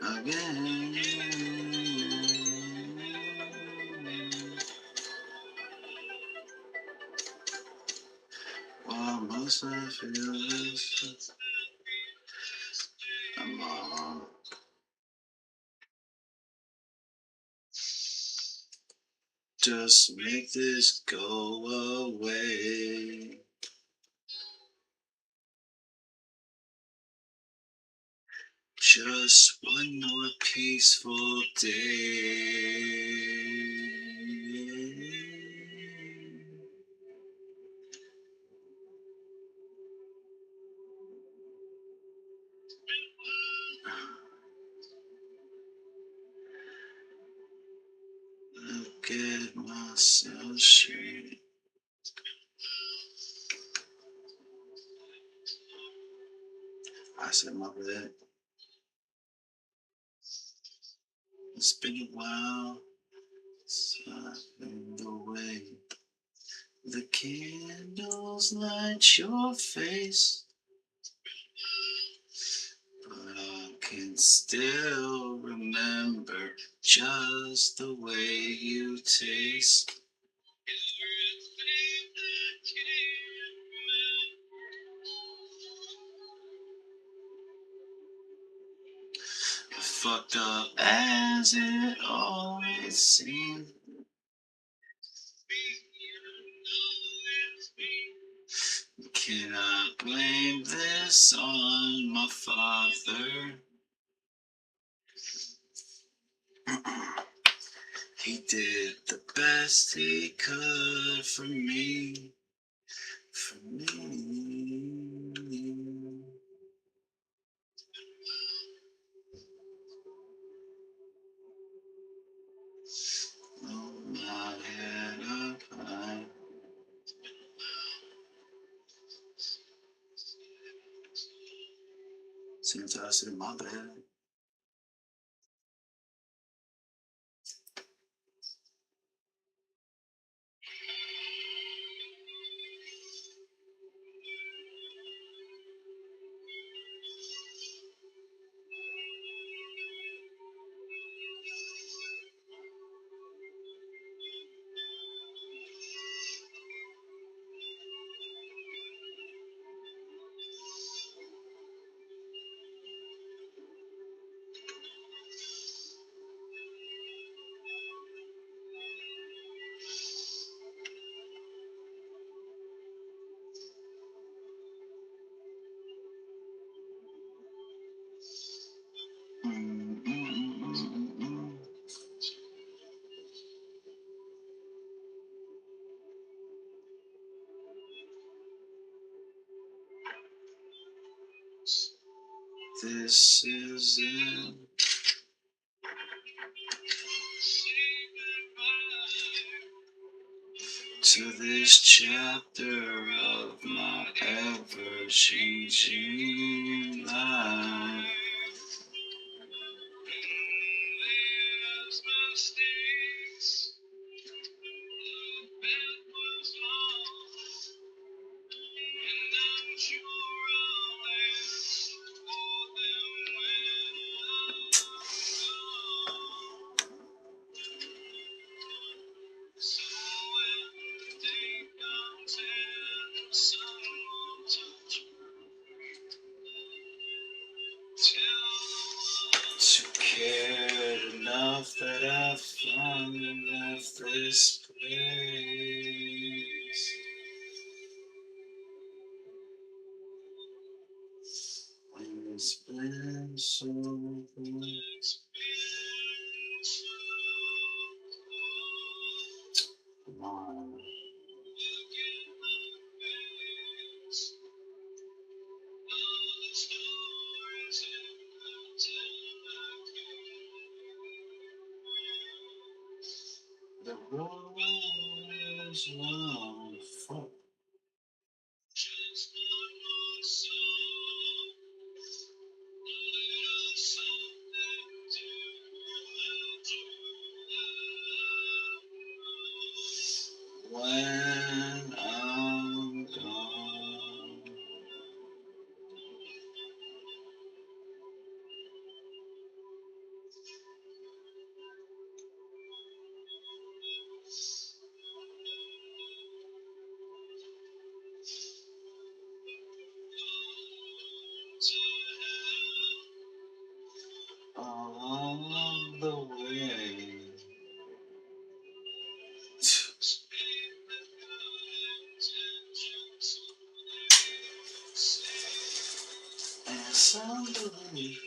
Again. Why must I feel this? I'm on. Just make this go away. Just one more peaceful day. Look at myself straight. I said my bad. It's been a while since I've been away. The candles light your face, but I can still remember just the way you taste. Fucked up as it always seemed. Can I blame this on my father? He did the best he could for me. For me. Hold my head up high. Since I said my bad. This is it. to this chapter of my ever-changing life. To care enough that I finally left this place. When it's been so long. Come on. The road is long. Fuck. When I'm gone. Along the way. And somebody.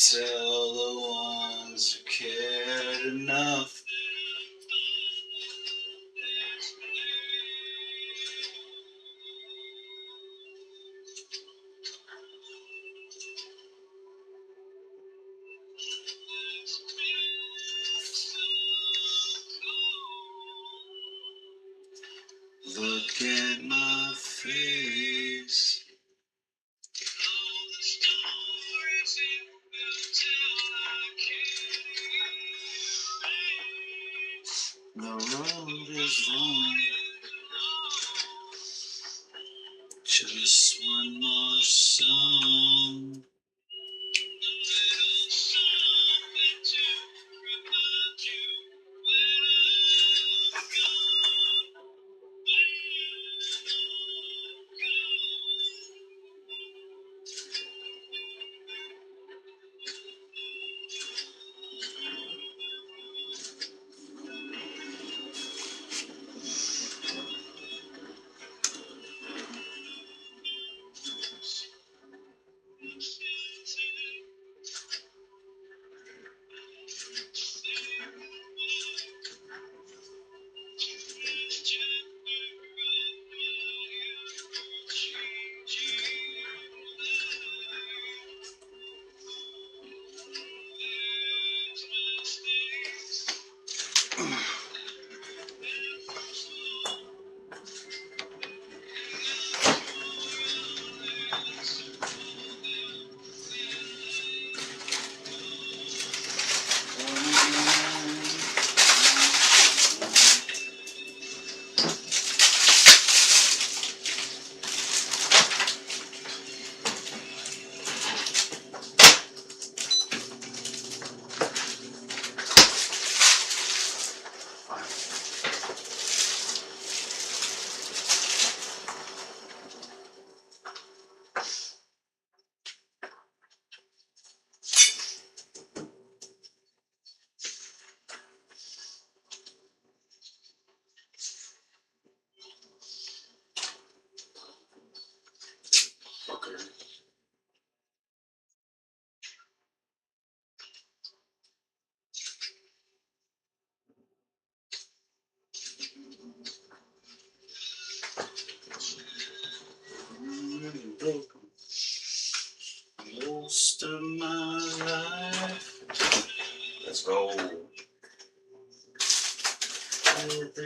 Tell the ones who cared enough. Look at my face. The road is long. Just one more song.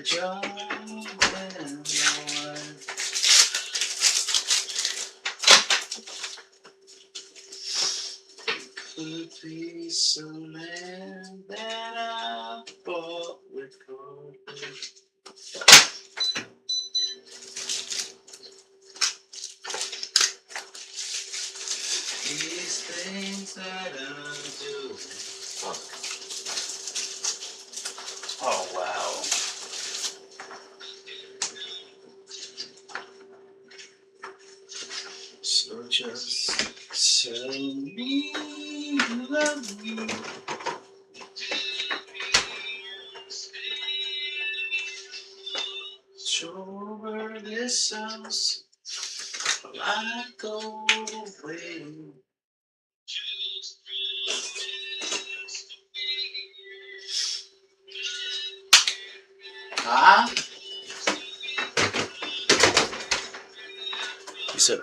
a job and a wife. Could be some man that I bought with gold. These things that I do. Oh wow. So just tell me you love me. Sure, this sounds like going. Huh? You said.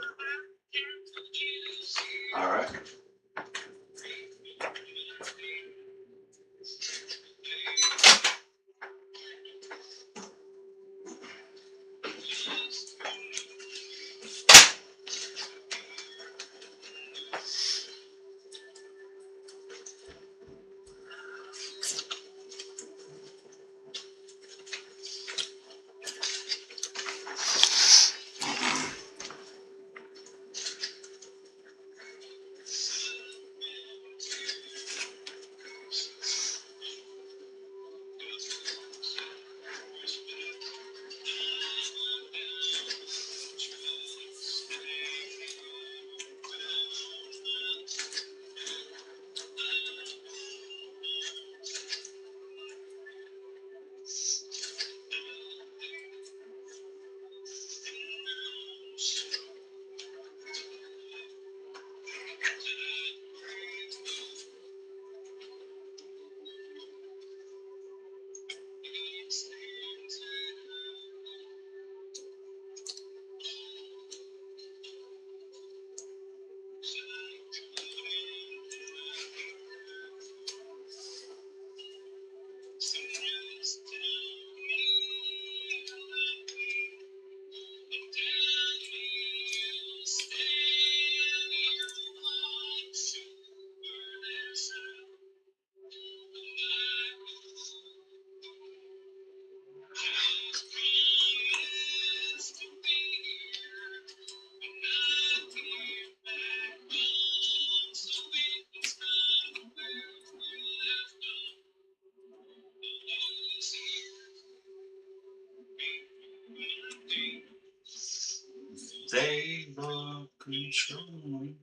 All right. They will control.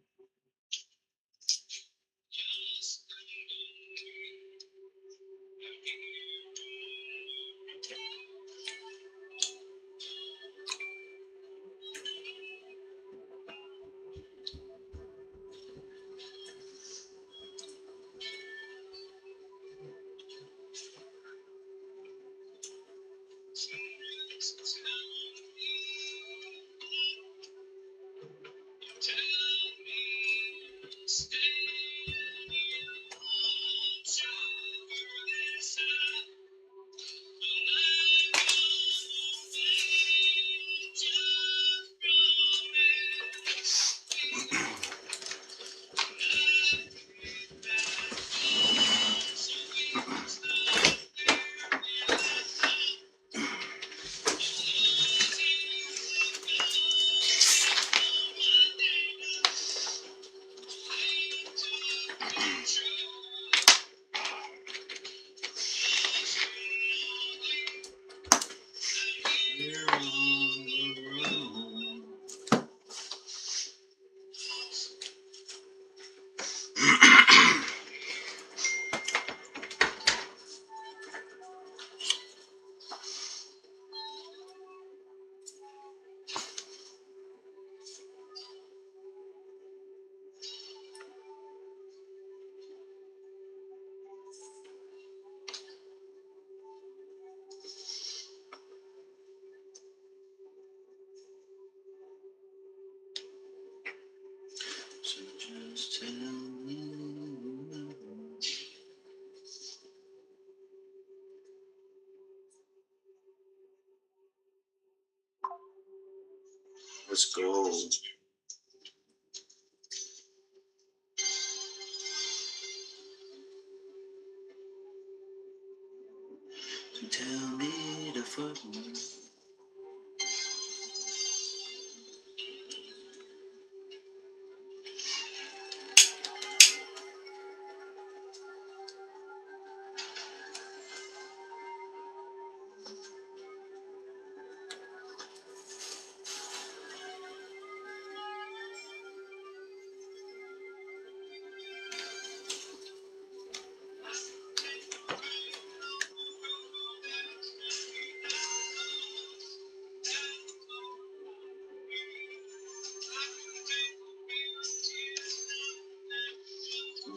So just tell me you love me. Let's go. Tell me to fuck me.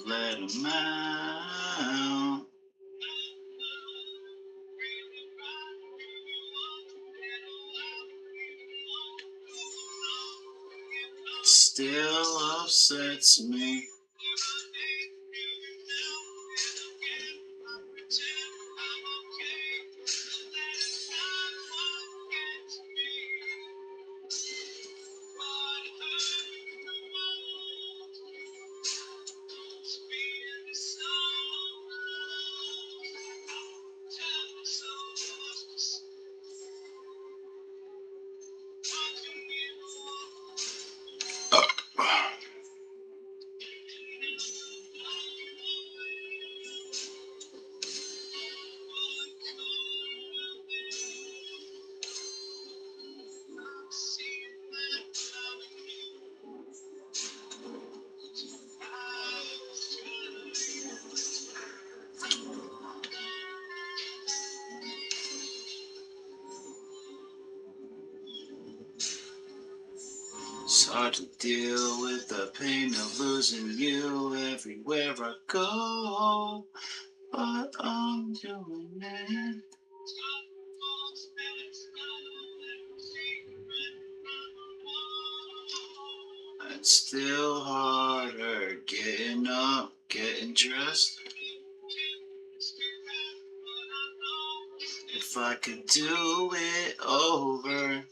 Let 'em out. Still upsets me. It's hard to deal with the pain of losing you everywhere I go, but I'm doing it. It's still harder getting up, getting dressed. If I could do it over.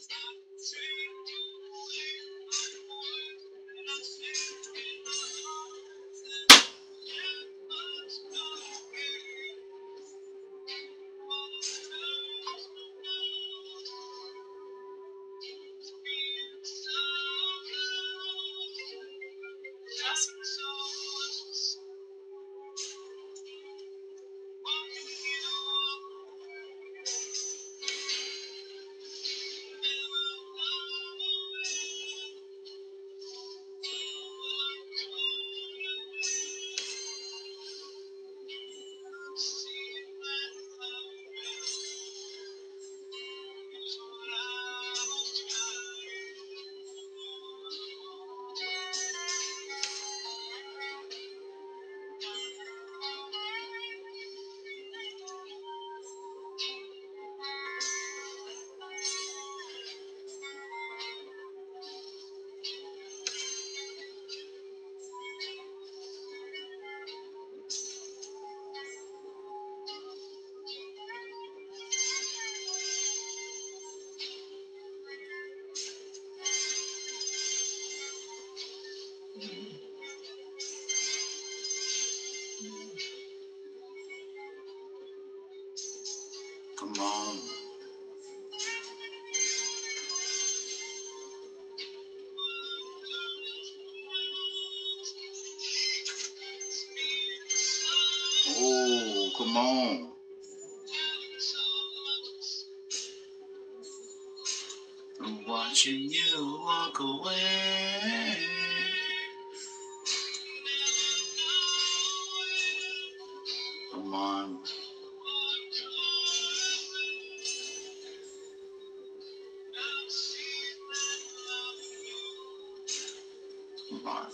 Come on. Oh, come on. I'm watching you walk away. Come on. Come on.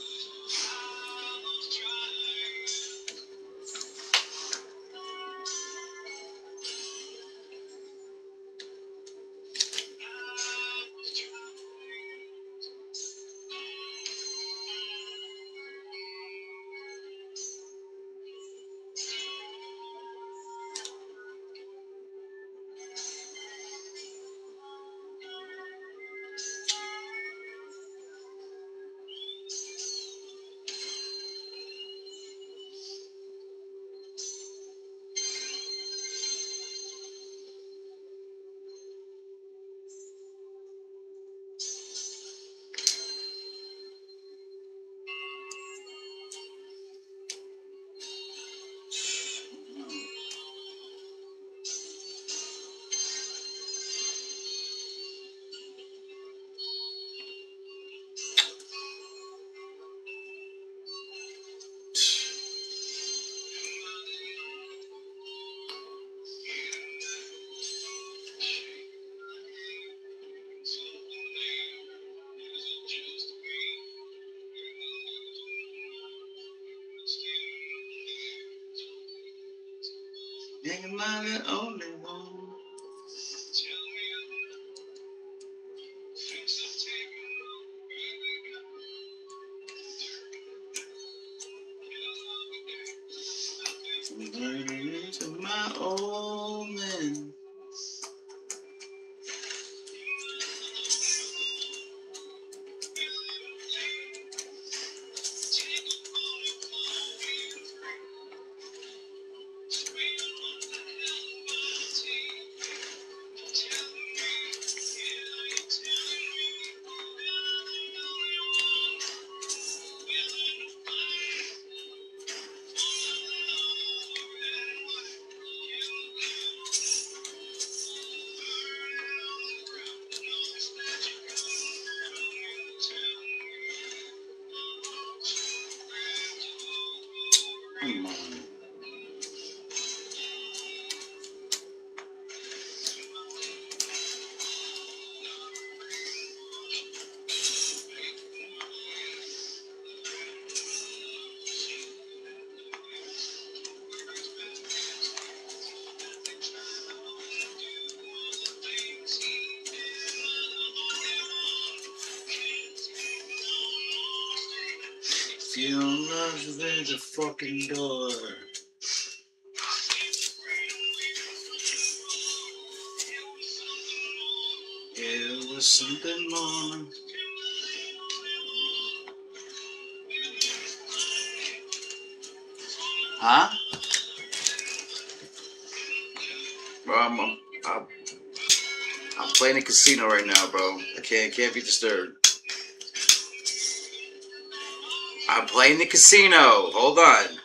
I the only one? To my old man. Come on. If you don't love, there's a fucking door. It was something more. Huh? Bro, I'm playing a casino right now, bro. I can't be disturbed. I'm playing the casino. Hold on.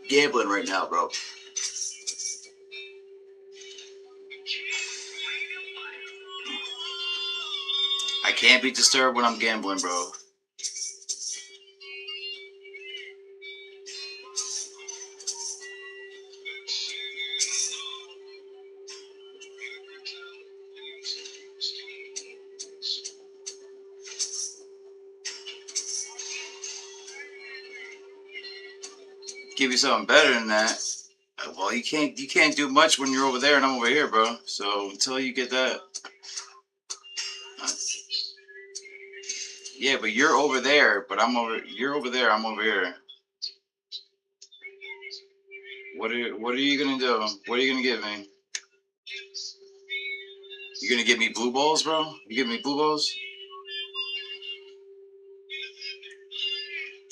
Gambling right now, bro. I can't be disturbed when I'm gambling, bro. Give you something better than that. Well, you can't do much when you're over there and I'm over here, bro. So until you get that. Yeah, but you're over there, but you're over there, I'm over here. What are you gonna do? What are you gonna give me? You gonna give me blue balls, bro? You give me blue balls?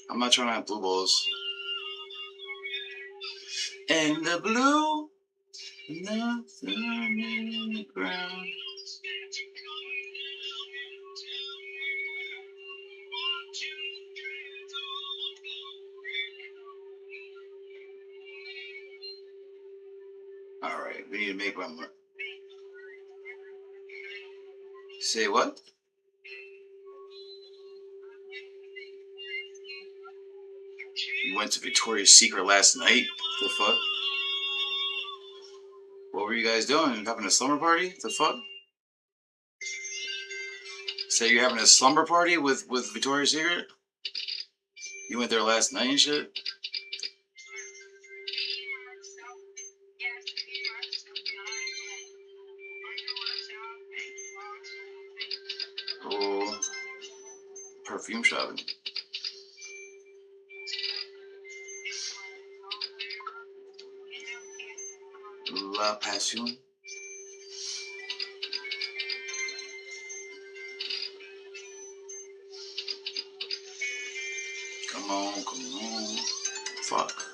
I'm not trying to have blue balls. And the blue, nothing in the ground. All right, we need to make one more. Say what? You went to Victoria's Secret last night? The fuck? What were you guys doing? Having a slumber party? The fuck? So you're having a slumber party with Victoria's Secret? You went there last night and shit? Oh, perfume shopping. La Passion. Come on, come on. Fuck.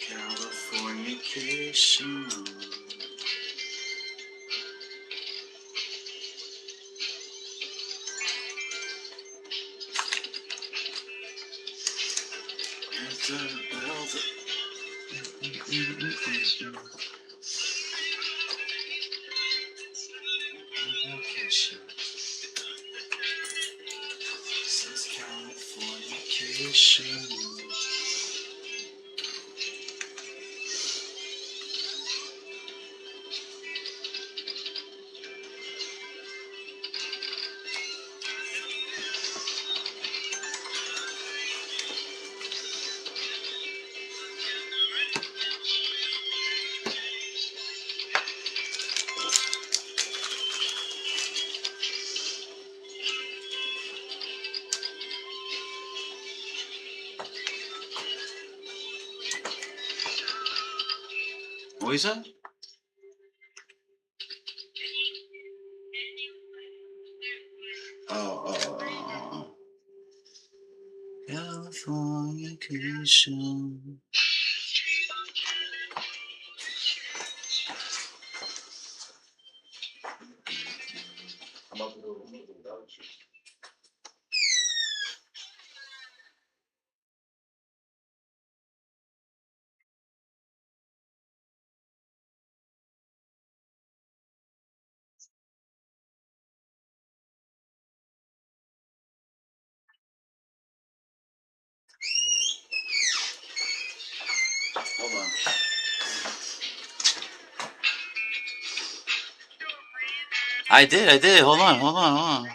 Californication. What is that? Oh. Californication. Hold on. I did. Hold on.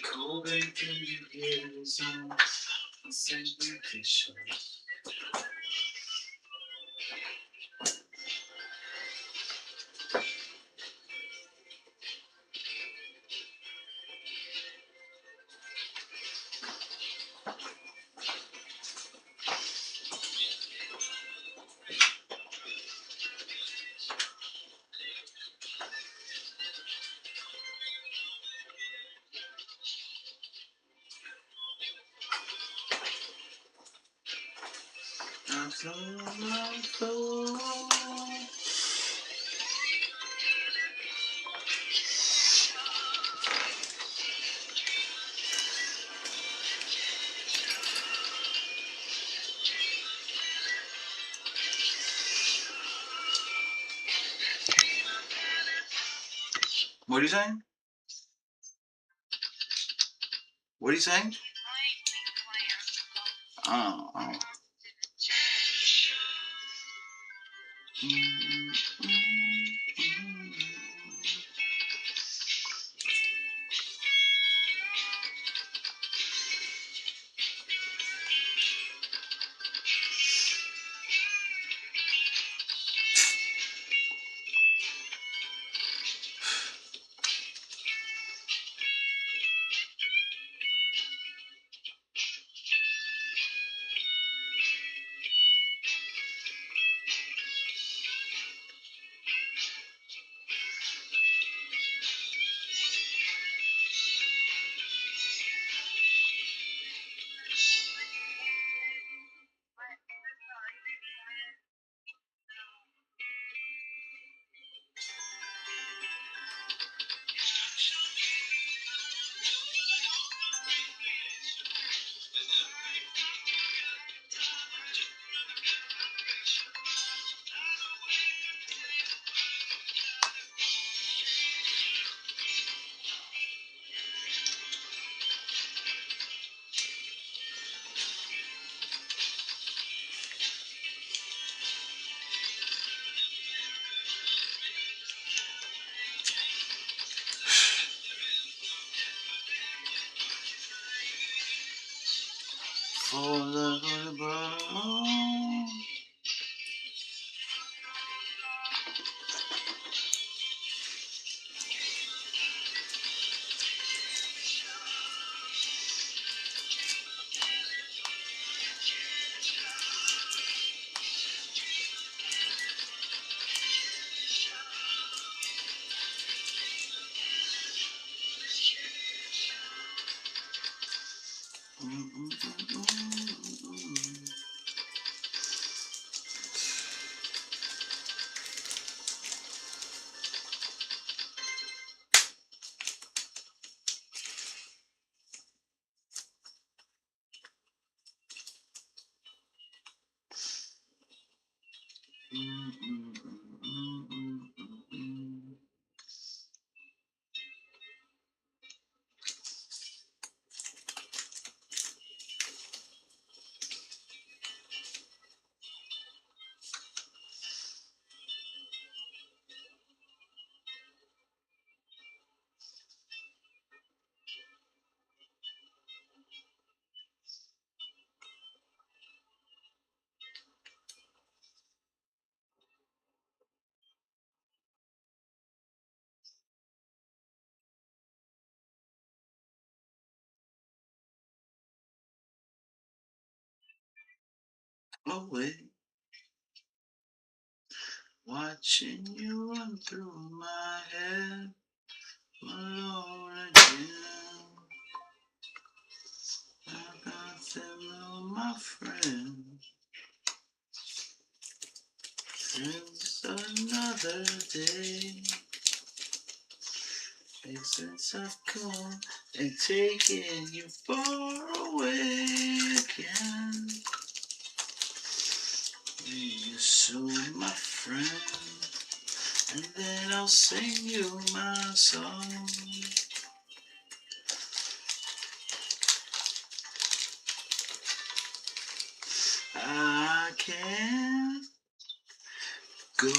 Cold and you get is on sanctification. What are you saying? What are you saying? Oh. away, watching you run through my head, alone again. I got them, my friend. It's another day. Since I've come and taken you far away again. You so my friend, and then I'll sing you my song. I can't go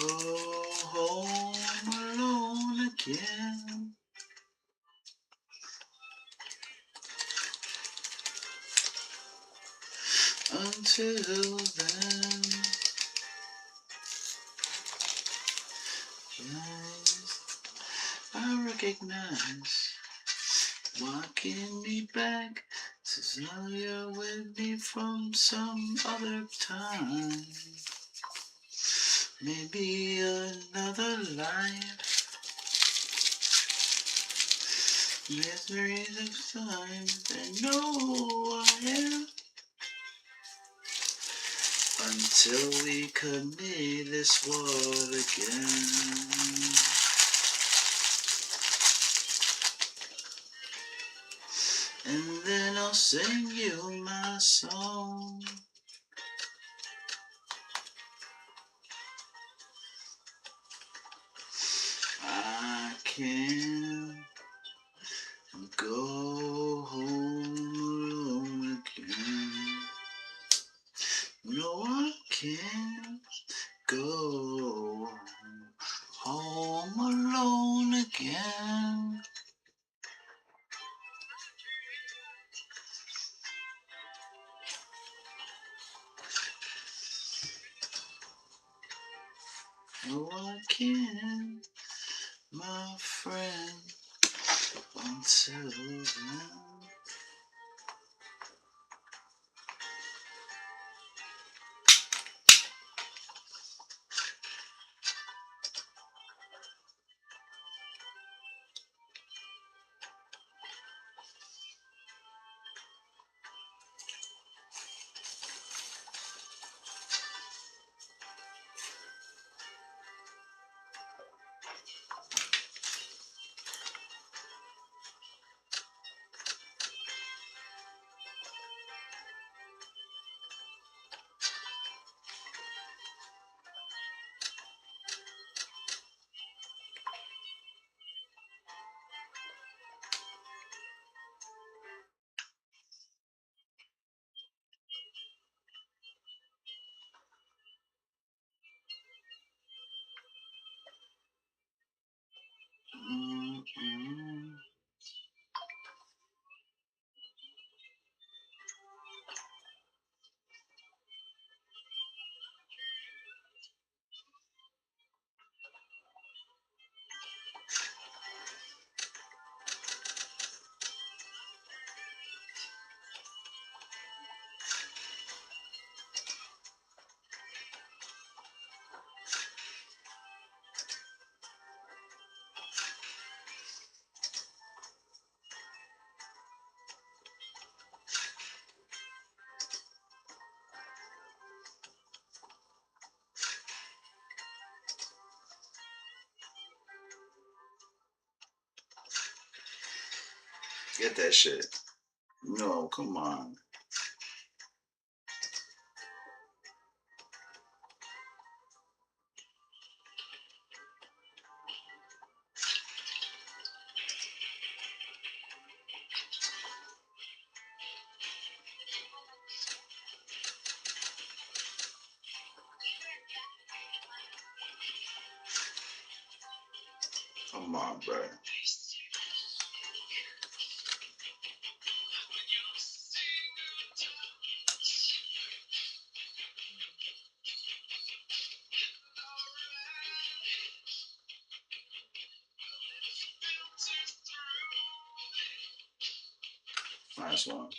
home alone again. Until then, yes, I recognize walking me back to tell you with me from some other time. Maybe another life. Miseries of time that no I am. Until we commit this war again. And then I'll sing you my song. I can't go home alone again. No, I can't go home alone again. No, I can't, my friend, until then. Get that shit. No, come on. Come on, bro. Nice one.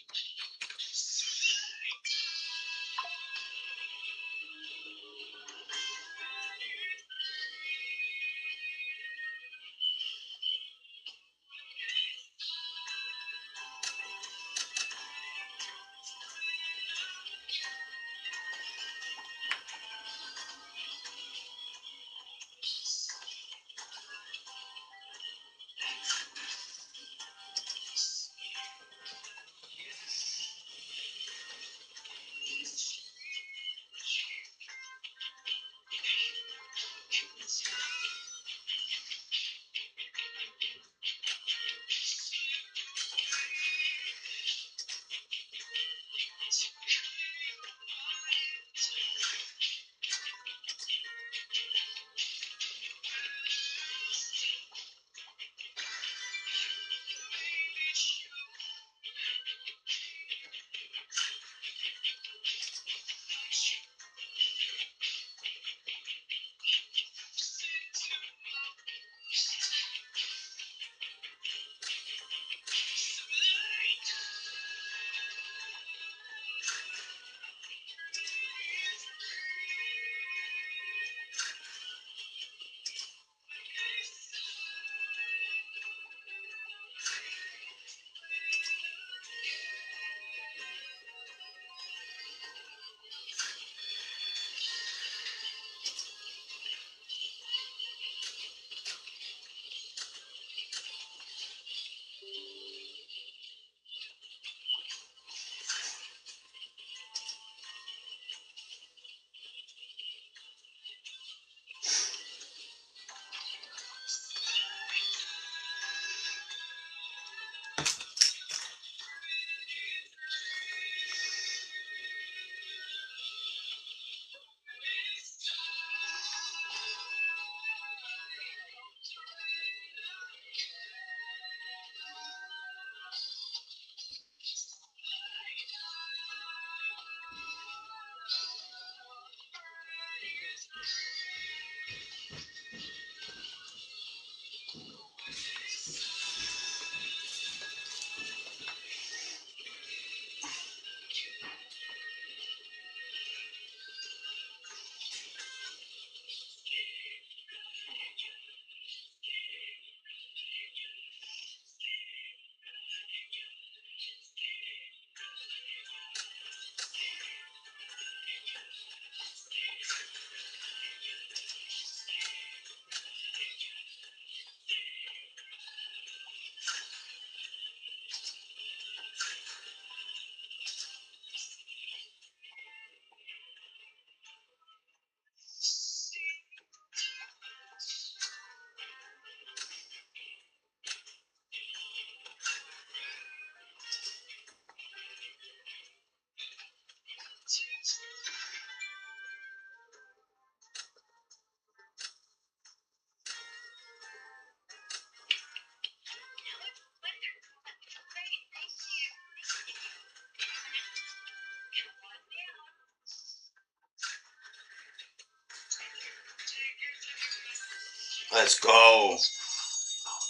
Let's go.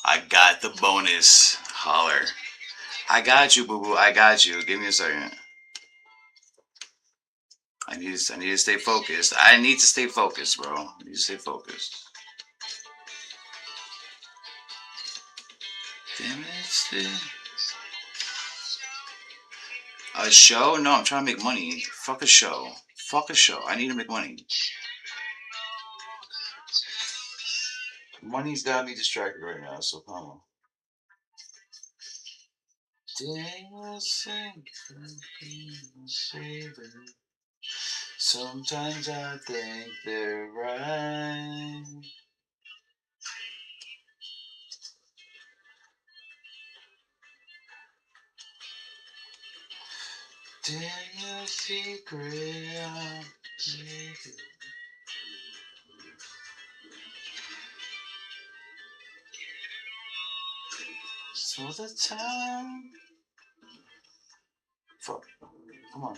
I got the bonus. Holler. I got you, boo boo. I got you. Give me a second. I need to stay focused. I need to stay focused, bro. I need to stay focused. Damn it. A show? No, I'm trying to make money. Fuck a show. Fuck a show. I need to make money. Money's got me distracted right now, so come on. Sometimes I think they're right. Daniel's secret. for the time. Fuck. Come on.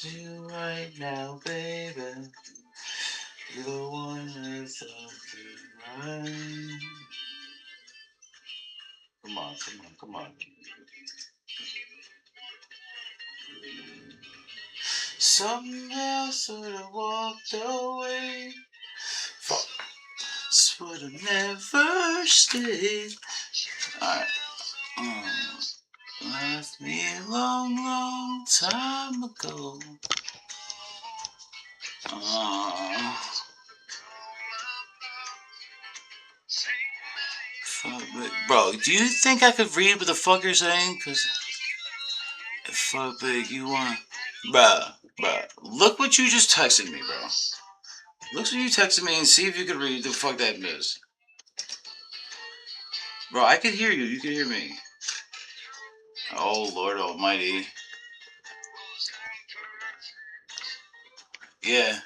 You right now, baby. You're the one that's something right. Come on. Something else would have walked away. Fuck. This would have never stayed. Alright. Left me a long time ago. Fuck, bro, do you think I could read what the fuck you're saying? Cause fuck, big, you want, bruh. Look what you just texted me, bro. Look what you texted me and see if you could read the fuck that is. Bro, I could hear you. You can hear me. Oh Lord Almighty. Yeah.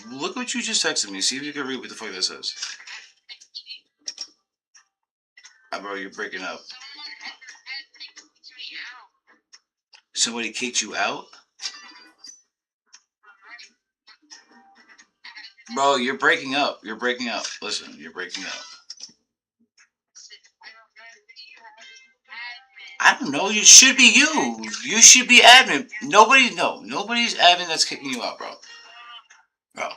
Look what you just texted me. See if you can read what the fuck that says. Bro, you're breaking up. Somebody kicked you out? Bro, you're breaking up. Listen, you're breaking up. I don't know. You should be you. You should be admin. Nobody's admin that's kicking you out, bro. Bro,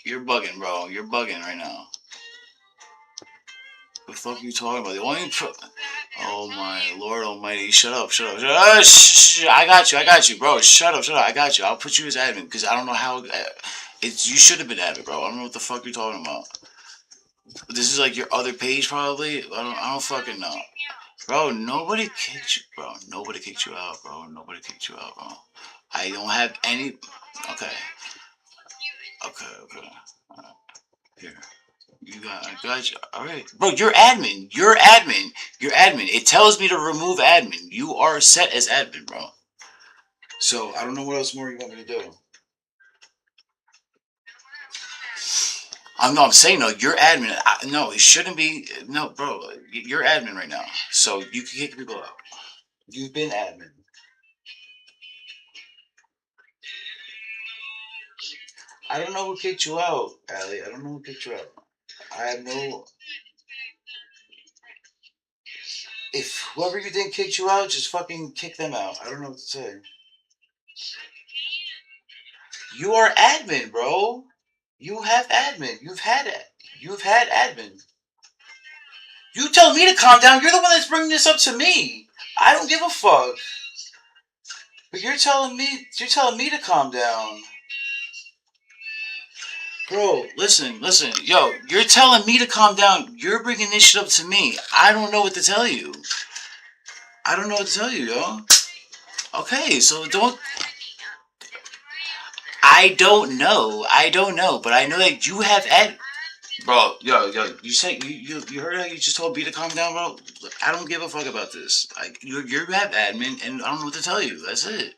you're bugging, bro. You're bugging right now. The fuck are you talking about? The only oh my Lord Almighty! Shut up! I got you, bro. Shut up! I got you. I'll put you as admin because I don't know how. You should have been admin, bro. I don't know what the fuck you're talking about. This is like your other page, probably. I don't fucking know, bro. Nobody kicked you, bro. Nobody kicked you out, bro. I don't have any. Okay. Here. I got you. All right, bro. You're admin. It tells me to remove admin. You are set as admin, bro. So I don't know what else more you want me to do. I'm saying no. You're admin. No, it shouldn't be. No, bro. You're admin right now, so you can kick people out. You've been admin. I don't know who kicked you out, Allie. I don't know who kicked you out. I have no. If whoever you think kicked you out, just fucking kick them out. I don't know what to say. You are admin, bro. You have admin. You've had admin. You tell me to calm down. You're the one that's bringing this up to me. I don't give a fuck. But you're telling me to calm down. Bro, listen. Yo, you're telling me to calm down. You're bringing this shit up to me. I don't know what to tell you. Yo. Okay, so don't... I don't know, but I know that you have Bro, yo, you said you heard how you just told B to calm down, bro? I don't give a fuck about this. You have admin, and I don't know what to tell you. That's it.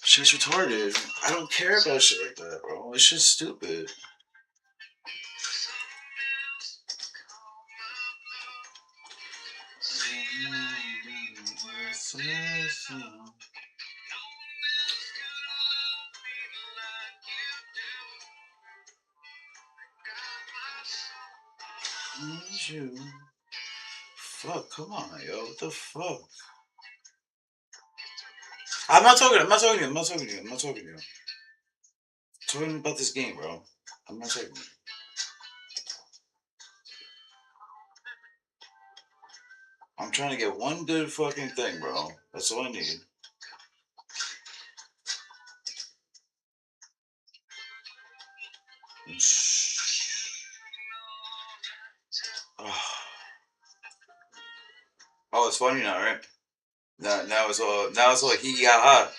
Shit's retarded. I don't care about shit like that, bro. It's just stupid. You. Fuck, come on, yo. What the fuck? I'm not talking to you. I'm talking about this game, bro. I'm not talking to you. I'm trying to get one good fucking thing, bro. That's all I need. Oh, it's funny now, right? Now it's all hee ha ha.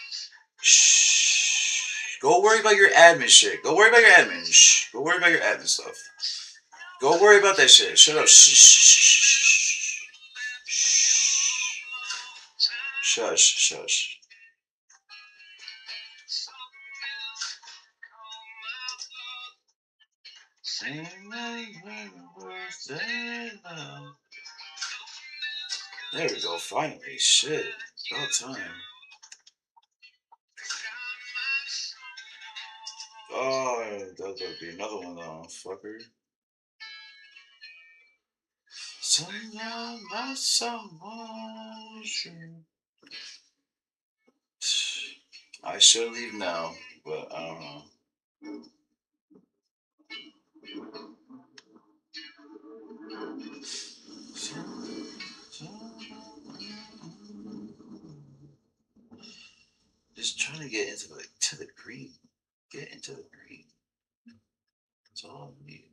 Shh. Go worry about your admin shit. Go worry about your admin. Shh. Go worry about your admin stuff. Go worry about that shit. Shut up. Shh. Shush. There we go, finally. Shit. About time. Oh, that'll be another one though, fucker. Somehow my someone. I should leave now, but I don't know. Just trying to get into the green. Get into the green. That's all I need.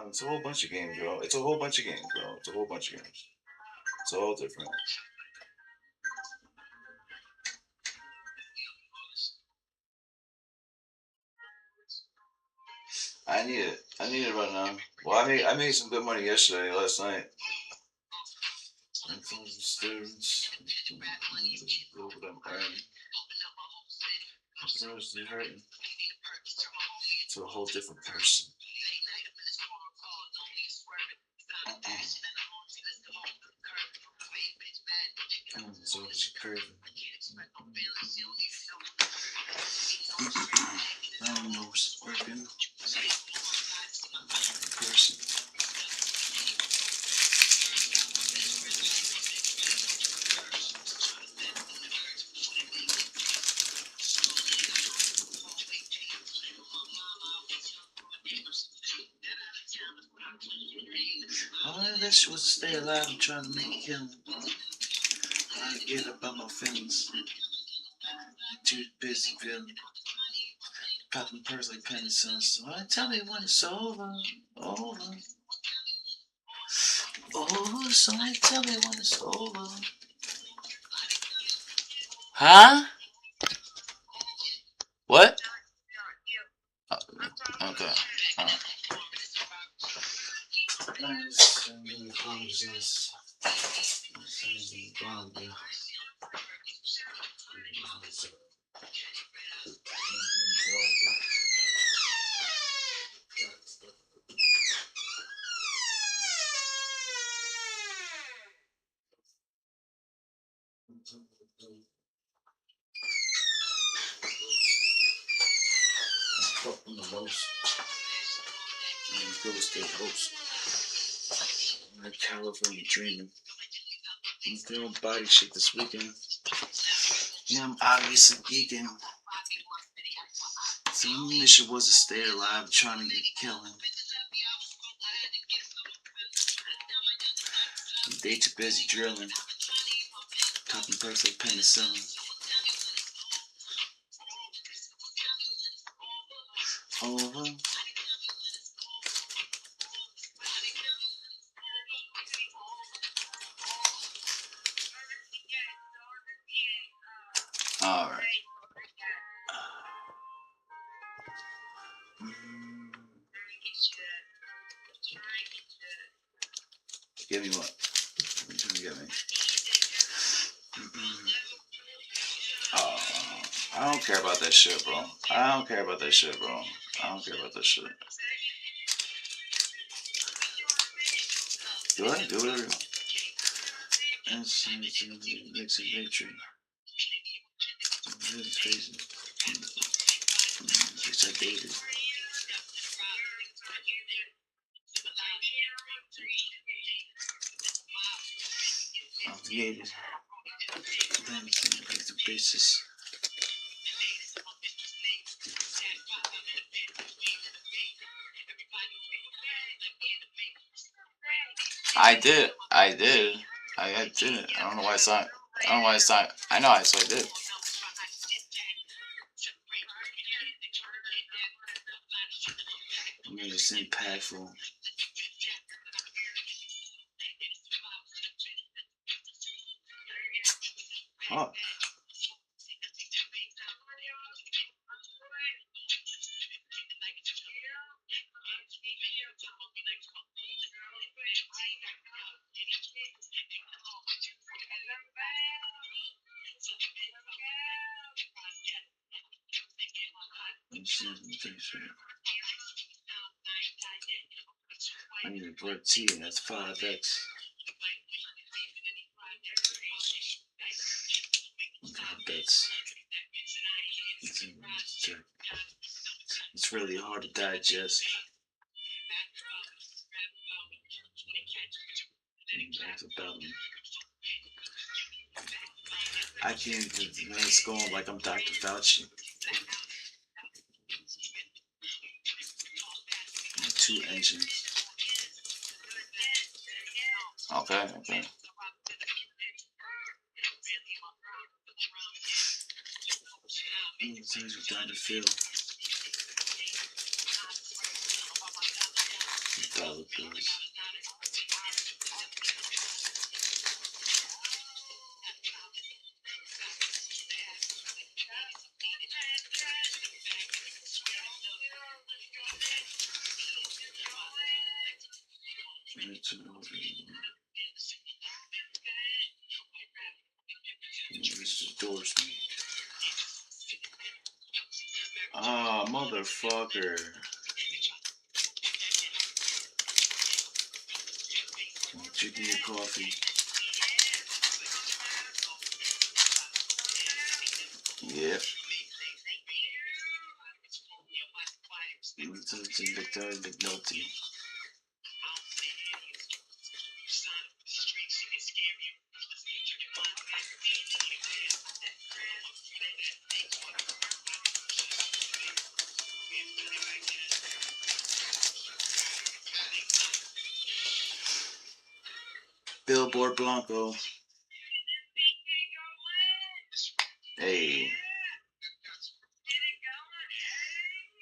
It's a whole bunch of games, bro. It's a whole bunch of games, bro. It's a whole bunch of games. It's all different. I need it. I need it right now. Well, I made some good money last night. Hurting to a whole different person. So it's crazy. I don't know what's working. Person. All that shit was to stay alive and trying to make a killing. I get about my feelings. Too busy feeling. Popping pearls like penicillin. So tell me when it's over. Over. Oh, somebody tell me when it's over. Huh? What? Okay. Alright. Fucking the most. I'm real estate host. I'm in California dreaming. I'm feeling body shit this weekend. Yeah, I'm obviously geeking. So my mission was to stay alive, trying to get killing. They too busy drilling. Popping perks like penicillin. Over. All right. Give me what? What are you trying to get me? I don't care about that shit, bro. I don't care about that shit, bro. I don't care about that shit. Do I? Do whatever you want. That's mix of victory. His face. It's I dated. Obligated. Then like the basis. I did. I didn't. I don't know why it's not. I don't know why it's not. I know. So I did. I mean, it's impactful. Fuck. I need a blood T, and that's 5x. It's really hard to digest. That's about me. I can't. It's going like I'm Dr. Fauci. 2 engines. Okay. Things are starting to feel. $1 bills. Doors me. Ah, motherfucker. Drinking your coffee. Yep. McNulty. Billboard Blanco. Hey.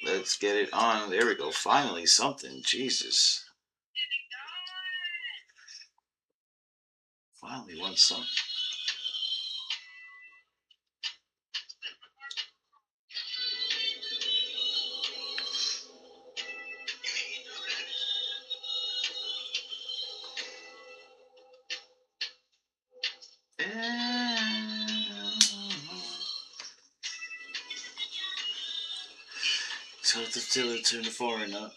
Let's get it on. There we go. Finally, something. Jesus. Finally, won something. So the tiller turn the foreign up.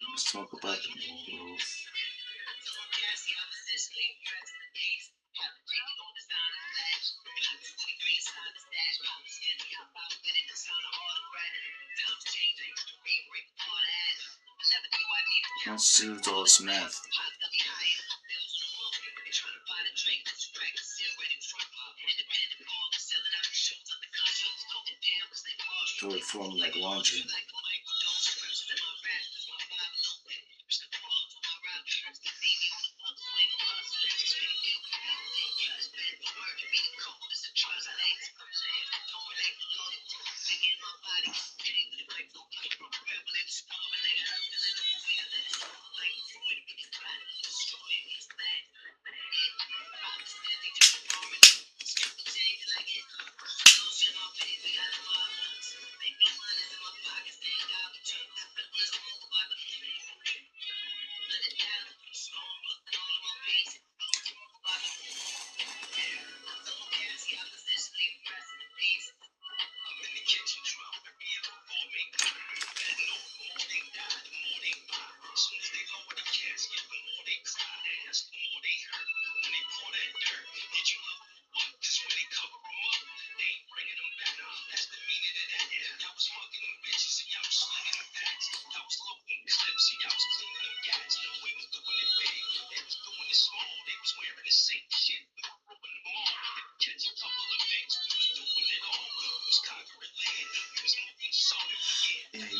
Let's talk about the rules. Let's do all this math. Store it for them like laundry.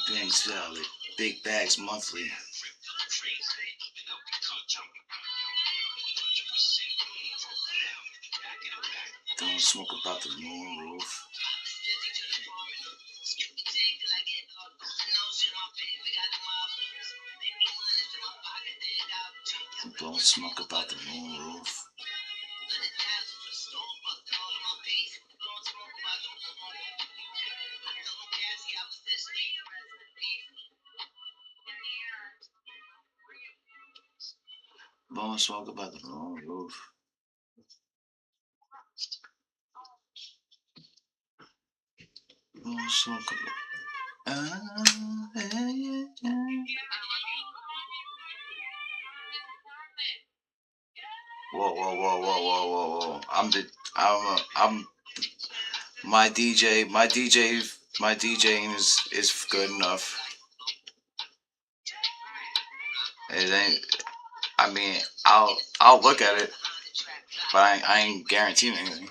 Banks Valley, Big Bags Monthly. Don't smoke about the moon roof. Don't smoke about the moon roof. Blowing smoke about the wrong roof. Blowing smoke about. Whoa. I'm my DJing is good enough. It ain't. I mean, I'll look at it, but I ain't guaranteeing anything.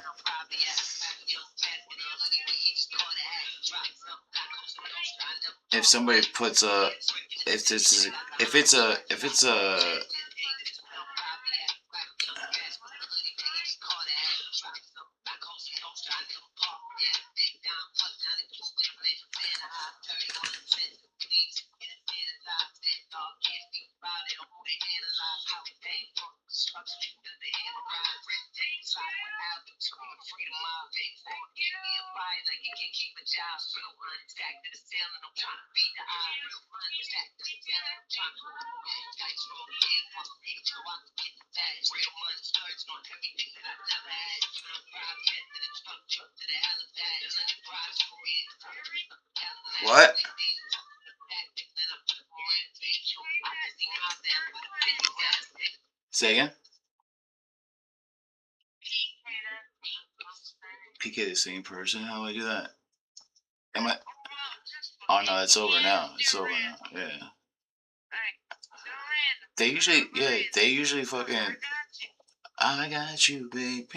If somebody puts if it's a what? Say again? PK the same person? How do I do that? Am I? Oh no, it's over now. It's over now. Yeah. They usually fucking. I got you, babe.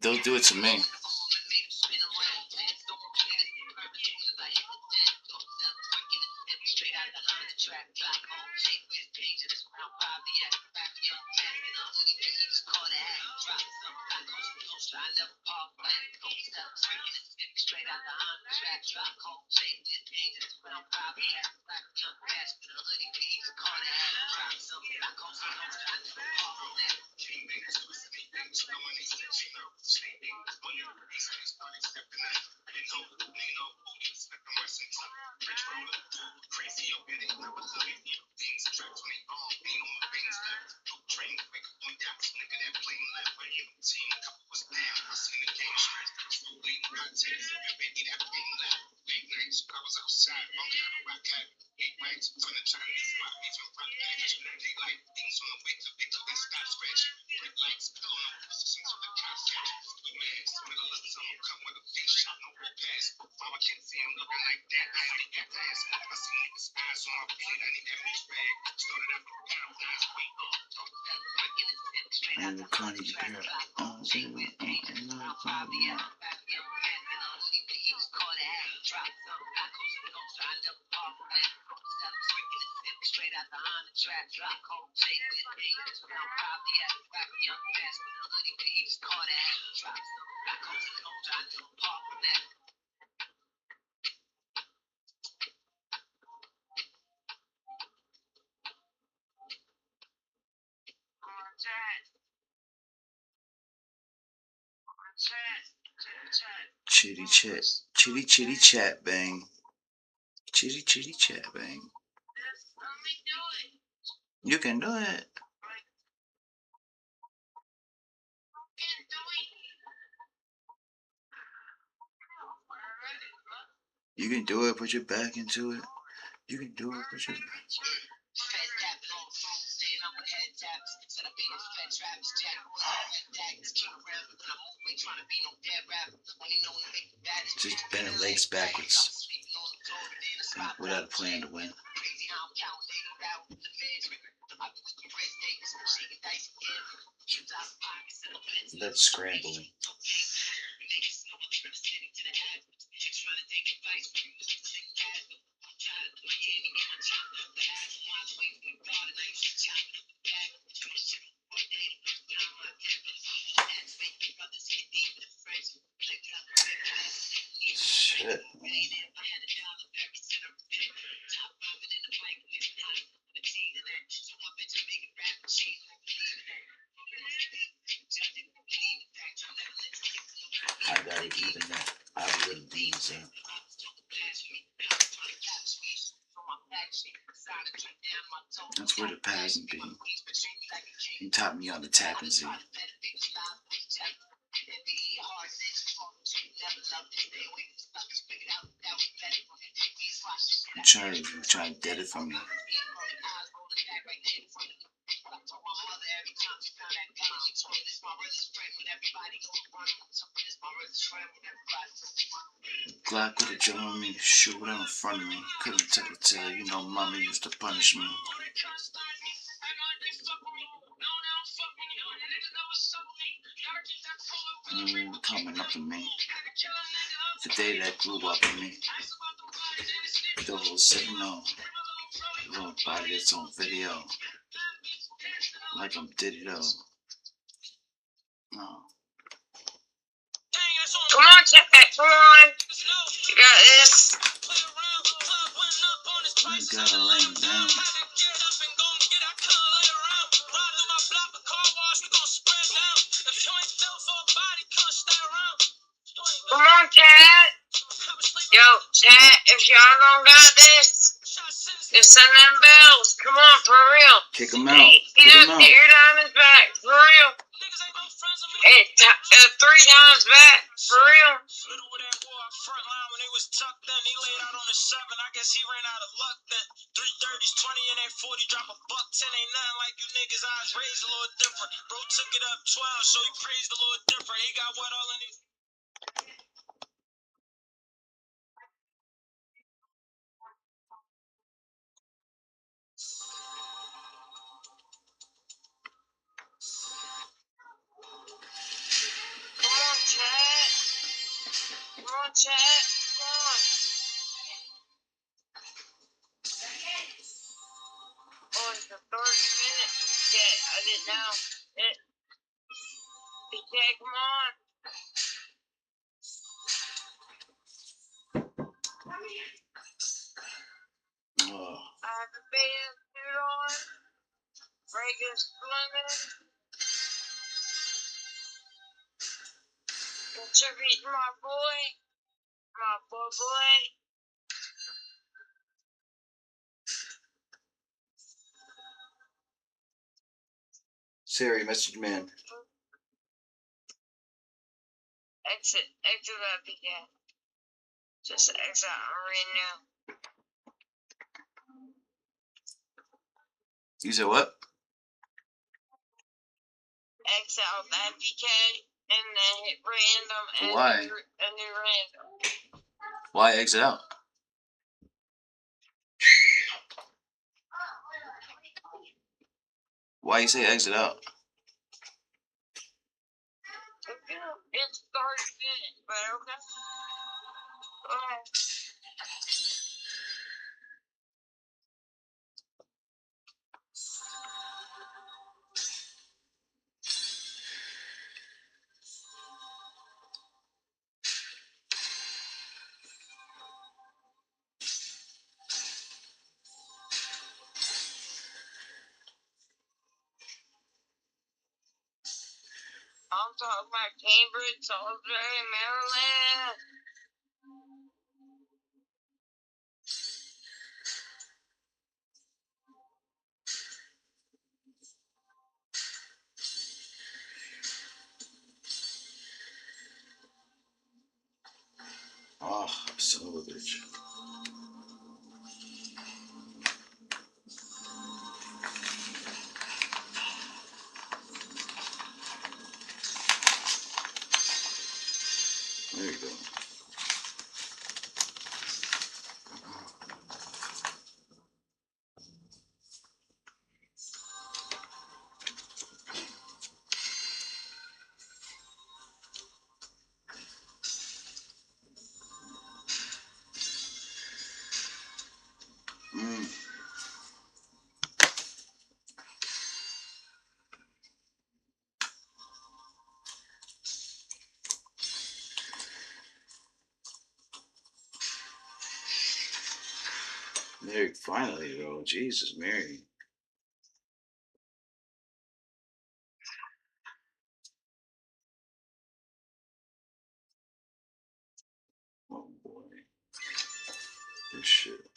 They'll do it to me. Chitty chat bang. Chitty chat bang. You can do it. You can do it. Put your back into it. You can do it. Put your. Just bend legs backwards without a plan to win. That's scrambling. Shit. I gotta even that. I would beans up. That's That's where the passion be. You taught me on the tapping Z. I'm trying to get it from me. Glock with a drum on me, shoot right in front of me. Couldn't tell the tale, you know mama used to punish me. Coming up to me. The day that grew up in me. The little sitting on. The little body that's on video. Like I'm Diddy though. No. Come on, check that. Come on. You got this. You gotta lay him down. Come on, chat. Yo, chat, if y'all don't got this, just send them bells. Come on, for real. Kick him out. Kick him out. Get your diamonds back, for real. Hey, 3 times back, for real. Come on, chat. Come on, chat. Come on. Oh, it's the 30-minute. Okay, I didn't know. Okay, come on. I have a band suit on. Regular swimming. Contribute to my boy. My boy. Siri, message man. Exit that began. Just exit renew. You said what? Exit out the FPK and then hit random and Why? do random. Why exit out? Why you say exit out? It's 30 minutes, but okay. Go ahead. I'm talking about Cambridge, Salisbury, Maryland. Oh, son of a bitch. There you go. Mary, finally, though. Jesus, Mary. Oh, boy. This shit.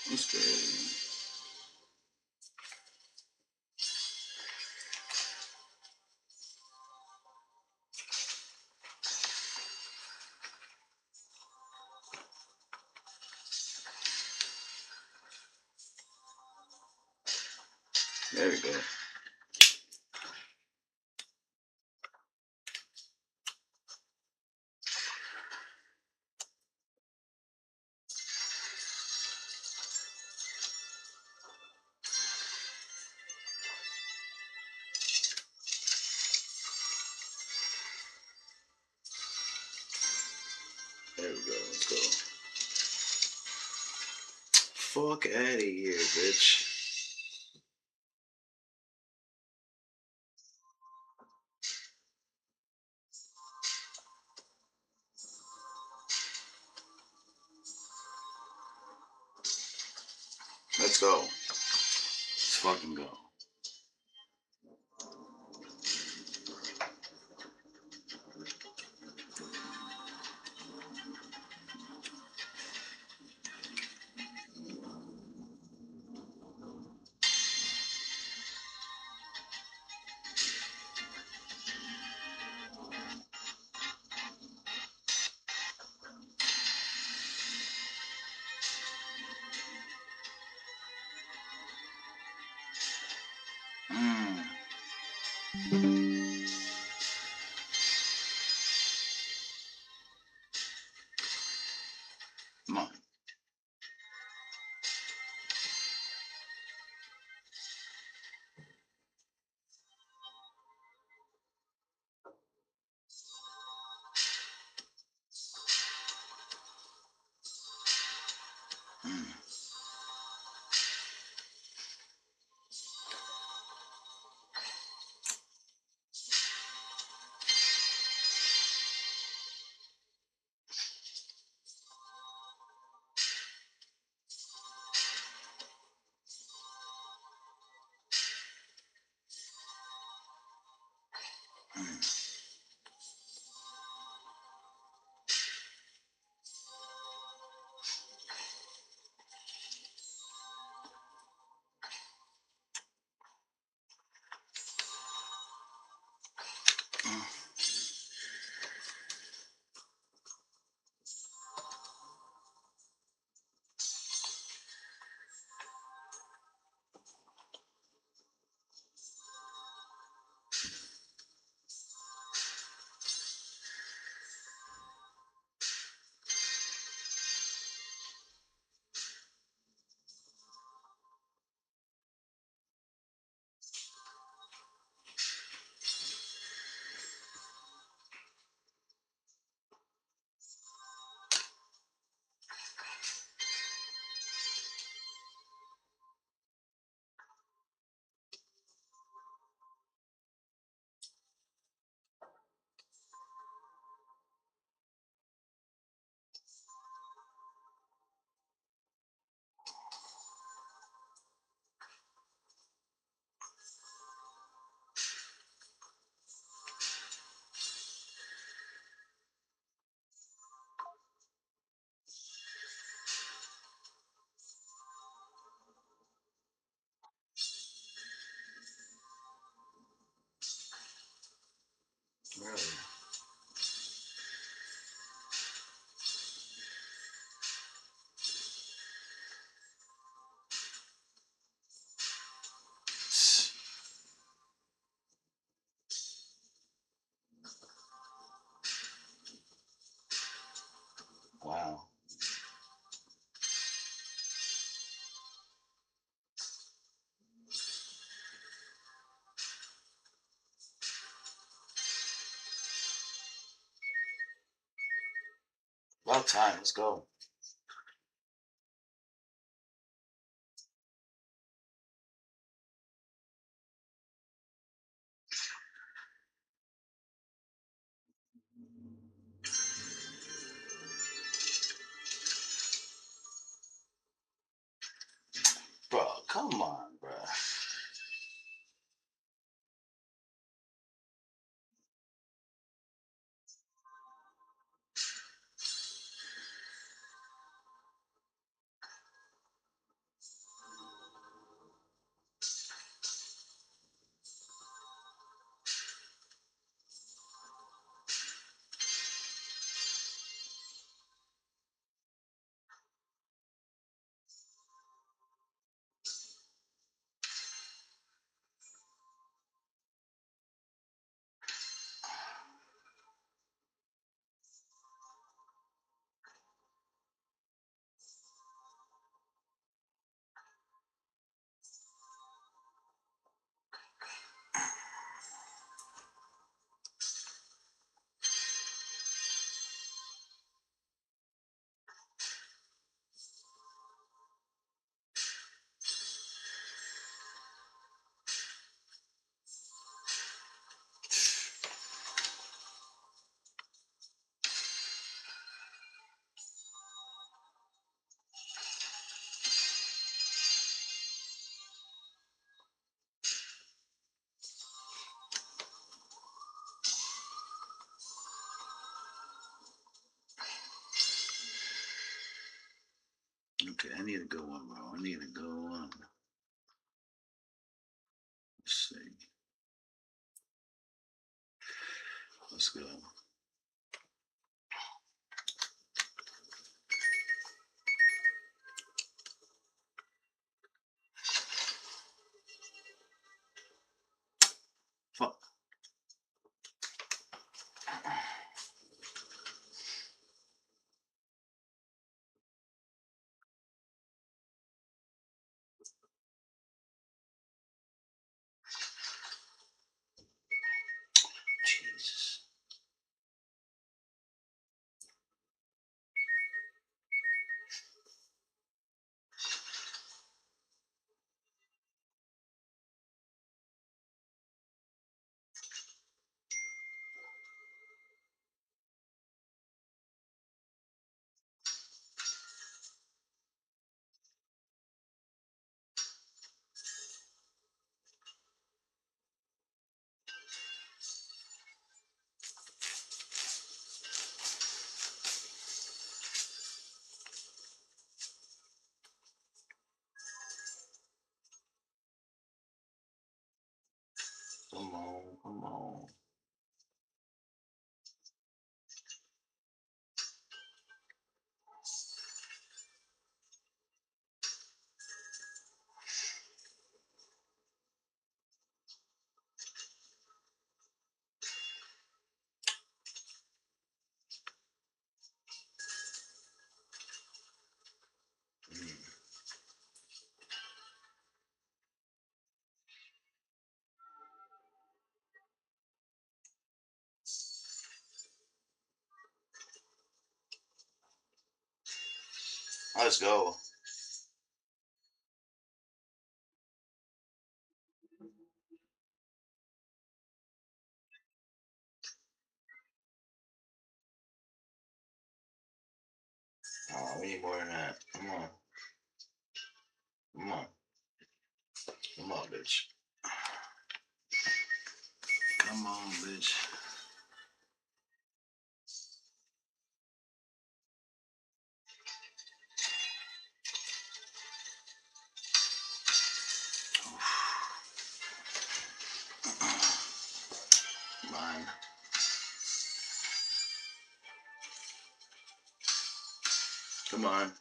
Let's go. There we go. There we go. Let's go. Fuck out of here, bitch. Let's go. Let's fucking go. Come on. Really? Wow. About time. Let's go. Bro, come on, bro. Okay, I need a good one, bro. I need a good one. Let's see. Let's go. Fuck. Jesus. Come on, come on. Let's go. Oh, we need more than that. Come on. Come on. Come on, bitch. Come on, bitch. Mine. Come on.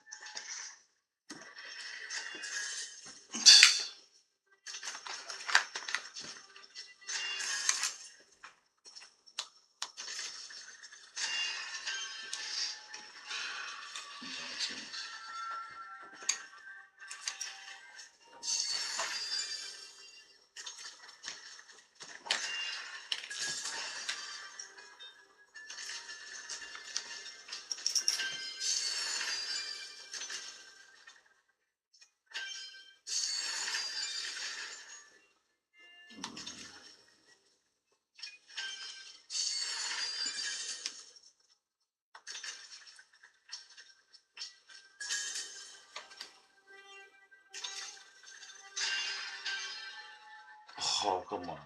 Oh, come on.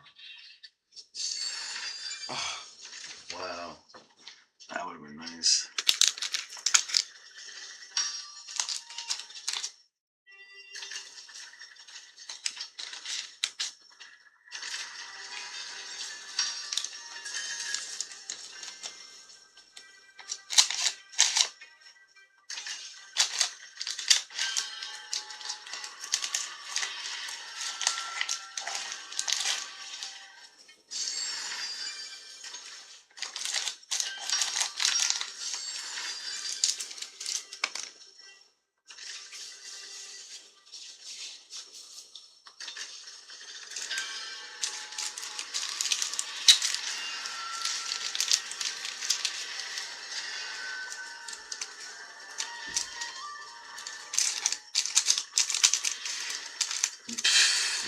Oh, wow. That would have been nice.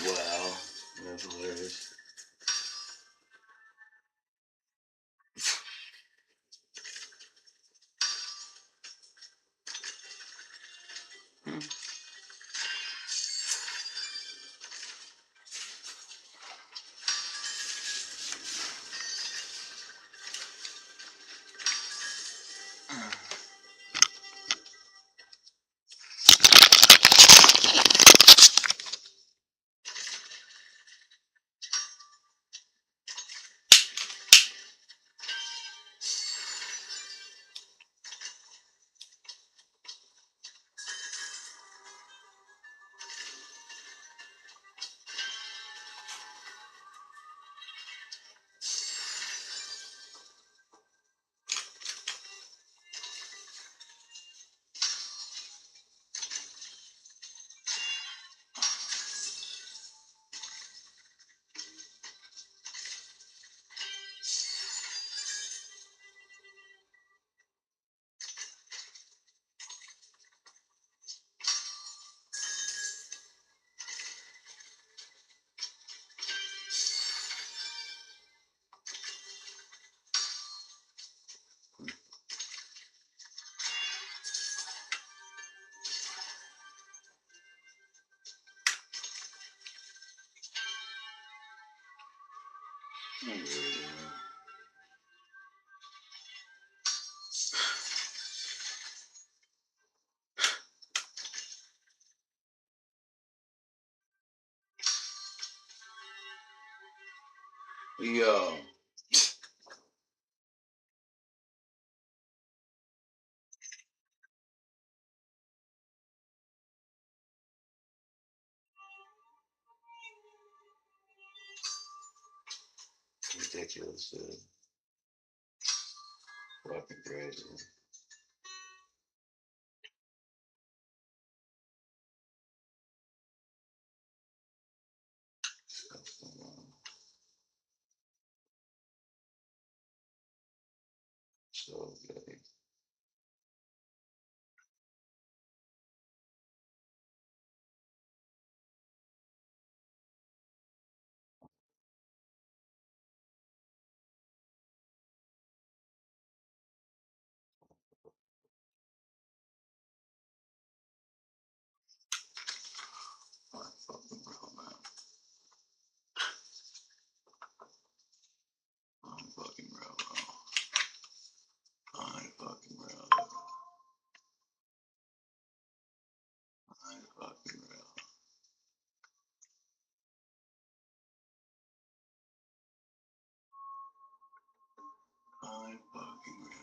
Wow. That's hilarious. Yo. Ridiculous, dude. Fucking crazy. So good. My fucking bro, man. I'm fucking bro, bro. I'm fucking bro. I'm fucking bro. I'm fucking bro.